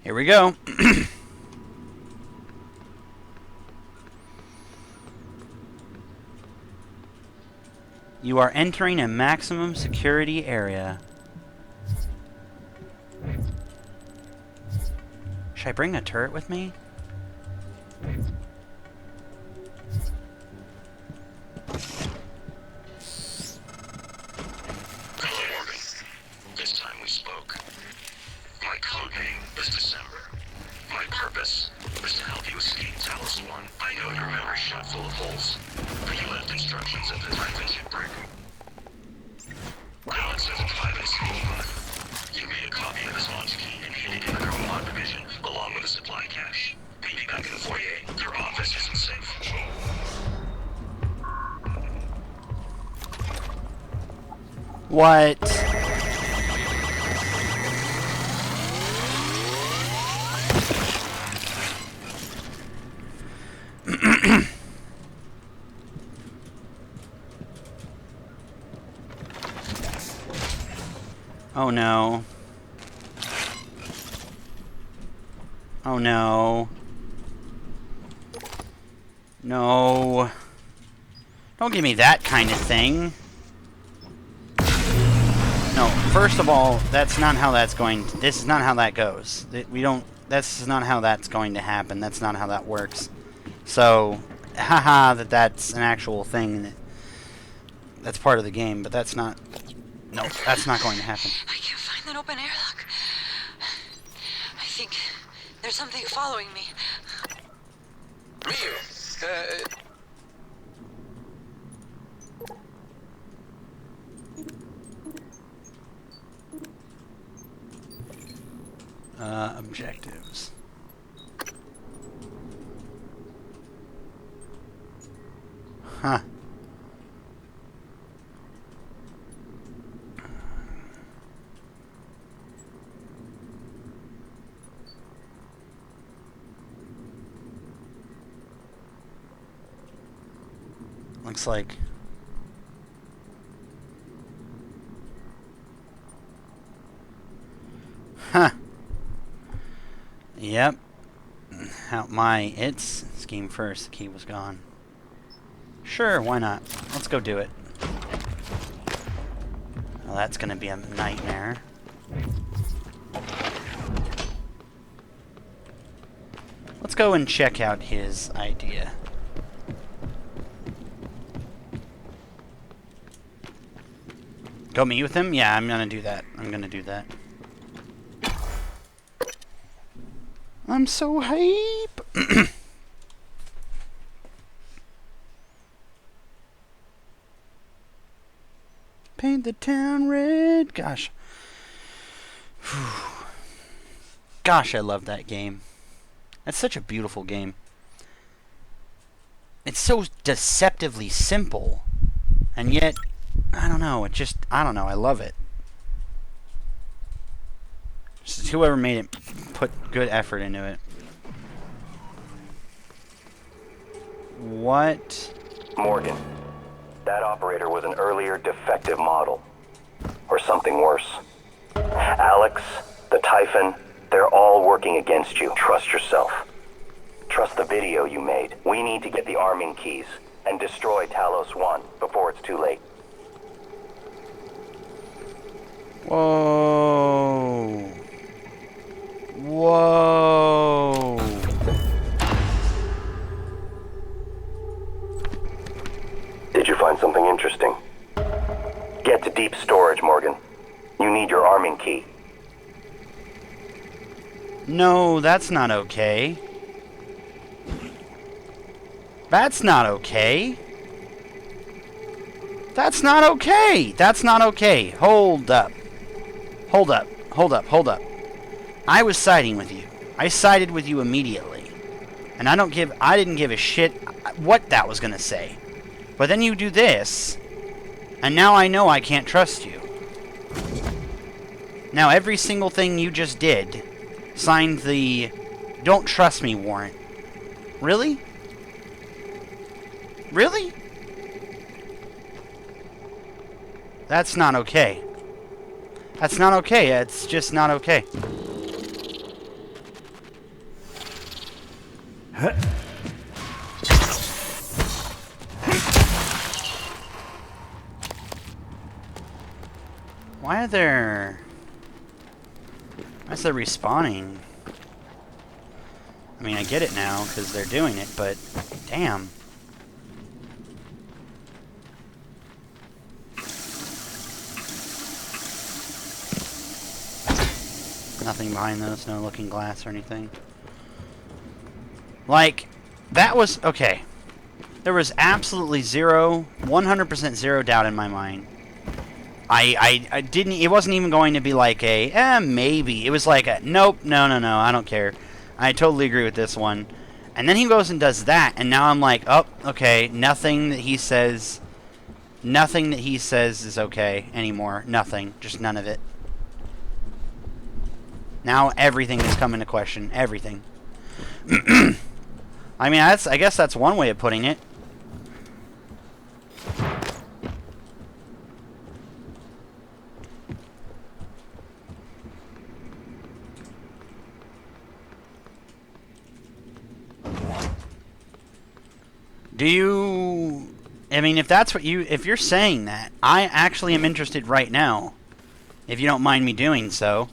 Here we go. You are entering a maximum security area. Should I bring a turret with me? This time we spoke. My code name is December. My purpose was to help you escape Talos 1. I know your memory's shot full of holes, but you left instructions at the Titan shipwreck. Alex has a private escape pod. You made a copy of his launch key and hid it in the Chromod division, along with a supply cache. Meet me back in the foyer. Your office isn't safe. What? Oh no. Oh no. No. Don't give me that kind of thing. No, first of all, that's not how that's going to, this is not how that goes. This is not how that's going to happen. That's not how that works. So, haha, that's an actual thing. That's part of the game, but that's not, no, that's not going to happen. I can't find that open airlock. I think there's something following me. Objectives. Huh. Looks like huh. Yep. Out my its scheme first. The key was gone. Sure, why not? Let's go do it. Well, that's gonna be a nightmare. Let's go and check out his idea. Go meet with him? Yeah, I'm gonna do that. I'm gonna do that. I'm so hype! Paint the town red. Gosh. Gosh, I love that game. That's such a beautiful game. It's so deceptively simple. And yet, I don't know, I don't know, I love it. Just whoever made it put good effort into it. What? Morgan, that operator was an earlier defective model. Or something worse. Alex, the Typhon, they're all working against you. Trust yourself. Trust the video you made. We need to get the arming keys and destroy Talos 1 before it's too late. Whoa. Whoa. Did you find something interesting? Get to deep storage, Morgan. You need your arming key. No, that's not okay. That's not okay. That's not okay. That's not okay. Hold up. Hold up. Hold up. Hold up. I was siding with you. I sided with you immediately. And I didn't give a shit what that was gonna say. But then you do this, and now I know I can't trust you. Now every single thing you just did signed the don't trust me warrant. Really? Really? That's not okay. That's not okay. It's just not okay. Why is there respawning? I mean, I get it now because they're doing it, but damn. Nothing behind those, no looking glass or anything. Like, that was okay. There was absolutely 100% zero doubt in my mind. I didn't, it wasn't even going to be like a, maybe. It was like a, nope, no, I don't care. I totally agree with this one. And then he goes and does that, and now I'm like, oh, okay, nothing that he says is okay anymore. Nothing, just none of it. Now everything is coming to question. Everything. I mean, I guess that's one way of putting it. Do you I mean, if that's what if you're saying that, I actually am interested right now. If you don't mind me doing so.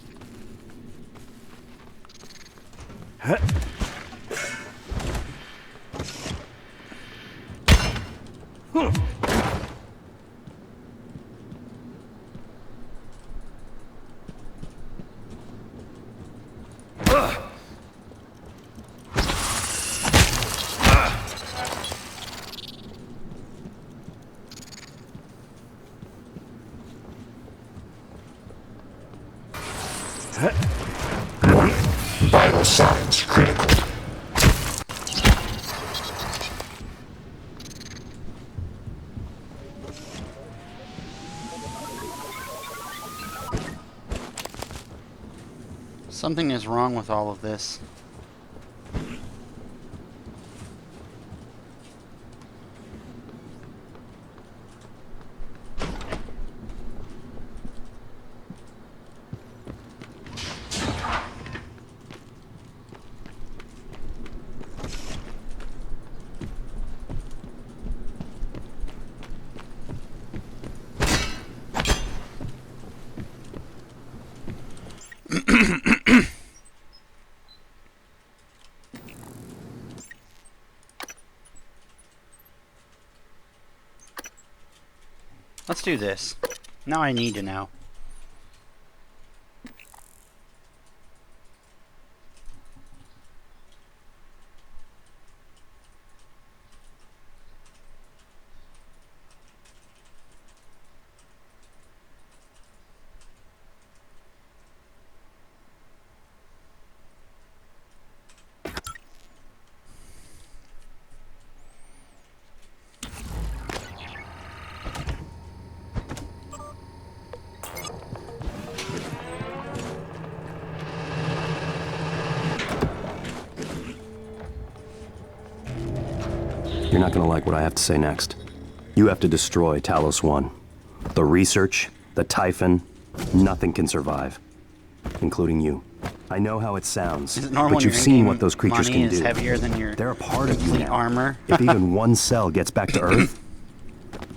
Vital signs critical. Something is wrong with all of this. Let's do this. Now I need to know. You're not gonna like what I have to say next. You have to destroy Talos 1. The research, the Typhon, nothing can survive. Including you. I know how it sounds, Is it normal but you've your seen in-game what those creatures money can is do. heavier than your They're a part of you complete now. armor? If even one cell gets back to Earth,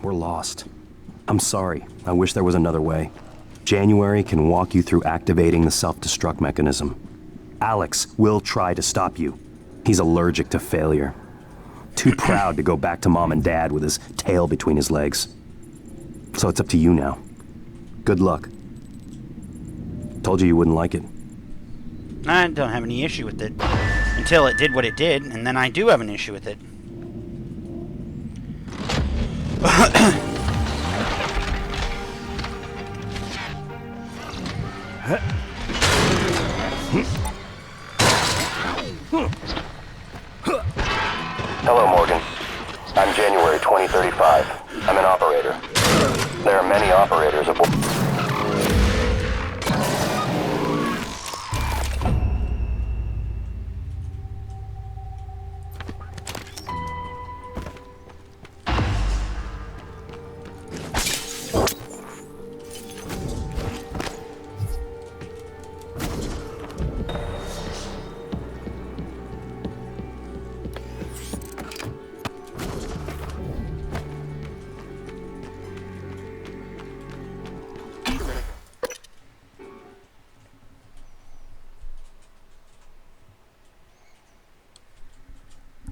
we're lost. I'm sorry. I wish there was another way. January can walk you through activating the self-destruct mechanism. Alex will try to stop you. He's allergic to failure. Too proud to go back to Mom and Dad with his tail between his legs. So it's up to you now. Good luck. Told you wouldn't like it. I don't have any issue with it. Until it did what it did, and then I do have an issue with it. Hello, Morgan. I'm January 2035. I'm an operator. There are many operators aboard.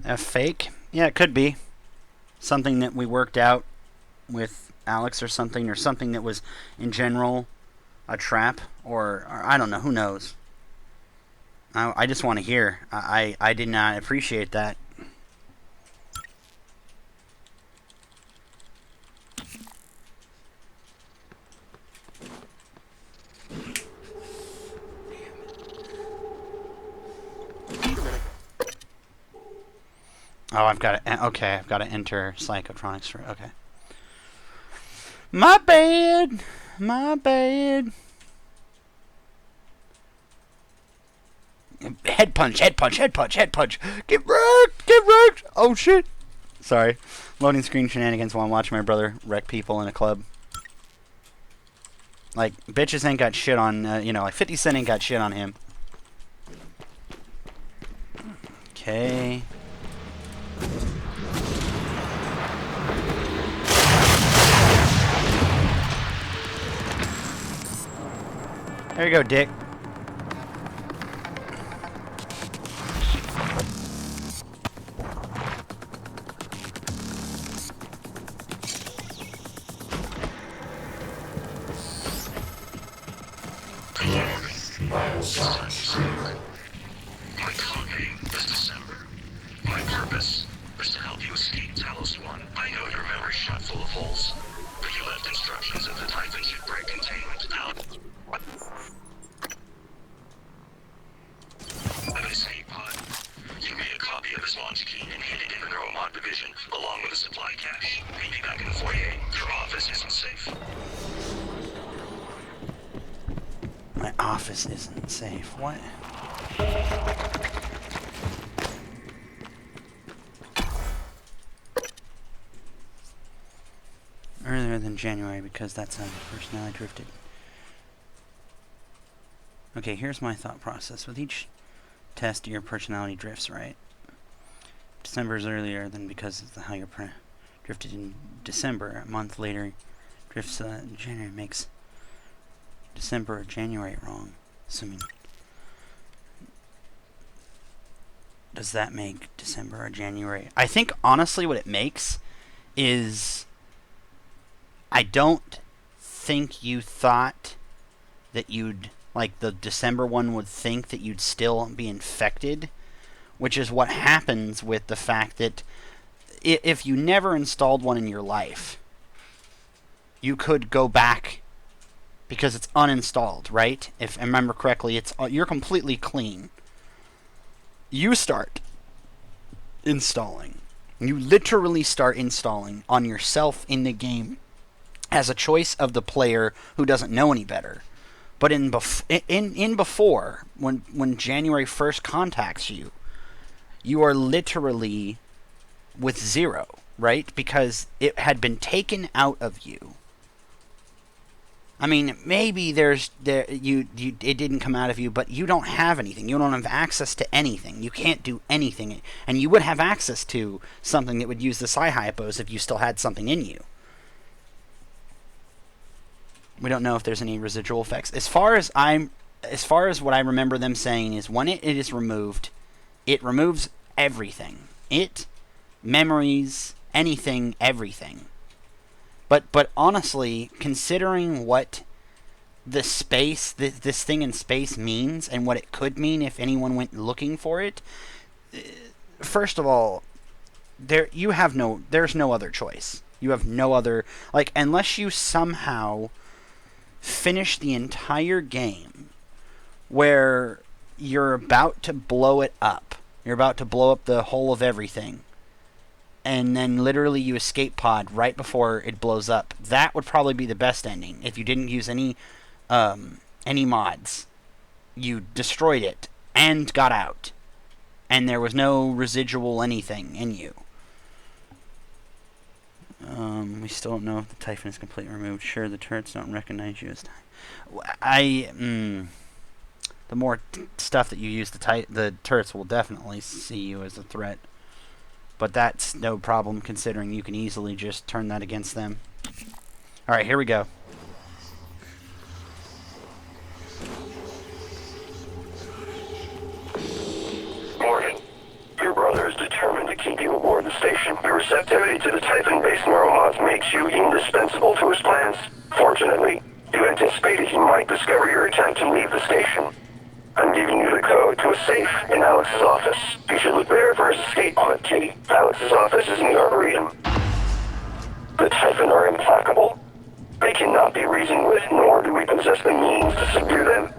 A fake? Yeah, it could be. Something that we worked out with Alex or something that was, in general, a trap, or I don't know, who knows. I just want to hear. I did not appreciate that. Oh, I've got to. Okay, I've got to enter Psychotronics for. Okay. My bad. My bad. Head punch, head punch, head punch, head punch. Get wrecked, get wrecked. Oh shit. Sorry. Loading screen shenanigans while I'm watching my brother wreck people in a club. Like, bitches ain't got shit on, you know, like 50 Cent ain't got shit on him. Okay. There you go, Dick. Vital signs zero. My code name is December. My purpose was to help you escape Talos 1. I know your memory's shot full of holes, but you left instructions that the Typhon should break containment out. Of an escape pod. You made a copy of his launch key and hid it in the Neuromod division, along with a supply cache. Meet me back in the foyer. Your office isn't safe. My office isn't safe. What? Earlier than January, because that's how the personality drifted. Okay, here's my thought process. With each test, your personality drifts, right? December is earlier than because of how your drifted in December. A month later, drifts January makes December or January wrong. Assuming. Does that make December or January? I think honestly what it makes is I don't think you thought that you'd, like the December one would think that you'd still be infected, which is what happens with the fact that if you never installed one in your life, you could go back because it's uninstalled, right? If I remember correctly, you're completely clean. You start installing. You literally start installing on yourself in the game as a choice of the player who doesn't know any better. But in before, when January 1st contacts you, you are literally with 0, right? Because it had been taken out of you. I mean, maybe it didn't come out of you, but you don't have anything. You don't have access to anything. You can't do anything. And you would have access to something that would use the Psi-Hypos if you still had something in you. We don't know if there's any residual effects. As far as what I remember them saying is when it is removed, it removes everything. Memories, anything, everything. But honestly, considering what the space, this thing in space means, and what it could mean if anyone went looking for it, first of all, there's no other choice. You have no other, unless you somehow finish the entire game where you're about to blow it up. You're about to blow up the whole of everything. And then literally you escape pod right before it blows up. That would probably be the best ending. If you didn't use any mods. You destroyed it and got out. And there was no residual anything in you. We still don't know if the Typhon is completely removed. Sure, the turrets don't recognize you as Typhon. The more stuff that you use, the turrets will definitely see you as a threat. But that's no problem, considering you can easily just turn that against them. Alright, here we go. Morgan, your brother is determined to keep you aboard the station. Your receptivity to the Typhon-based neuromods makes you indispensable to his plans. Fortunately, you anticipated he might discover your attempt to leave the station. I'm giving you the code to a safe in Alex's office. You should look there for his escape pod key. Alex's office is in the Arboretum. The Typhon are implacable. They cannot be reasoned with, nor do we possess the means to subdue them.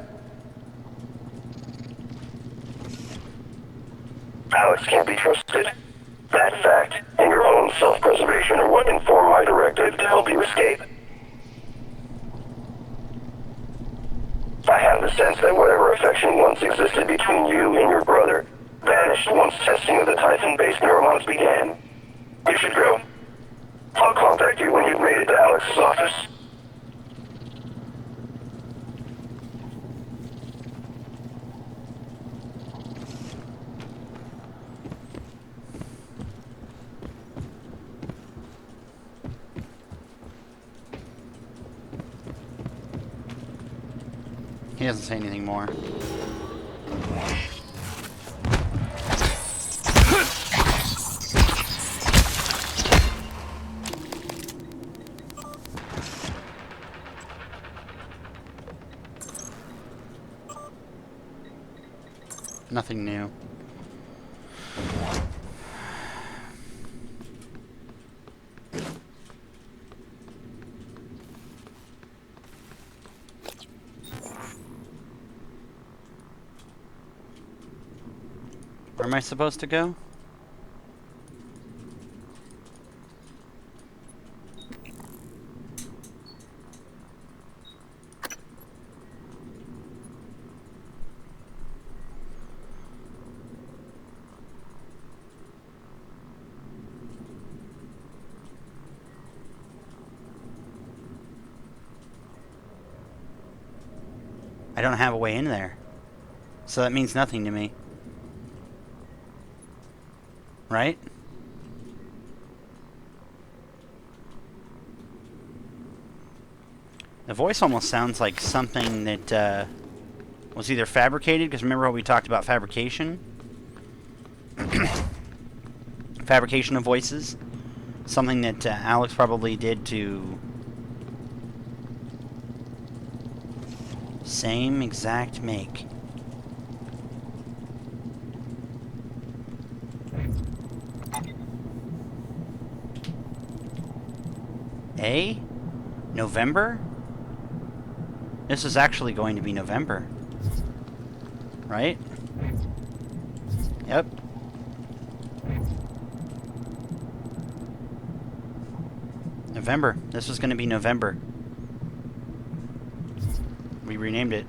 Alex can't be trusted. That fact and your own self-preservation are what inform my directive to help you escape. I have the sense that whatever affection once existed between you and your brother vanished once testing of the Typhon-based neuromods began. You should go. I'll contact you when you've made it to Alex's office. doesn't say anything more. Nothing new. Where am I supposed to go? I don't have a way in there. So that means nothing to me. Right? The voice almost sounds like something that was either fabricated, because remember how we talked about fabrication? Fabrication of voices. Something that Alex probably did to... Same exact make. November? This is actually going to be November. Right? Yep. November. This was going to be November. We renamed it.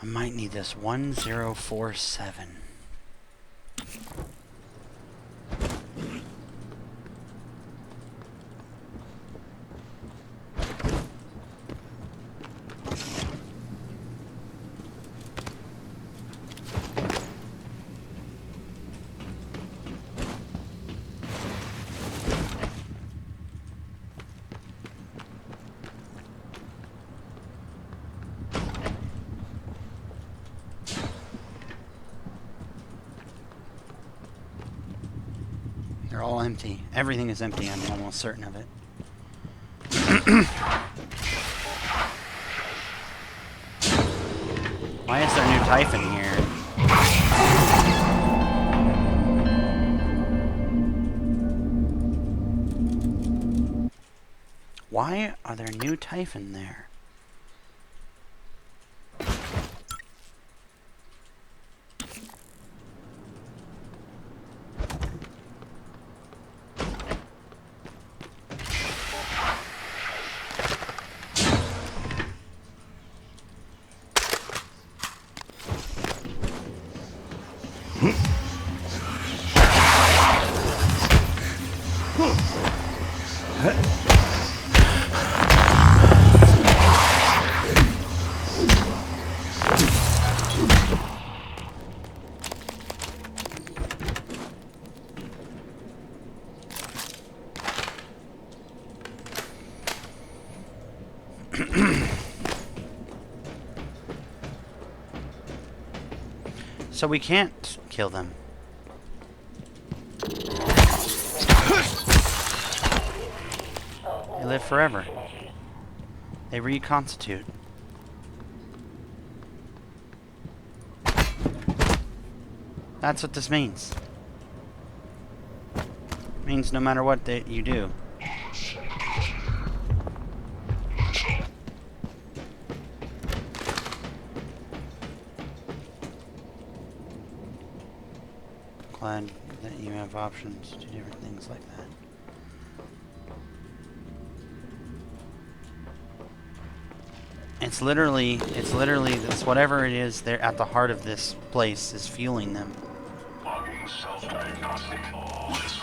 I might need this 1047. They're all empty. Everything is empty, I'm almost certain of it. Why is there a new Typhon here? Why are there new Typhon there? So we can't kill them. They live forever. They reconstitute. That's what this means. means no matter what that you do. Glad that you have options to do different things like that. It's literally, this, whatever it is, they're at the heart of this place is fueling them. Logging self-diagnostic list.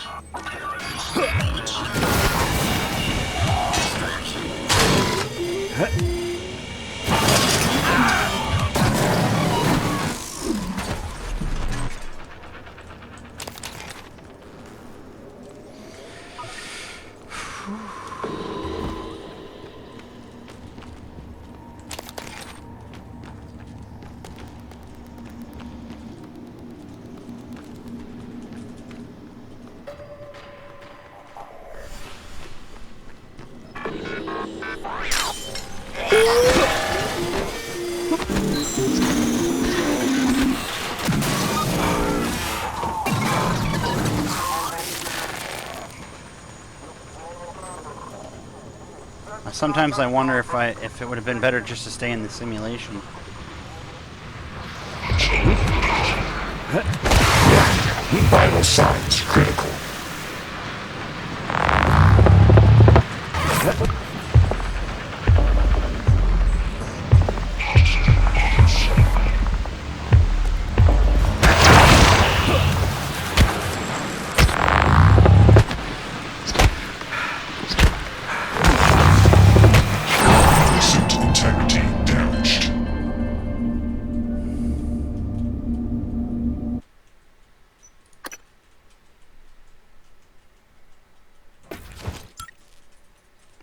Sometimes I wonder if it would have been better just to stay in the simulation. Vital signs critical.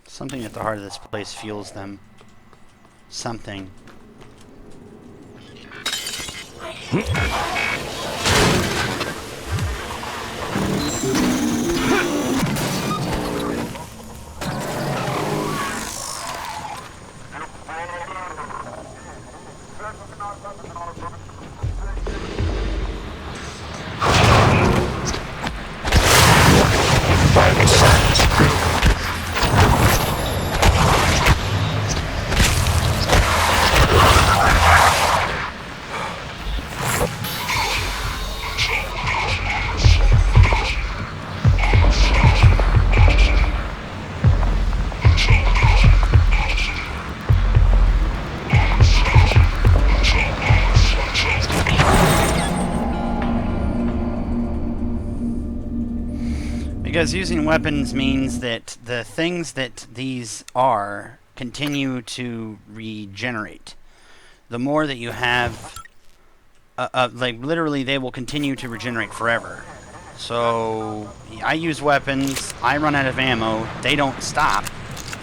Something at the heart of this place fuels them. Something. Because using weapons means that the things that these are continue to regenerate. The more that you have, like literally they will continue to regenerate forever. So I use weapons, I run out of ammo, they don't stop.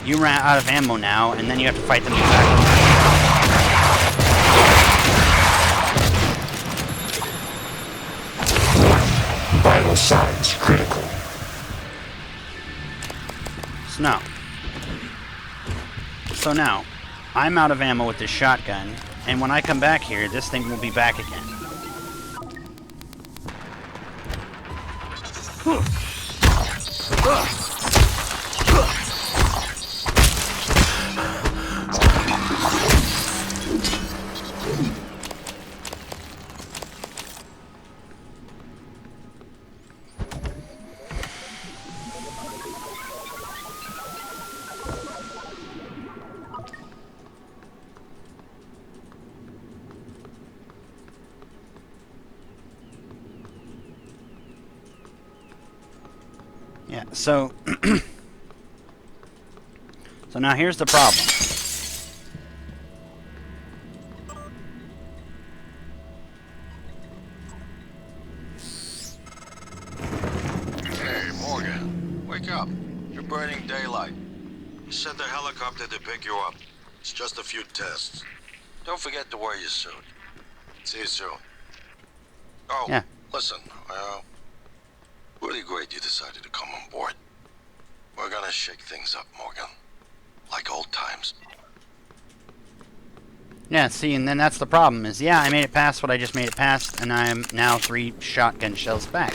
You run out of ammo now, and then you have to fight them back. Vital signs critical. So now, I'm out of ammo with this shotgun, and when I come back here, this thing will be back again. Yeah, so so now here's the problem. Hey, Morgan, wake up. You're burning daylight. You sent the helicopter to pick you up. It's just a few tests. Don't forget to wear your suit. See you soon. Oh, yeah. Listen, really great you decided to come on board. We're gonna shake things up, Morgan. Like old times. Yeah, see, and then that's the problem is, yeah, I made it past what I just made it past, and I'm now 3 shotgun shells back.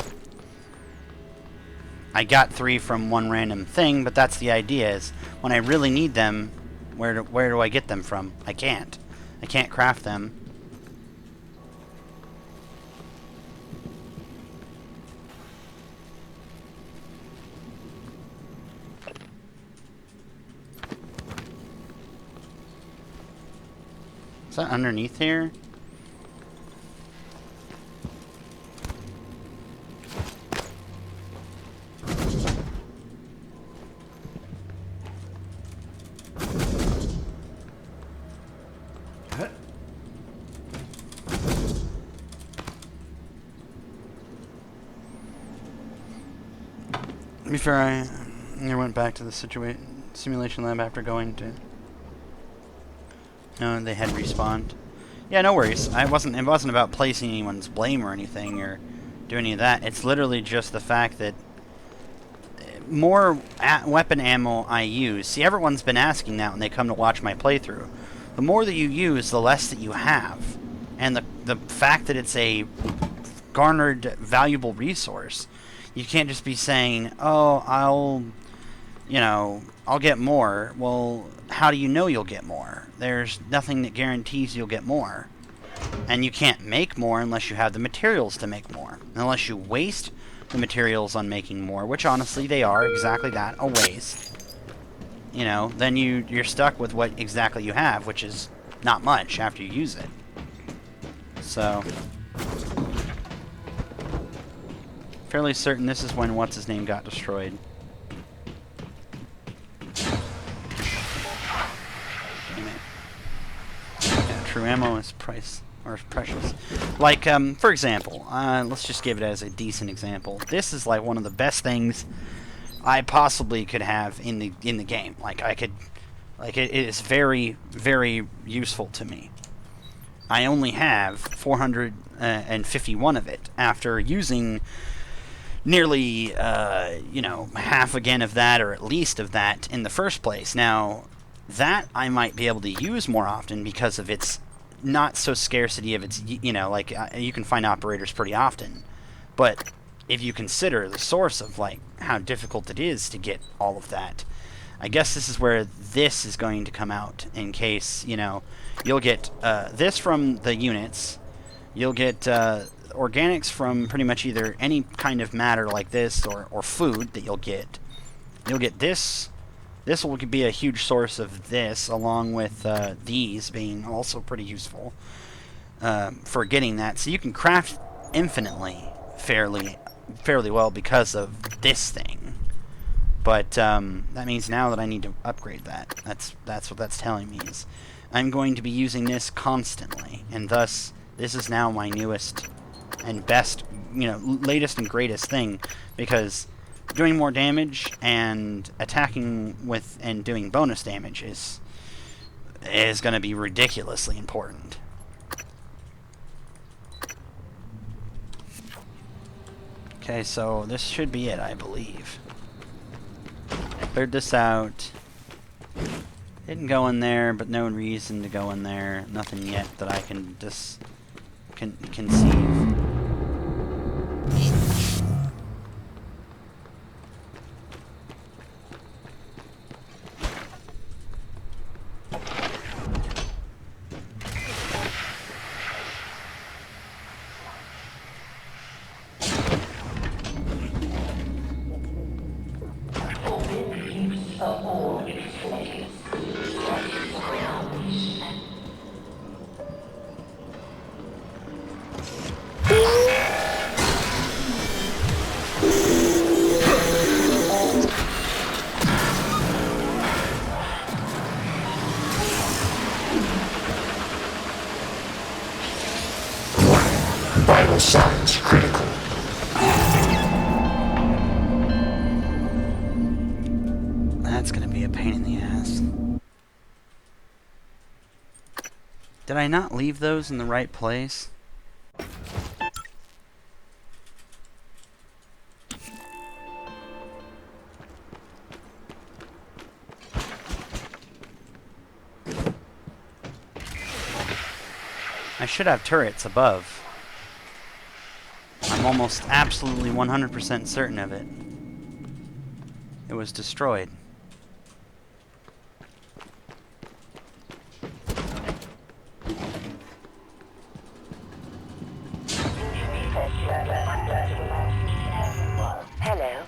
I got 3 from one random thing, but that's the idea, is when I really need them, where do I get them from? I can't craft them. Is that underneath here? Before I went back to the simulation lab after going to... No, they had respawned. Yeah, no worries. It wasn't about placing anyone's blame or anything, or doing any of that. It's literally just the fact that more weapon ammo I use... See, everyone's been asking that when they come to watch my playthrough. The more that you use, the less that you have. And the fact that it's a garnered valuable resource... You can't just be saying, oh, I'll get more. Well, how do you know you'll get more? There's nothing that guarantees you'll get more. And you can't make more unless you have the materials to make more. Unless you waste the materials on making more, which honestly they are exactly that, a waste. Then you're stuck with what exactly you have, which is not much after you use it. So... fairly certain this is when what's-his-name got destroyed. Damn it. Yeah, true ammo is precious. Like, for example, let's just give it as a decent example. This is like one of the best things I possibly could have in the game. It is very, very useful to me. I only have 451 of it after using nearly, half again of that, or at least of that, in the first place. Now, that I might be able to use more often because of its not so scarcity of its, you can find operators pretty often. But if you consider the source of, how difficult it is to get all of that, I guess this is where this is going to come out, in case, you'll get this from the units, you'll get... organics from pretty much either any kind of matter like this or food that you'll get. You'll get this. This will be a huge source of this, along with these being also pretty useful for getting that. So you can craft infinitely fairly well because of this thing. But that means now that I need to upgrade that. That's what that's telling me, is I'm going to be using this constantly, and thus this is now my newest and best, latest and greatest thing, because doing more damage and attacking with and doing bonus damage is going to be ridiculously important. Okay, so this should be it, I believe. Cleared this out. Didn't go in there, but no reason to go in there. Nothing yet that I can just conceive. Vital signs critical. That's gonna be a pain in the ass. Did I not leave those in the right place? I should have turrets above. I'm almost absolutely 100% certain of it. It was destroyed. Hello.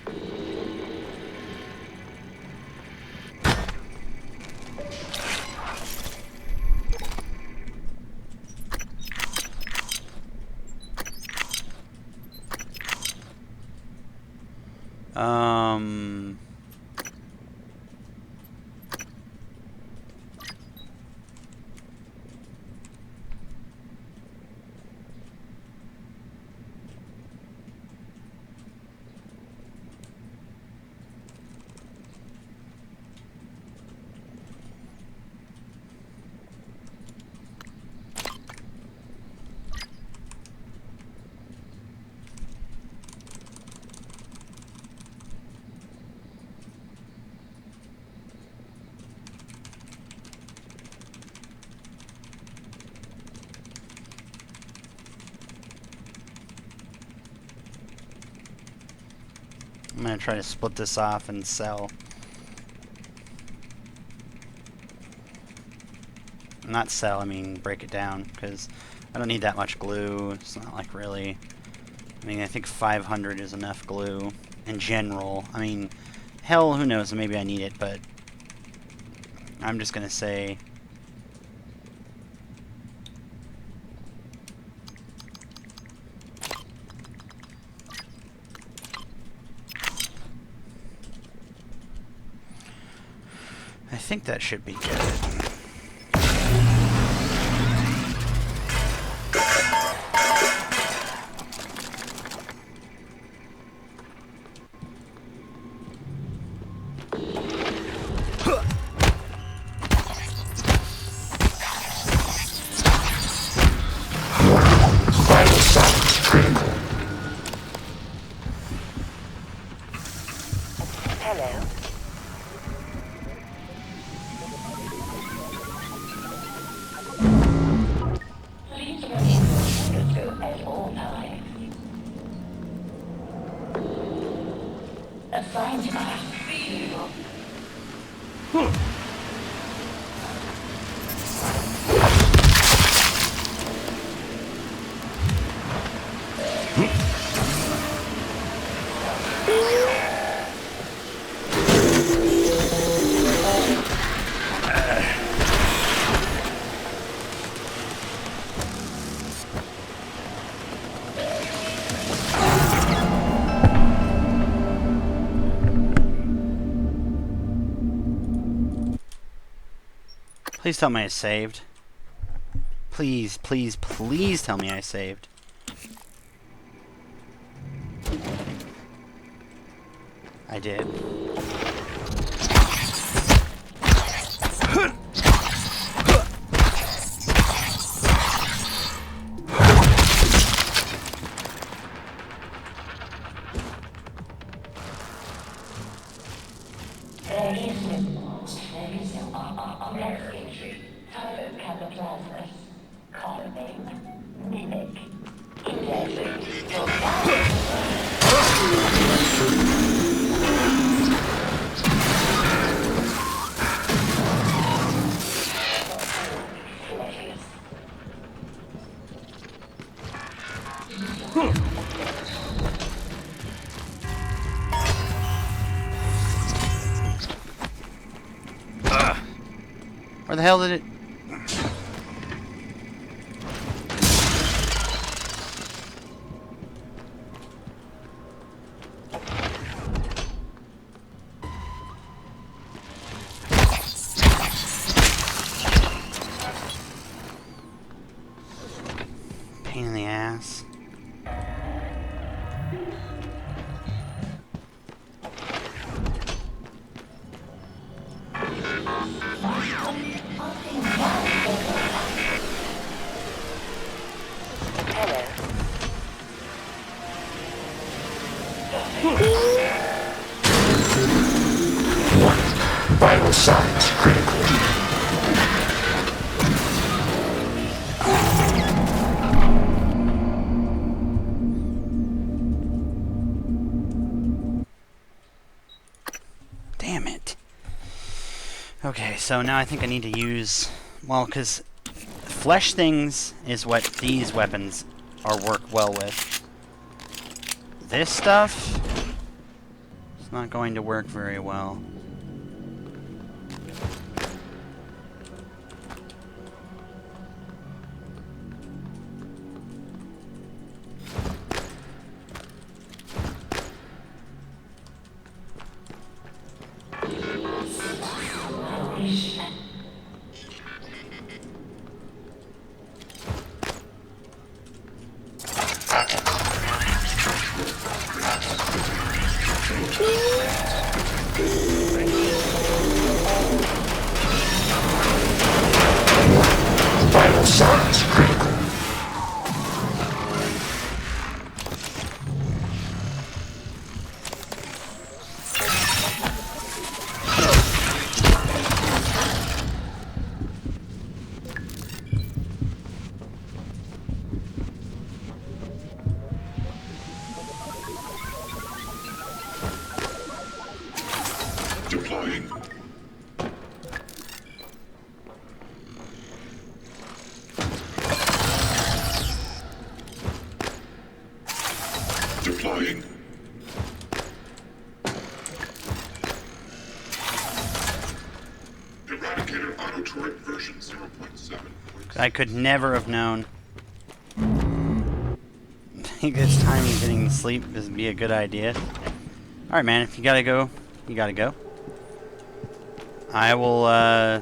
I'm gonna try to split this off and sell. Not sell, I mean break it down, because I don't need that much glue. It's not like really... I mean, I think 500 is enough glue in general. I mean, hell, who knows, maybe I need it, but I'm just gonna say... I think that should be good. Hello. Please tell me I saved. Please, please, please tell me I saved. I did. Where the hell did it... Pain in the ass. Vital signs critical. Damn it. Okay, so now I think I need to use... Well, because flesh things is what these weapons work well with. This stuff... it's not going to work very well. Vital signs critical. Deploying. Deploying. Eradicator auto turret version 0.7. I could never have known. I think this time getting to sleep would be a good idea. Alright, man, if you gotta go, you gotta go. I will, I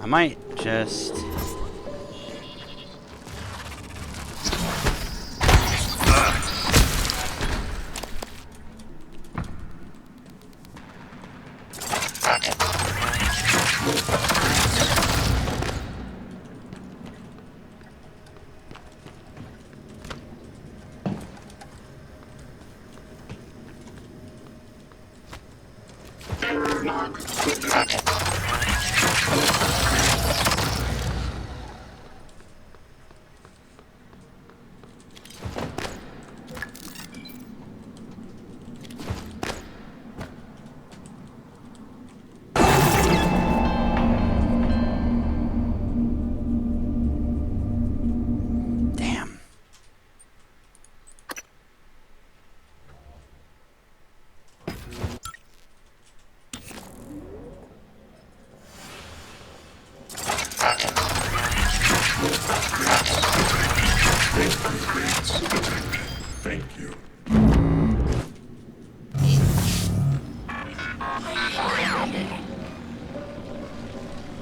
might just... Airlock submitted. Damn. Thank you.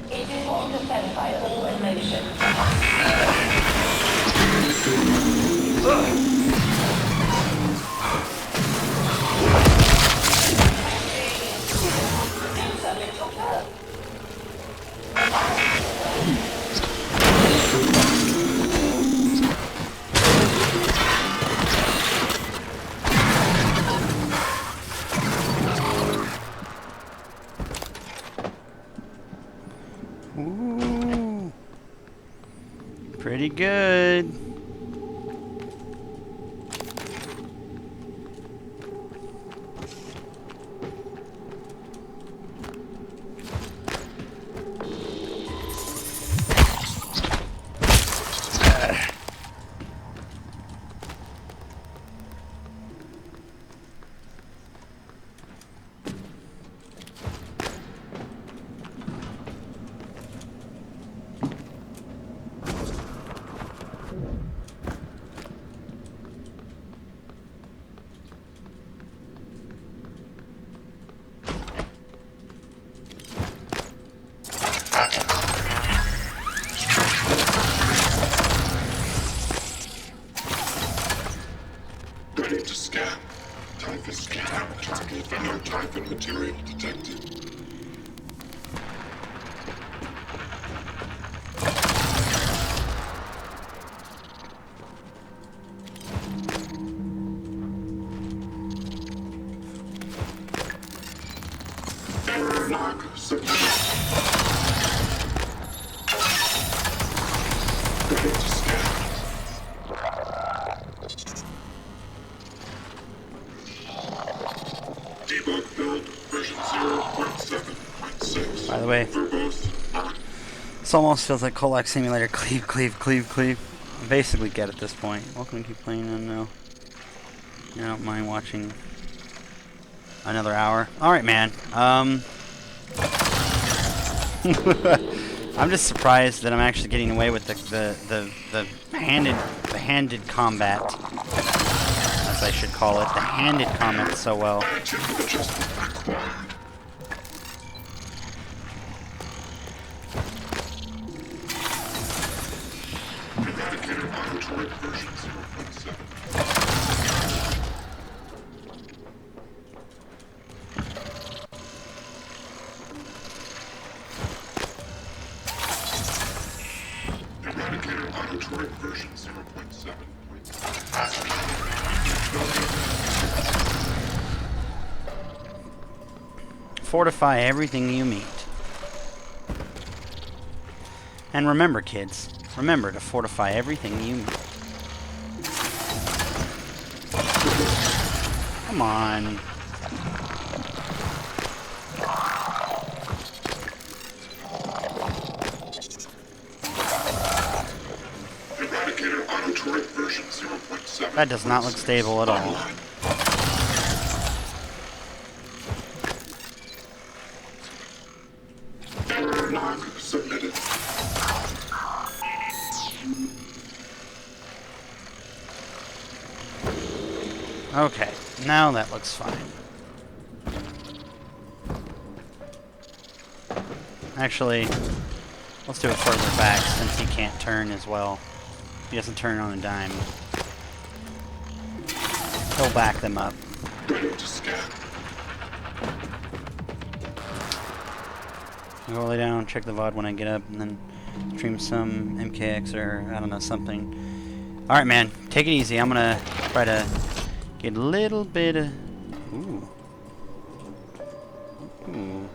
It is all defended by all elimination. Ooh. Pretty good. Ready to scan. Typhus scan. Target. No Typhon material detected. Airlock submitted. Ready to scan. Debug By the way, this almost feels like Colac Simulator. Cleave, cleave, cleave, cleave. I basically get at this point. Welcome to Keep Playing Unknown. I don't mind watching another hour. Alright, man. I'm just surprised that I'm actually getting away with the handed combat, as I should call it. The handed combat so well. Fortify everything you meet. And remember, kids, remember to fortify everything you meet. Come on. Eradicator auto turret version 0.7. That does not look stable at all. Submitted. Okay, now that looks fine. Actually, let's do it further back since he can't turn as well. He doesn't turn on a dime. He'll back them up. I'll go lay down, check the VOD when I get up, and then stream some MKX or, I don't know, something. Alright, man. Take it easy. I'm gonna try to get a little bit of... Ooh. Ooh.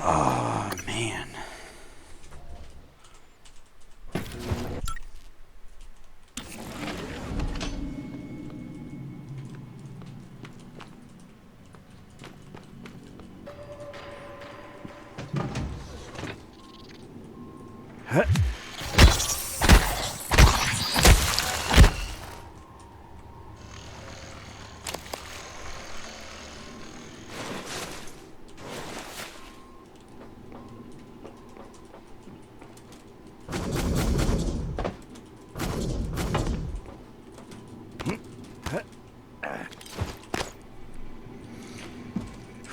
Oh, man.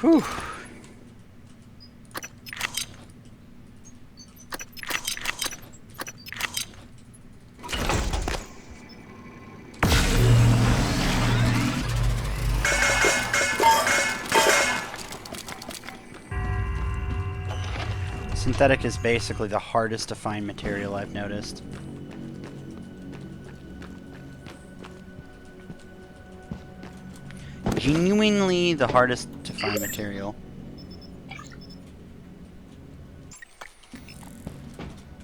Whew. Synthetic is basically the hardest to find material I've noticed. Genuinely the hardest to find material.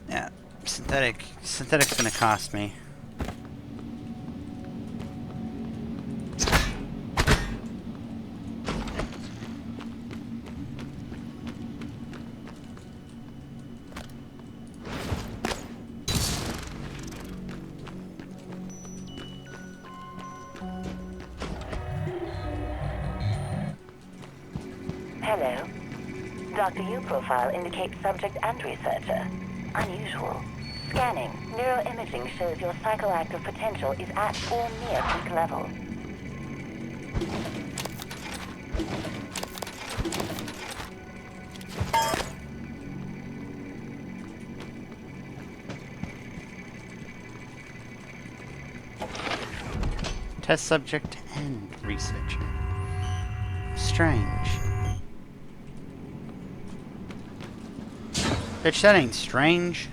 Yeah, synthetic's gonna cost me. Hello. Dr. U profile indicates subject and researcher. Unusual. Scanning. Neuroimaging shows your psychoactive potential is at or near peak level. Test subject and researcher. Strange. Bitch, that ain't strange.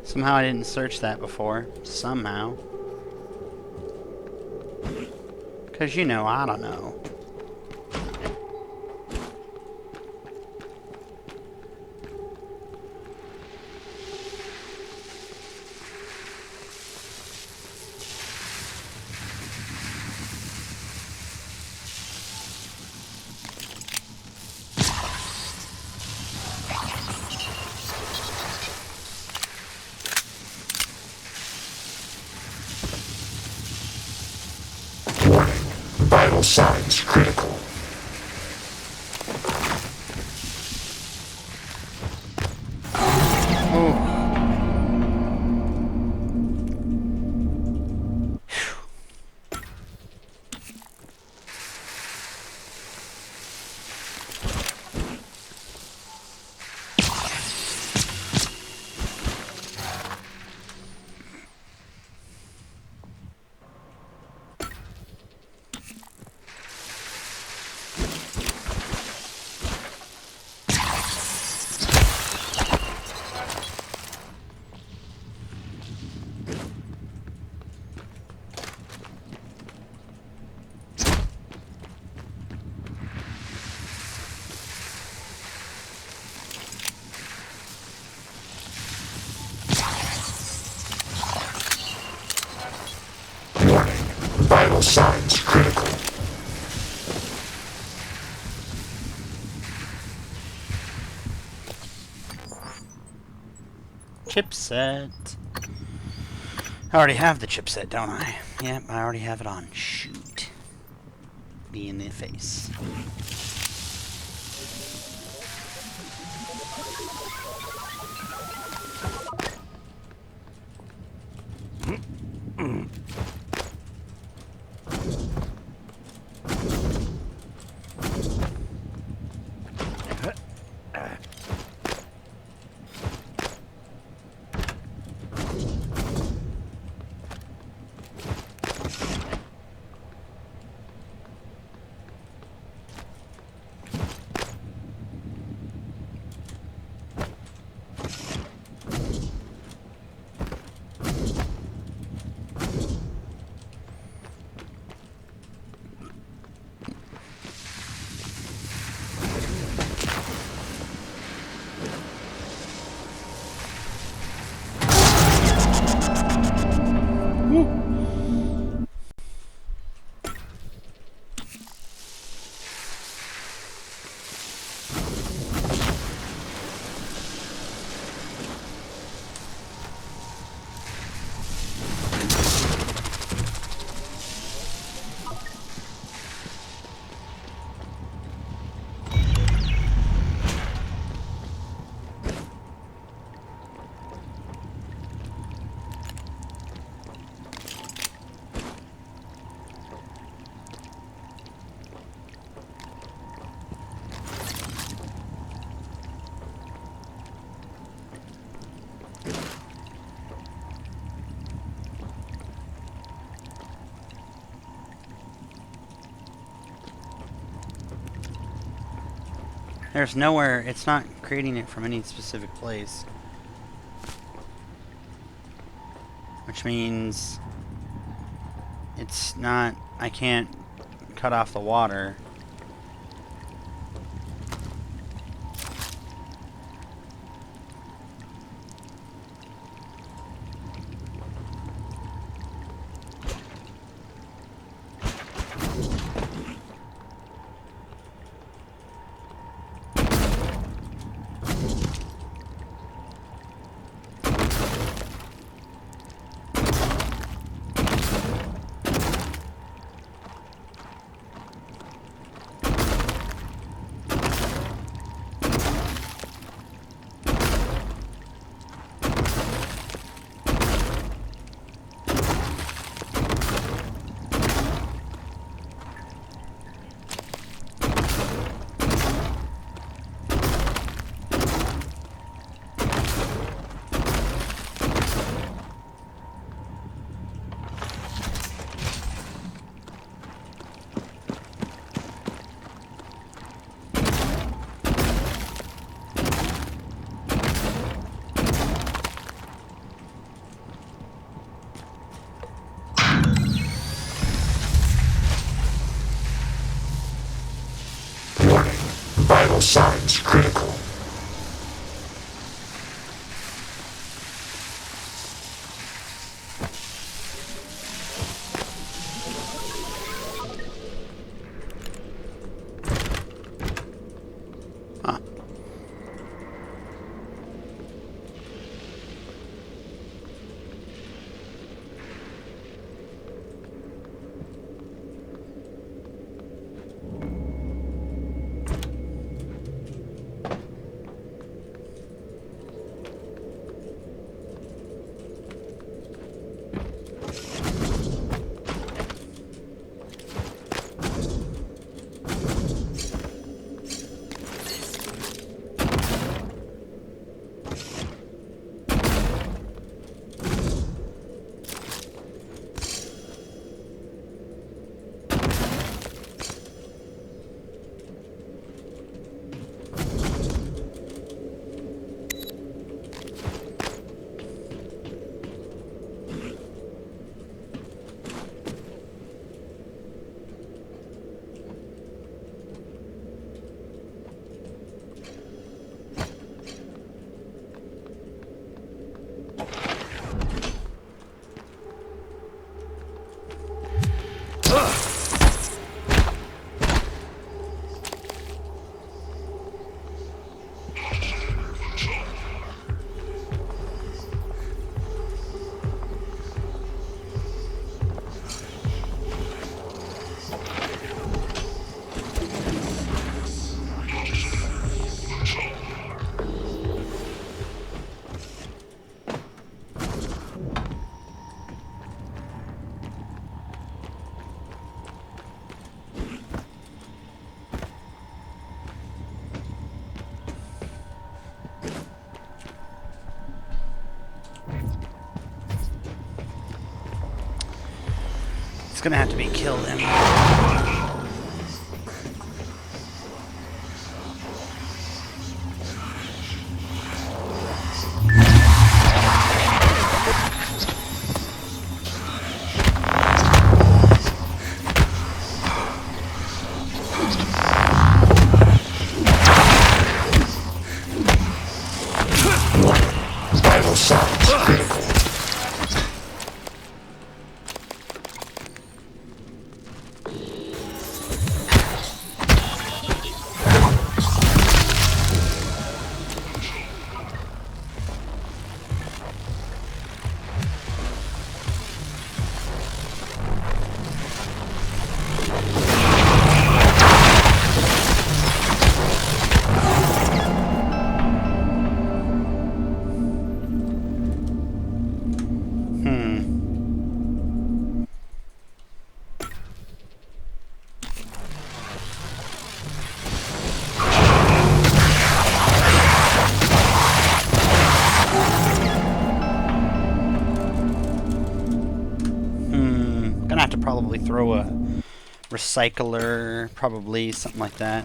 Somehow I didn't search that before. Somehow. Because, you know, I don't know. Vital signs critical. Vital signs critical. Chipset. I already have the chipset, don't I? Yep, I already have it on. Shoot. Be in the face. There's nowhere, it's not creating it from any specific place. Which means it's not, I can't cut off the water. gonna have to be killed anyway. Vital signs critical. Gonna have to probably throw a recycler, probably something like that.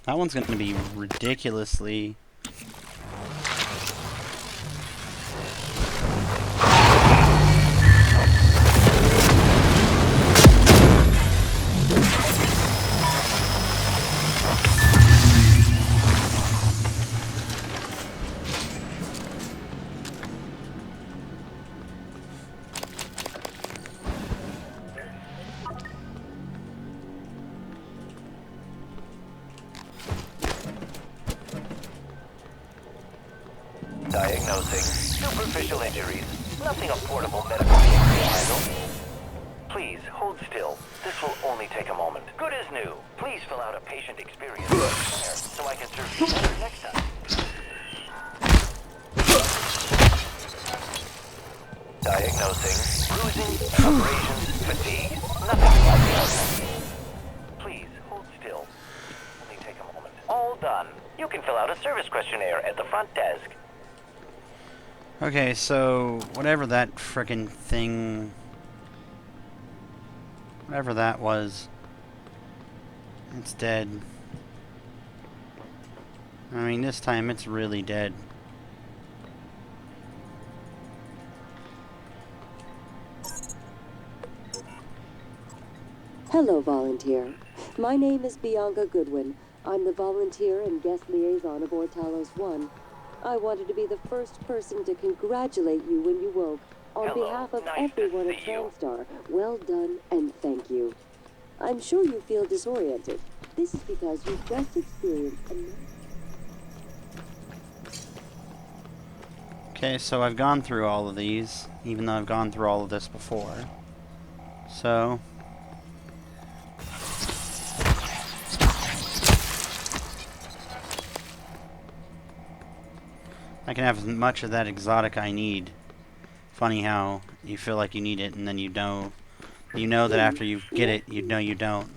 That one's going to be ridiculously... Diagnosing superficial injuries. Nothing a portable medical team can handle. Please, hold still. This will only take a moment. Good as new. Please fill out a patient experience questionnaire so I can serve you better next time. Diagnosing bruising, abrasions, fatigue. Nothing like that. Please, hold still. Only take a moment. All done. You can fill out a service questionnaire at the front desk. Okay, so whatever that frickin' thing, whatever that was, it's dead. I mean, this time it's really dead. Hello, volunteer. My name is Bianca Goodwin. I'm the volunteer and guest liaison aboard Talos 1. I wanted to be the first person to congratulate you when you woke. On behalf of everyone at Transtar, well done and thank you. I'm sure you feel disoriented. This is because you've just experienced Okay, so I've gone through all of these, even though I've gone through all of this before. So... I can have as much of that exotic I need. Funny how you feel like you need it and then you don't. You know that after you get it, you know you don't.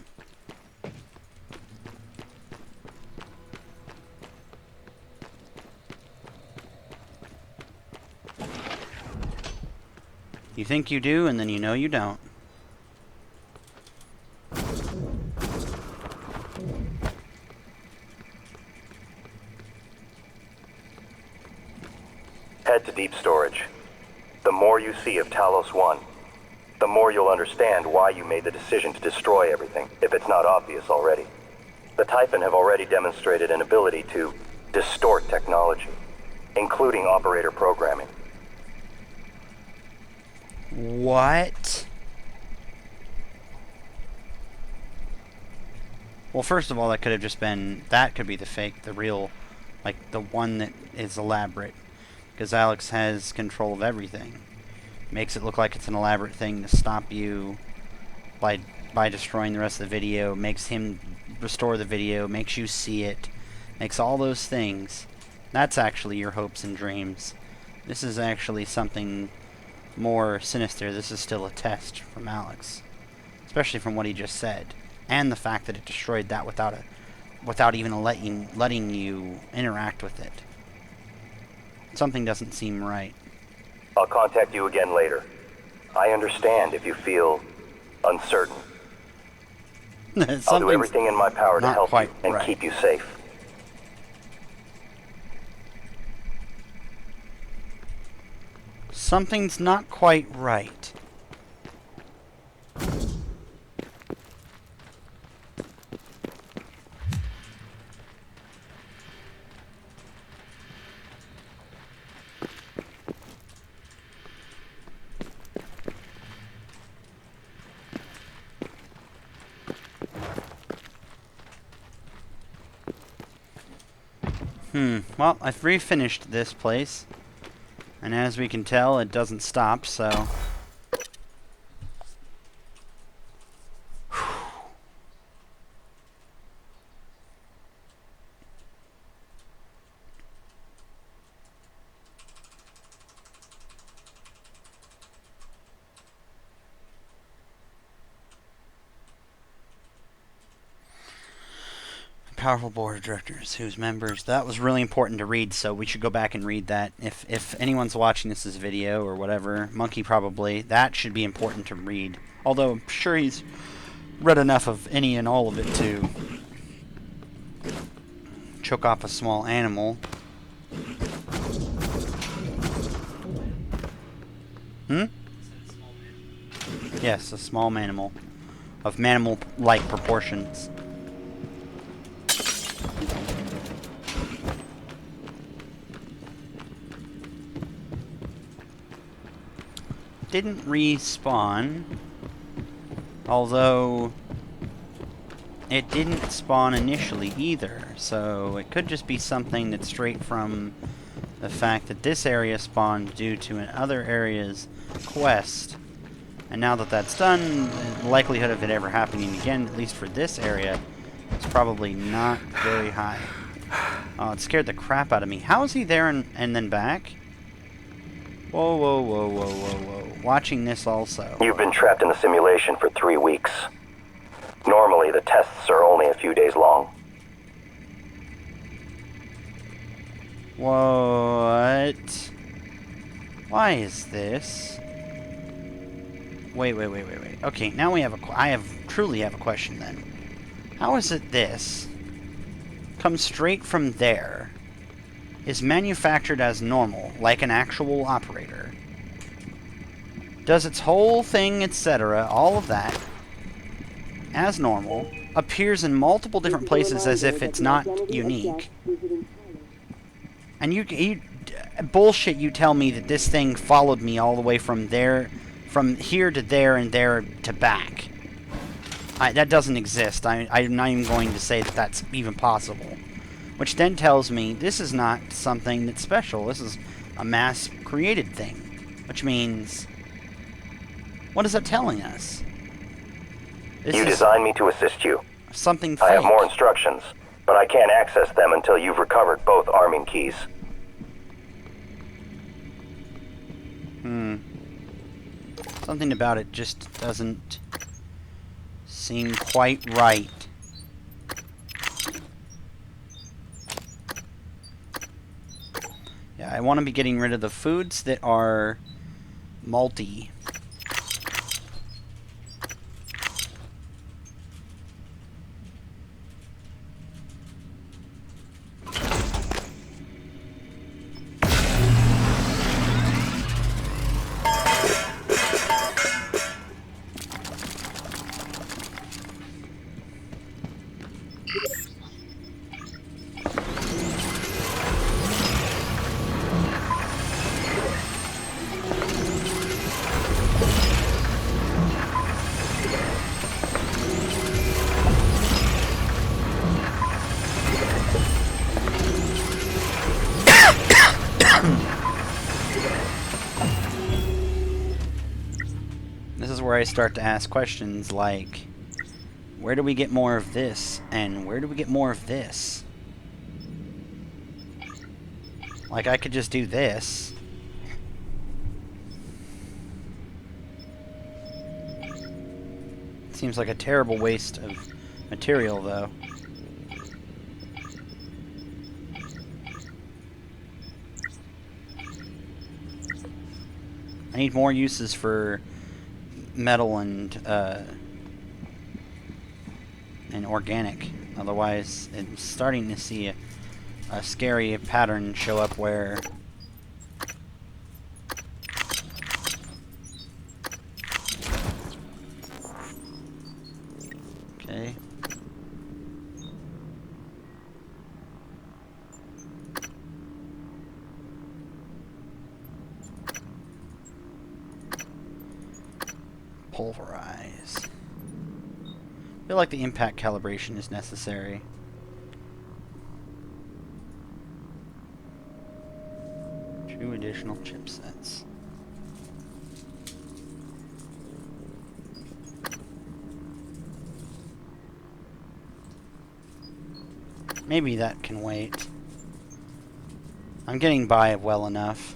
You think you do and then you know you don't. Head to deep storage. The more you see of Talos 1, the more you'll understand why you made the decision to destroy everything, if it's not obvious already. The Typhon have already demonstrated an ability to distort technology, including operator programming. What? Well, first of all, that could have just been... That could be the fake, the real... Like, the one that is elaborate. Because Alex has control of everything. Makes it look like it's an elaborate thing to stop you by by destroying the rest of the video, makes him restore the video, makes you see it, makes all those things. That's actually your hopes and dreams. This is actually something more sinister. This is still a test from Alex, especially from what he just said, and the fact that it destroyed that without even letting you interact with it. Something doesn't seem right. I'll contact you again later. I understand if you feel uncertain. I'll do everything in my power to help you and keep you safe. Something's not quite right. Well, I've refinished this place, and as we can tell, it doesn't stop, so... Powerful board of directors whose members, that was really important to read, so we should go back and read that. If anyone's watching this as a video or whatever, Monkey probably, that should be important to read. Although I'm sure he's read enough of any and all of it to choke off a small animal. Yes, a small manimal of manimal-like proportions. Didn't respawn, although it didn't spawn initially either, so it could just be something that's straight from the fact that this area spawned due to an other area's quest, and now that that's done, the likelihood of it ever happening again, at least for this area, is probably not very high. Oh, it scared the crap out of me. How is he there and then back? Whoa, whoa, whoa, whoa, whoa, whoa. Watching this also. You've been trapped in the simulation for 3 weeks. Normally, the tests are only a few days long. What? Why is this? Wait. Okay, now we have truly have a question then. How is it this comes straight from there, is manufactured as normal, like an actual operator, does its whole thing, etc., all of that, as normal, appears in multiple different places as if it's not unique, and you bullshit you tell me that this thing followed me all the way from there, from here to there and there to back. That doesn't exist. I'm not even going to say that that's even possible. Which then tells me this is not something that's special. This is a mass-created thing. Which means... what is that telling us? You designed me to assist you. Something fake. I have more instructions, but I can't access them until you've recovered both arming keys. Something about it just doesn't seem quite right. Yeah, I want to be getting rid of the foods that are multi. This is where I start to ask questions like, Where do we get more of this? And where do we get more of this? Like, I could just do this. Seems like a terrible waste of material, though. I need more uses for metal and organic. Otherwise, I'm starting to see a scary pattern show up where okay. Pulverize. I feel like the impact calibration is necessary. Two additional chipsets. Maybe that can wait. I'm getting by well enough.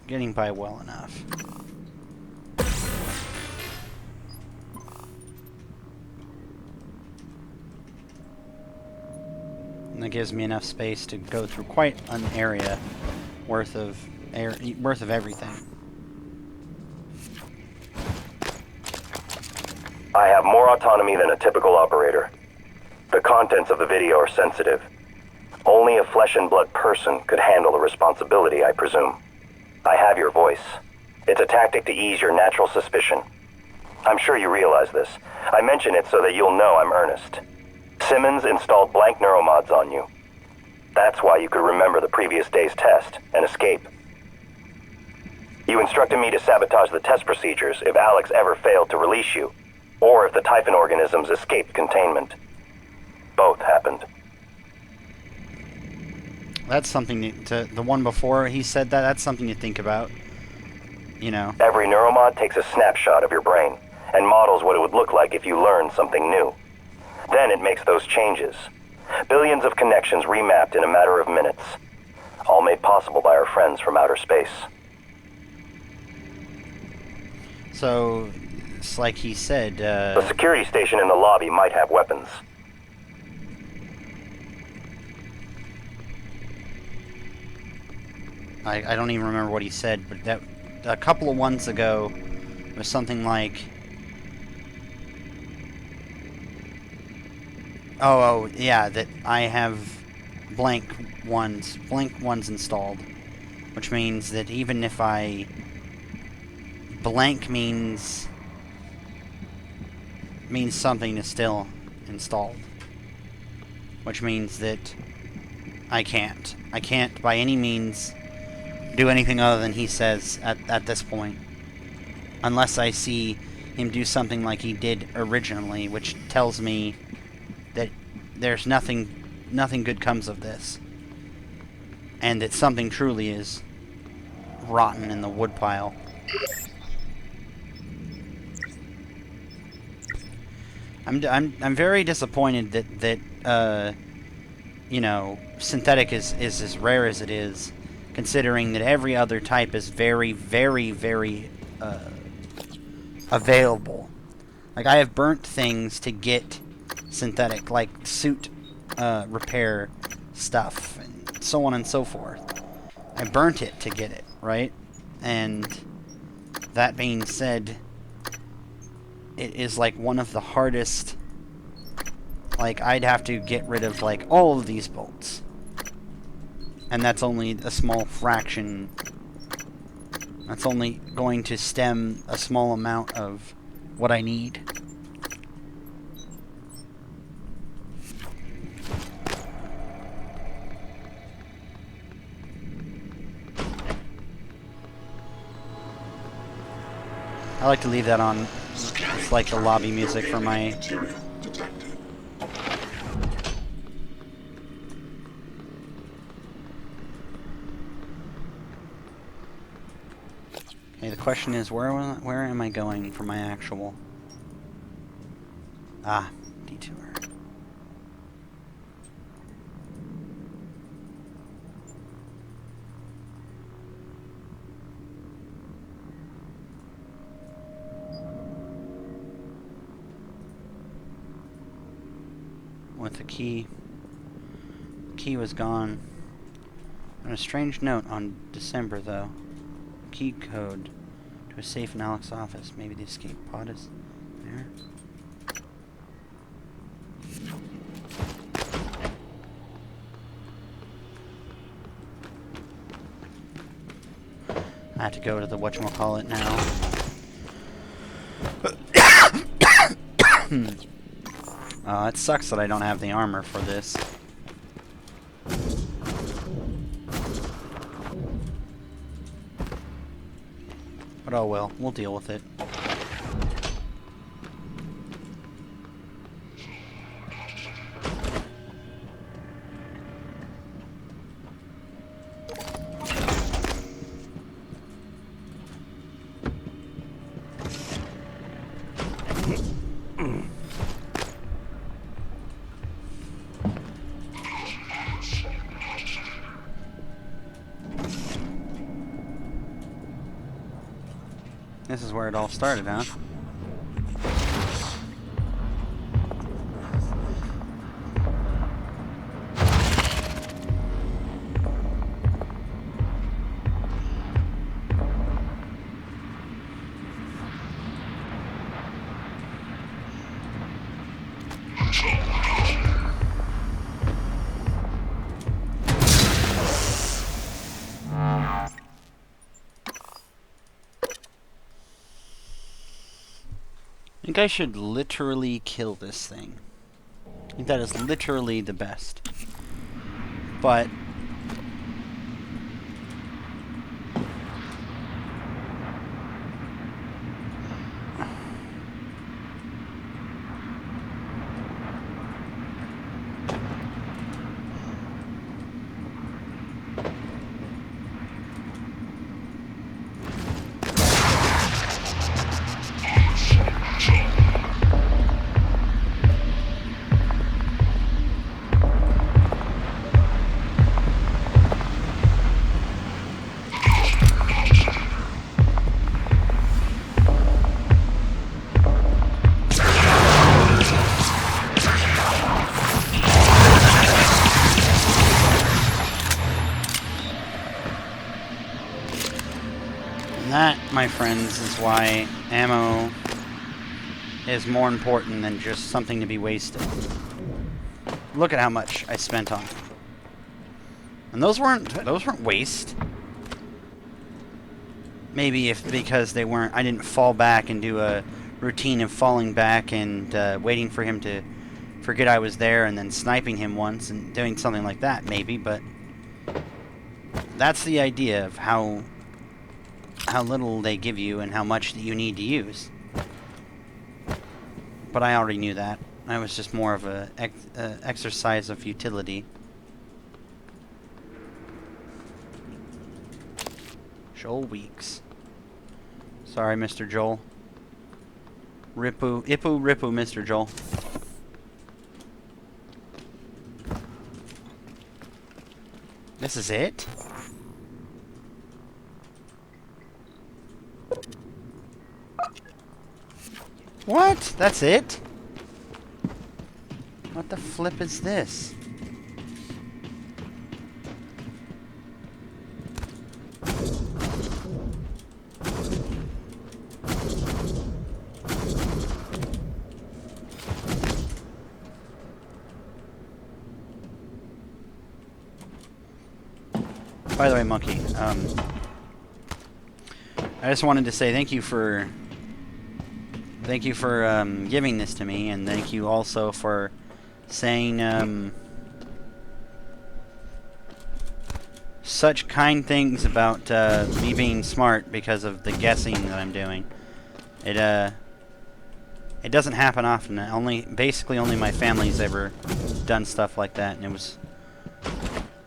Getting by well enough. And that gives me enough space to go through quite an area worth of everything. I have more autonomy than a typical operator. The contents of the video are sensitive. Only a flesh and blood person could handle the responsibility, I presume. I have your voice. It's a tactic to ease your natural suspicion. I'm sure you realize this. I mention it so that you'll know I'm earnest. Simmons installed blank neuromods on you. That's why you could remember the previous day's test and escape. You instructed me to sabotage the test procedures if Alex ever failed to release you, or if the Typhon organisms escaped containment. Both happened. That's something to the one before he said that. That's something to think about. You know. Every neuromod takes a snapshot of your brain and models what it would look like if you learned something new. Then it makes those changes. Billions of connections remapped in a matter of minutes. All made possible by our friends from outer space. So, it's like he said, The security station in the lobby might have weapons. I don't even remember what he said, but that a couple of ones ago was something like, oh yeah, that I have blank ones installed, which means that even if I blank means something is still installed, which means that I can't by any means do anything other than he says at this point, unless I see him do something like he did originally, which tells me that there's nothing good comes of this, and that something truly is rotten in the woodpile. I'm very disappointed that you know, synthetic is as rare as it is, considering that every other type is very, very, very available. Like, I have burnt things to get synthetic, like suit repair stuff, and so on and so forth. I burnt it to get it, right? And that being said, it is like one of the hardest. Like, I'd have to get rid of like all of these bolts, and that's only a small fraction. That's only going to stem a small amount of what I need. I like to leave that on. It's like the lobby music for my... Okay, the question is, where am I going for my actual... Ah, detour. With the key. The key was gone. And a strange note on December, though. Key code to a safe in Alec's office. Maybe the escape pod is there. I have to go to the whatchamacallit now. It sucks that I don't have the armor for this. But oh well, we'll deal with it. This is where it all started, huh? I think I should literally kill this thing. I think that is literally the best. But that, my friends, is why ammo is more important than just something to be wasted. Look at how much I spent on them. And those weren't waste. Maybe because they weren't, I didn't fall back and do a routine of falling back and waiting for him to forget I was there and then sniping him once and doing something like that, maybe, but that's the idea of how little they give you and how much that you need to use. But I already knew that. I was just more of a exercise of futility. Joel Weeks. Sorry, Mr. Joel. Ipu Ripu, Mr. Joel. This is it? What? That's it? What the flip is this? By the way, Monkey, I just wanted to say thank you for giving this to me, and thank you also for saying such kind things about me being smart because of the guessing that I'm doing. It doesn't happen often. Basically only my family's ever done stuff like that, and it was.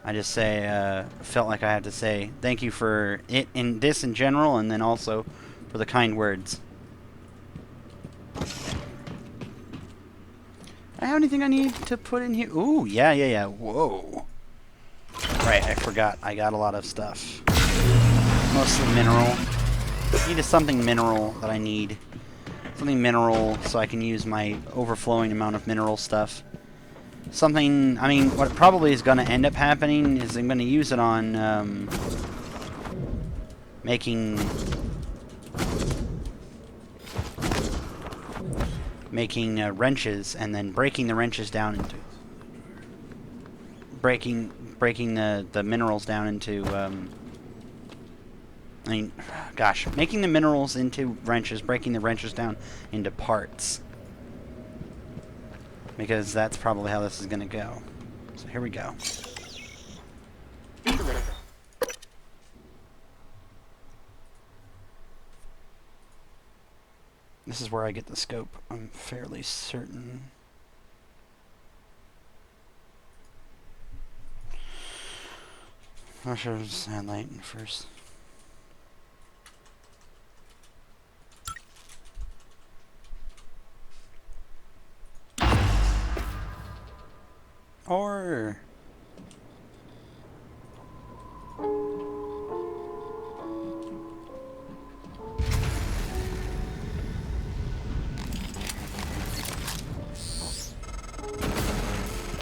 I just felt like I had to say thank you for it in general, and then also for the kind words. I have anything I need to put in here? Ooh, yeah. Whoa. Right, I forgot. I got a lot of stuff. Mostly mineral. Need something mineral that I need. Something mineral so I can use my overflowing amount of mineral stuff. Something, I mean, what probably is going to end up happening is I'm going to use it on making wrenches, and then breaking the wrenches down into breaking the minerals down into I mean, gosh, making the minerals into wrenches, breaking the wrenches down into parts, because that's probably how this is going to go. So here we go. This is where I get the scope, I'm fairly certain. I'll show satellite first. Or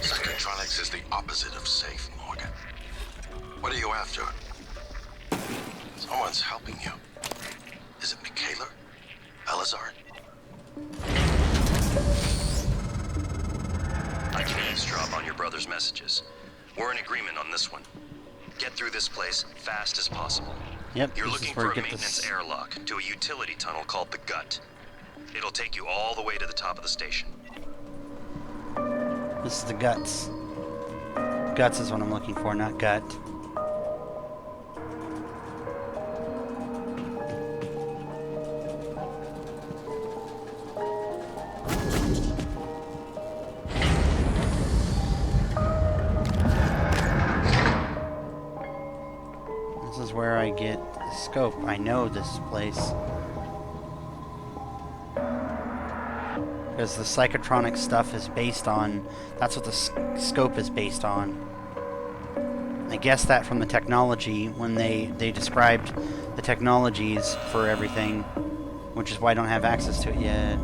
Psychotronics is the opposite of safe, Morgan. What are you after? Someone's helping you. Is it Michaela? Elazar? I can eavesdrop on your brother's messages. We're in agreement on this one. Get through this place fast as possible. Yep, You're looking for a maintenance airlock to a utility tunnel called the Gut. It'll take you all the way to the top of the station. This is the Guts. Guts is what I'm looking for, not Gut. This is where I get the scope. I know this place. Because the psychotronic stuff is based on... That's what the scope is based on. I guess that from the technology when they described the technologies for everything, which is why I don't have access to it yet.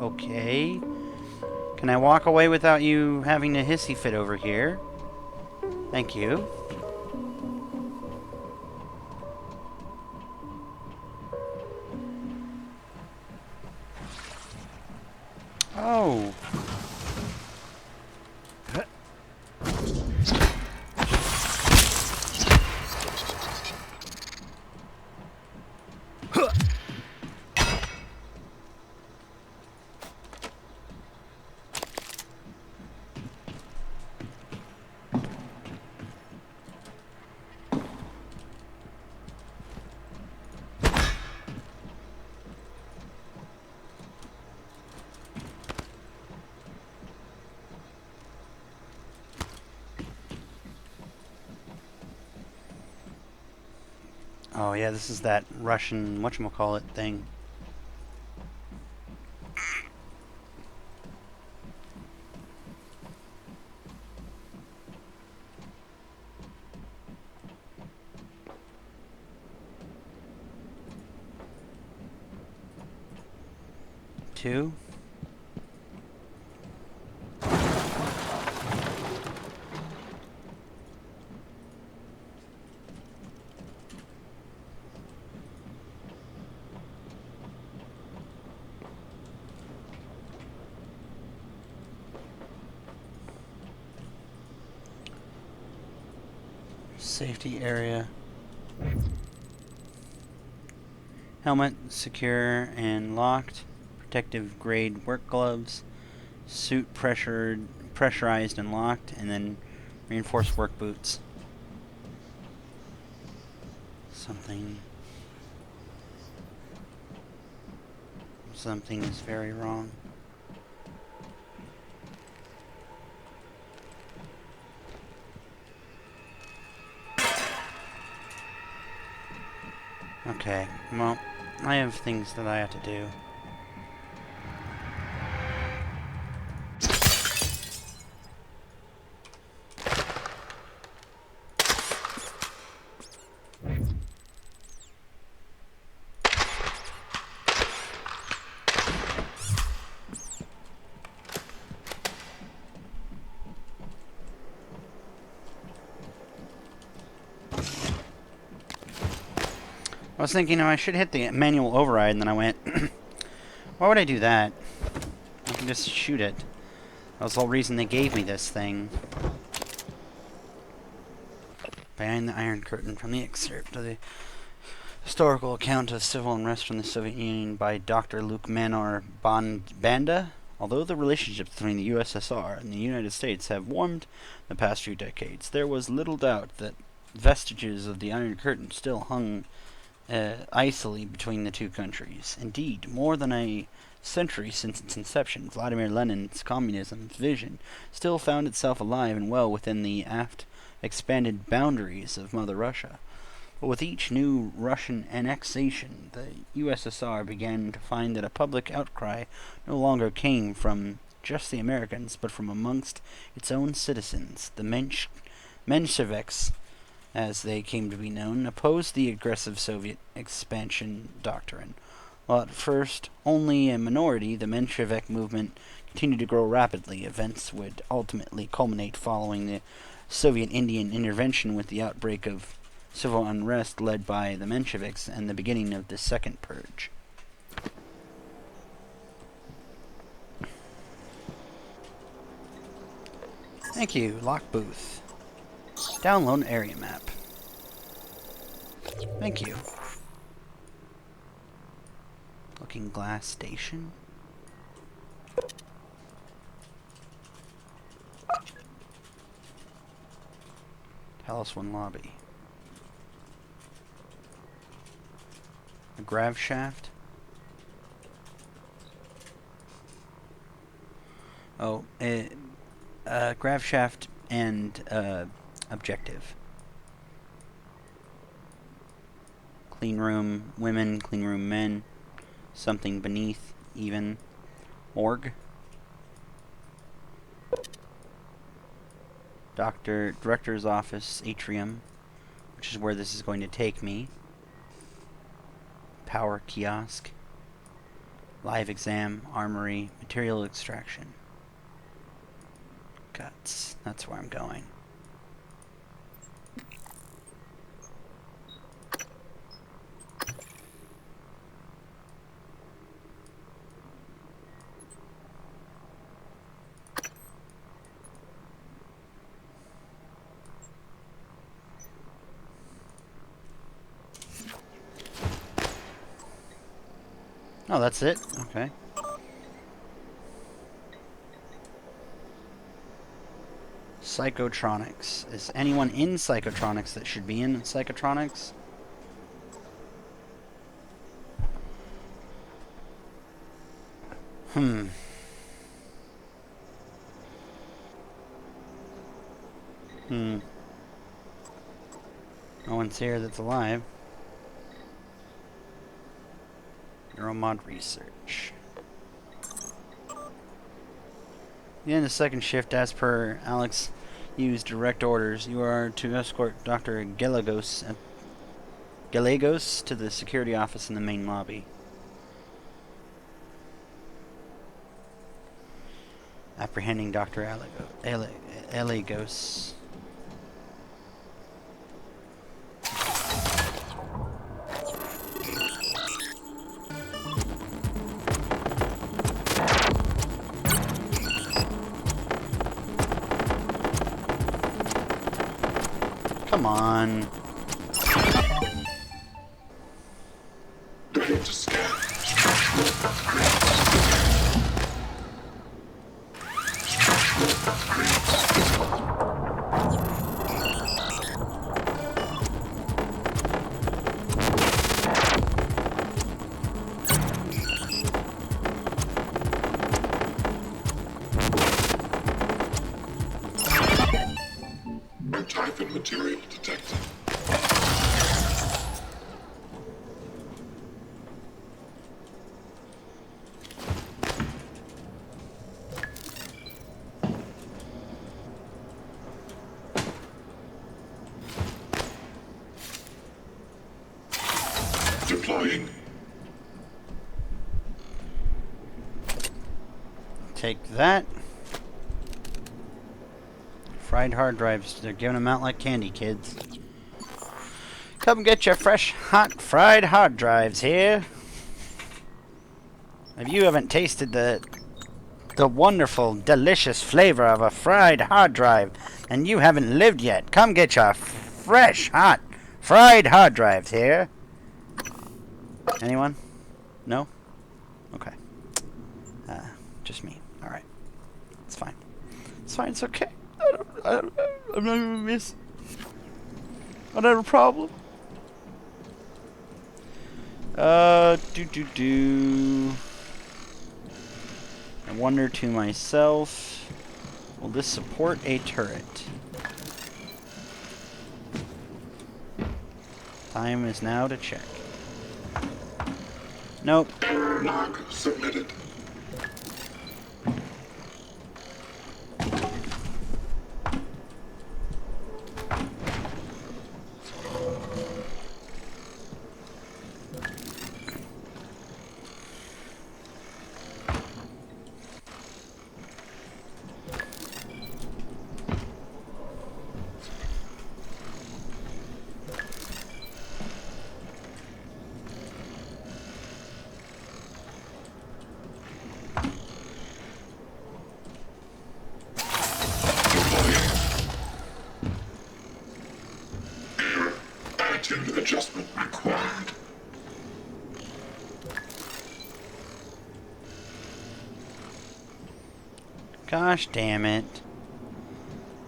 Okay. Can I walk away without you having a hissy fit over here? Thank you. Oh. Oh yeah, this is that Russian whatchamacallit thing. Two. Safety area. Helmet secure and locked. Protective grade work gloves. Suit pressurized and locked, and then reinforced work boots. Something is very wrong. Okay, well, I have things that I have to do. I was thinking, I should hit the manual override, and then I went, why would I do that? I can just shoot it. That was the whole reason they gave me this thing. Behind the Iron Curtain, from the excerpt of the historical account of civil unrest from the Soviet Union by Dr. Luke Manor Banda. Although the relationships between the USSR and the United States have warmed the past few decades, there was little doubt that vestiges of the Iron Curtain still hung icily between the two countries. Indeed, more than a century since its inception, Vladimir Lenin's communism vision still found itself alive and well within the expanded boundaries of Mother Russia. But with each new Russian annexation, the USSR began to find that a public outcry no longer came from just the Americans, but from amongst its own citizens. The Mensheviks, as they came to be known, opposed the aggressive Soviet expansion doctrine. While at first only a minority, the Menshevik movement continued to grow rapidly. Events would ultimately culminate following the Soviet Indian intervention with the outbreak of civil unrest led by the Mensheviks and the beginning of the Second Purge. Thank you, Lock Booth. Download area map. Thank you. Looking Glass Station. Talos 1 lobby. A grav shaft. Oh, grav shaft and objective. Clean room women, clean room men. Something beneath, even. Org. Director's office, atrium, which is where this is going to take me. Power kiosk. Live exam, armory, material extraction. Guts. That's where I'm going. Oh, that's it? Okay. Psychotronics. Is anyone in Psychotronics that should be in Psychotronics? No one's here that's alive. Neuromod research. The end of second shift, as per Alex Yu's direct orders, you are to escort Dr. Gallegos to the security office in the main lobby. Apprehending Dr. Gallegos. Come on. Ready to scan. Typhon material detected. Deploying. Take that. Fried hard drives. They're giving them out like candy, kids. Come get your fresh, hot, fried hard drives here. If you haven't tasted the wonderful, delicious flavor of a fried hard drive, and you haven't lived yet, come get your fresh, hot, fried hard drives here. Anyone? No? Okay. Just me. Alright. It's fine. It's fine. It's okay. I'm not gonna miss. I don't have a problem. I wonder to myself, will this support a turret? Time is now to check. Nope. Log submitted. Attitude adjustment required. Gosh damn it.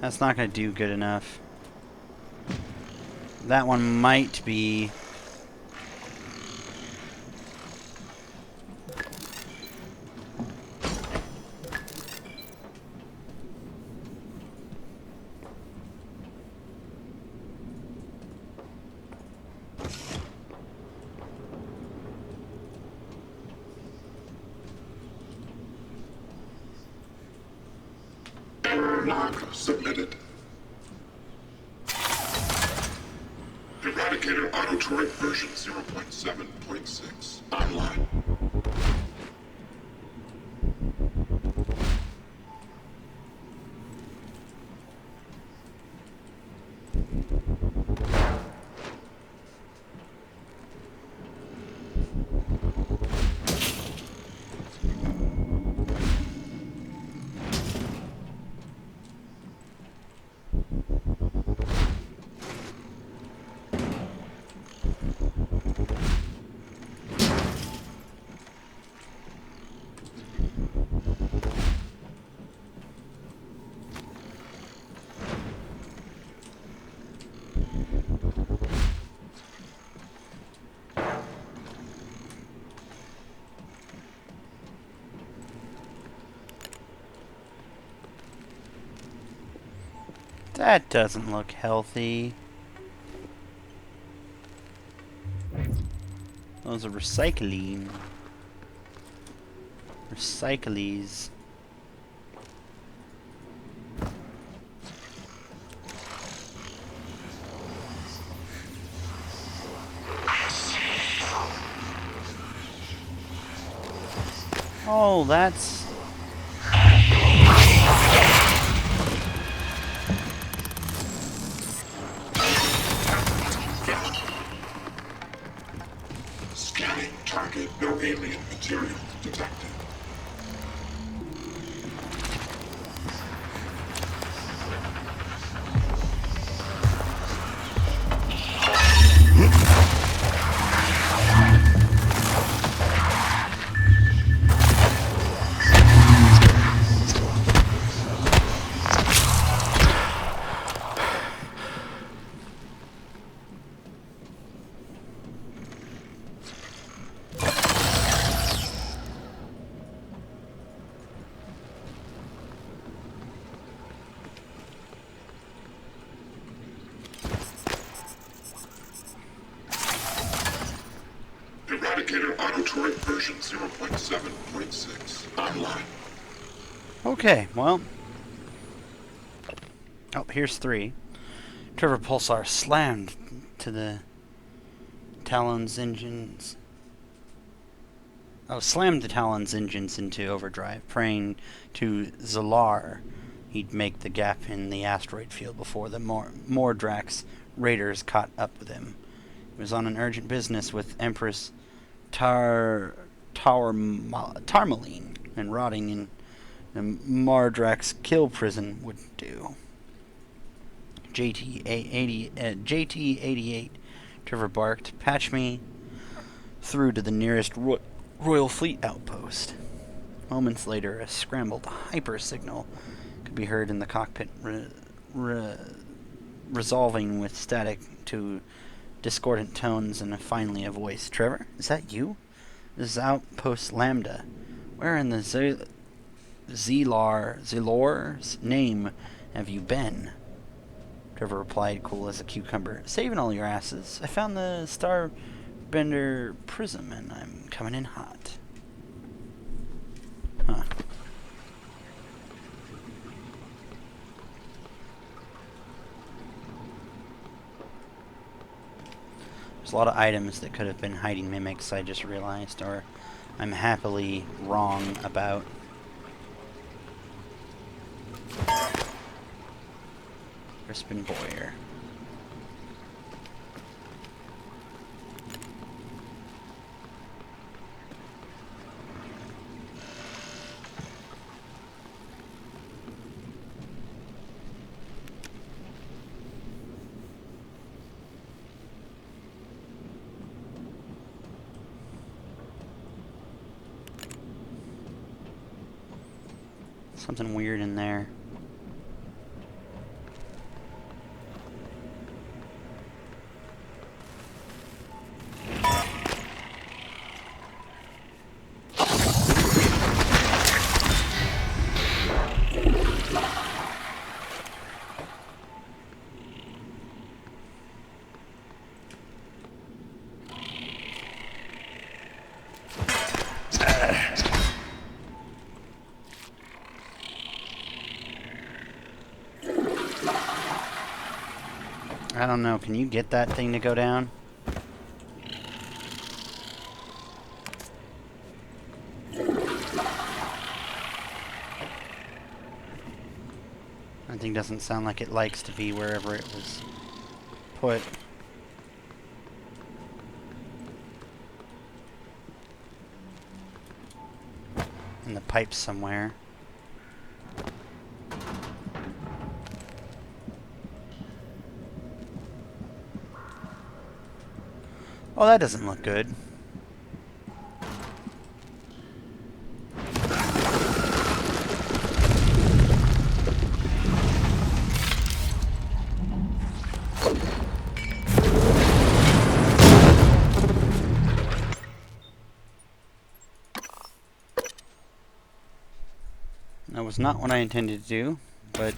That's not going to do good enough. That one might be... Log submitted. Eradicator auto turret version 0.7.6 online. That doesn't look healthy. Those are recycling. Recyclees. Oh, that's... Scanning target, no alien material detected. Eradicator auto turret version 0.7.6 online. Okay, well. Oh, here's 3. Trevor Pulsar slammed to Talon's engines. Oh, slammed the Talon's engines into overdrive, praying to Zalar he'd make the gap in the asteroid field before the Mordrax raiders caught up with him. He was on an urgent business with Empress Tarmaline, and rotting in the Mordrax kill prison would do. JT-88, Trevor barked. Patch me through to the nearest Royal Fleet outpost. Moments later, a scrambled hyper signal could be heard in the cockpit, resolving with static to discordant tones and finally a voice. Trevor, is that you? This is Outpost Lambda. Where in the Zilor's name have you been? Trevor replied, cool as a cucumber. Saving all your asses. I found the Starbender prism and I'm coming in hot. Huh. There's a lot of items that could have been hiding mimics, I just realized, or I'm happily wrong about. Crispin Boyer. Something weird in there. I don't know, can you get that thing to go down? That thing doesn't sound like it likes to be wherever it was put. In the pipes somewhere. Oh, that doesn't look good. That was not what I intended to do, but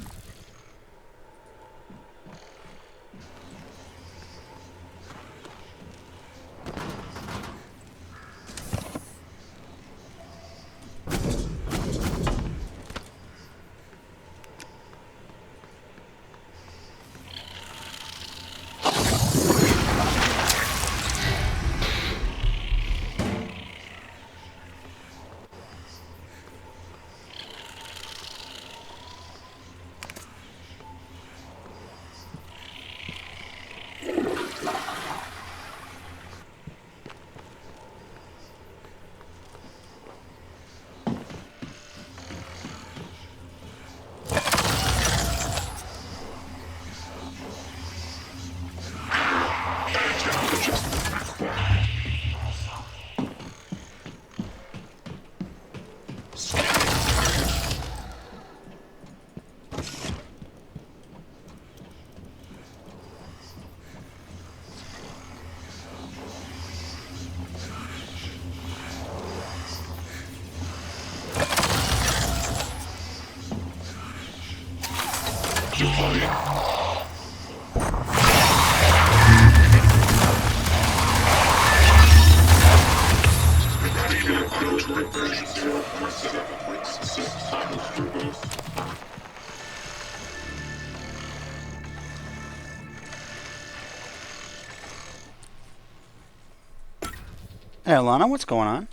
Hey, Alana, what's going on?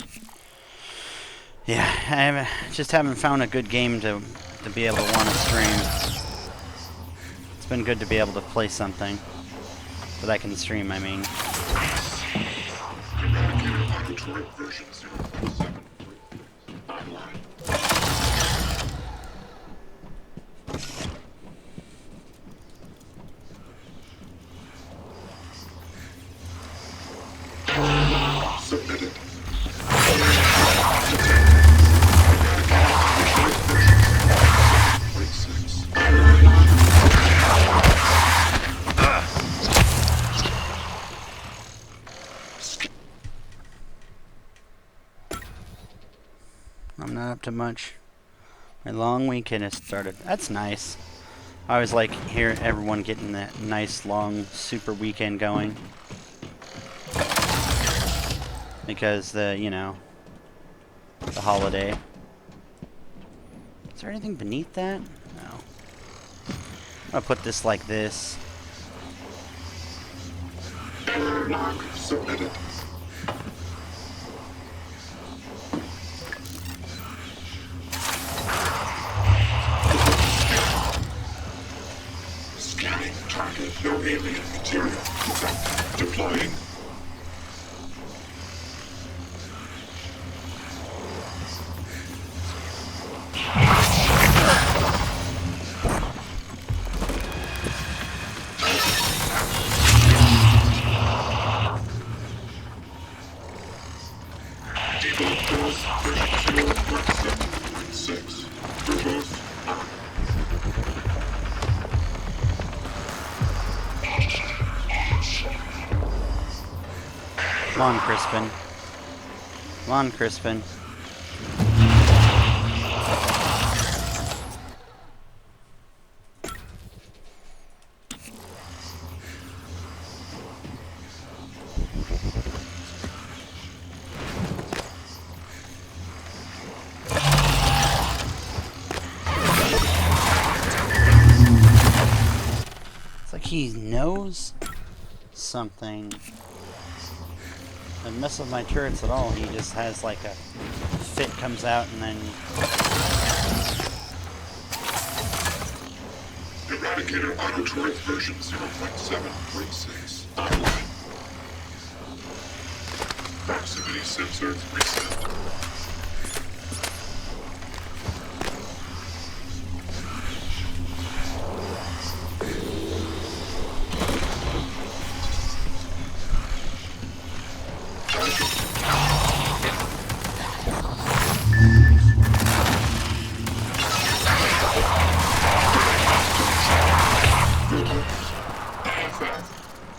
Yeah, just haven't found a good game to be able to want to stream. It's been good to be able to play something that I can stream, I mean. Submitted. I'm not up to much. My long weekend has started. That's nice. I always like hear everyone getting that nice long super weekend going. Because the, you know, the holiday. Is there anything beneath that? No. I'm gonna put this like this. Error log submitted. Scanning target. No alien material. Deploying. Come on, Crispin. Come on, Crispin. It's like he knows something. Doesn't mess with my turrets at all. He just has like a fit comes out and then. Eradicator auto turret version 0.7.6 online. Proximity sensors reset.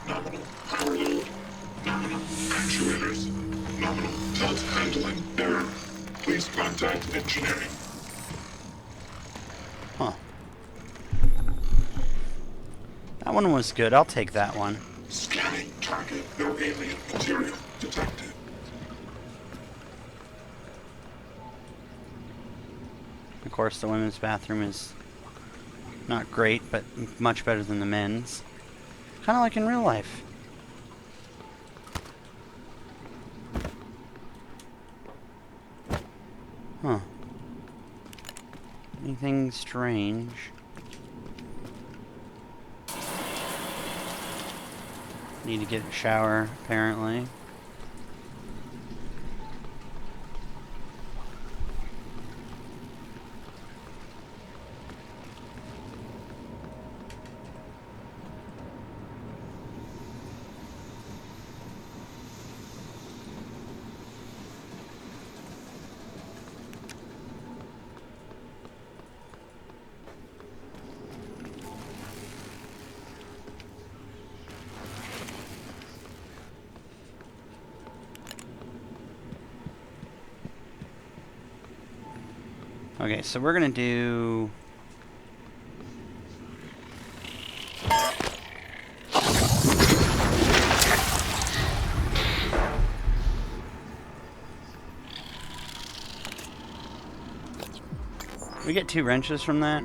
Nominal power load. Nominal actuators. Nominal tilt handling error. Please contact engineering. Huh. That one was good. I'll take that one. Scanning target. No alien material detected. Of course, the women's bathroom is not great, but much better than the men's. Kind of like in real life. Huh. Anything strange? Need to get a shower, apparently. Okay, so we're gonna do... We get 2 wrenches from that?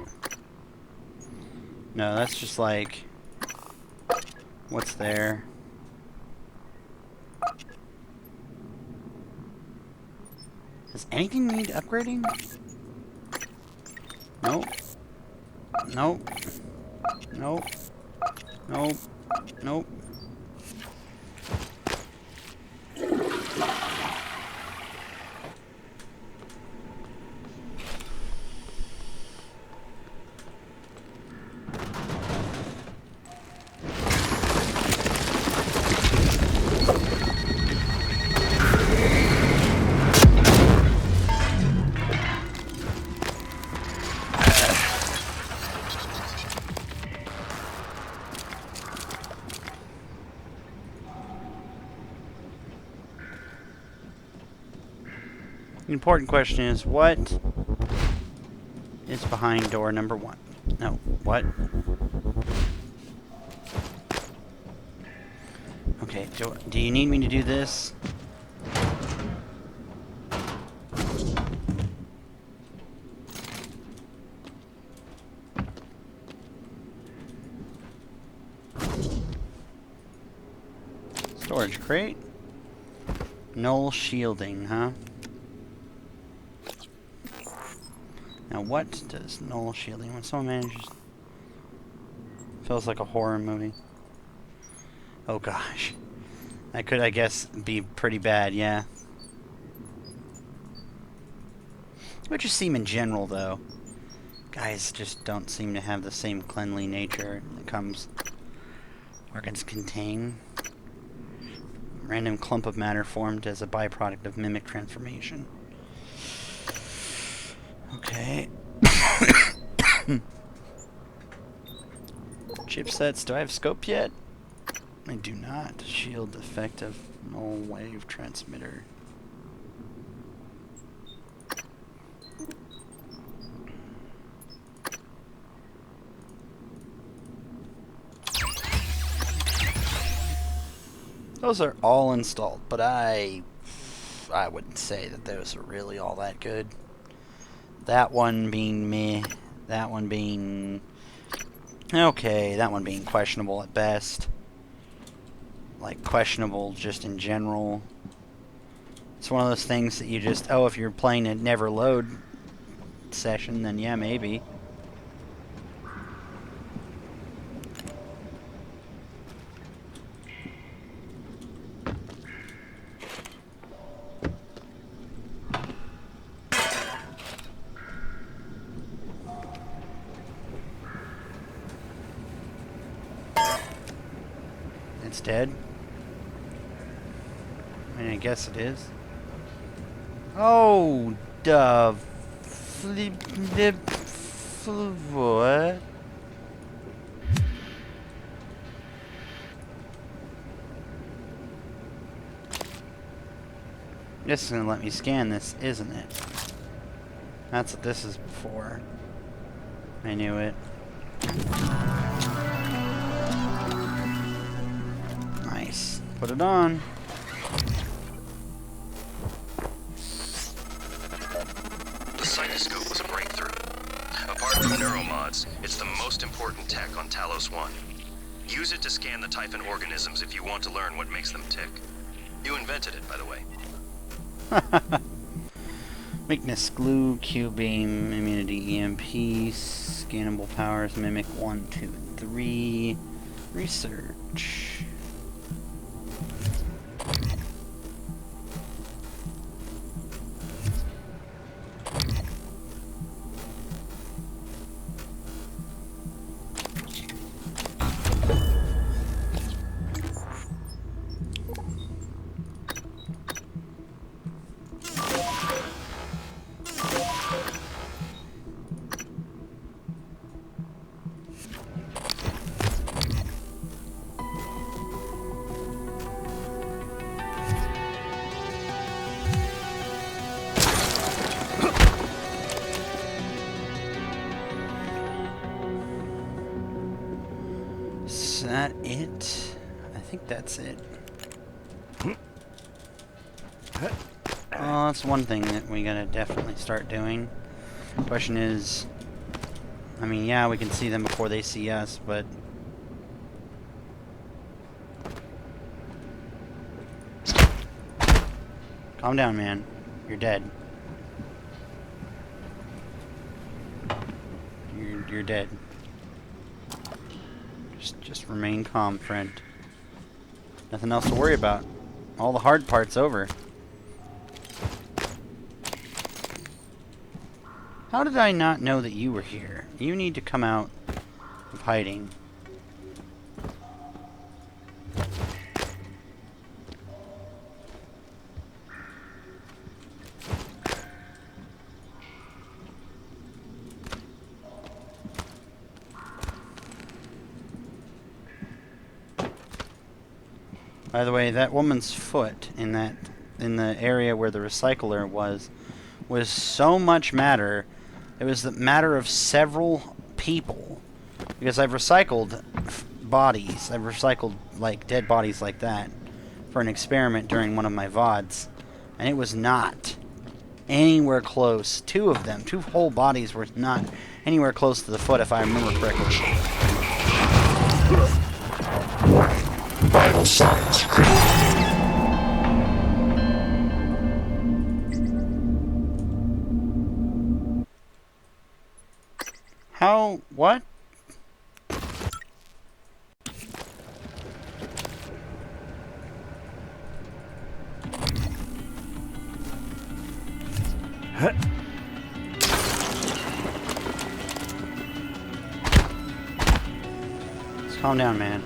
No, that's just like... What's there? Does anything need upgrading? Nope. Nope. Nope. Nope. Nope. The important question is, what is behind door number 1? No, what? Okay, do you need me to do this? Storage crate? Null shielding, huh? Now what does null shielding, when someone manages... Feels like a horror movie. Oh gosh. That could, I guess, be pretty bad, yeah. What you seem in general, though. Guys just don't seem to have the same cleanly nature that comes... Organs contain... Random clump of matter formed as a byproduct of mimic transformation. Okay. Chipsets, do I have scope yet? I do not. Shield effective null wave transmitter. Those are all installed, but I wouldn't say that those are really all that good. That one being meh, that one being okay, that one being questionable at best. Like questionable just in general. It's one of those things that you just, oh, if you're playing a never load session, then yeah, maybe. It's dead. I mean, I guess it is. Oh, the what? This is gonna let me scan this, isn't it? That's what this is for. I knew it. Nice. Put it on. The cytoscope was a breakthrough. Apart from neuromods, it's the most important tech on Talos 1. Use it to scan the Typhon organisms if you want to learn what makes them tick. You invented it, by the way. Weakness, glue, Q-beam, immunity, EMP, scannable powers, mimic 1, 2, and 3. Research. Is that it? I think that's it. Oh, that's one thing that we gotta definitely start doing. Question is, I mean, yeah, we can see them before they see us, but... Calm down, man. You're dead. you're dead. Just remain calm, friend. Nothing else to worry about. All the hard part's over. How did I not know that you were here? You need to come out of hiding. By the way, that woman's foot in the area where the recycler was so much matter. It was the matter of several people, because I've recycled bodies. I've recycled like dead bodies like that for an experiment during one of my VODs, and it was not anywhere close. Two whole bodies were not anywhere close to the foot, if I remember correctly. Vital signs critical. How? What? Let's calm down, man.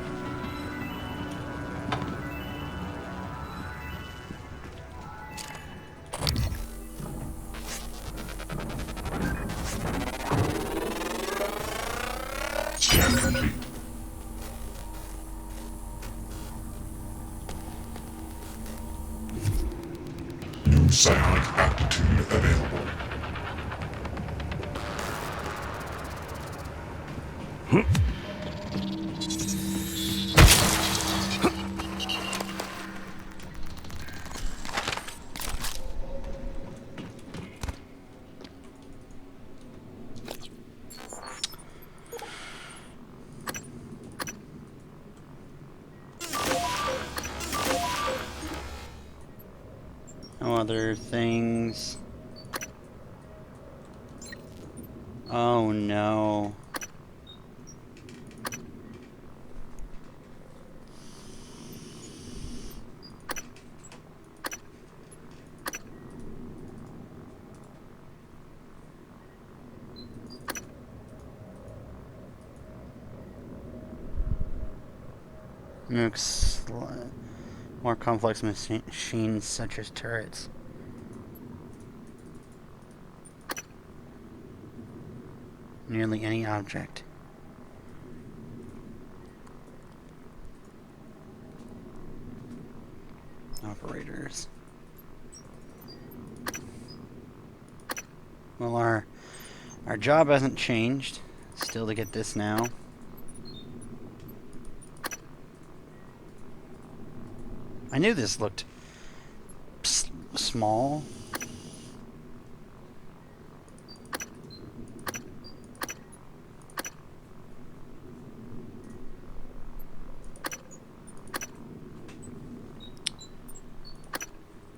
Scan complete. New psionic aptitude available. No other things. Oh no. Looks more complex machines such as turrets. Nearly any object. Operators. Well, our job hasn't changed. Still to get this now. I knew this looked small.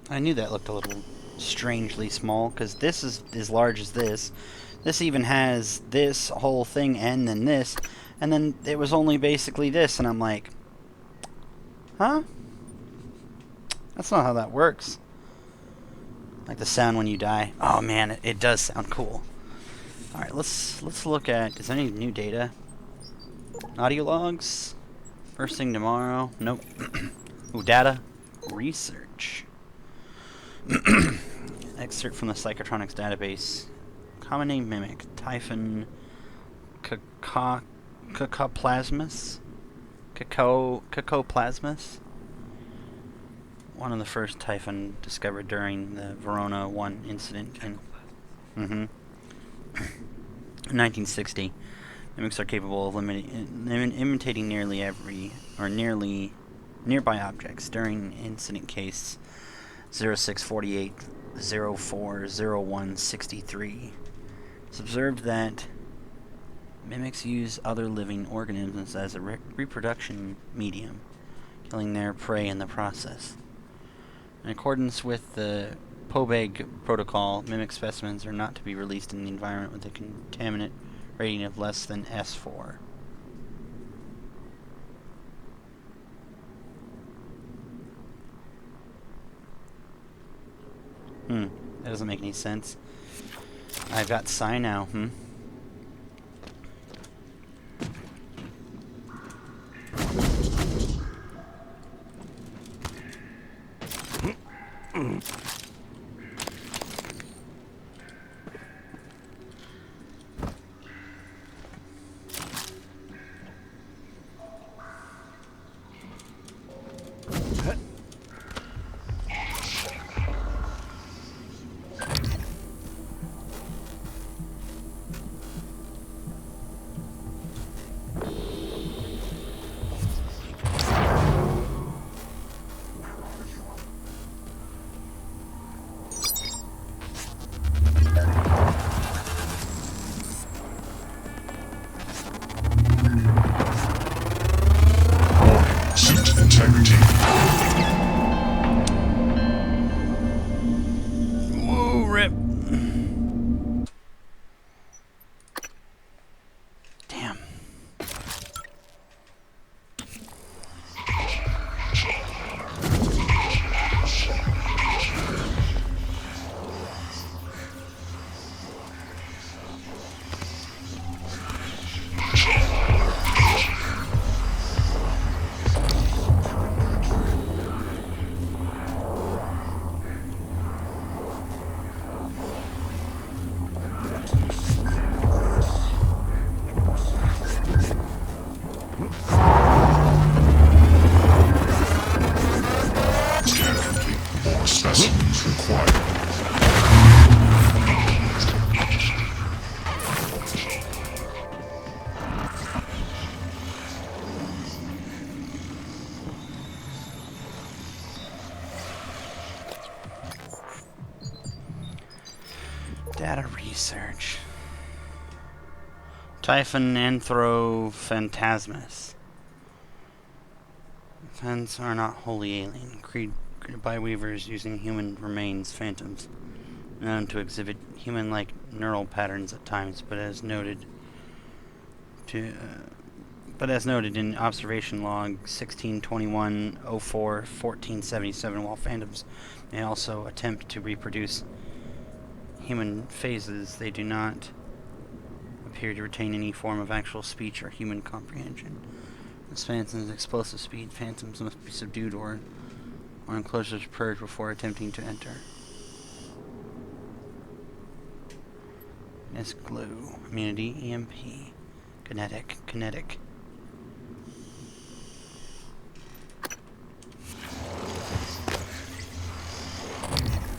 I knew that looked a little strangely small, because this is as large as this. This even has this whole thing and then it was only basically this, and I'm like, huh? That's not how that works. Like the sound when you die. Oh man, it does sound cool. Alright, let's look at, is there any new data? Audio logs? First thing tomorrow? Nope. Ooh, data. Research. Excerpt from the Psychotronics database. Common name Mimic. Typhon Cacoplasmus? Cacoplasmus? One of the first Typhon discovered during the Verona 1 incident in 1960. Mimics are capable of imitating nearly nearby objects. During incident case 0648-040163, it's observed that mimics use other living organisms as a reproduction medium, killing their prey in the process. In accordance with the POBEG protocol, mimic specimens are not to be released in the environment with a contaminant Rating of less than S4. That doesn't make any sense. I've got psi now, Suit integrity. Whoa, rip. Damn. More specimens required. Data research. Typhon Anthrophantasmus. Fans are not wholly alien. Created by weavers using human remains, phantoms, known to exhibit human-like neural patterns at times, but as noted in observation log 1621-04-1477, while phantoms may also attempt to reproduce human phases, they do not appear to retain any form of actual speech or human comprehension. As phantoms' explosive speed, phantoms must be subdued or enclosures purged before attempting to enter. Yes, glue. Immunity, EMP. Kinetic.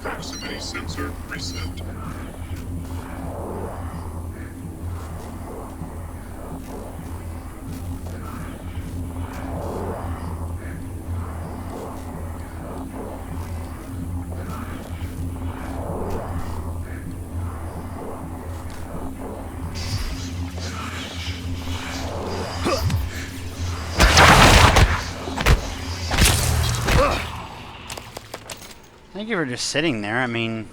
Proximity sensor reset. Thank you for just sitting there. I mean,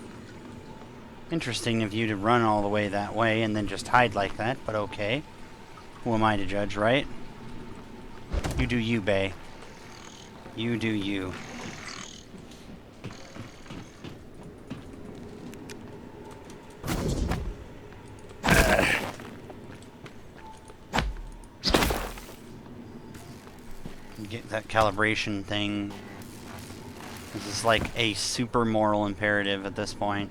interesting of you to run all the way that way and then just hide like that, but okay. Who am I to judge, right? You do you, bae. You do you. Get that calibration thing. This is like a super moral imperative at this point.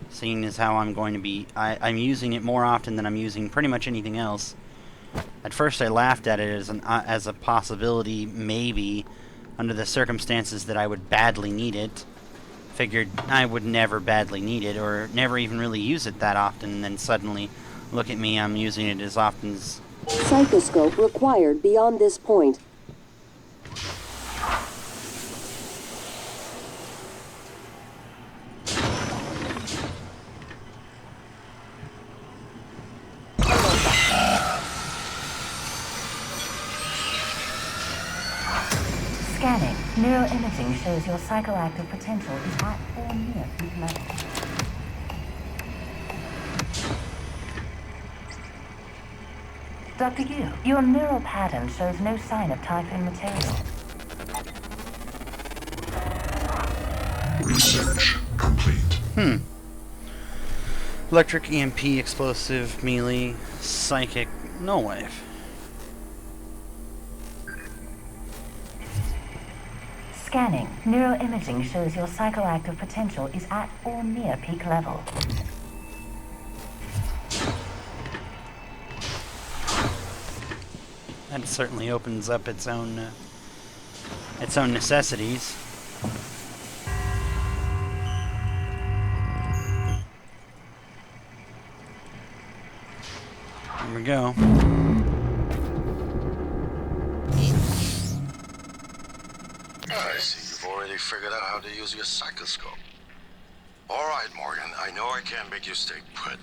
Seeing as how I'm going to be... I'm using it more often than I'm using pretty much anything else. At first I laughed at it as a possibility, maybe, under the circumstances that I would badly need it. Figured I would never badly need it, or never even really use it that often, and then suddenly, look at me, I'm using it as often as... Psychoscope required beyond this point. Scanning. Neuroimaging shows your psychoactive potential is at or near peak level. Dr. Yu, your neural pattern shows no sign of Typhon material. Research complete. Electric, EMP, explosive, melee, psychic, no wave. Scanning. Neuroimaging shows your psychoactive potential is at or near peak level. That certainly opens up its own necessities. There we go. I see you've already figured out how to use your psychoscope. All right, Morgan, I know I can't make you stay put,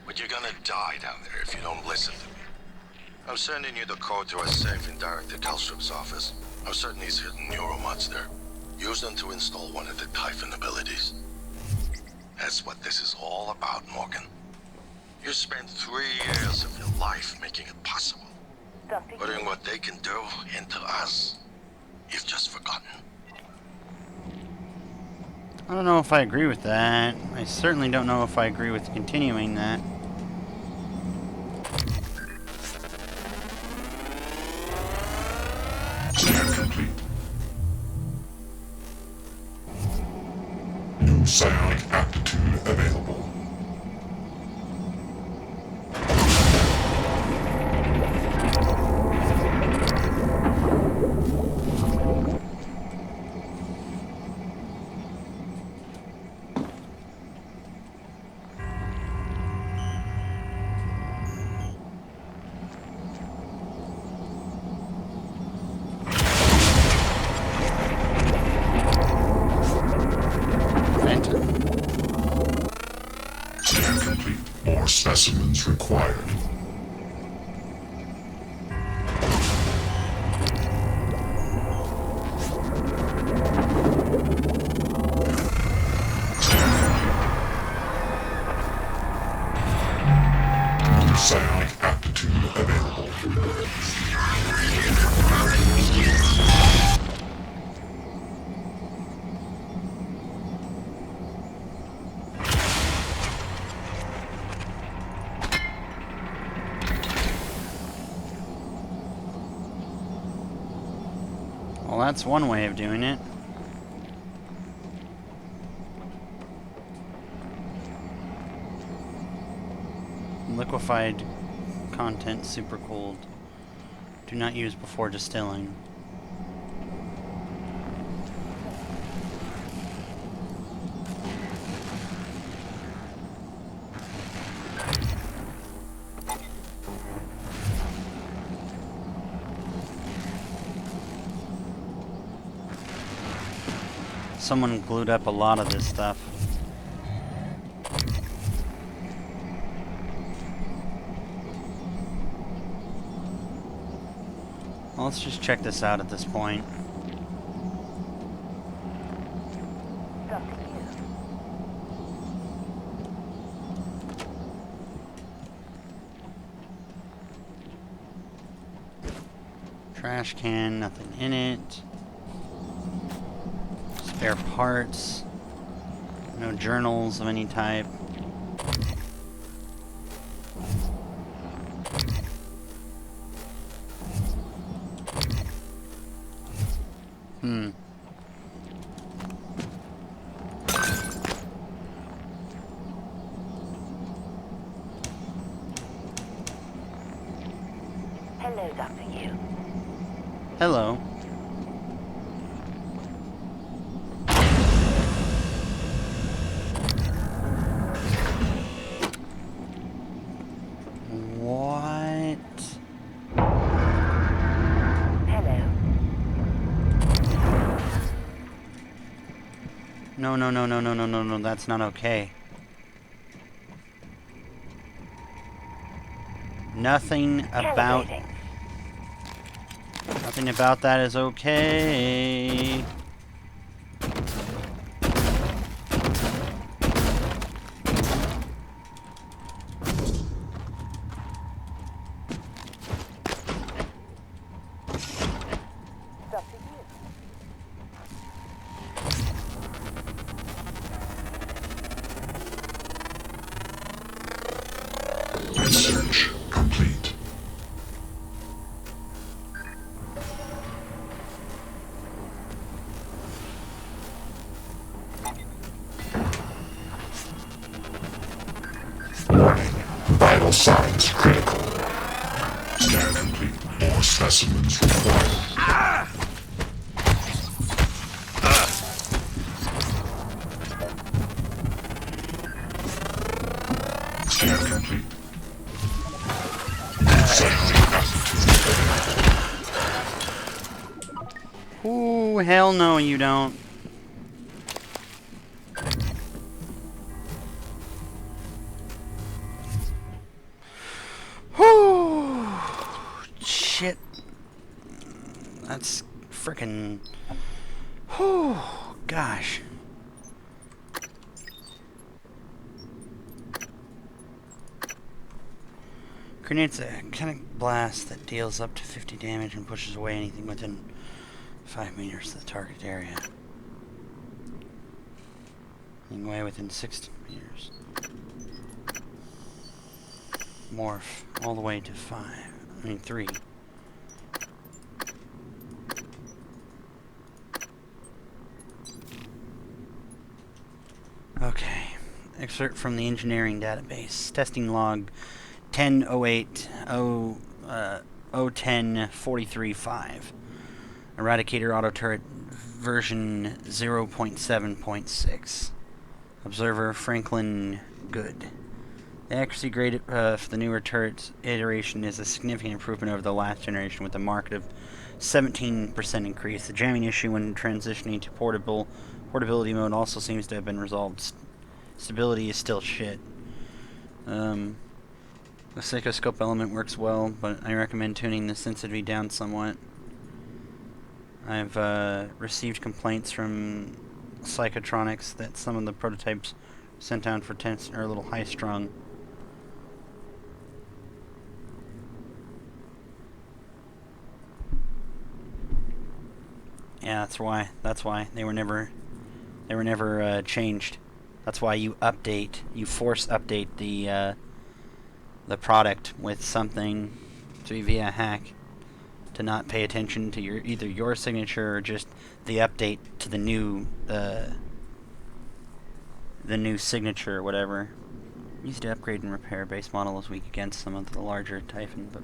but you're gonna die down there if you don't listen to me. I'm sending you the code to a safe in Director Kalstrup's office. I'm certain he's hidden neuromods there. Use them to install one of the Typhon abilities. That's what this is all about, Morgan. You spent 3 years of your life making it possible. Putting what they can do into us. You've just forgotten. I don't know if I agree with that. I certainly don't know if I agree with continuing that. Scan complete. New psionic aptitude available. Scan complete. More specimens required. New psionic aptitude available. Well, that's one way of doing it. Liquefied content super cooled. Do not use before distilling. Someone glued up a lot of this stuff. Well, let's just check this out at this point. Trash can, nothing in it. Spare parts. No journals of any type. Hello, Dr. Yu. Hello. What? Hello. No, no, no, no, no, no, no, no, that's not okay. Nothing about... Nothing about that is okay. Balance critical. Scan complete. More specimens required. Scan complete. Ooh, hell no, you don't. Whew. Shit. That's frickin'. Whew. Gosh. Grenades a kinetic blast that deals up to 50 damage and pushes away anything within 5 meters of the target area. Anything away within 60 meters. Morph all the way to 3. Okay. Excerpt from the engineering database. Testing log 10.08.010.43.5. Eradicator auto turret version 0.7.6. Observer Franklin Good. The accuracy grade for the newer turret iteration is a significant improvement over the last generation with a marked 17% increase. The jamming issue when transitioning to portability mode also seems to have been resolved. Stability is still shit. The psychoscope element works well, but I recommend tuning the sensitivity down somewhat. I've received complaints from Psychotronics that some of the prototypes sent out for tests are a little high-strung. Yeah, that's why they were never changed. That's why you force update the product with something via hack to not pay attention to either your signature or just the update to the new signature or whatever. Used to upgrade and repair base model is weak against some of the larger Typhon, but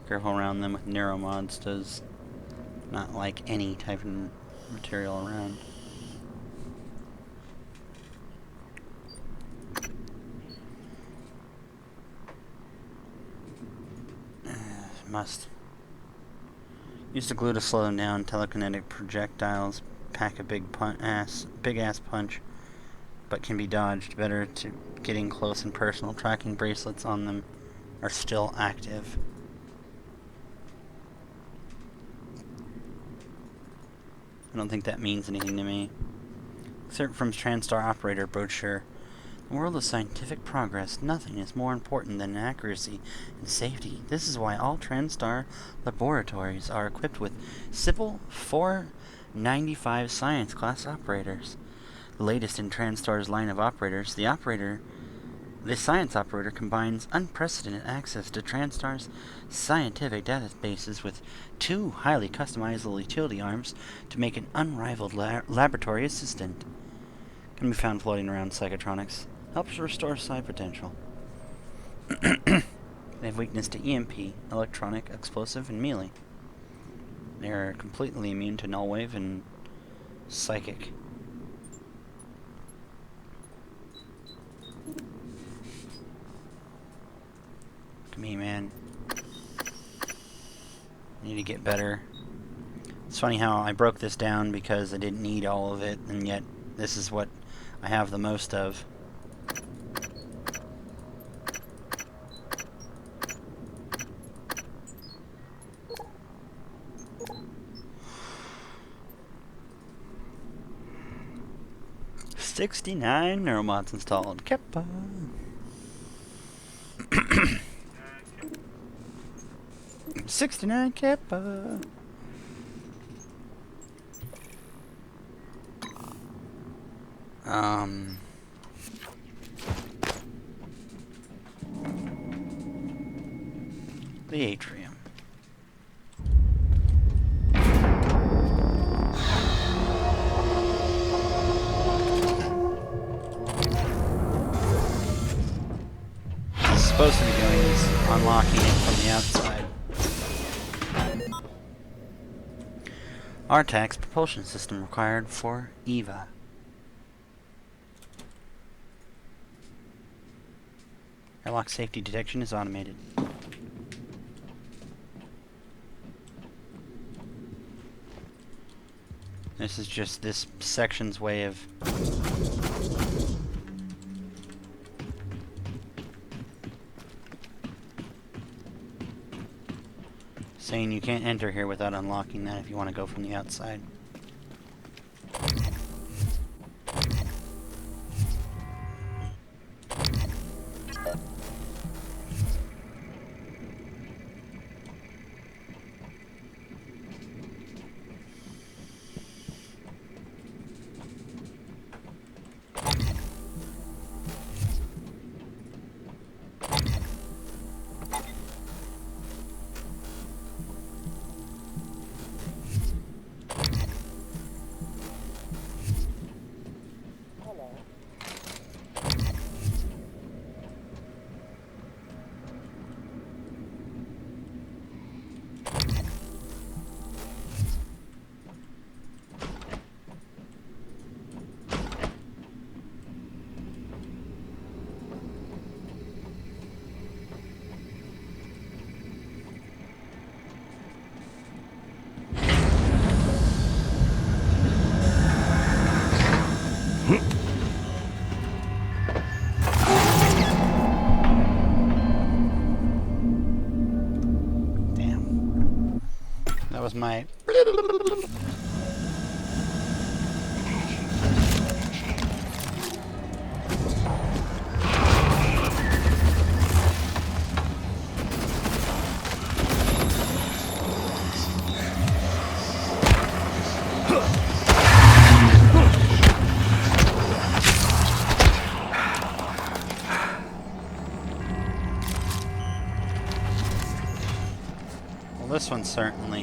careful around them with neuromods does not like any Typhon material around. Must. Use the glue to slow them down. Telekinetic projectiles pack a big ass punch, but can be dodged. Better to getting close and personal. Tracking bracelets on them are still active. I don't think that means anything to me. Excerpt from TranStar Operator brochure. In the world of scientific progress, nothing is more important than accuracy and safety. This is why all TranStar laboratories are equipped with Sybil 495 science class operators. The latest in TranStar's line of operators, the science operator combines unprecedented access to TranStar's scientific databases with 2 highly customizable utility arms to make an unrivaled laboratory assistant. Can be found floating around Psychotronics. Helps restore psi potential. They have weakness to EMP, electronic, explosive, and melee. They are completely immune to null wave and psychic. Look at me, man. I need to get better. It's funny how I broke this down because I didn't need all of it, and yet this is what I have the most of. $69 neuromods installed. Keppa. 69 Keppa. The atrium. Supposed to be going is unlocking it from the outside. Artax propulsion system required for EVA. Airlock safety detection is automated. This is just this section's way of saying you can't enter here without unlocking that if you want to go from the outside. That was my...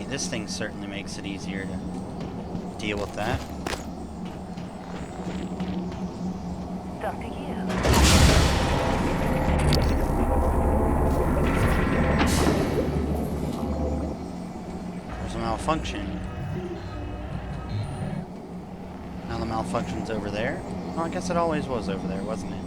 This thing certainly makes it easier to deal with that. Dr. Yu. There's a malfunction. Now the malfunction's over there. Oh, I guess it always was over there, wasn't it?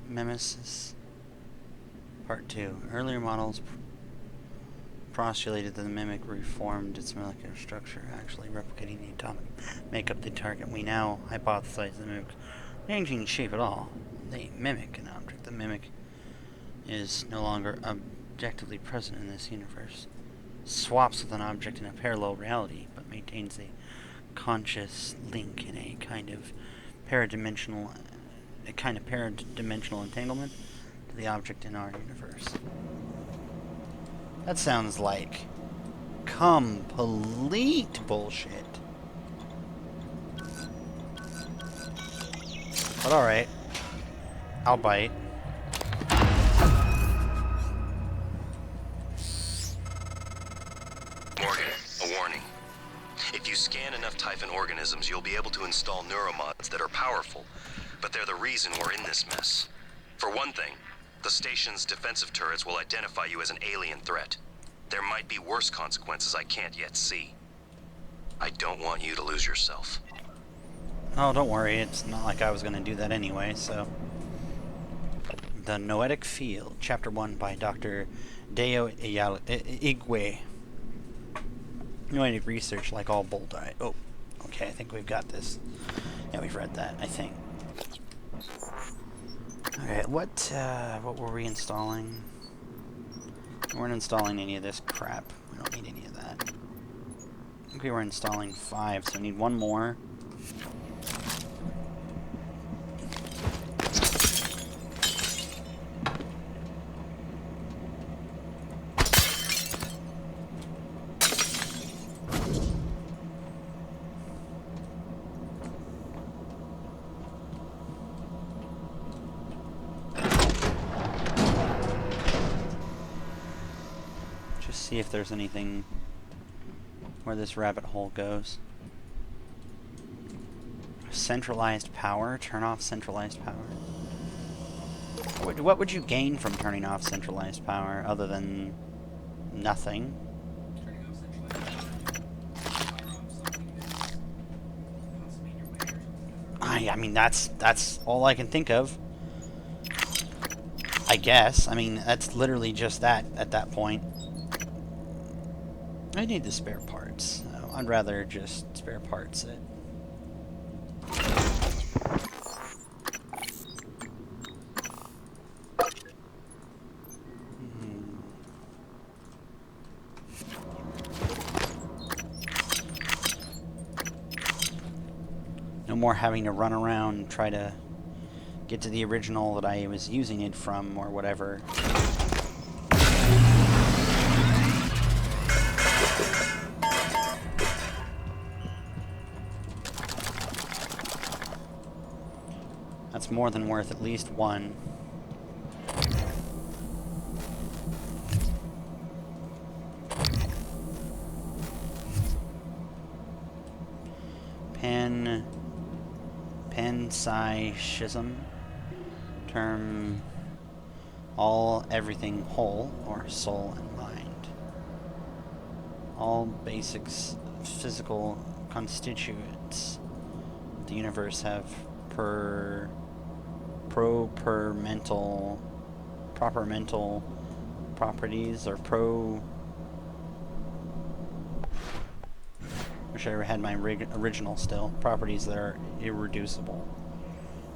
Nemesis Part 2. Earlier models postulated that the Mimic reformed its molecular structure, actually replicating the atomic makeup of the target. We now hypothesize the Mimic changing shape at all. They mimic an object. The Mimic is no longer objectively present in this universe. Swaps with an object in a parallel reality, but maintains a conscious link in a kind of paradimensional entanglement to the object in our universe. That sounds like complete bullshit. But alright. I'll bite. Morgan, a warning. If you scan enough Typhon organisms, you'll be able to install neuromods that are powerful. But they're the reason we're in this mess. For one thing, the station's defensive turrets will identify you as an alien threat. There might be worse consequences I can't yet see. I don't want you to lose yourself. Oh, don't worry. It's not like I was going to do that anyway, so... The Noetic Field, Chapter 1 by Dr. Deo Igwe. Noetic research like all Boldi. Oh, okay, I think we've got this. Yeah, we've read that, I think. what were we installing? We weren't installing any of this crap. We don't need any of that. I think we were installing 5, so we need 1 more. See if there's anything where this rabbit hole goes. Centralized power? Turn off centralized power. What would you gain from turning off centralized power other than nothing? I mean that's all I can think of. I guess. I mean that's literally just that at that point. I need the spare parts. So I'd rather just spare parts it. No more having to run around and try to get to the original that I was using it from or whatever. That's more than worth at least 1. Panpsychism. Term everything whole, or soul and mind. All basics physical constituents of the universe have proper mental properties, or wish I had my original still. Properties that are irreducible.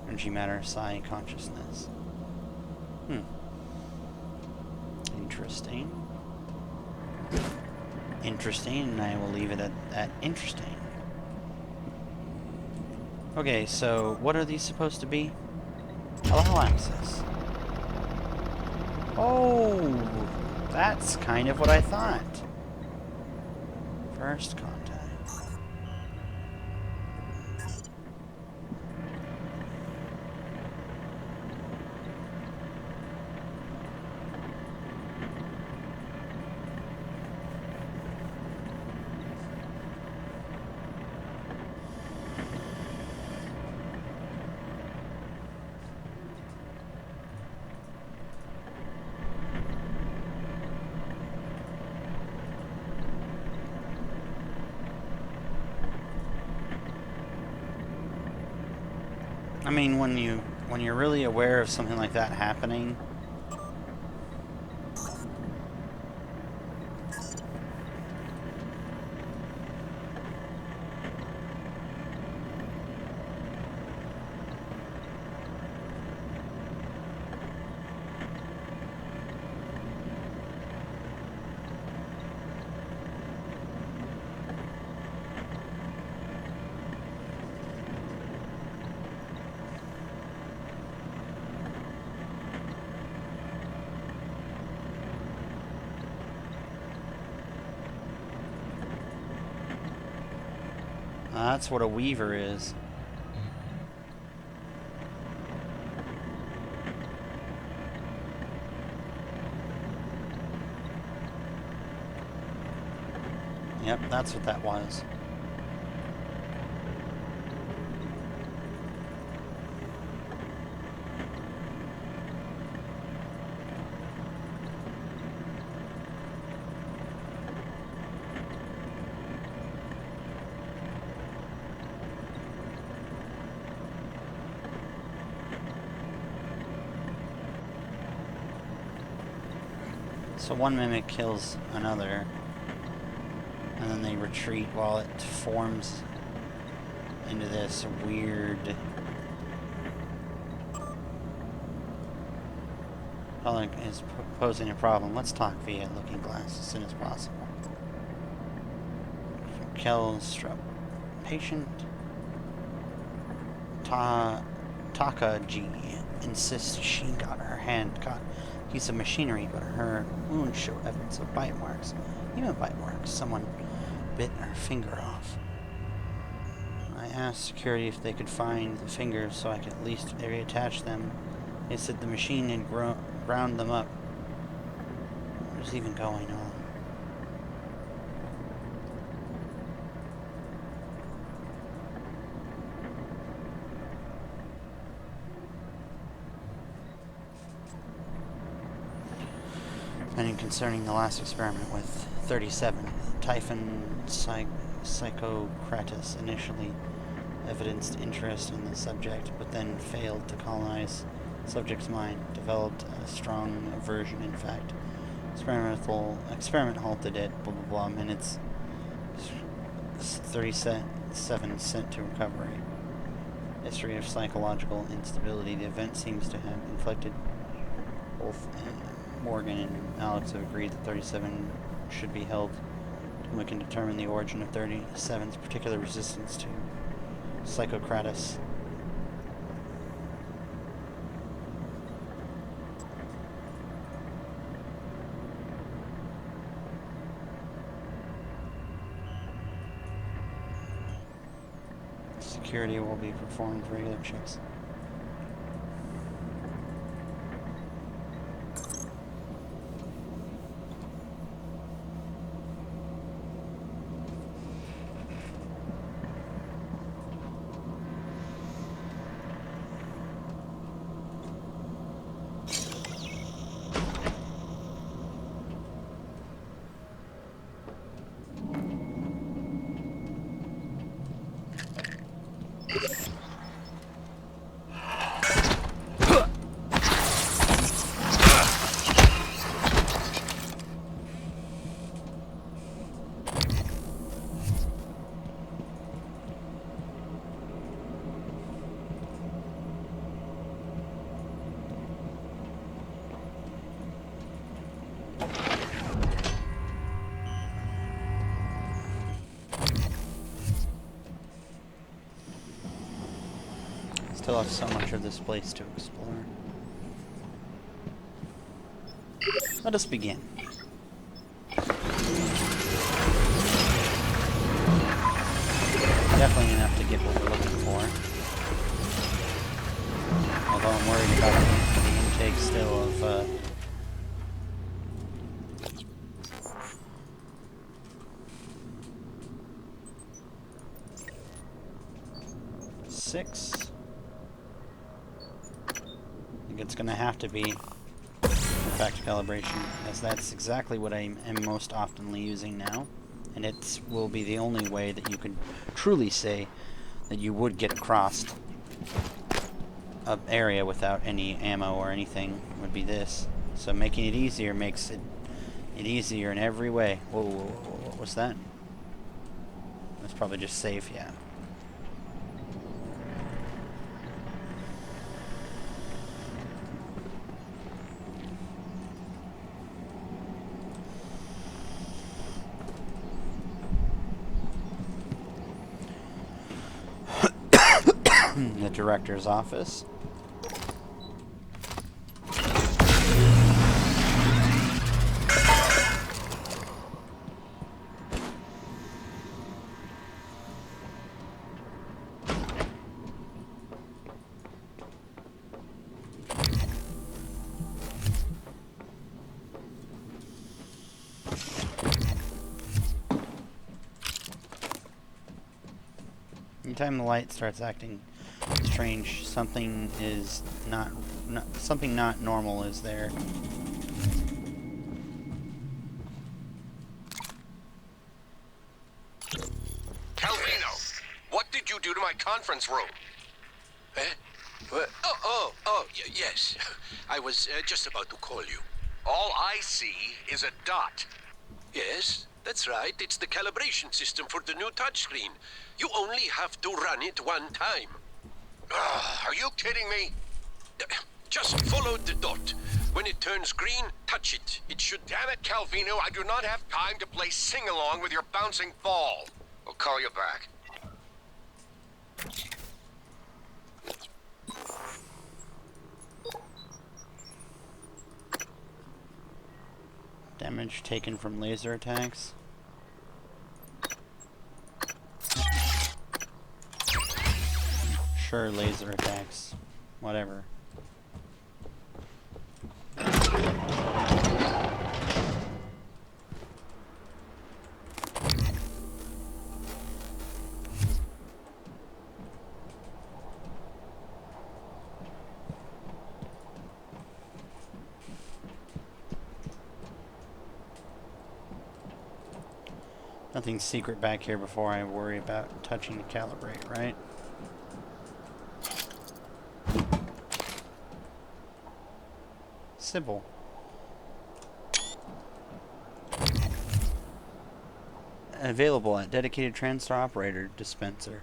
Energy, matter, psi, consciousness. Interesting. Interesting, and I will leave it at interesting. Okay, so what are these supposed to be? Allow access. Oh, that's kind of what I thought. First contact. I mean, when you're really aware of something like that happening, that's what a weaver is. Yep, that's what that was. So one mimic kills another, and then they retreat while it forms into this weird Calling is posing a problem. Let's talk via looking glass as soon as possible. Kelstrup. Patient Takaji insists she got her hand caught. Piece of machinery, but her wounds show evidence of bite marks. Human bite marks. Someone bit her finger off. I asked security if they could find the fingers so I could at least reattach them. They said the machine had ground them up. What is even going on? Finding concerning the last experiment with 37, Typhon Psychocratus initially evidenced interest in the subject, but then failed to colonize the subject's mind, developed a strong aversion, in fact. Experiment halted at blah blah blah minutes. 37 sent to recovery. History of psychological instability. The event seems to have inflicted both. Morgan and Alex have agreed that 37 should be held until we can determine the origin of 37's particular resistance to Psychocratus. Security will be performed regular checks. Still have so much of this place to explore. Let us begin. Definitely enough to get what we're looking for. Although I'm worried about the intake still of 6. It's going to have to be factor calibration, as that's exactly what I am most oftenly using now, and it will be the only way that you could truly say that you would get across an area without any ammo or anything would be this. So making it easier makes it easier in every way. Whoa, whoa, whoa, what was that? That's probably just safe, yeah. The director's office. Anytime the light starts acting strange, something is something not normal is there. Calvino, what did you do to my conference room? Eh? What? Yes. I was just about to call you. All I see is a dot. Yes, that's right. It's the calibration system for the new touchscreen. You only have to run it one time. Are you kidding me? Just follow the dot. When it turns green, touch it. It should... Damn it, Calvino, I do not have time to play sing-along with your bouncing ball. I'll call you back. Damage taken from laser attacks. Sure, laser attacks. Whatever. Nothing secret back here before I worry about touching the calibrate, right? Sybil. Available at dedicated TranStar operator dispenser.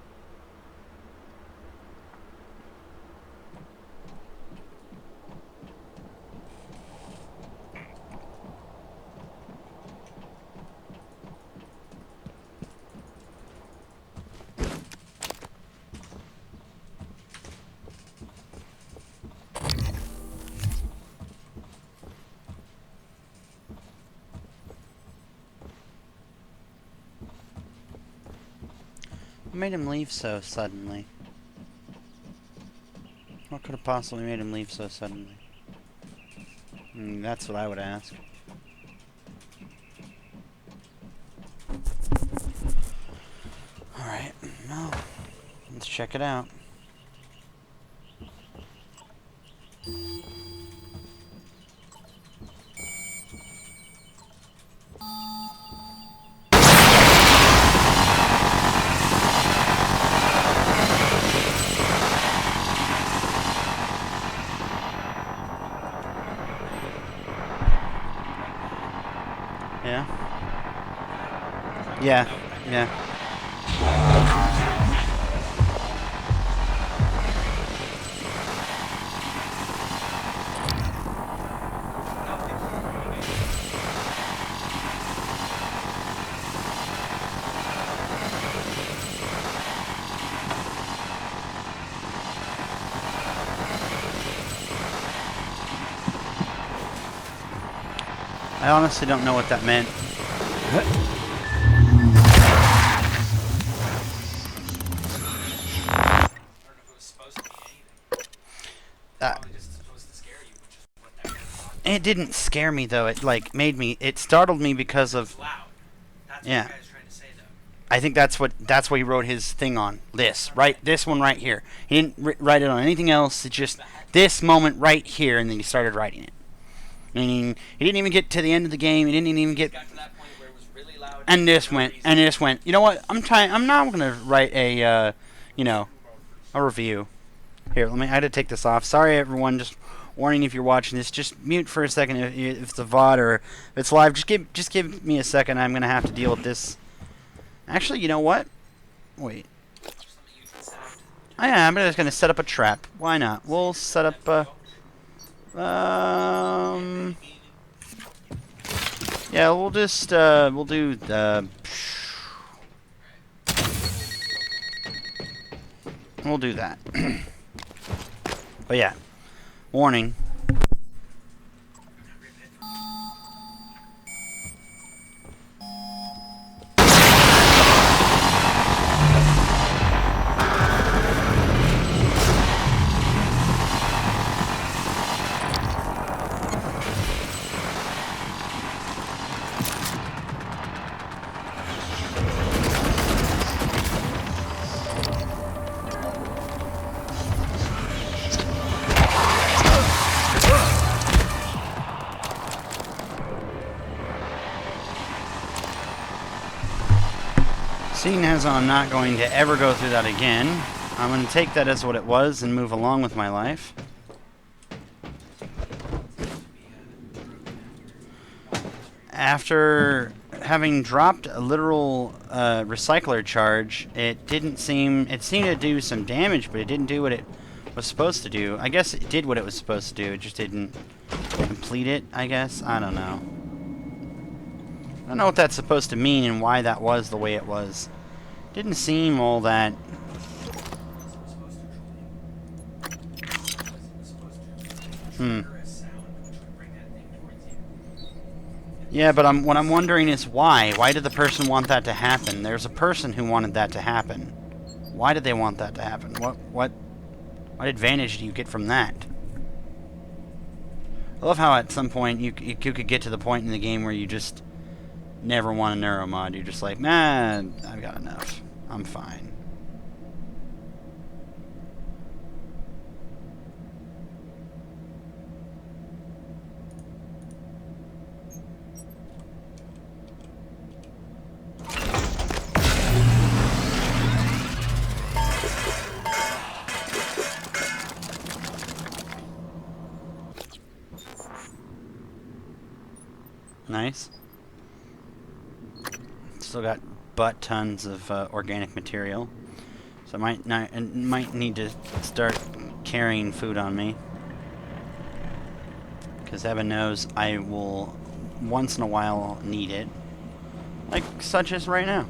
What made him leave so suddenly? What could have possibly made him leave so suddenly? That's what I would ask. Alright, well, let's check it out. Yeah. Yeah. Yeah. I honestly don't know what that meant. It didn't scare me though. It like made me. It startled me because of. Yeah. I think that's what he wrote his thing on. This one right here. He didn't write it on anything else. It's just this moment right here, and then he started writing it. Meaning he didn't even get to the end of the game. He didn't even get. And this went. You know what? I'm now gonna write a, a review. Here, I had to take this off. Sorry, everyone. Just warning if you're watching this. Just mute for a second if it's a VOD or if it's live. Just give me a second. I'm gonna have to deal with this. Actually, you know what? Wait. I'm just gonna set up a trap. Why not? We'll set up a. Yeah, we'll just, we'll do the... We'll do that. But yeah, warning. Seeing as I'm not going to ever go through that again, I'm going to take that as what it was and move along with my life. After having dropped a literal recycler charge, it seemed to do some damage, but it didn't do what it was supposed to do. I guess it did what it was supposed to do. It just didn't complete it, I guess. I don't know. I don't know what that's supposed to mean and why that was the way it was. Didn't seem all that... Yeah, but what I'm wondering is why? Why did the person want that to happen? There's a person who wanted that to happen. Why did they want that to happen? What advantage do you get from that? I love how at some point you could get to the point in the game where you just never want a neuromod. You're just like, man, I've got enough. I'm fine. Nice. Still got butt tons of organic material, so I might need to start carrying food on me, because heaven knows I will once in a while need it, like such as right now.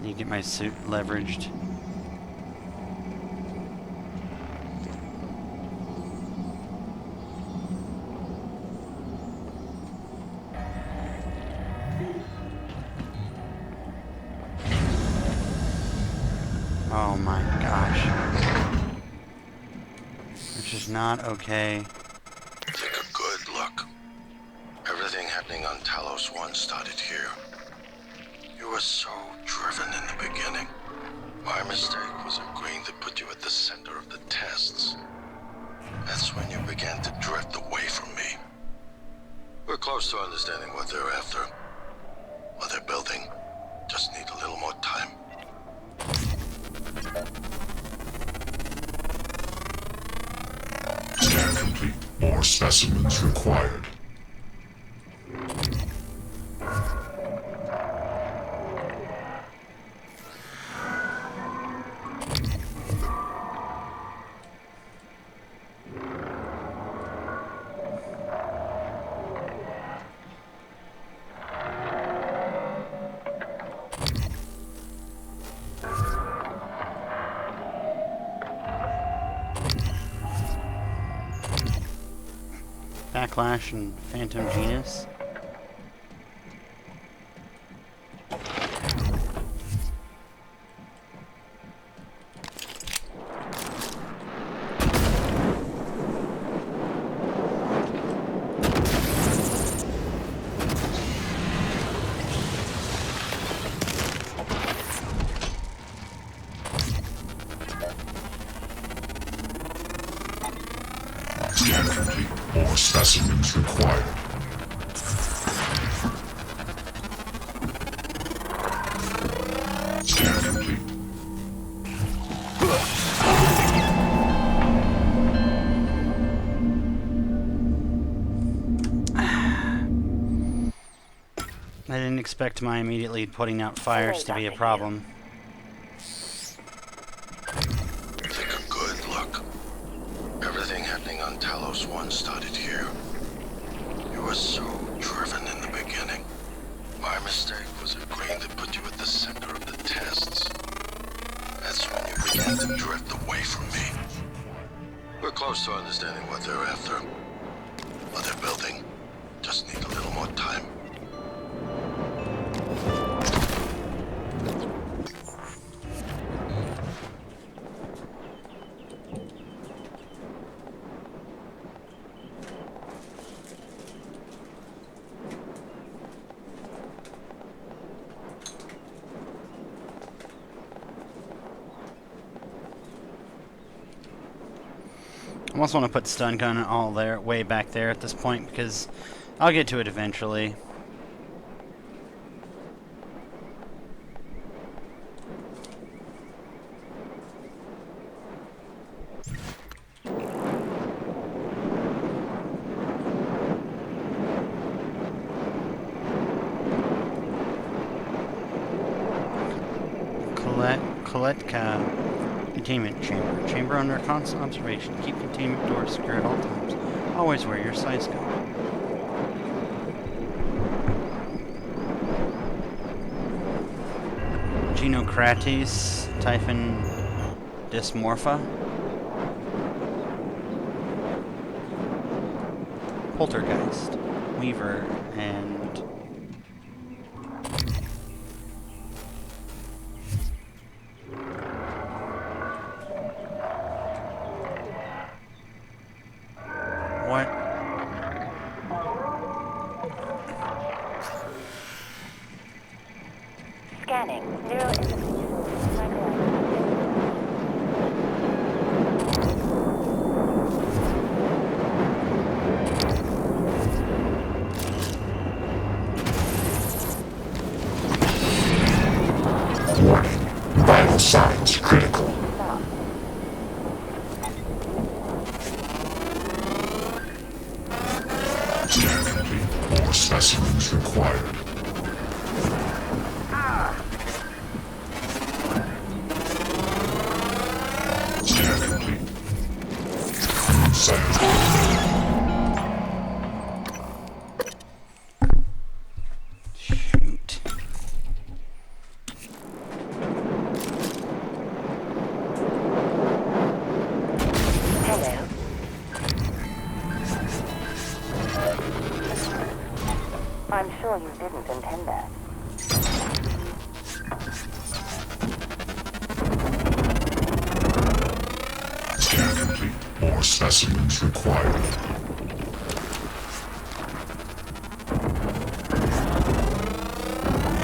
Need to get my suit leveraged. Oh my gosh. Which is not okay. Take a good look. Everything happening on Talos 1 started here. You were so driven in the beginning. My mistake was agreeing to put you at the center of the tests. That's when you began to drift away from me. We're close to understanding what they're after. What they're building. Just need a little more time. Scan complete. More specimens required. Backlash and Phantom Genus. Scan complete. More specimens required. Scan complete. I didn't expect my immediately putting out fires to be a problem. Take a good look. Everything happening on Talos 1 started here. You were so driven in the beginning. My mistake was agreeing to put you at the center of the tests. That's when you began to drift away from me. We're close to understanding what they're after. What they're building. Just need a little more time. I almost want to put stun gun all there, way back there at this point, because I'll get to it eventually. Koletka containment chamber. Chamber under constant observation. Keep containment doors secure at all times. Always wear your size scope. Genocrates, Typhon dysmorpha. Poltergeist, Weaver, and what? Scanning. Neuroimaging. Vital signs critical. Scan complete. More specimens required. Scan complete. New science. Shoot. Hello. I'm sure you didn't intend that. Scan complete. More specimens required.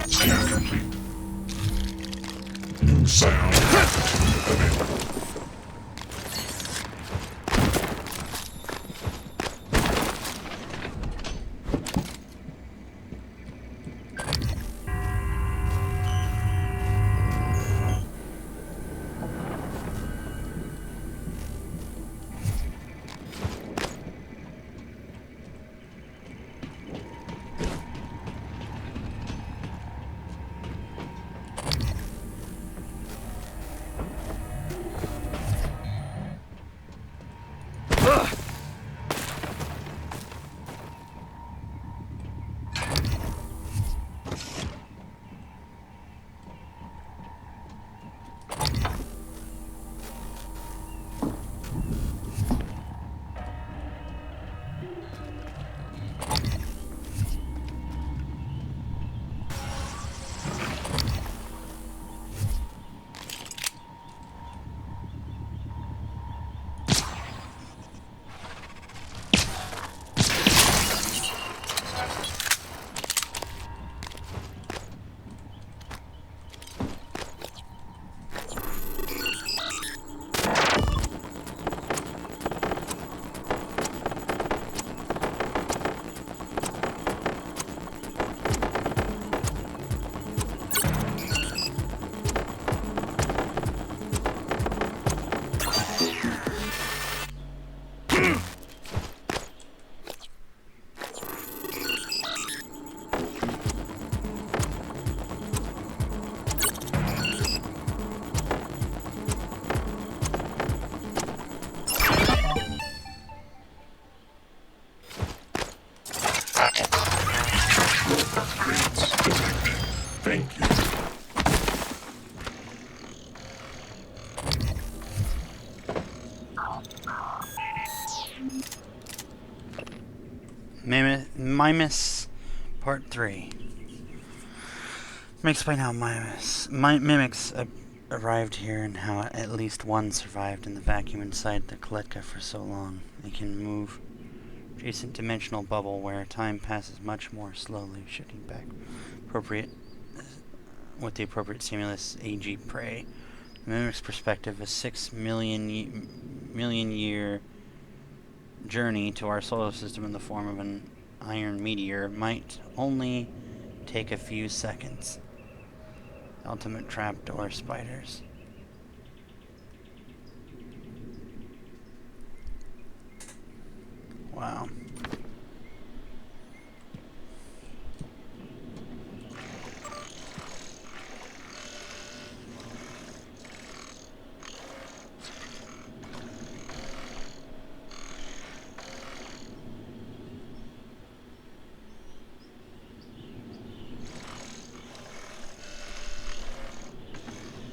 Scan complete. New sound aptitude available. Thank you. Mimus Part 3. Let me explain how mimics arrived here and how at least one survived in the vacuum inside the Koletka for so long. They can move adjacent dimensional bubble where time passes much more slowly, shifting back with the appropriate stimulus, AG prey. The mimic's perspective, a 6 million year journey to our solar system in the form of an iron meteor, might only take a few seconds. Ultimate trapdoor spiders. Wow.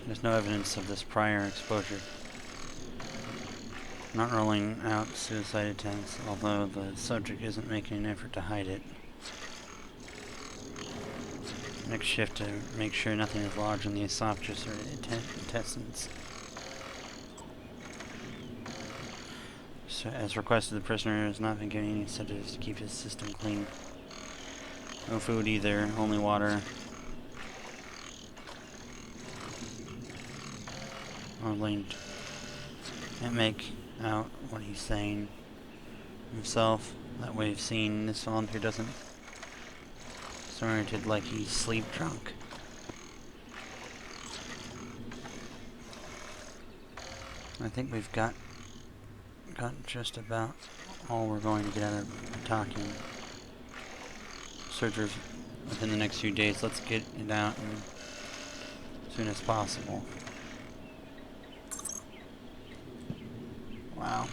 There's no evidence of this prior exposure. Not rolling out suicide attempts, although the subject isn't making an effort to hide it. Next shift to make sure nothing is lodged in the esophagus or intestines. So, as requested, the prisoner has not been given any sedatives to keep his system clean. No food either, only water. Can't make out what he's saying himself. That way of seeing this volunteer doesn't disoriented like he's sleep drunk. I think we've got just about all we're going to get out of talking. Searchers within the next few days. Let's get it out as soon as possible. Wow.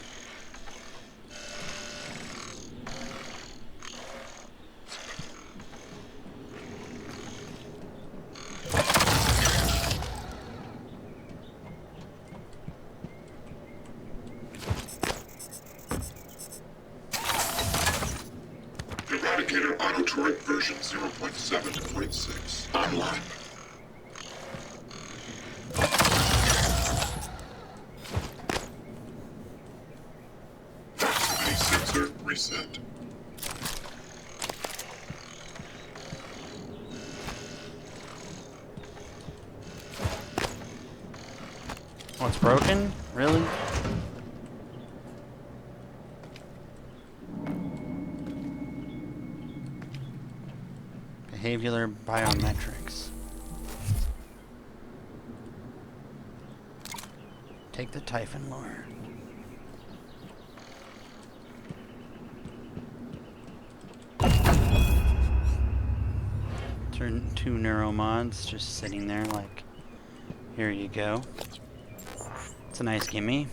Eradicator Auto Turret version 0.7.6 online. Activity sensor reset. Oh, it's broken? Really? Behavioral biometrics. Take the Typhon lure. Turn 2 neuromods just sitting there like, here you go. It's a nice gimme.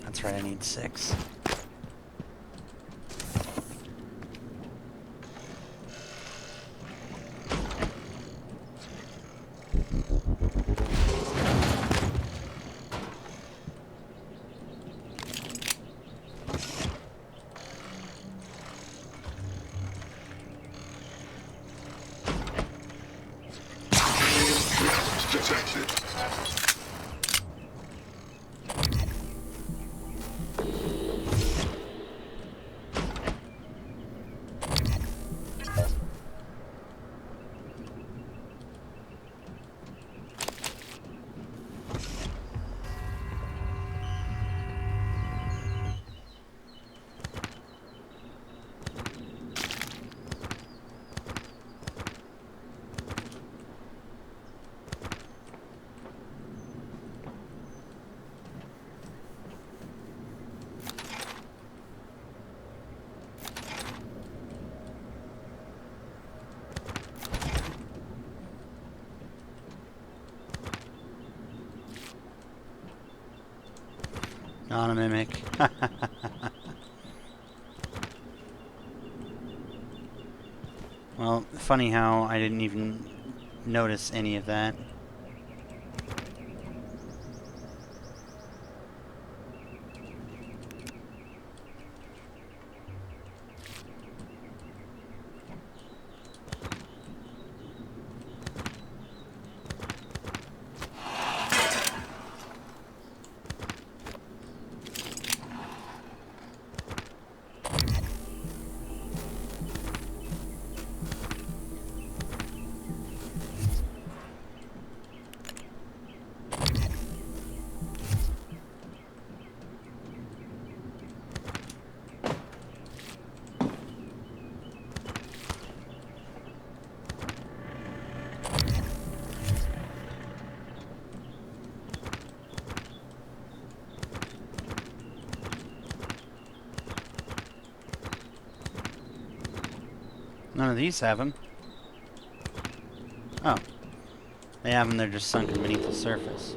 That's right, I need 6. Detected. Not a mimic. Well, funny how I didn't even notice any of that. None of these have them. Oh. They have them, they're just sunken beneath the surface.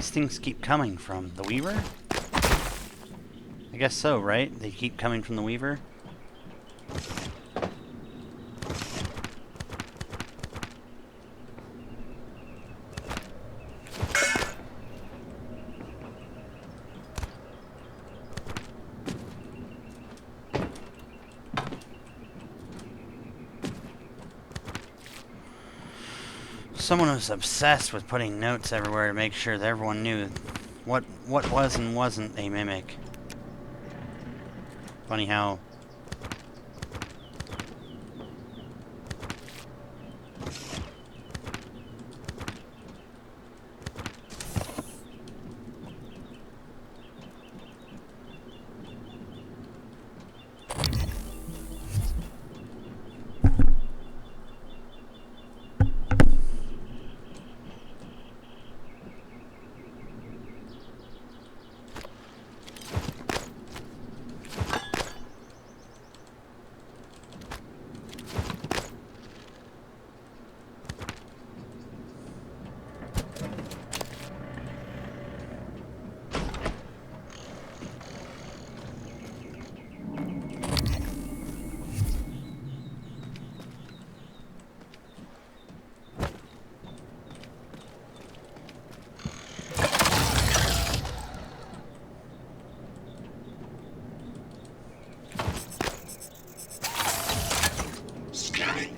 these things keep coming from? The Weaver? I guess so, right? They keep coming from the Weaver? Someone was obsessed with putting notes everywhere to make sure that everyone knew what was and wasn't a mimic. Funny how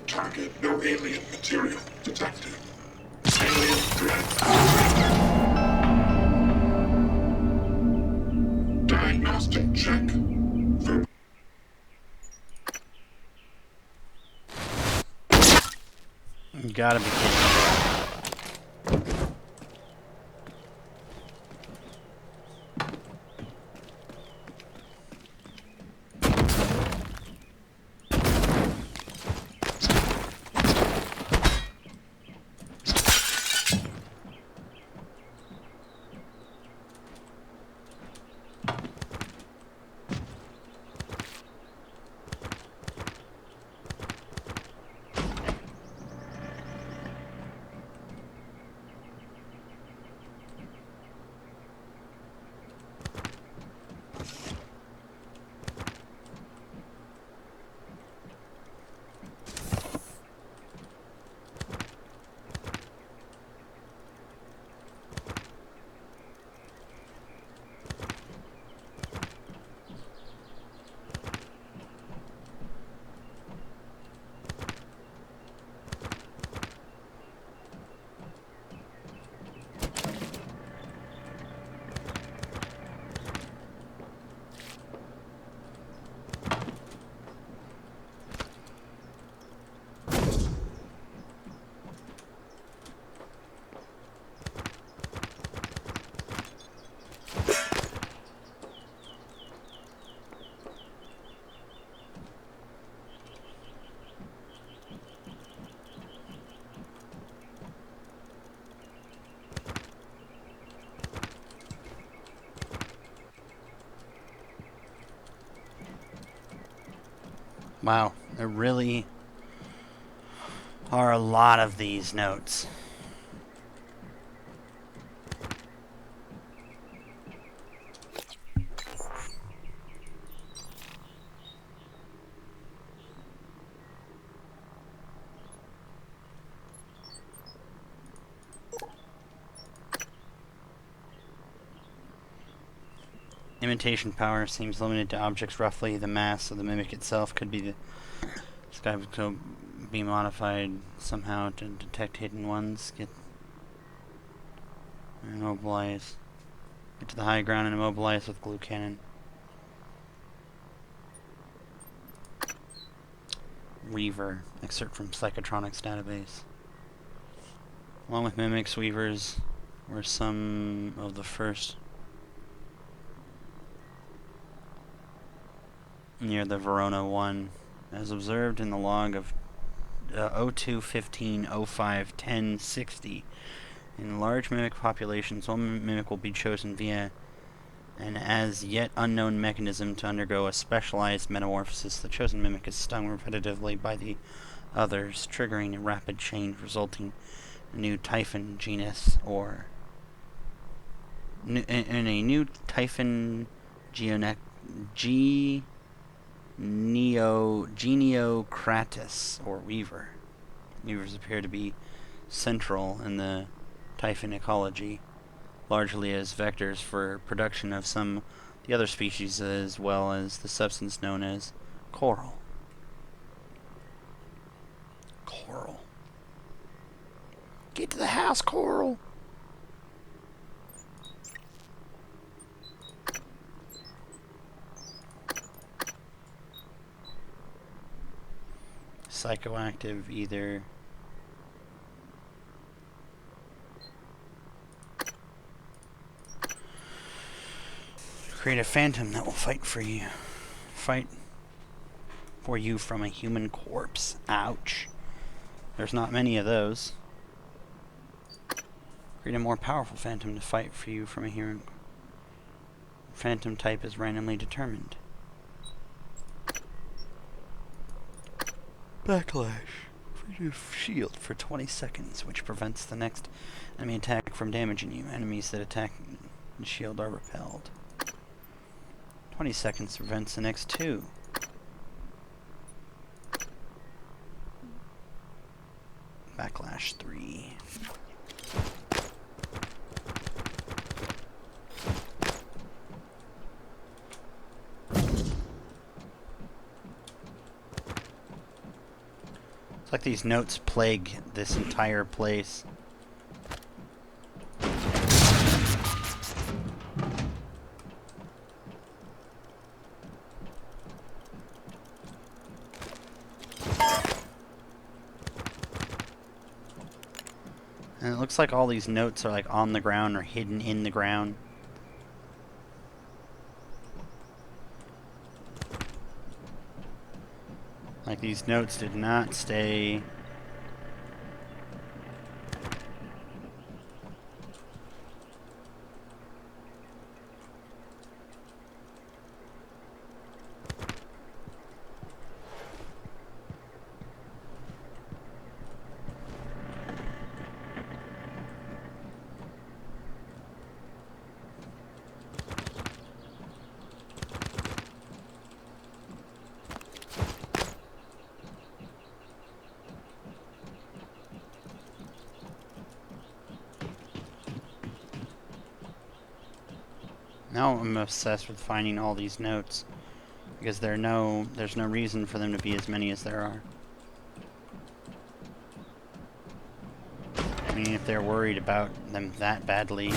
Target, no alien material detected. Alien threat. Diagnostic check. You gotta be kidding me. Wow, there really are a lot of these notes. Imitation power seems limited to objects roughly the mass of the mimic itself. Could be the sky could be modified somehow to detect hidden ones. Get immobilize. Get to the high ground and immobilize with glue cannon. Weaver. Excerpt from Psychotronics database. Along with mimics, Weavers were some of the first near the Verona 1, as observed in the log of 02-15-05-10-60. In large mimic populations, one mimic will be chosen via an as yet unknown mechanism to undergo a specialized metamorphosis. The chosen mimic is stung repetitively by the others, triggering a rapid change resulting in a new Typhon genus or in a new Typhon Geniocratus, or Weaver. Weavers appear to be central in the Typhon ecology, largely as vectors for production of some of the other species, as well as the substance known as coral. Coral. Get to the house, Coral! Psychoactive either. Create a phantom that will fight for you. Fight for you from a human corpse. Ouch. There's not many of those. Create a more powerful phantom to fight for you from a human. Phantom type is randomly determined. Backlash. Shield for 20 seconds, which prevents the next enemy attack from damaging you. Enemies that attack the shield are repelled. 20 seconds prevents the next 2. Backlash 3. It's like these notes plague this entire place. And it looks like all these notes are like on the ground or hidden in the ground. Like these notes did not stay. Now I'm obsessed with finding all these notes, because there's no reason for them to be as many as there are. I mean, if they're worried about them that badly.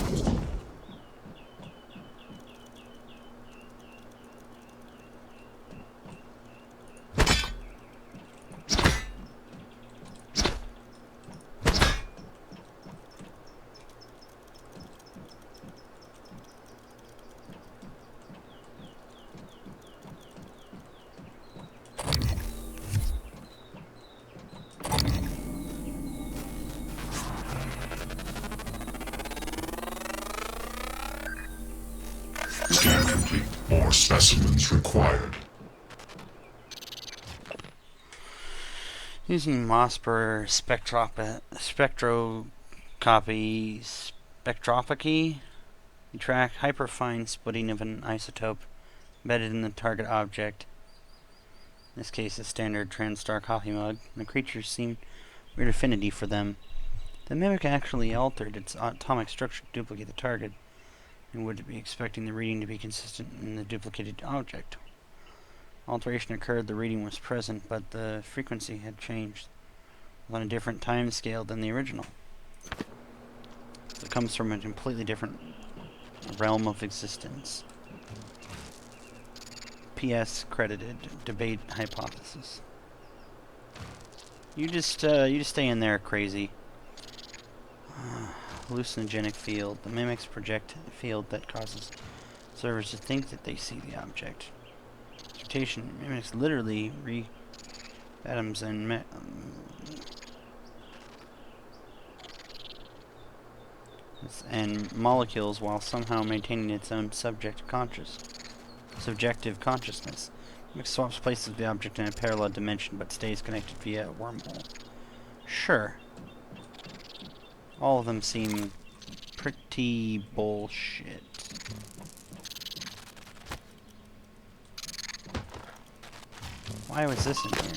Scan complete. More specimens required. Using MOSPER spectroscopy, you track hyperfine splitting of an isotope embedded in the target object. In this case, a standard TranStar coffee mug. The creatures seem weird affinity for them. The mimic actually altered its atomic structure to duplicate the target, and would be expecting the reading to be consistent in the duplicated object. Alteration occurred, the reading was present, but the frequency had changed on a different time scale than the original. It comes from a completely different realm of existence. PS credited. Debate hypothesis. You just stay in there, crazy. Hallucinogenic field. The mimics project a field that causes servers to think that they see the object. Mutation mimics literally atoms and molecules while somehow maintaining its own subjective consciousness. Mimic swaps places with the object in a parallel dimension but stays connected via a wormhole. Sure. All of them seem pretty bullshit. Why was this in here?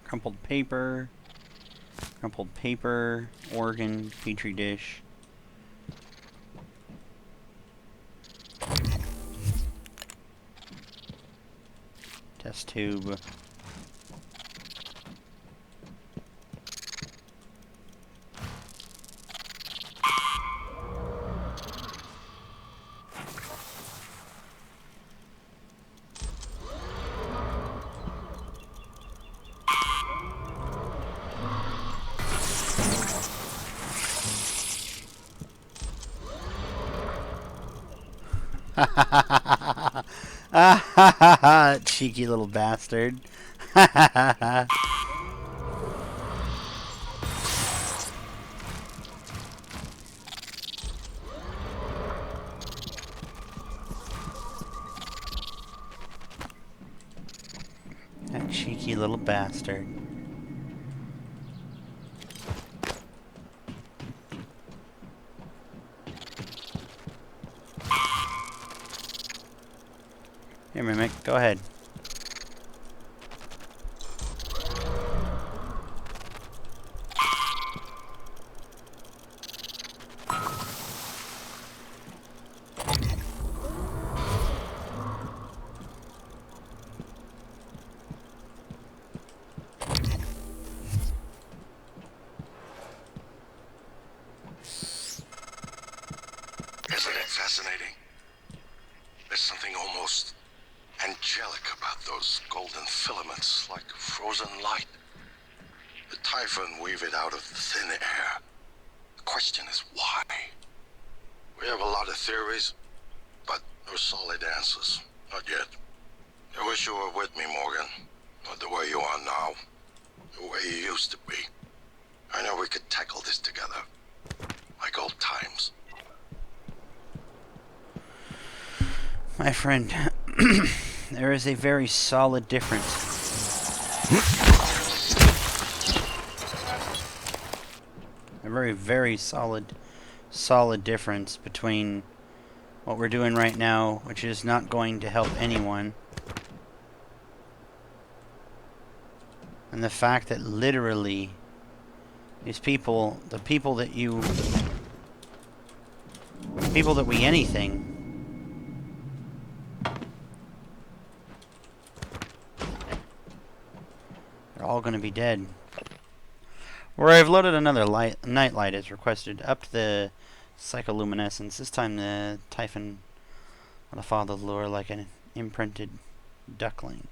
Crumpled paper, organ, petri dish. Test tube. Cheeky little bastard. That cheeky little bastard. Here, Mimic, go ahead. Isn't it fascinating? There's something almost angelic about those golden filaments, like frozen light. The Typhon weave it out of thin air. The question is why? We have a lot of theories, but no solid answers. Not yet. I wish you were with me, Morgan. Not the way you are now. The way you used to be. I know we could tackle this together. Like old times. My friend, there is a very solid difference. A very solid difference between what we're doing right now, which is not going to help anyone, and the fact that literally these people, the people that we anything, they're all going to be dead. Where I've loaded another nightlight as requested, up to the psycholuminescence. This time the Typhon will follow the lure like an imprinted duckling.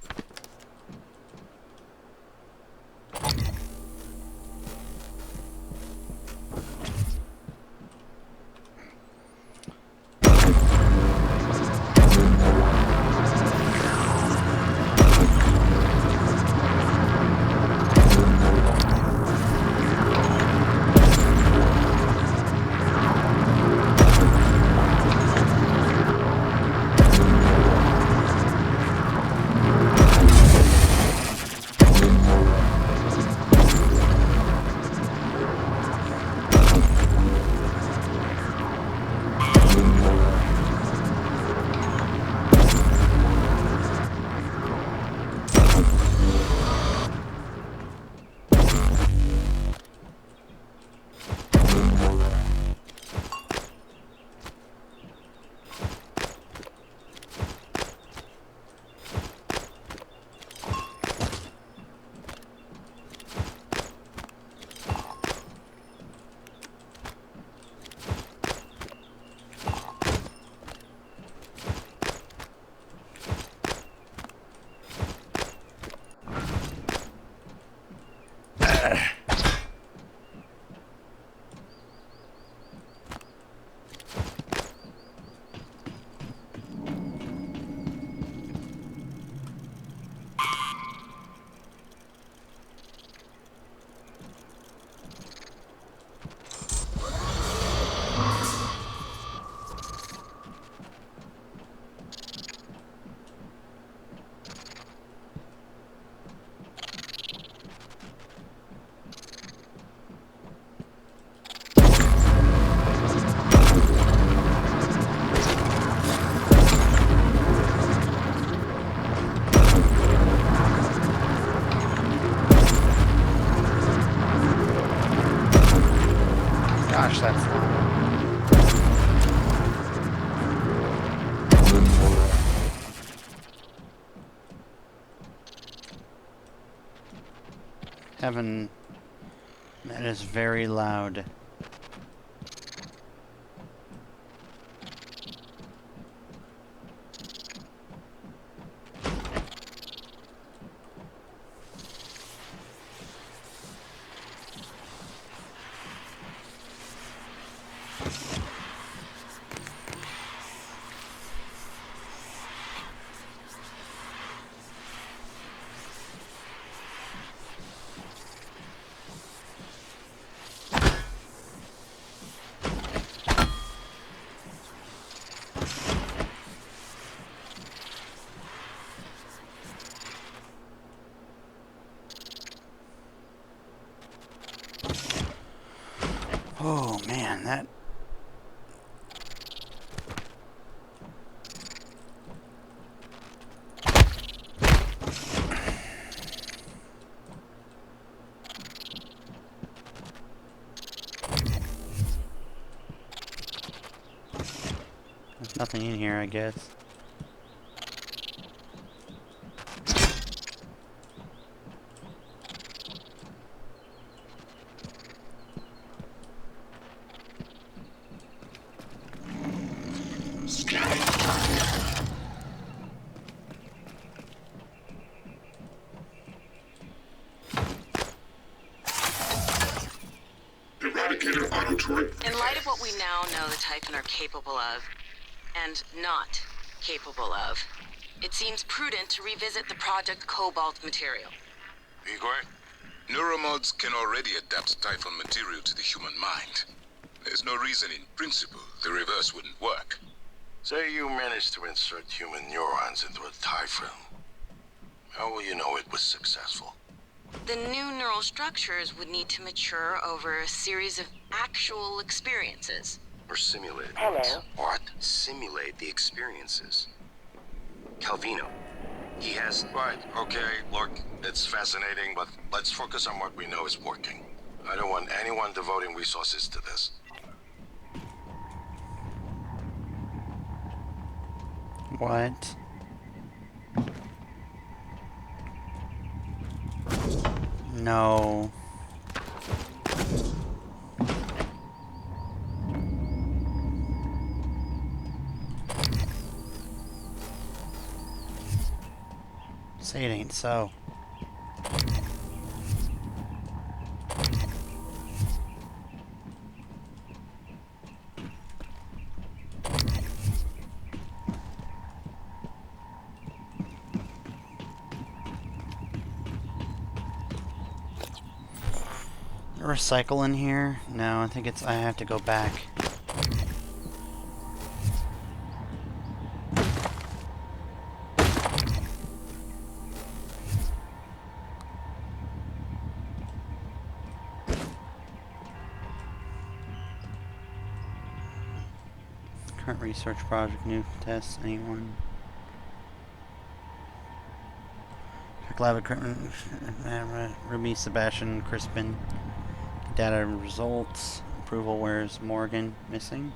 Gosh, that's loud. Heaven, that is very loud. Oh man, that... There's nothing in here, I guess. In light of what we now know the Typhon are capable of, and not capable of, it seems prudent to revisit the Project Cobalt material. Igor, neuromods can already adapt Typhon material to the human mind. There's no reason in principle the reverse wouldn't work. Say you managed to insert human neurons into a Typhon. How will you know it was successful? The new neural structures would need to mature over a series of actual experiences. Or simulate it. Hello. What? Simulate the experiences. Calvino. He has... Right, okay, look, it's fascinating, but let's focus on what we know is working. I don't want anyone devoting resources to this. What? No. Say it ain't so. Recycle in here? No, I think I have to go back. Current research project, new tests, anyone? Lab equipment, Ruby, Sebastian, Crispin. Data results, approval, where's Morgan missing?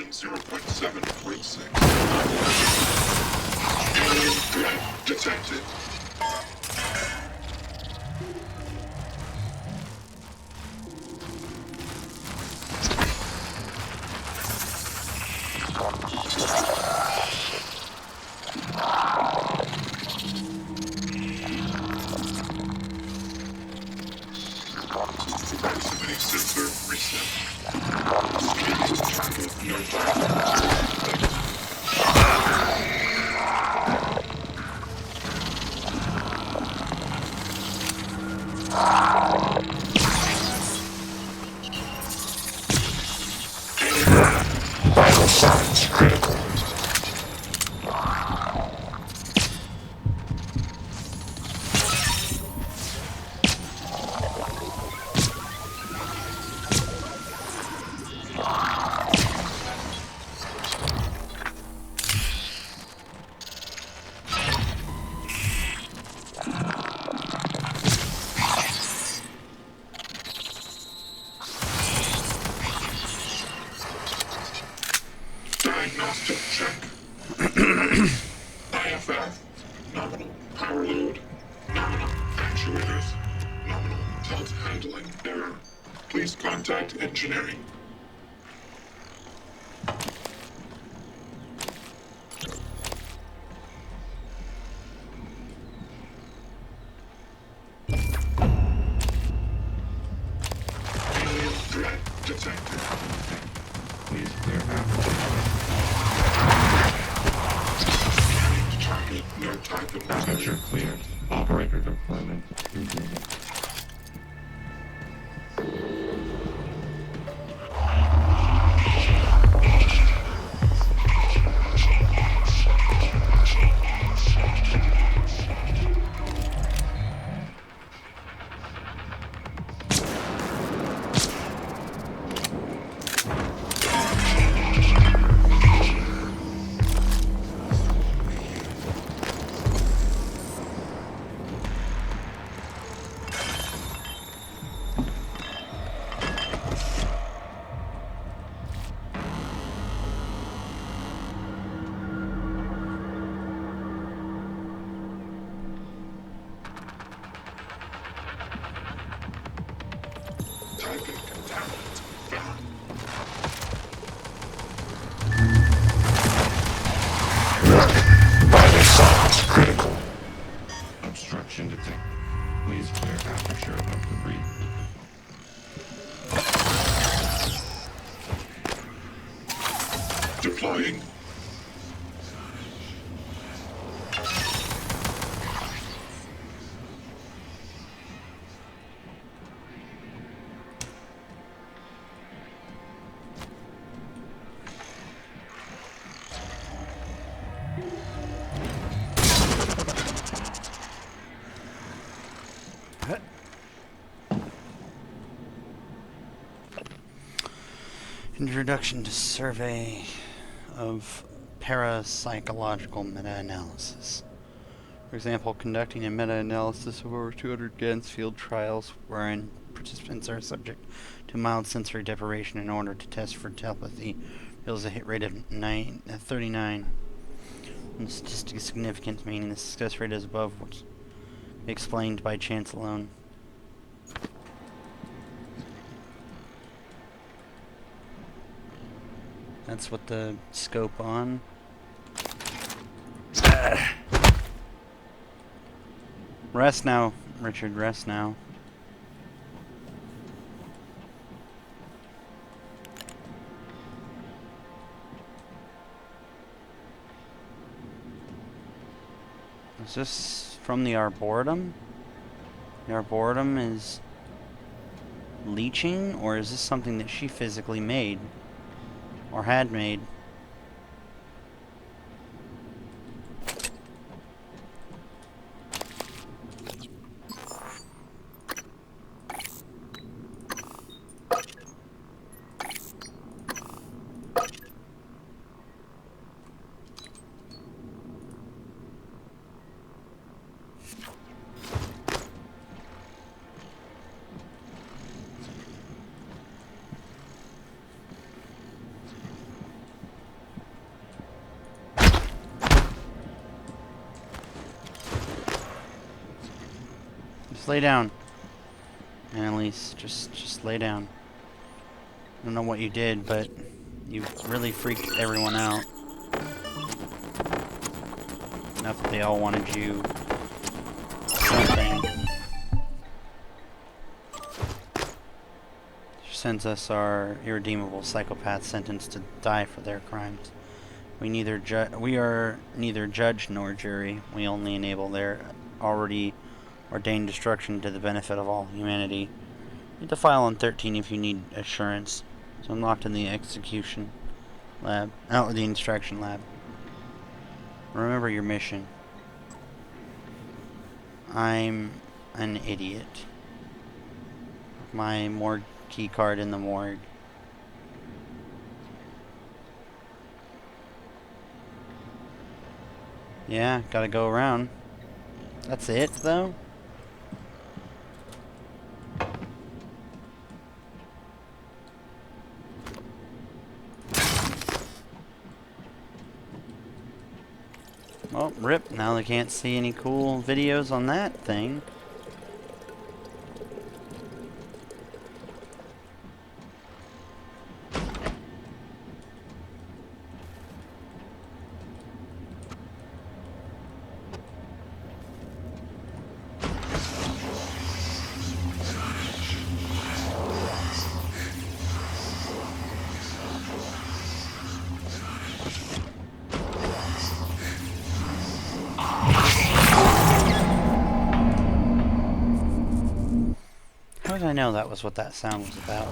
Obstruction 0.736. Alien threat detected. Proximity sensor reset. Scanning target Vital signs critical. Diagnostic check. IFF. Nominal power load. Nominal actuators. Nominal tilt handling error. Please contact engineering. Alien threat detected. Please clear Scanning target, no type of temperature cleared. Operator deployment resuming. Type in contaminant found. Vital signs critical. Obstruction detected. Please clear aperture of debris. Deploying. Introduction to survey of parapsychological meta-analysis. For example, conducting a meta-analysis of over 200 Gansfield trials wherein participants are subject to mild sensory deprivation in order to test for telepathy reveals a hit rate of 39. And statistically significant, meaning the success rate is above what's explained by chance alone. That's what the scope on. Rest now, Richard, rest now. Is this from the Arboretum? The Arboretum is leeching, or is this something that she physically made? Or had made? lay down. Annalise, just lay down. I don't know what you did, but you really freaked everyone out. Enough that they all wanted you something. She sends us our irredeemable psychopath sentenced to die for their crimes. We are neither judge nor jury. We only enable their already ordained destruction to the benefit of all humanity. Read the file on 13 if you need assurance. It's unlocked in the execution lab. Oh, the instruction lab. Remember your mission. I'm an idiot. My morgue key card in the morgue. Yeah, gotta go around. That's it, though? Well, rip. Now they can't see any cool videos on that thing. How did I know that was what that sound was about?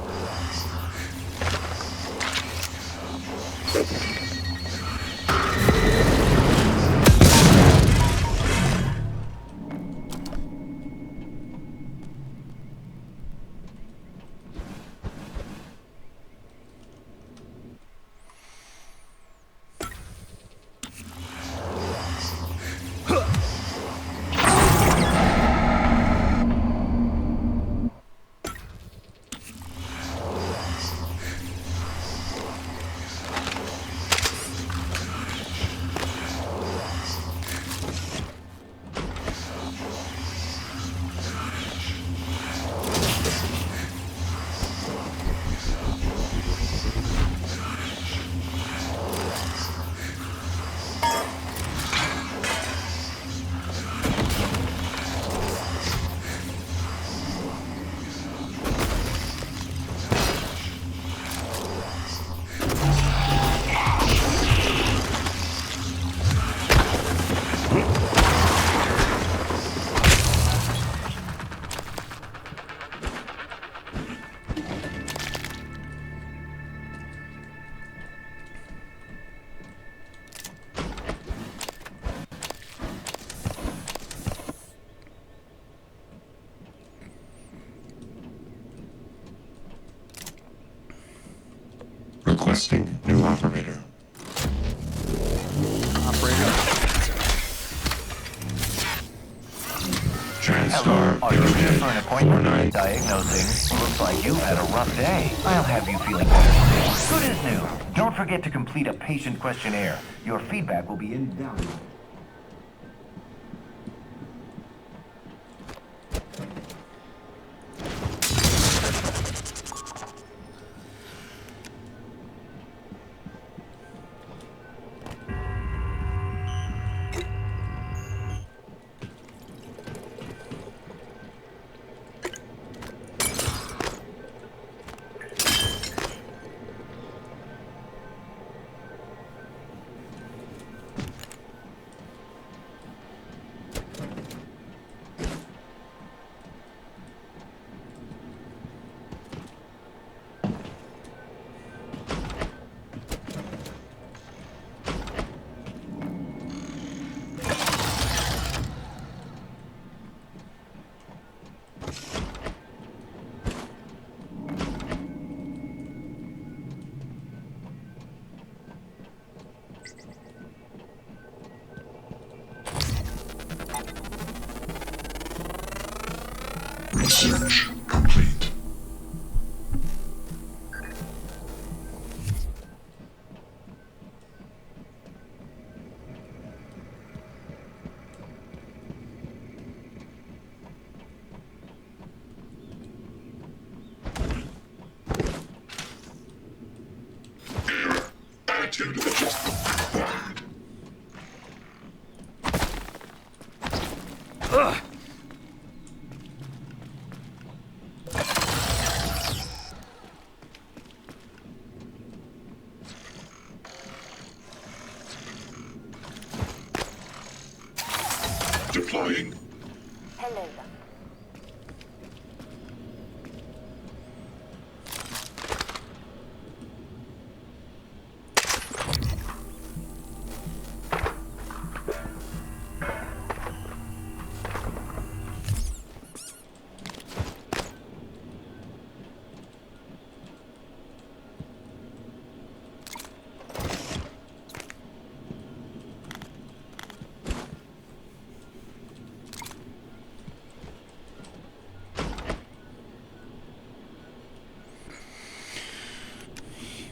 Requesting new operator. TranStar Are you here for an Arrowhead appointment? 49. Diagnosing. Looks like you've had a rough day. I'll have you feeling better. Good as new. Don't forget to complete a patient questionnaire. Your feedback will be invaluable. Research complete. Attitude adjustment. Ugh. Deploying. Hello.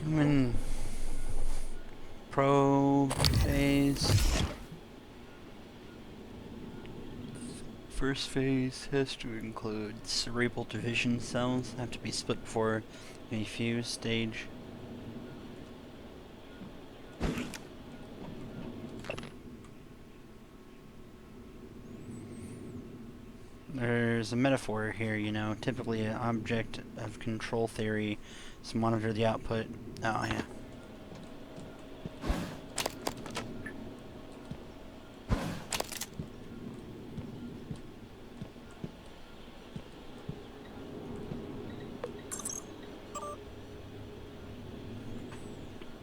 Human probe phase. First phase has to include cerebral division cells, have to be split before a fuse stage. There's a metaphor here, you know. Typically, an object of control theory is to monitor the output. Oh, yeah.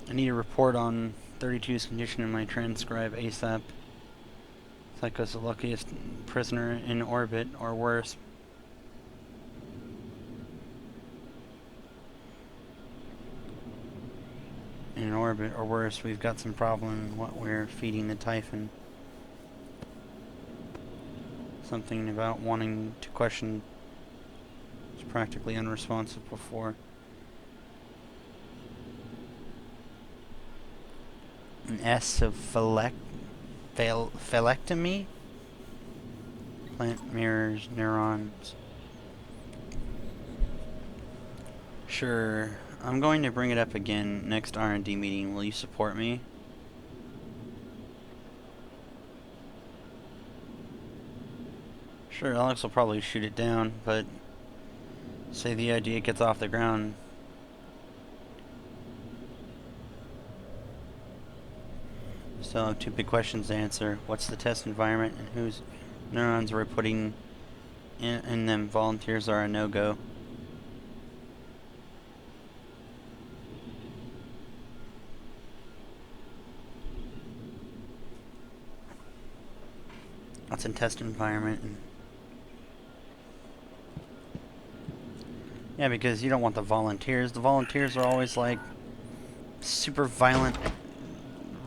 I need a report on 32's condition in my transcribe ASAP. Psycho's the luckiest prisoner in orbit, or worse. In orbit, or worse, we've got some problem in what we're feeding the Typhon. Something about wanting to question is practically unresponsive before. An S of phalectomy? Plant mirrors neurons. Sure, I'm going to bring it up again next R&D meeting. Will you support me? Sure, Alex will probably shoot it down, but say the idea gets off the ground. Still have two big questions to answer. What's the test environment, and whose neurons we're putting in them? Volunteers are a no-go. What's in test environment? And yeah, because you don't want the volunteers. The volunteers are always like super violent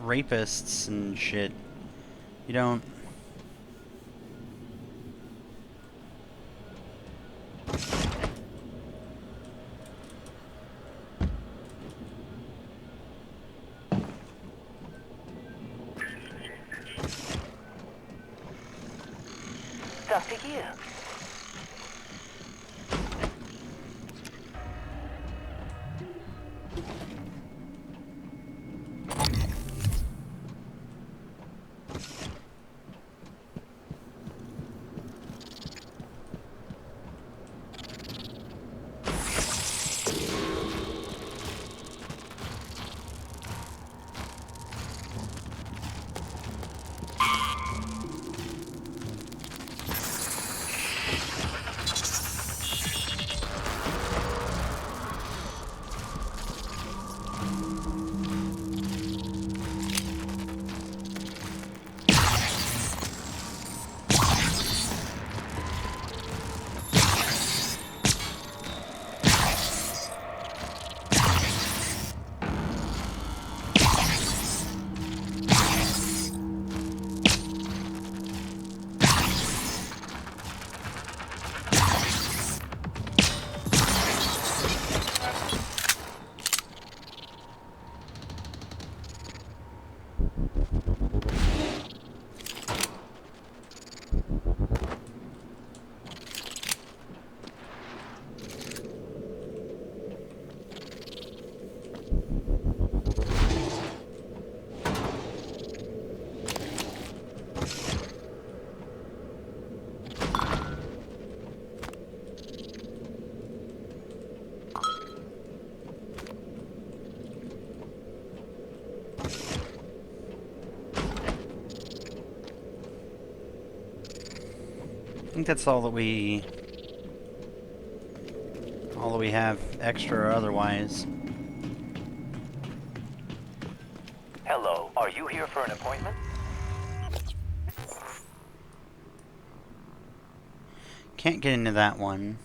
rapists and shit. You don't. Dr. Yu. that's all that we have, extra or otherwise. Hello, are you here for an appointment? Can't get into that one.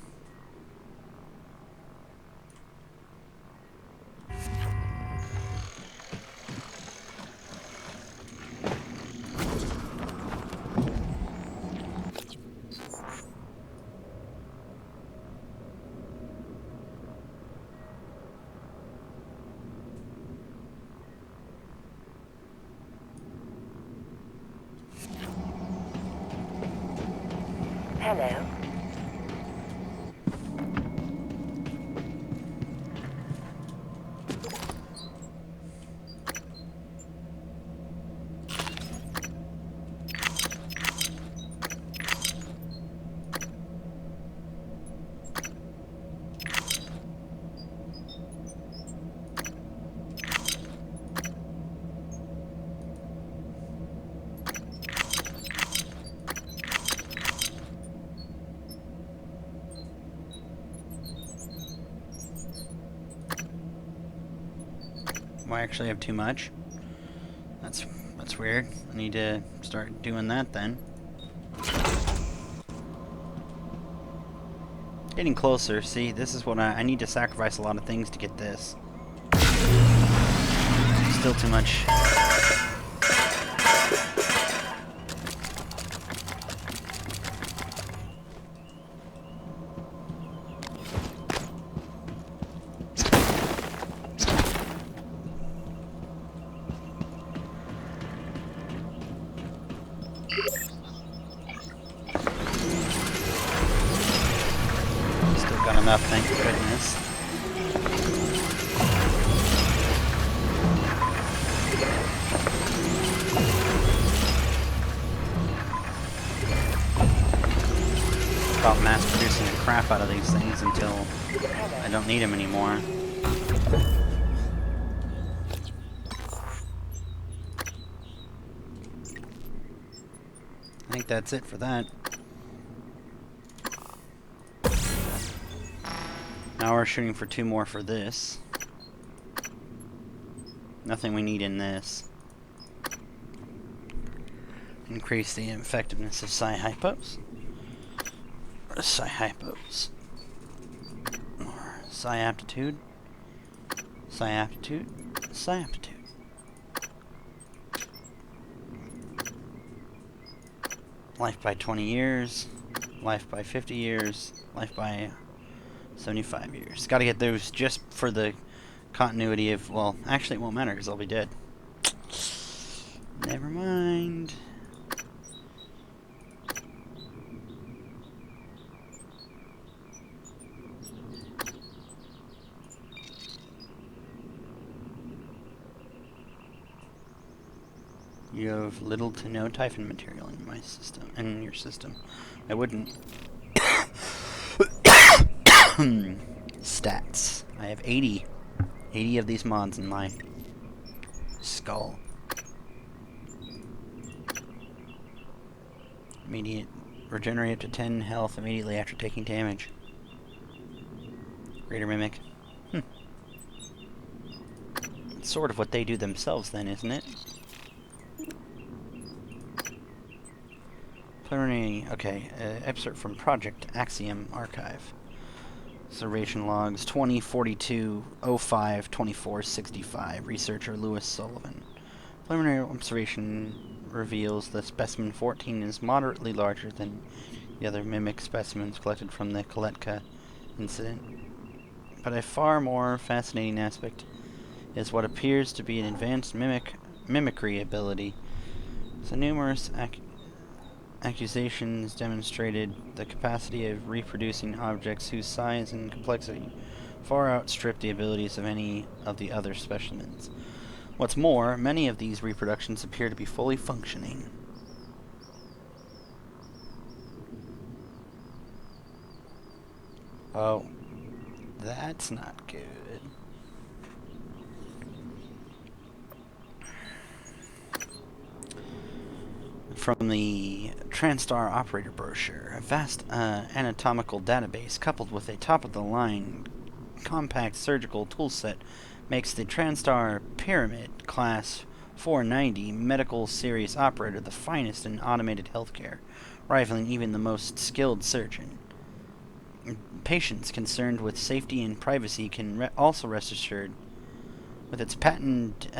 Hello. I actually have too much. That's weird. I need to start doing that then. Getting closer. See, this is what I need to sacrifice a lot of things to get this. Still too much. Enough, thank goodness. About mass producing the crap out of these things until I don't need them anymore. I think that's it for that. Now we're shooting for 2 more for this. Nothing we need in this. Increase the effectiveness of Psi-Hypos. Or Psi-Hypos. Or Psi-Aptitude. Psi-Aptitude. Psi-Aptitude. Life by 20 years. Life by 50 years. Life by 75 years. Gotta get those just for the continuity of, well, actually it won't matter because I'll be dead. Never mind. You have little to no Typhon material in my system, in your system. I wouldn't. Stats. I have 80 of these mods in my skull. Immediate regenerate to 10 health immediately after taking damage. Greater Mimic. It's sort of what they do themselves then, isn't it? Preliminary, okay, excerpt from Project Axiom Archive. Observation logs 2042 05 24 65. Researcher Lewis Sullivan. Preliminary observation reveals that specimen 14 is moderately larger than the other mimic specimens collected from the Koletka incident. But a far more fascinating aspect is what appears to be an advanced mimicry ability. So numerous accusations demonstrated the capacity of reproducing objects whose size and complexity far outstrip the abilities of any of the other specimens. What's more, many of these reproductions appear to be fully functioning. Oh, that's not good. from the TranStar operator brochure. A vast anatomical database coupled with a top-of-the-line compact surgical toolset makes the TranStar Pyramid Class 490 Medical Series operator the finest in automated healthcare, rivaling even the most skilled surgeon. Patients concerned with safety and privacy can also rest assured with its patented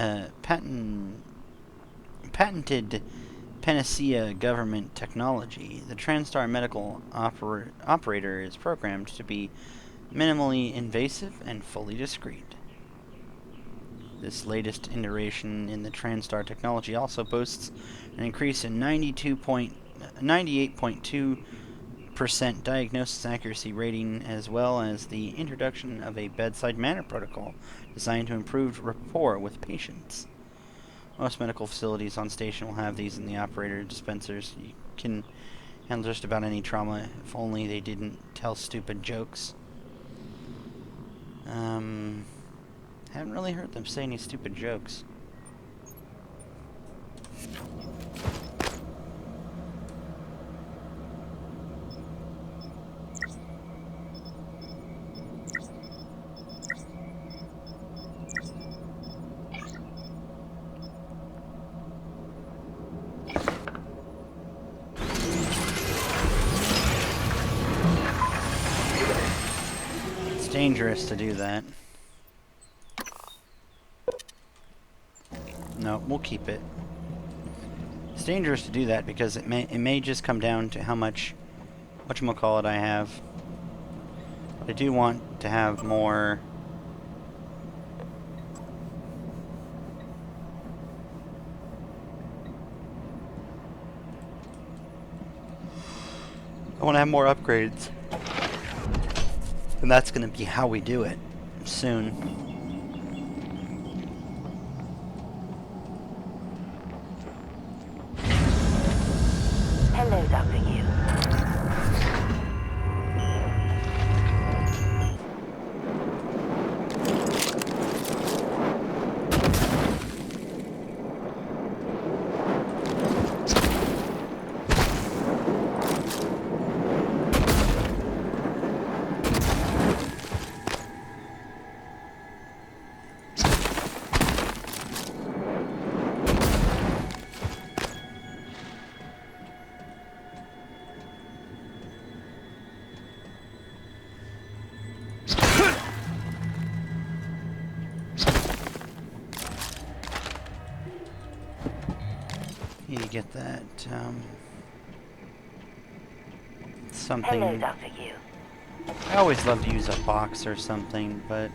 Panacea government technology. The TranStar medical operator is programmed to be minimally invasive and fully discreet. This latest iteration in the TranStar technology also boasts an increase in 98.2% diagnosis accuracy rating, as well as the introduction of a bedside manner protocol designed to improve rapport with patients. Most medical facilities on station will have these in the operator dispensers. You can handle just about any trauma, if only they didn't tell stupid jokes. Haven't really heard them say any stupid jokes. It's dangerous to do that. No, we'll keep it. It's dangerous to do that because it may just come down to how much whatchamacallit I have. But I do want to have more. I want to have more upgrades. And that's going to be how we do it soon. Hello, Dr. Yu. Need to get that, something. Hello, Dr. Yu. I always love to use a box or something, but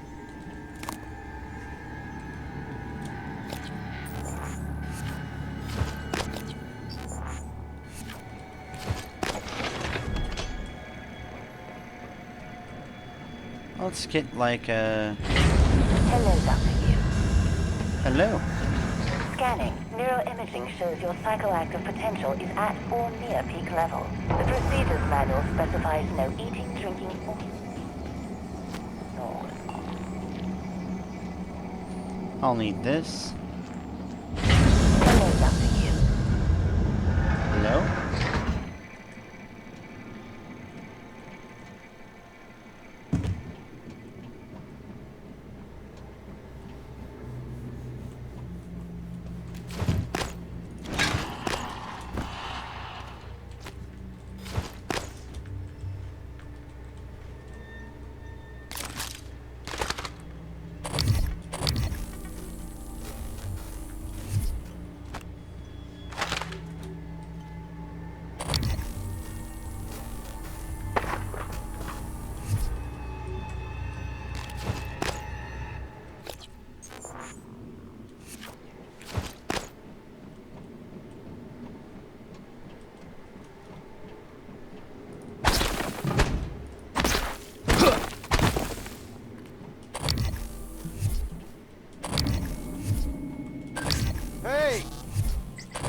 let's get like a. Hello, Dr. Yu. Hello. Scanning. Neuroimaging shows your psychoactive potential is at or near peak level. The procedures manual specifies no eating, drinking, or... I'll need this. Hello, Dr. Yu. Hello?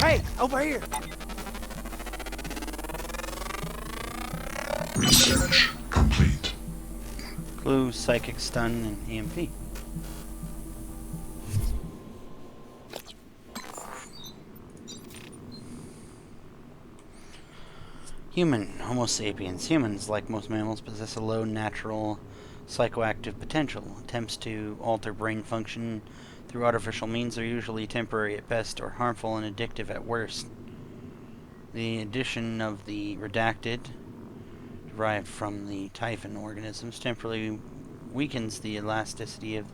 Hey, over here! Research complete. Clue, psychic stun, and EMP. Human, Homo sapiens. Humans, like most mammals, possess a low natural psychoactive potential. Attempts to alter brain function through artificial means are usually temporary at best or harmful and addictive at worst. The addition of the redacted, derived from the Typhon organisms, temporarily weakens the elasticity of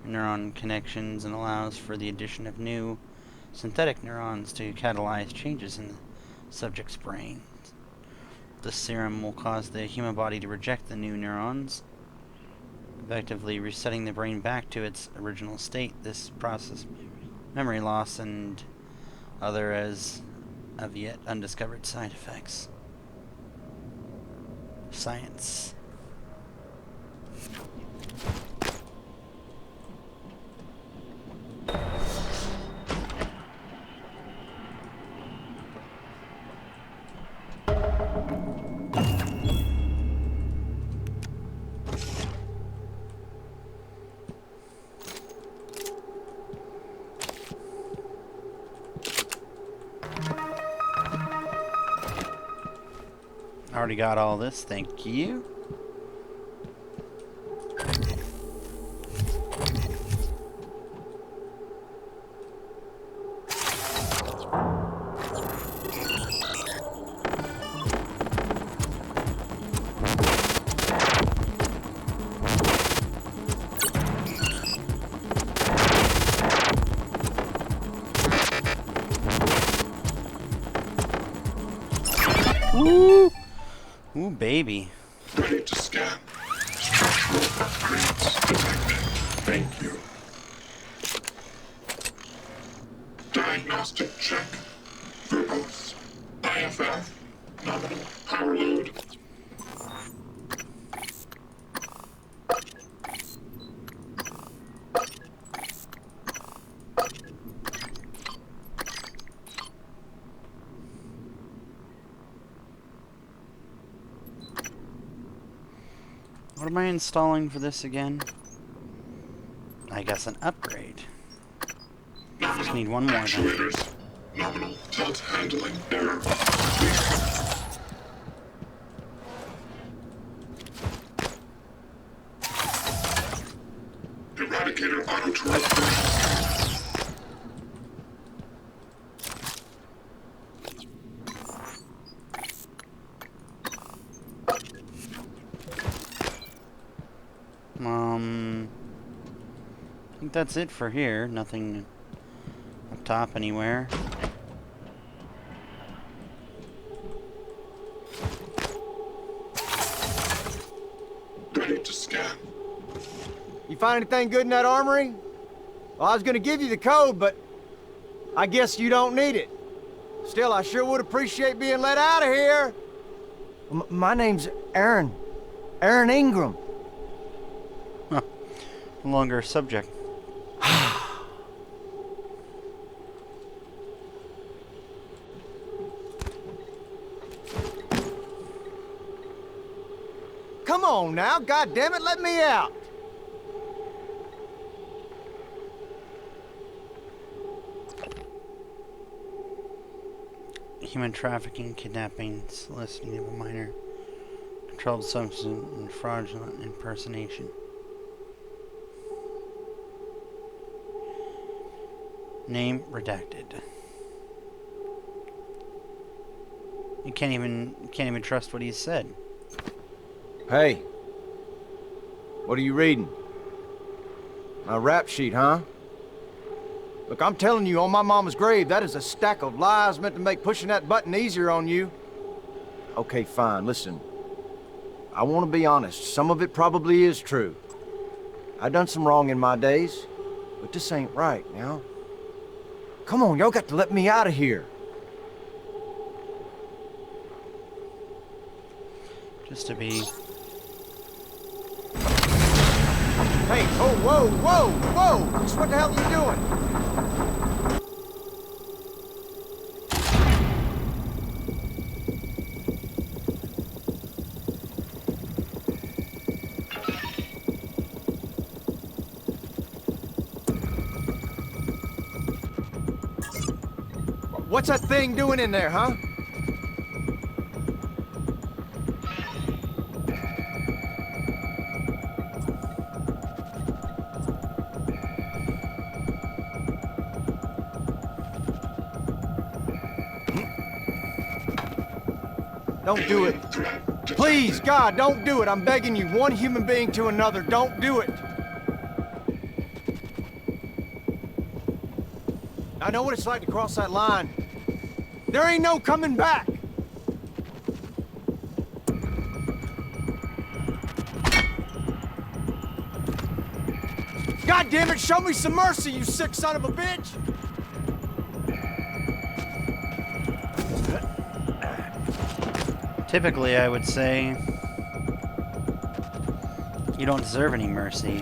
neuron connections and allows for the addition of new synthetic neurons to catalyze changes in the subject's brain. The serum will cause the human body to reject the new neurons, effectively resetting the brain back to its original state. This process, memory loss, and other as of yet undiscovered side effects. Science. Already got all this, thank you. Woo! Ooh, baby. Ready to scan. Structural upgrades detected. Thank you. Diagnostic check. Verbose. IFF. Nominal power load. What am I installing for this again? I guess an upgrade. Just need one more then. Actuators. Nominal tilt handling error. Eradicator auto turret. I think that's it for here. Nothing up top anywhere. Ready to scan. You find anything good in that armory? Well, I was gonna give you the code, but I guess you don't need it. Still, I sure would appreciate being let out of here. My name's Aaron. Aaron Ingram. Huh. Longer subject. Come on now, goddammit, let me out! Human trafficking, kidnapping, soliciting of a minor, controlled substance, and fraudulent impersonation. Name redacted. You can't even trust what he said. Hey, what are you reading? A rap sheet, huh? Look, I'm telling you, on my mama's grave, that is a stack of lies meant to make pushing that button easier on you. Okay, fine, listen. I want to be honest, some of it probably is true. I done some wrong in my days, but this ain't right, now. Come on, y'all got to let me out of here. Just to be... Hey, oh, whoa, whoa, whoa! Just what the hell are you doing? What's that thing doing in there, huh? Don't do it. Please, God, don't do it. I'm begging you, one human being to another, don't do it. I know what it's like to cross that line. There ain't no coming back. God damn it, show me some mercy, you sick son of a bitch! Typically, I would say you don't deserve any mercy.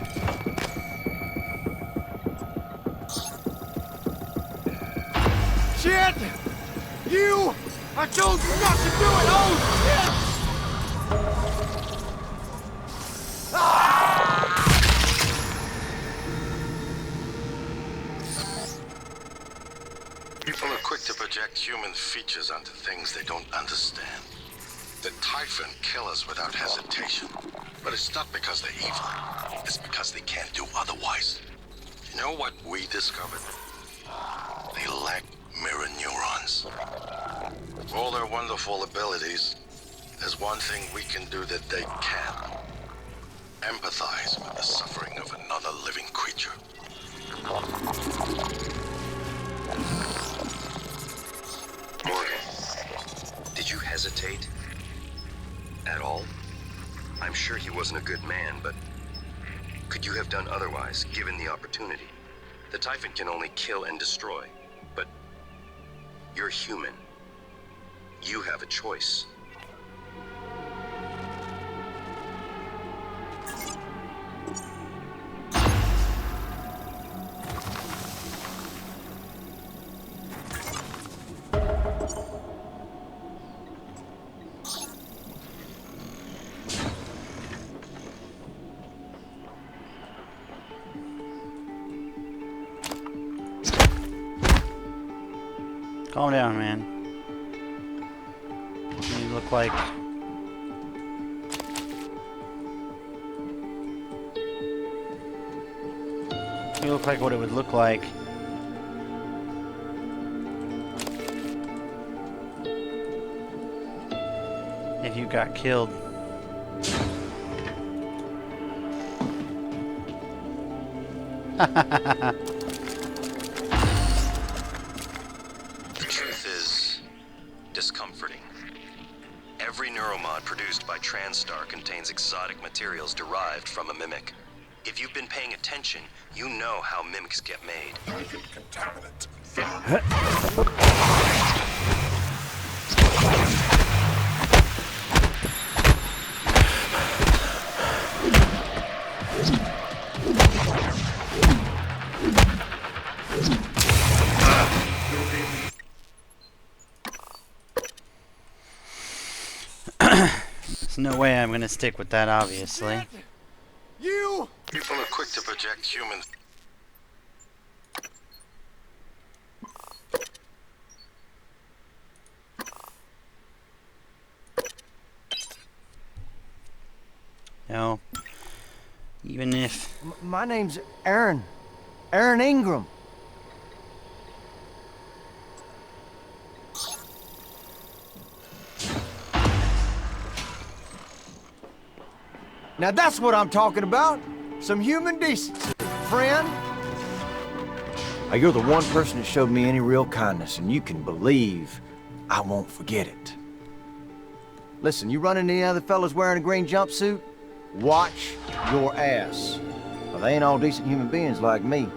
Shit! You! I told you not to do it! Oh, shit! People are quick to project human features onto things they don't understand. The Typhon kill us without hesitation. But it's not because they're evil. It's because they can't do otherwise. You know what we discovered? They lack mirror neurons. With all their wonderful abilities, there's one thing we can do that they can't. Empathize with the suffering of another living creature. Morgan, did you hesitate? At all? I'm sure he wasn't a good man, but could you have done otherwise, given the opportunity? The Typhon can only kill and destroy, but you're human. You have a choice. Calm down, man. You look like... You look like what it would look like if you got killed. The truth is discomforting. Every neuromod produced by TranStar contains exotic materials derived from a mimic. If you've been paying attention, you know how mimics get made. Contaminant. There's no way I'm gonna stick with that, obviously. You! People are quick to project human... No. Even if... My name's Aaron. Aaron Ingram. Now that's what I'm talking about. Some human decency, friend. Now, you're the one person that showed me any real kindness, and you can believe I won't forget it. Listen, you run into any other fellas wearing a green jumpsuit? Watch your ass. Well, they ain't all decent human beings like me.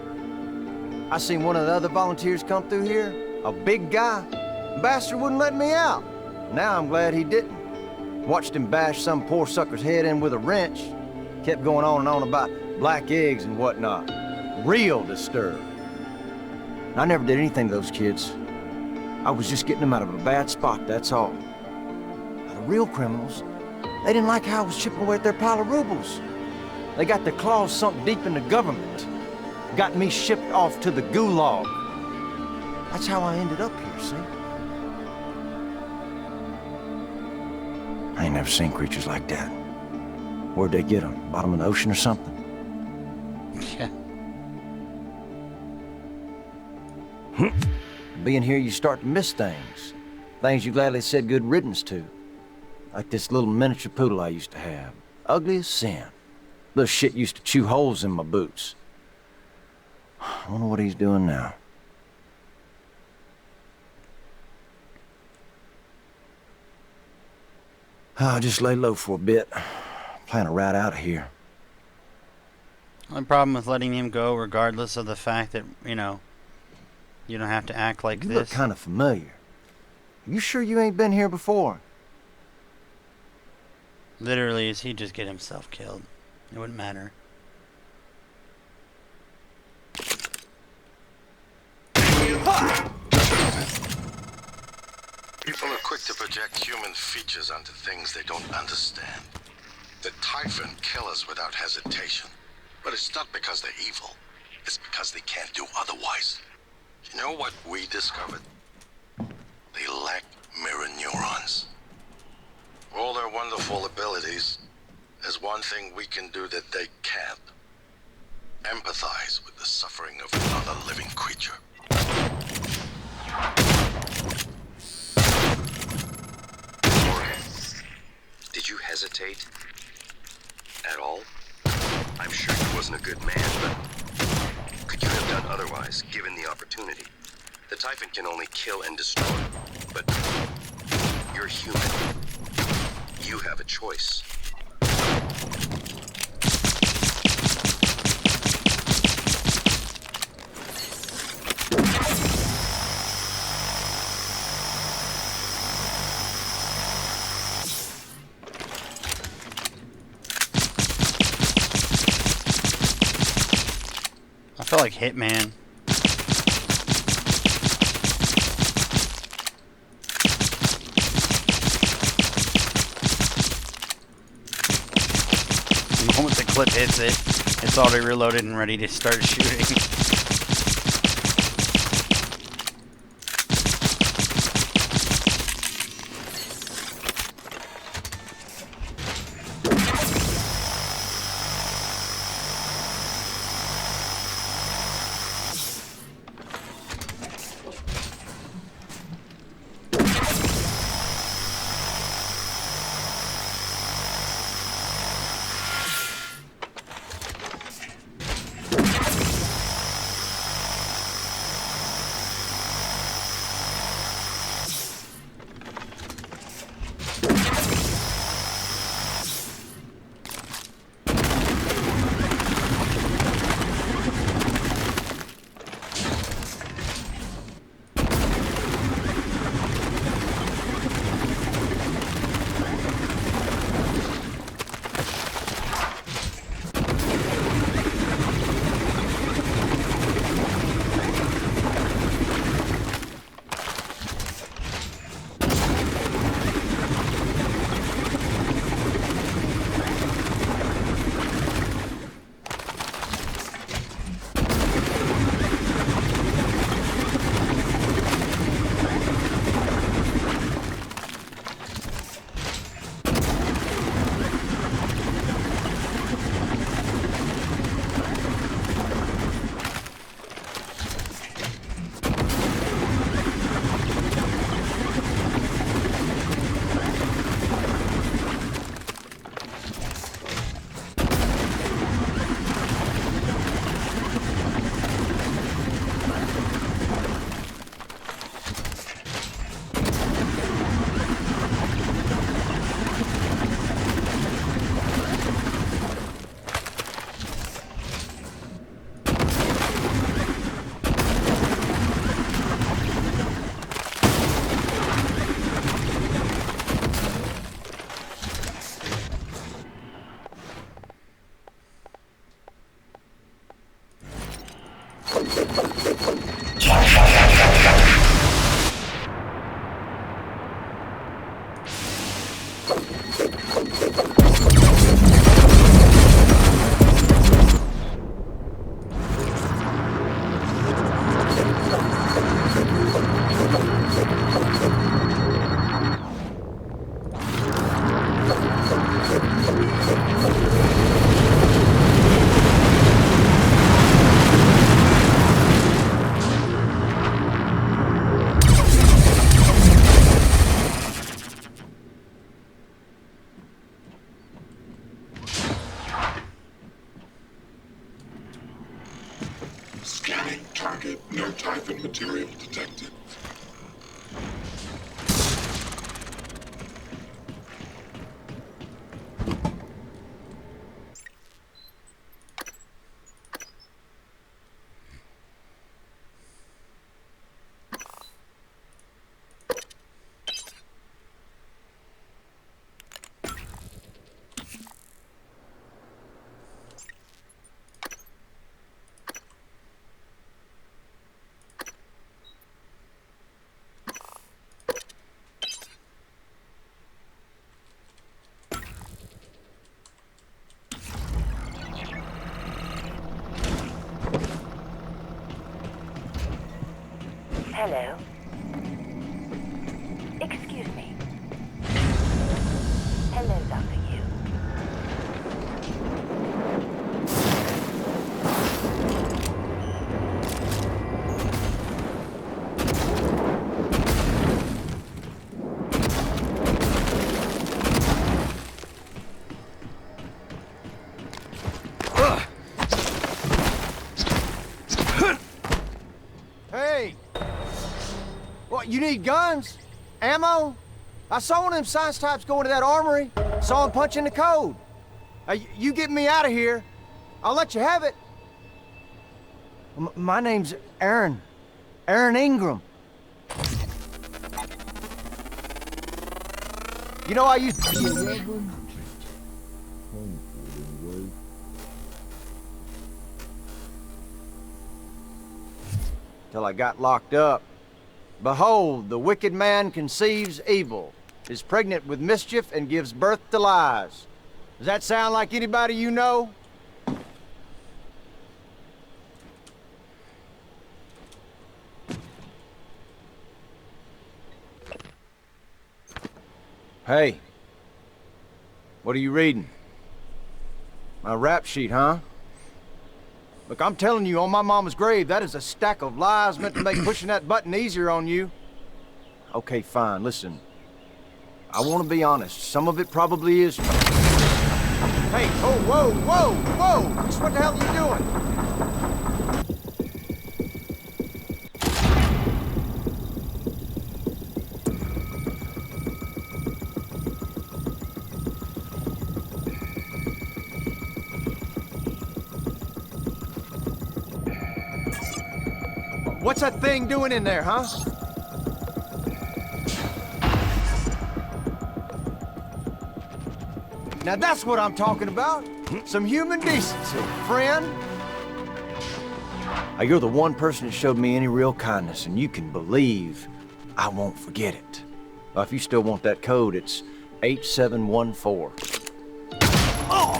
I seen one of the other volunteers come through here, a big guy. The bastard wouldn't let me out. Now I'm glad he didn't. Watched him bash some poor sucker's head in with a wrench. Kept going on and on about black eggs and whatnot. Real disturbed. I never did anything to those kids. I was just getting them out of a bad spot, that's all. Now, the real criminals, they didn't like how I was chipping away at their pile of rubles. They got their claws sunk deep in the government. Got me shipped off to the gulag. That's how I ended up here, see? I ain't never seen creatures like that. Where'd they get them? Bottom of the ocean or something? Yeah. Being here, you start to miss things. Things you gladly said good riddance to. Like this little miniature poodle I used to have. Ugly as sin. Little shit used to chew holes in my boots. I wonder what he's doing now. I'll just lay low for a bit. Plan a ride out of here. The problem with letting him go, regardless of the fact that, you know, you don't have to act like You this. look kind of familiar. You sure you ain't been here before? Literally, is he just get himself killed? It wouldn't matter. People are quick to project human features onto things they don't understand. The Typhon kill us without hesitation. But it's not because they're evil. It's because they can't do otherwise. You know what we discovered? They lack mirror neurons. For all their wonderful abilities, there's one thing we can do that they can't. Empathize with the suffering of another living creature. Did you hesitate? At all? I'm sure he wasn't a good man, but could you have done otherwise, given the opportunity? The Typhon can only kill and destroy, but you're human. You have a choice. I feel like Hitman. The moment the clip hits it, it's already reloaded and ready to start shooting. Scanning target. No Typhon material detected. Hello? Excuse me. Hello, Dr. Yu. Hey! What, you need guns? Ammo? I saw one of them science types go into that armory. Saw him punching the code. You get me out of here, I'll let you have it. My name's Aaron. Aaron Ingram. You know, I used to be a reverend. Till I got locked up. Behold, the wicked man conceives evil, is pregnant with mischief, and gives birth to lies. Does that sound like anybody you know? Hey, what are you reading? My rap sheet, huh? Look, I'm telling you, on my mama's grave, that is a stack of lies meant to make pushing that button easier on you. Okay, fine, listen. I want to be honest. Some of it probably is... Hey, oh, whoa, whoa, whoa! Just what the hell are you doing? What's that thing doing in there, huh? Now that's what I'm talking about. Some human decency, friend. You're the one person that showed me any real kindness, and you can believe I won't forget it. If you still want that code, it's 8714. Oh!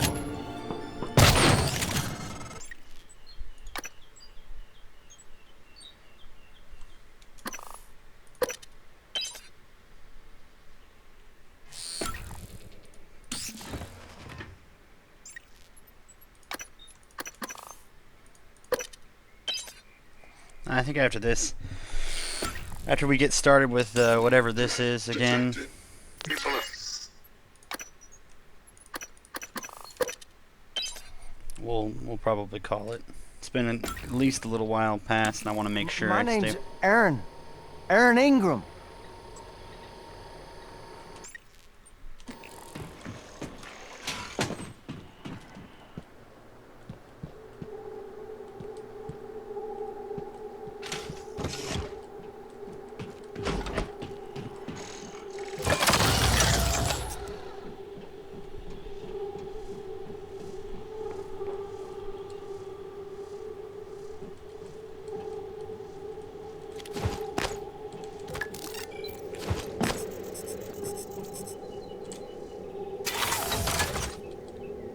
I think after this, after we get started with whatever this is again, we'll probably call it. It's been at least a little while past, and I want to make sure. My name's Aaron. Aaron Ingram.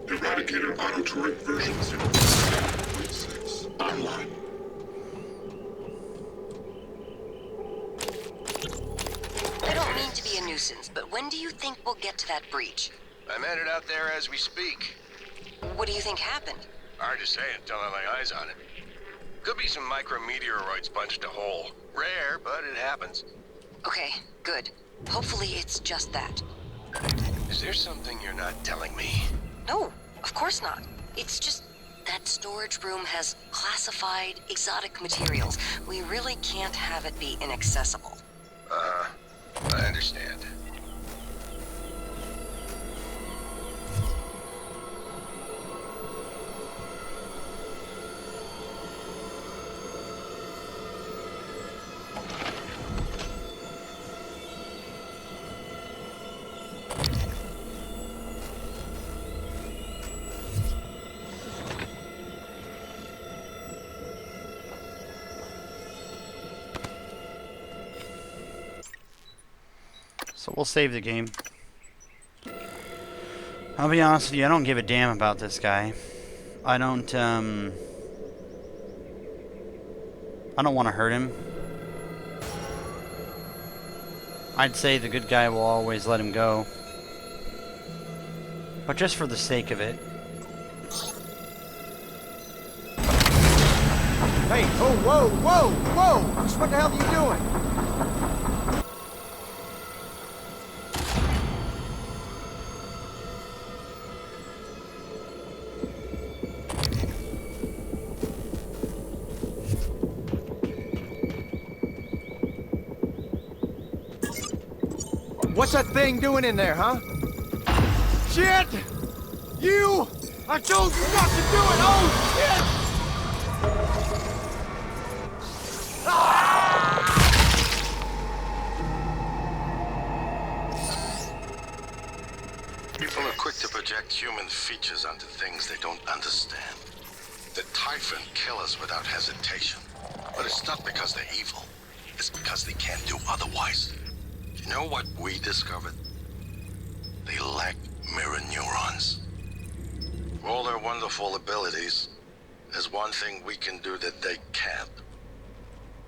Eradicator Auto-Turret version 0.6 online. I don't mean to be a nuisance, but when do you think we'll get to that breach? I'm headed out there as we speak. What do you think happened? Hard to say until I lay eyes on it. Could be some micrometeoroids punched a hole. Rare, but it happens. Okay, good. Hopefully it's just that. Is there something you're not telling me? No, of course not. It's just That storage room has classified exotic materials. We really can't have it be inaccessible. I understand. So we'll save the game. I'll be honest with you, I don't give a damn about this guy. I don't want to hurt him. I'd say the good guy will always let him go. But just for the sake of it. Hey, oh, whoa, whoa, whoa! Just what the hell are you doing? What's that thing doing in there, huh? Shit! You! I told you not to do it! Oh, shit! Ah! People are quick to project human features onto things they don't understand. The Typhon kill us without hesitation. But it's not because they're evil. It's because they can't do otherwise. You know what we discovered? They lack mirror neurons. For all their wonderful abilities, there's one thing we can do that they can't.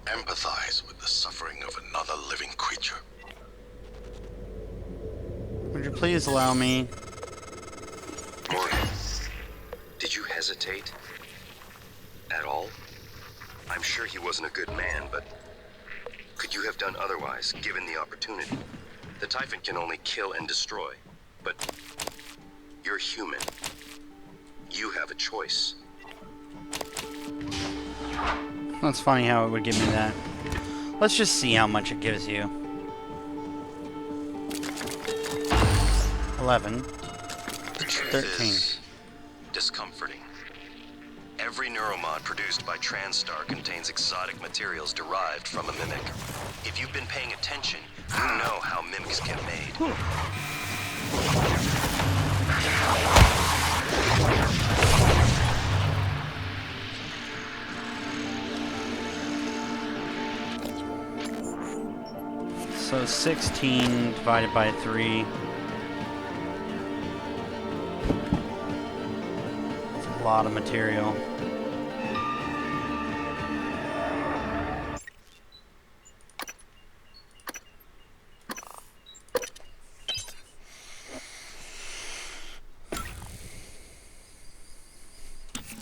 Empathize with the suffering of another living creature. Would you please allow me? Morgan, did you hesitate? At all? I'm sure he wasn't a good man, but could you have done otherwise, given the opportunity? The Typhon can only kill and destroy, but you're human. You have a choice. That's funny how it would give me that. Let's just see how much it gives you. 11. 13. Discomforting. Every neuromod produced by TranStar contains exotic materials derived from a mimic. If you've been paying attention, you know how mimics get made. So 16 divided by 3. That's a lot of material.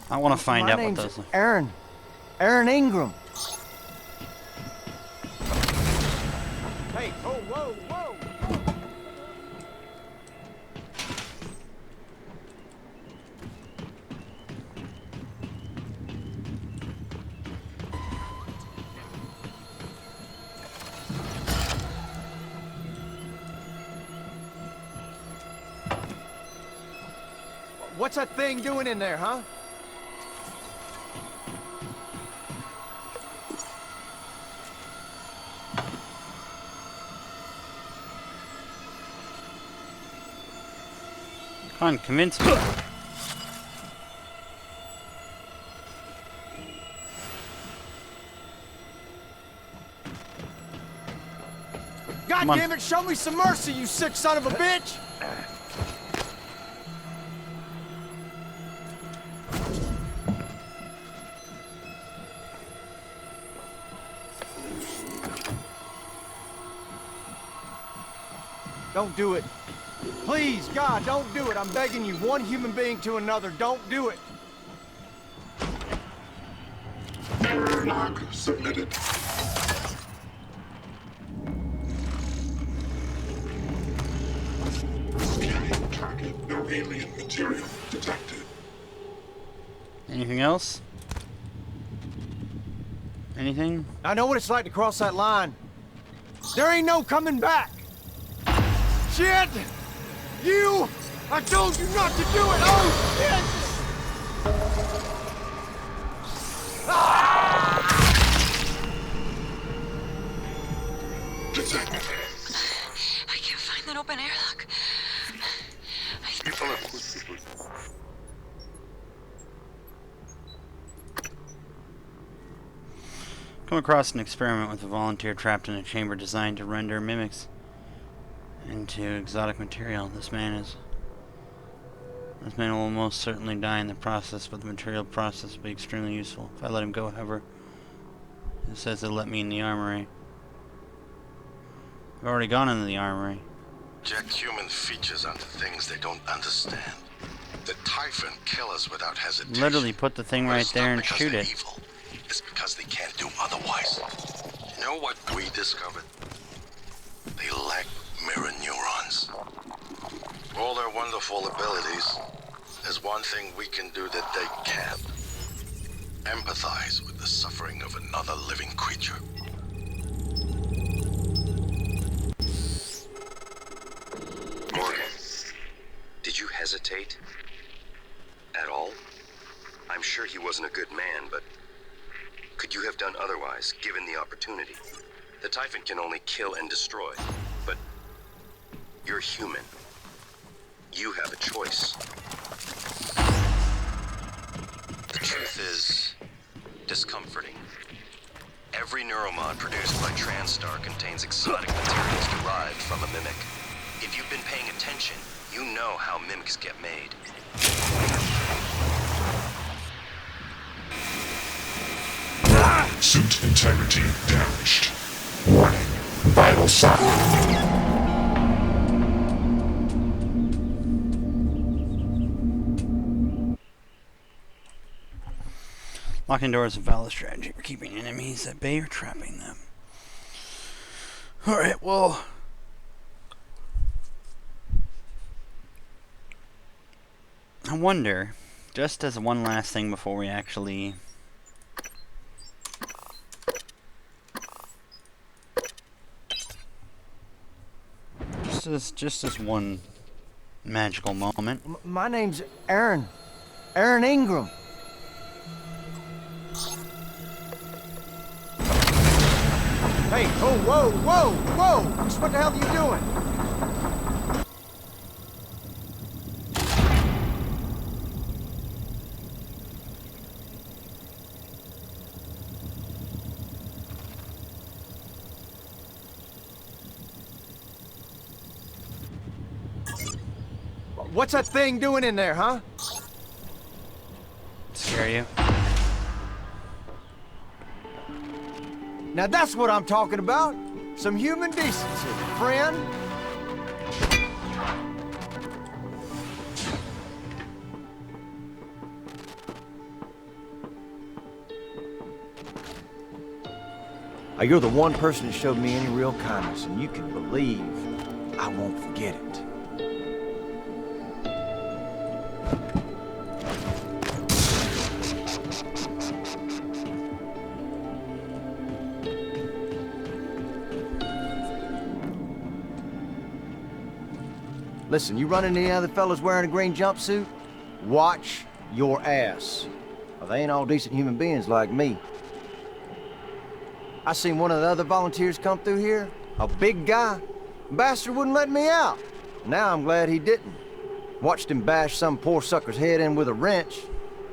I want to find out what those are. Aaron. Aaron Ingram. Hey, oh, whoa, whoa! What's that thing doing in there, huh? Come on, convince me. God damn it, show me some mercy, you sick son of a bitch! Don't do it. Please, God, don't do it. I'm begging you, one human being to another, don't do it. Error log submitted. Scanning target, no alien material detected. Anything else? Anything? I know what it's like to cross that line. There ain't no coming back. Shit! You! I told you not to do it! Oh, shit! I can't find that open airlock. Come across an experiment with a volunteer trapped in a chamber designed to render mimics into exotic material. This man will most certainly die in the process, but the material process will be extremely useful. If I let him go, however, it says they'll let me in the armory. I've already gone into the armory. Jack human features onto things they don't understand. The Typhon kill us without hesitation. Literally put the thing right there and shoot it. Evil. It's because they can't do otherwise. You know what we discovered? They lack mirror neurons. All their wonderful abilities, there's one thing we can do that they can't. Empathize with the suffering of another living creature. Morgan, did you hesitate? At all? I'm sure he wasn't a good man, but could you have done otherwise, given the opportunity? The Typhon can only kill and destroy, but you're human. You have a choice. The truth is discomforting. Every neuromod produced by TranStar contains exotic materials derived from a mimic. If you've been paying attention, you know how mimics get made. Suit integrity damaged. Warning. Vital sign. Locking doors is a valid strategy for keeping enemies at bay or trapping them. Alright, well, I wonder, just as one last thing before we actually just as one magical moment. My name's Aaron. Aaron Ingram. Hey, oh, whoa, whoa, whoa! Just what the hell are you doing? What's that thing doing in there, huh? Scare you? Now that's what I'm talking about. Some human decency, friend. You're the one person that showed me any real kindness, and you can believe I won't forget it. Listen, you run into any other fellas wearing a green jumpsuit? Watch your ass. Well, they ain't all decent human beings like me. I seen one of the other volunteers come through here, a big guy. Bastard wouldn't let me out. Now I'm glad he didn't. Watched him bash some poor sucker's head in with a wrench.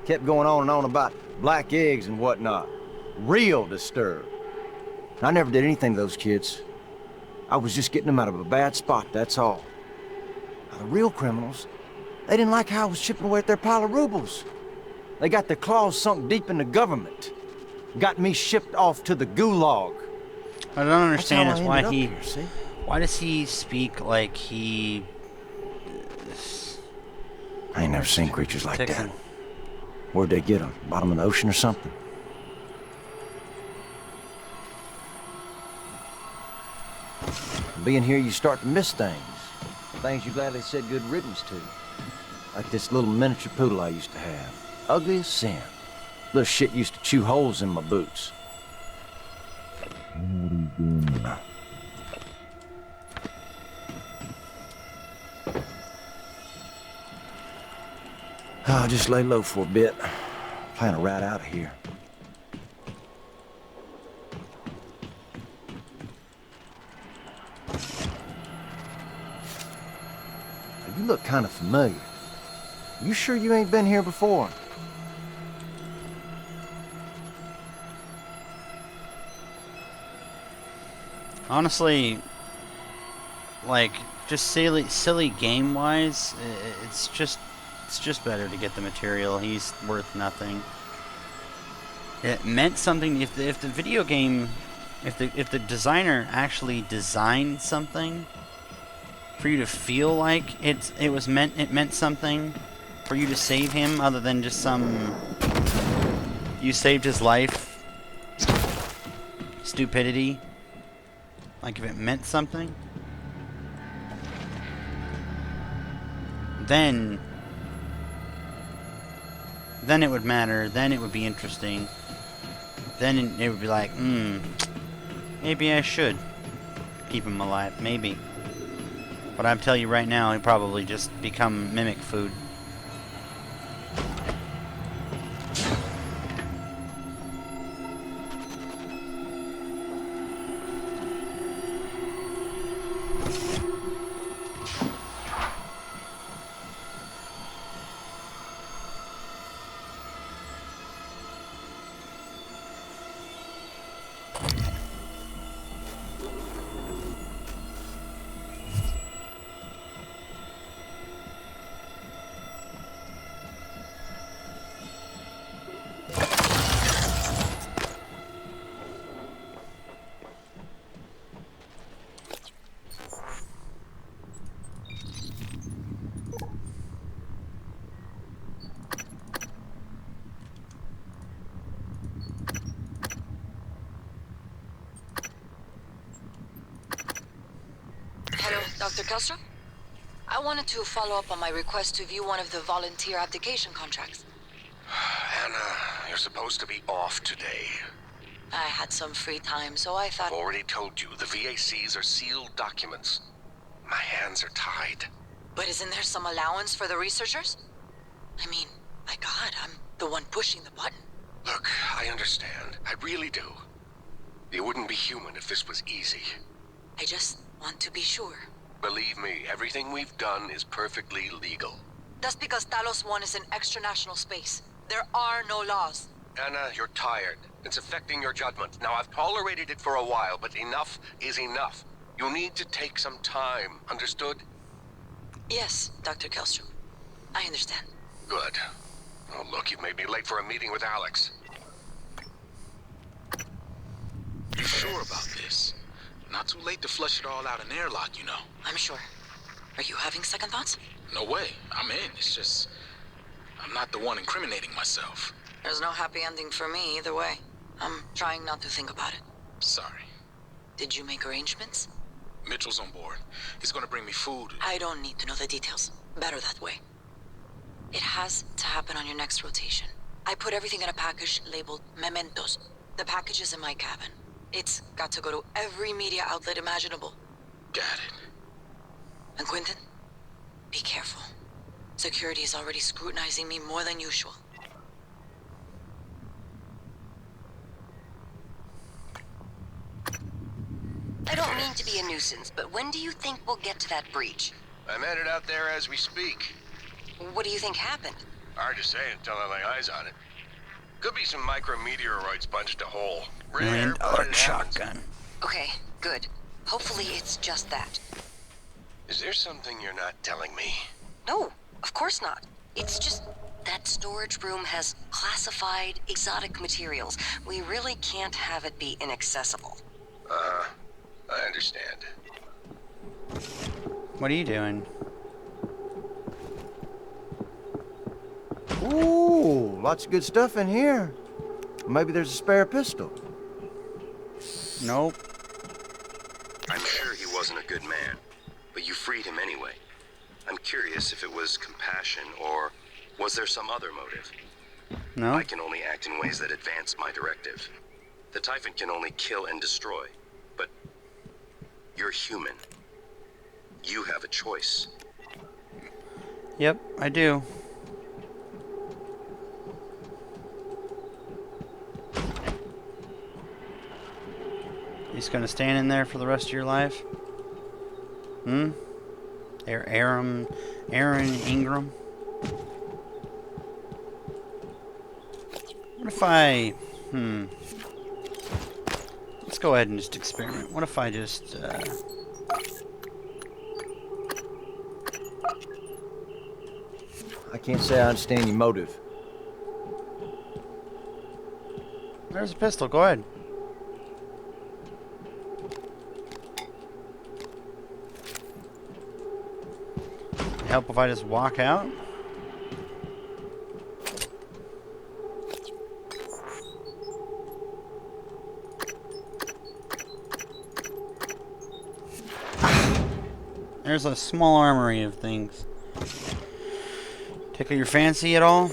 Kept going on and on about black eggs and whatnot. Real disturbed. I never did anything to those kids. I was just getting them out of a bad spot, that's all. Now, the real criminals, they didn't like how I was chipping away at their pile of rubles. They got their claws sunk deep in the government. Got me shipped off to the gulag. I don't understand is why he... Why does he speak like he... I ain't never seen creatures like that. Where'd they get them? Bottom of the ocean or something? Being here, you start to miss things. Things you gladly said good riddance to. Like this little miniature poodle I used to have. Ugly as sin. Little shit used to chew holes in my boots. I'll just lay low for a bit. Plan to ride out of here. You look kind of familiar. You sure you ain't been here before? Honestly, like, just silly game-wise, it's just better to get the material. He's worth nothing. It meant something if the video game, if the designer actually designed something for you to feel like it meant something for you to save him, other than just some you saved his life stupidity. Like, if it meant something, then it would matter, then it would be interesting, then it would be like, maybe I should keep him alive, maybe. But I'm telling you right now, he'd probably just become mimic food. Dr. Kelstrom? I wanted to follow up on my request to view one of the volunteer abdication contracts. Anna, you're supposed to be off today. I had some free time, so I thought... I've already told you, the VACs are sealed documents. My hands are tied. But isn't there some allowance for the researchers? I mean, my God, I'm the one pushing the button. Look, I understand. I really do. You wouldn't be human if this was easy. I just want to be sure. Believe me, everything we've done is perfectly legal. That's because Talos 1 is in extra-national space. There are no laws. Anna, you're tired. It's affecting your judgment. Now, I've tolerated it for a while, but enough is enough. You need to take some time, understood? Yes, Dr. Kelstrom. I understand. Good. Oh, look, you've made me late for a meeting with Alex. You sure about this? Not too late to flush it all out in airlock, you know. I'm sure. Are you having second thoughts? No way. I'm in. It's just... I'm not the one incriminating myself. There's no happy ending for me either way. I'm trying not to think about it. Sorry. Did you make arrangements? Mitchell's on board. He's gonna bring me food. I don't need to know the details. Better that way. It has to happen on your next rotation. I put everything in a package labeled Mementos. The package is in my cabin. It's got to go to every media outlet imaginable. Got it. And Quentin, be careful. Security is already scrutinizing me more than usual. I don't mean to be a nuisance, but when do you think we'll get to that breach? I'm headed out there as we speak. What do you think happened? Hard to say until I lay eyes on it. Could be some micrometeoroids punched a hole. And Rare, a shotgun. Okay, good. Hopefully it's just that. Is there something you're not telling me? No, of course not. It's just that storage room has classified exotic materials. We really can't have it be inaccessible. I understand. What are you doing? Ooh, lots of good stuff in here. Maybe there's a spare pistol. Nope. I'm sure he wasn't a good man, but you freed him anyway. I'm curious if it was compassion or was there some other motive? No? I can only act in ways that advance my directive. The Typhon can only kill and destroy, but you're human. You have a choice. Yep, I do. You just gonna stand in there for the rest of your life? Hmm? Aaron Ingram? What if I... Let's go ahead and just experiment. What if I just, I can't say I understand your motive. There's a pistol, go ahead. Help if I just walk out? There's a small armory of things. Tickle your fancy at all?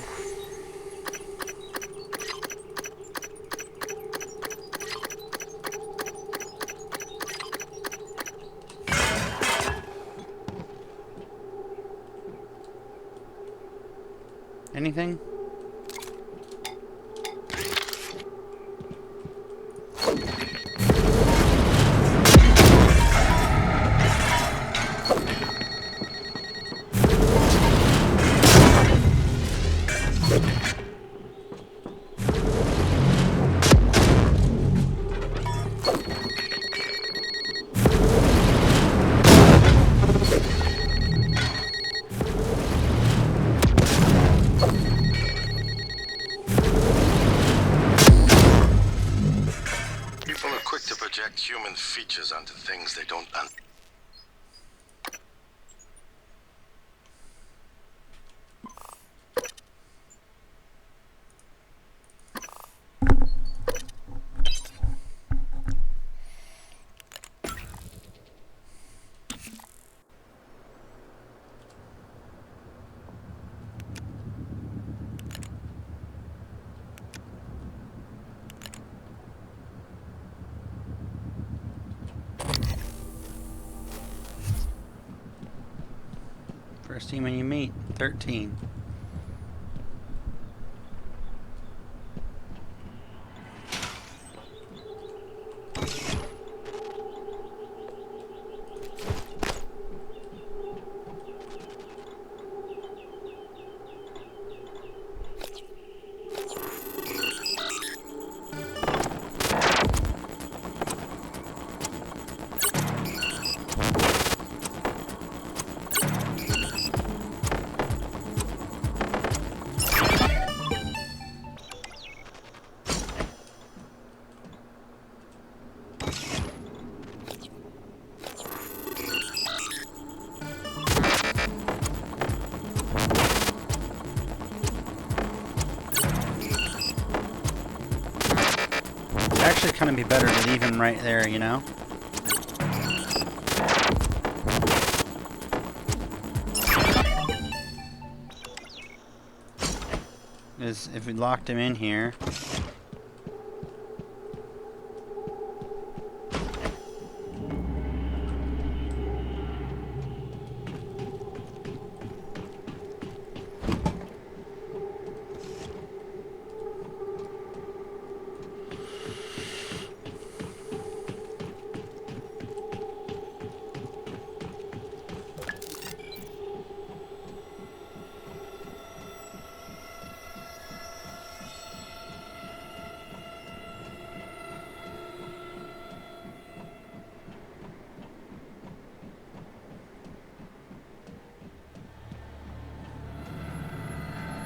Anything? Human features onto things they don't First team you meet, 13. Actually kind of be better to leave him right there, you know? Because if we locked him in here...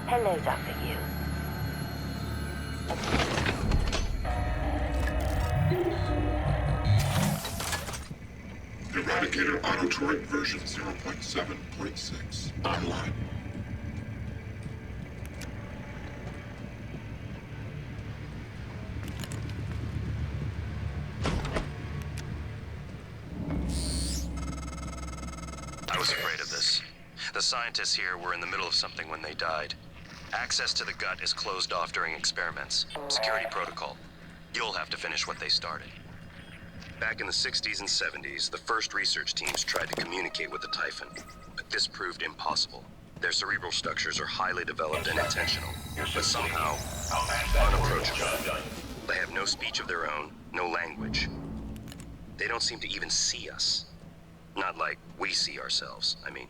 Hello, Dr. Yu. Eradicator Auto-Turret version 0.7.6 online. I was afraid of this. The scientists here were in the middle of something when they died. Access to the gut is closed off during experiments. Security protocol. You'll have to finish what they started. Back in the 60s and 70s, the first research teams tried to communicate with the Typhon, but this proved impossible. Their cerebral structures are highly developed and intentional, but somehow unapproachable. They have no speech of their own, no language. They don't seem to even see us. Not like we see ourselves, I mean.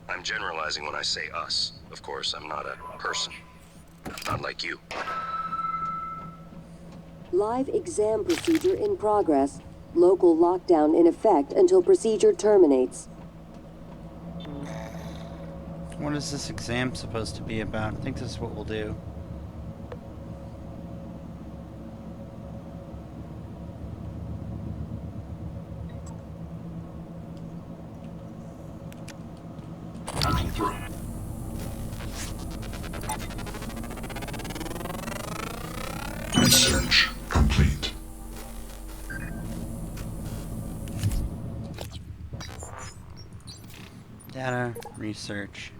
I'm generalizing when I say us. Of course, I'm not a person. Not like you. Live exam procedure in progress. Local lockdown in effect until procedure terminates. What is this exam supposed to be about? I think this is what we'll do. Passing through. Research complete. Data, research.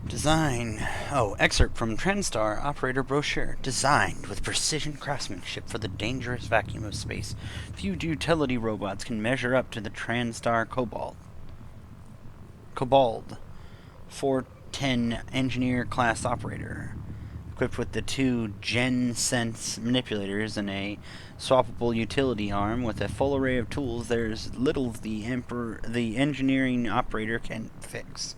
Design. Oh, excerpt from TranStar operator brochure. Designed with precision craftsmanship for the dangerous vacuum of space, few utility robots can measure up to the TranStar Cobalt. 410 engineer class operator. Equipped with the 2 GenSense manipulators and a swappable utility arm with a full array of tools, there's little the engineering operator can fix.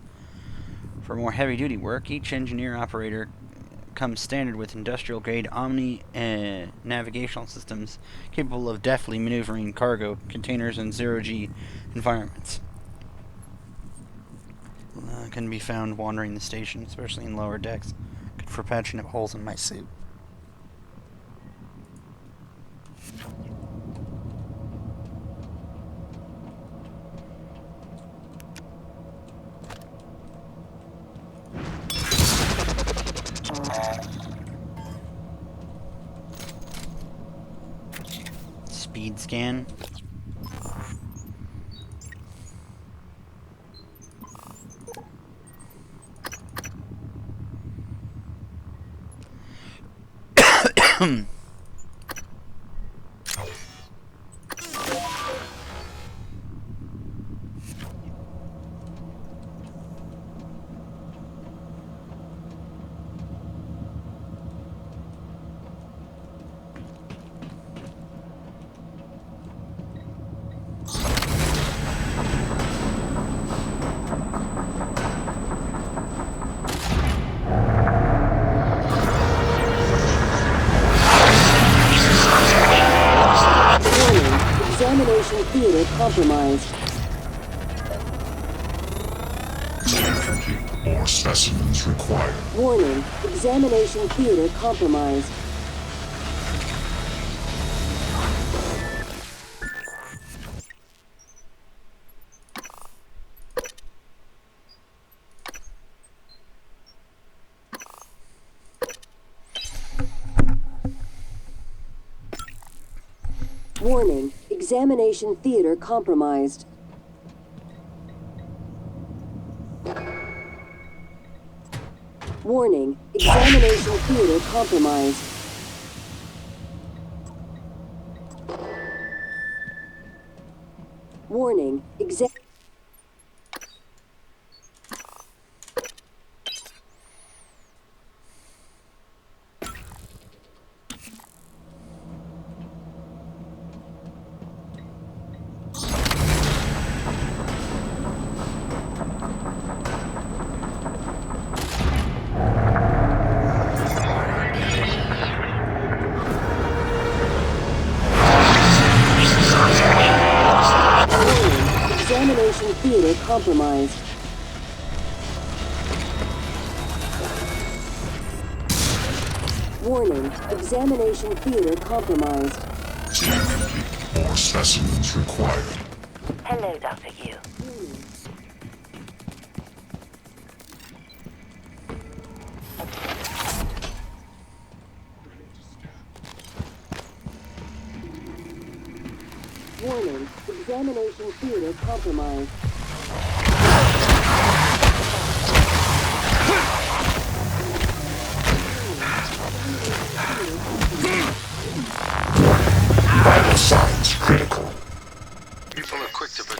For more heavy-duty work, each engineer operator comes standard with industrial-grade Omni navigational systems capable of deftly maneuvering cargo containers in zero-G environments. Can be found wandering the station, especially in lower decks. Good for patching up holes in my suit. Speed scan. Examination theater compromised. Scan complete. More specimens required. Warning, examination theater compromised. Warning, examination theater compromised. Warning, examination theater compromised. Warning, examination theater compromised. Warning, examination theater compromised. Scan complete. More specimens required. Hello, Dr. Yu. Warning, examination theater compromised.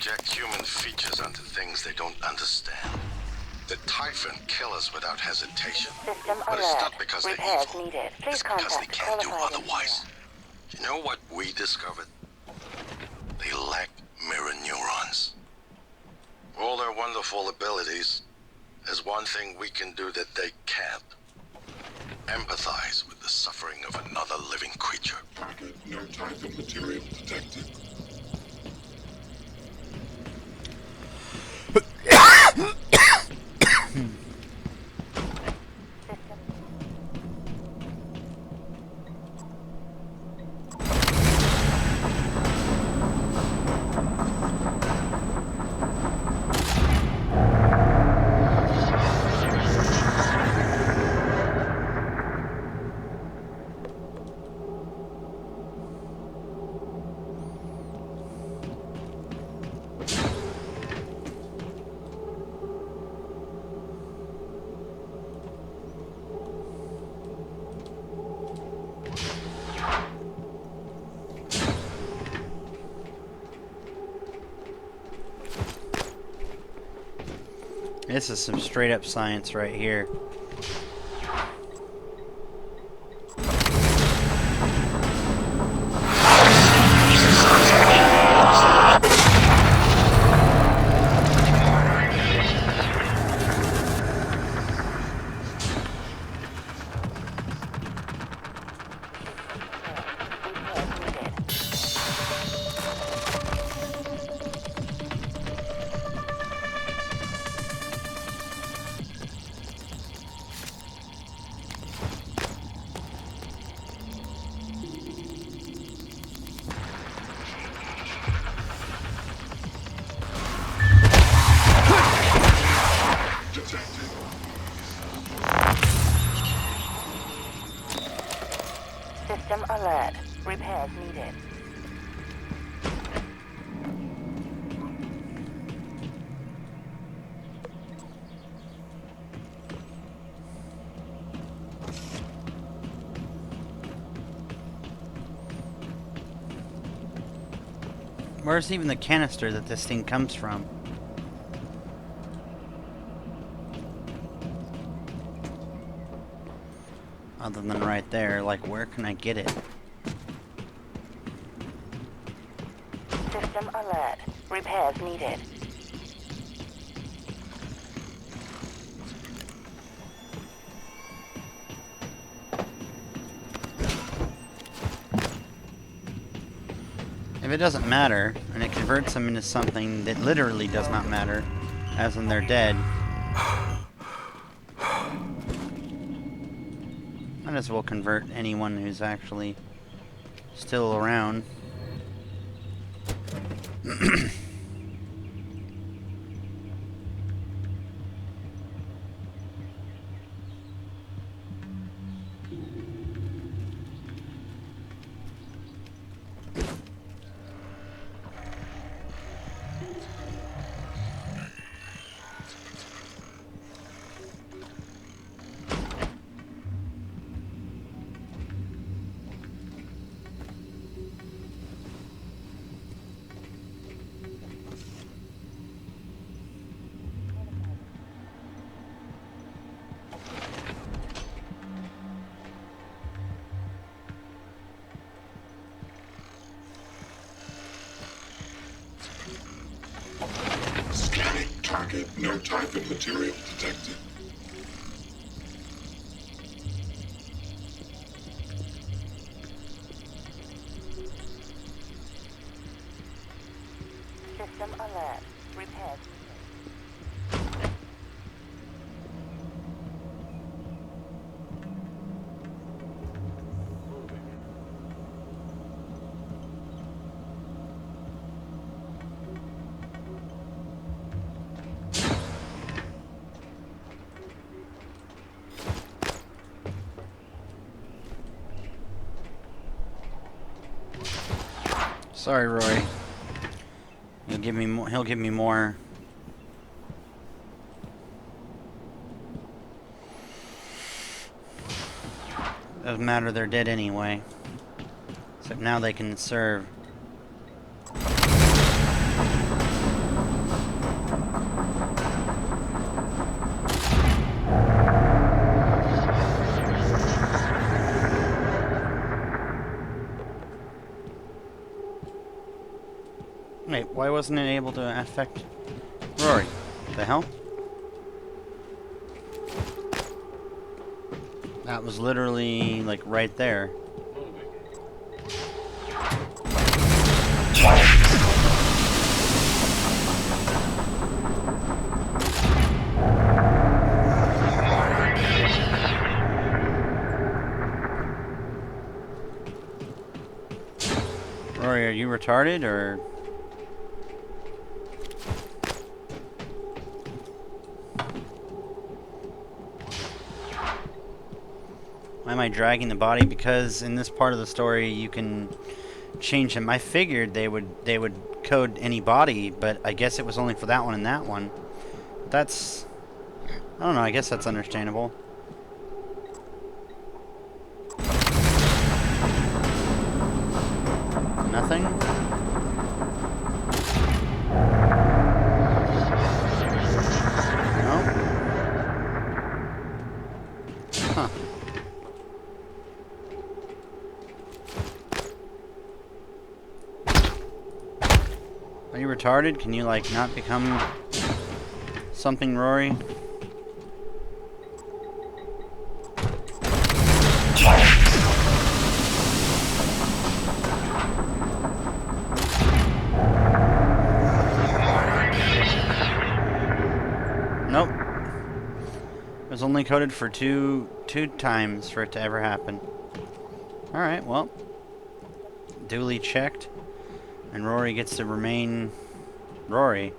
project human features onto things they don't understand. The Typhon kill us without hesitation. System But it's alert. not because they're Repairs evil. needed. It's Please because they contact can't do qualified otherwise. You know what we discovered? They lack mirror neurons. For all their wonderful abilities, there's one thing we can do that they can't. Empathize with the suffering of another living creature. Target, no Typhon material detected. This is some straight up science right here. System alert. Repairs needed. Where's even the canister that this thing comes from? Other than right there, like where can I get it? System alert. Repairs needed. If it doesn't matter, and it converts them into something that literally does not matter, as in they're dead, might as well convert anyone who's actually still around. Scanning target, no Typhon material detected. System alert. Repairs. Sorry, Roy. He'll give me more. He'll give me more. Doesn't matter. They're dead anyway. Except now they can serve. Wait, why wasn't it able to affect Rory? The hell? That was literally, like, right there. Rory, are you retarded, or...? Why am I dragging the body? Because in this part of the story you can change them. I figured they would code any body, but I guess it was only for that one and that one. That's... I don't know, I guess that's understandable. Nothing? No? Huh. Are you retarded? Can you, like, not become something, Rory? Nope. It was only coded for two times for it to ever happen. Alright, well. Duly checked. And Rory gets to remain Rory.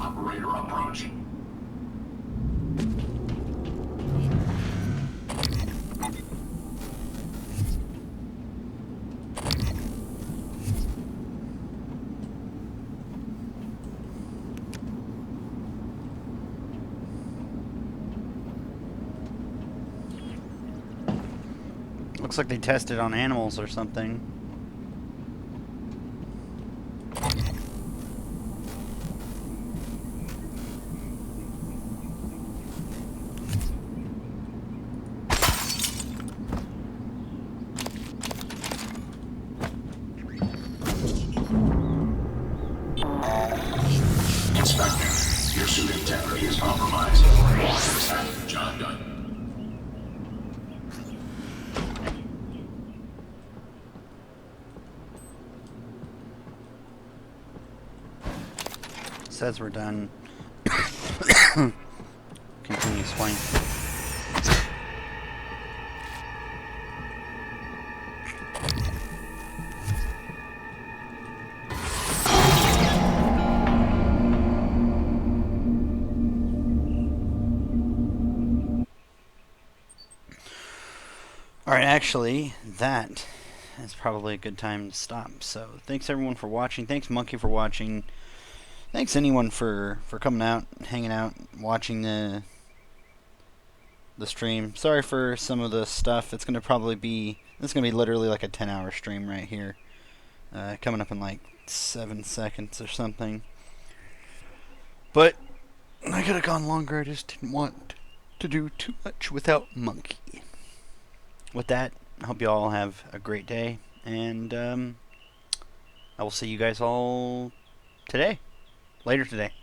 Operator approaching. Looks like they tested on animals or something. Inspector, your suit integrity is compromised. Job done. Says we're done. Continue swing. Alright, actually, that is probably a good time to stop. So, thanks everyone for watching. Thanks Monkey for watching. Thanks anyone for coming out, hanging out, watching the stream. Sorry for some of the stuff. It's gonna be literally like a 10-hour stream right here, coming up in like 7 seconds or something. But I could have gone longer. I just didn't want to do too much without Monkey. With that, I hope you all have a great day, and I will see you guys all later today.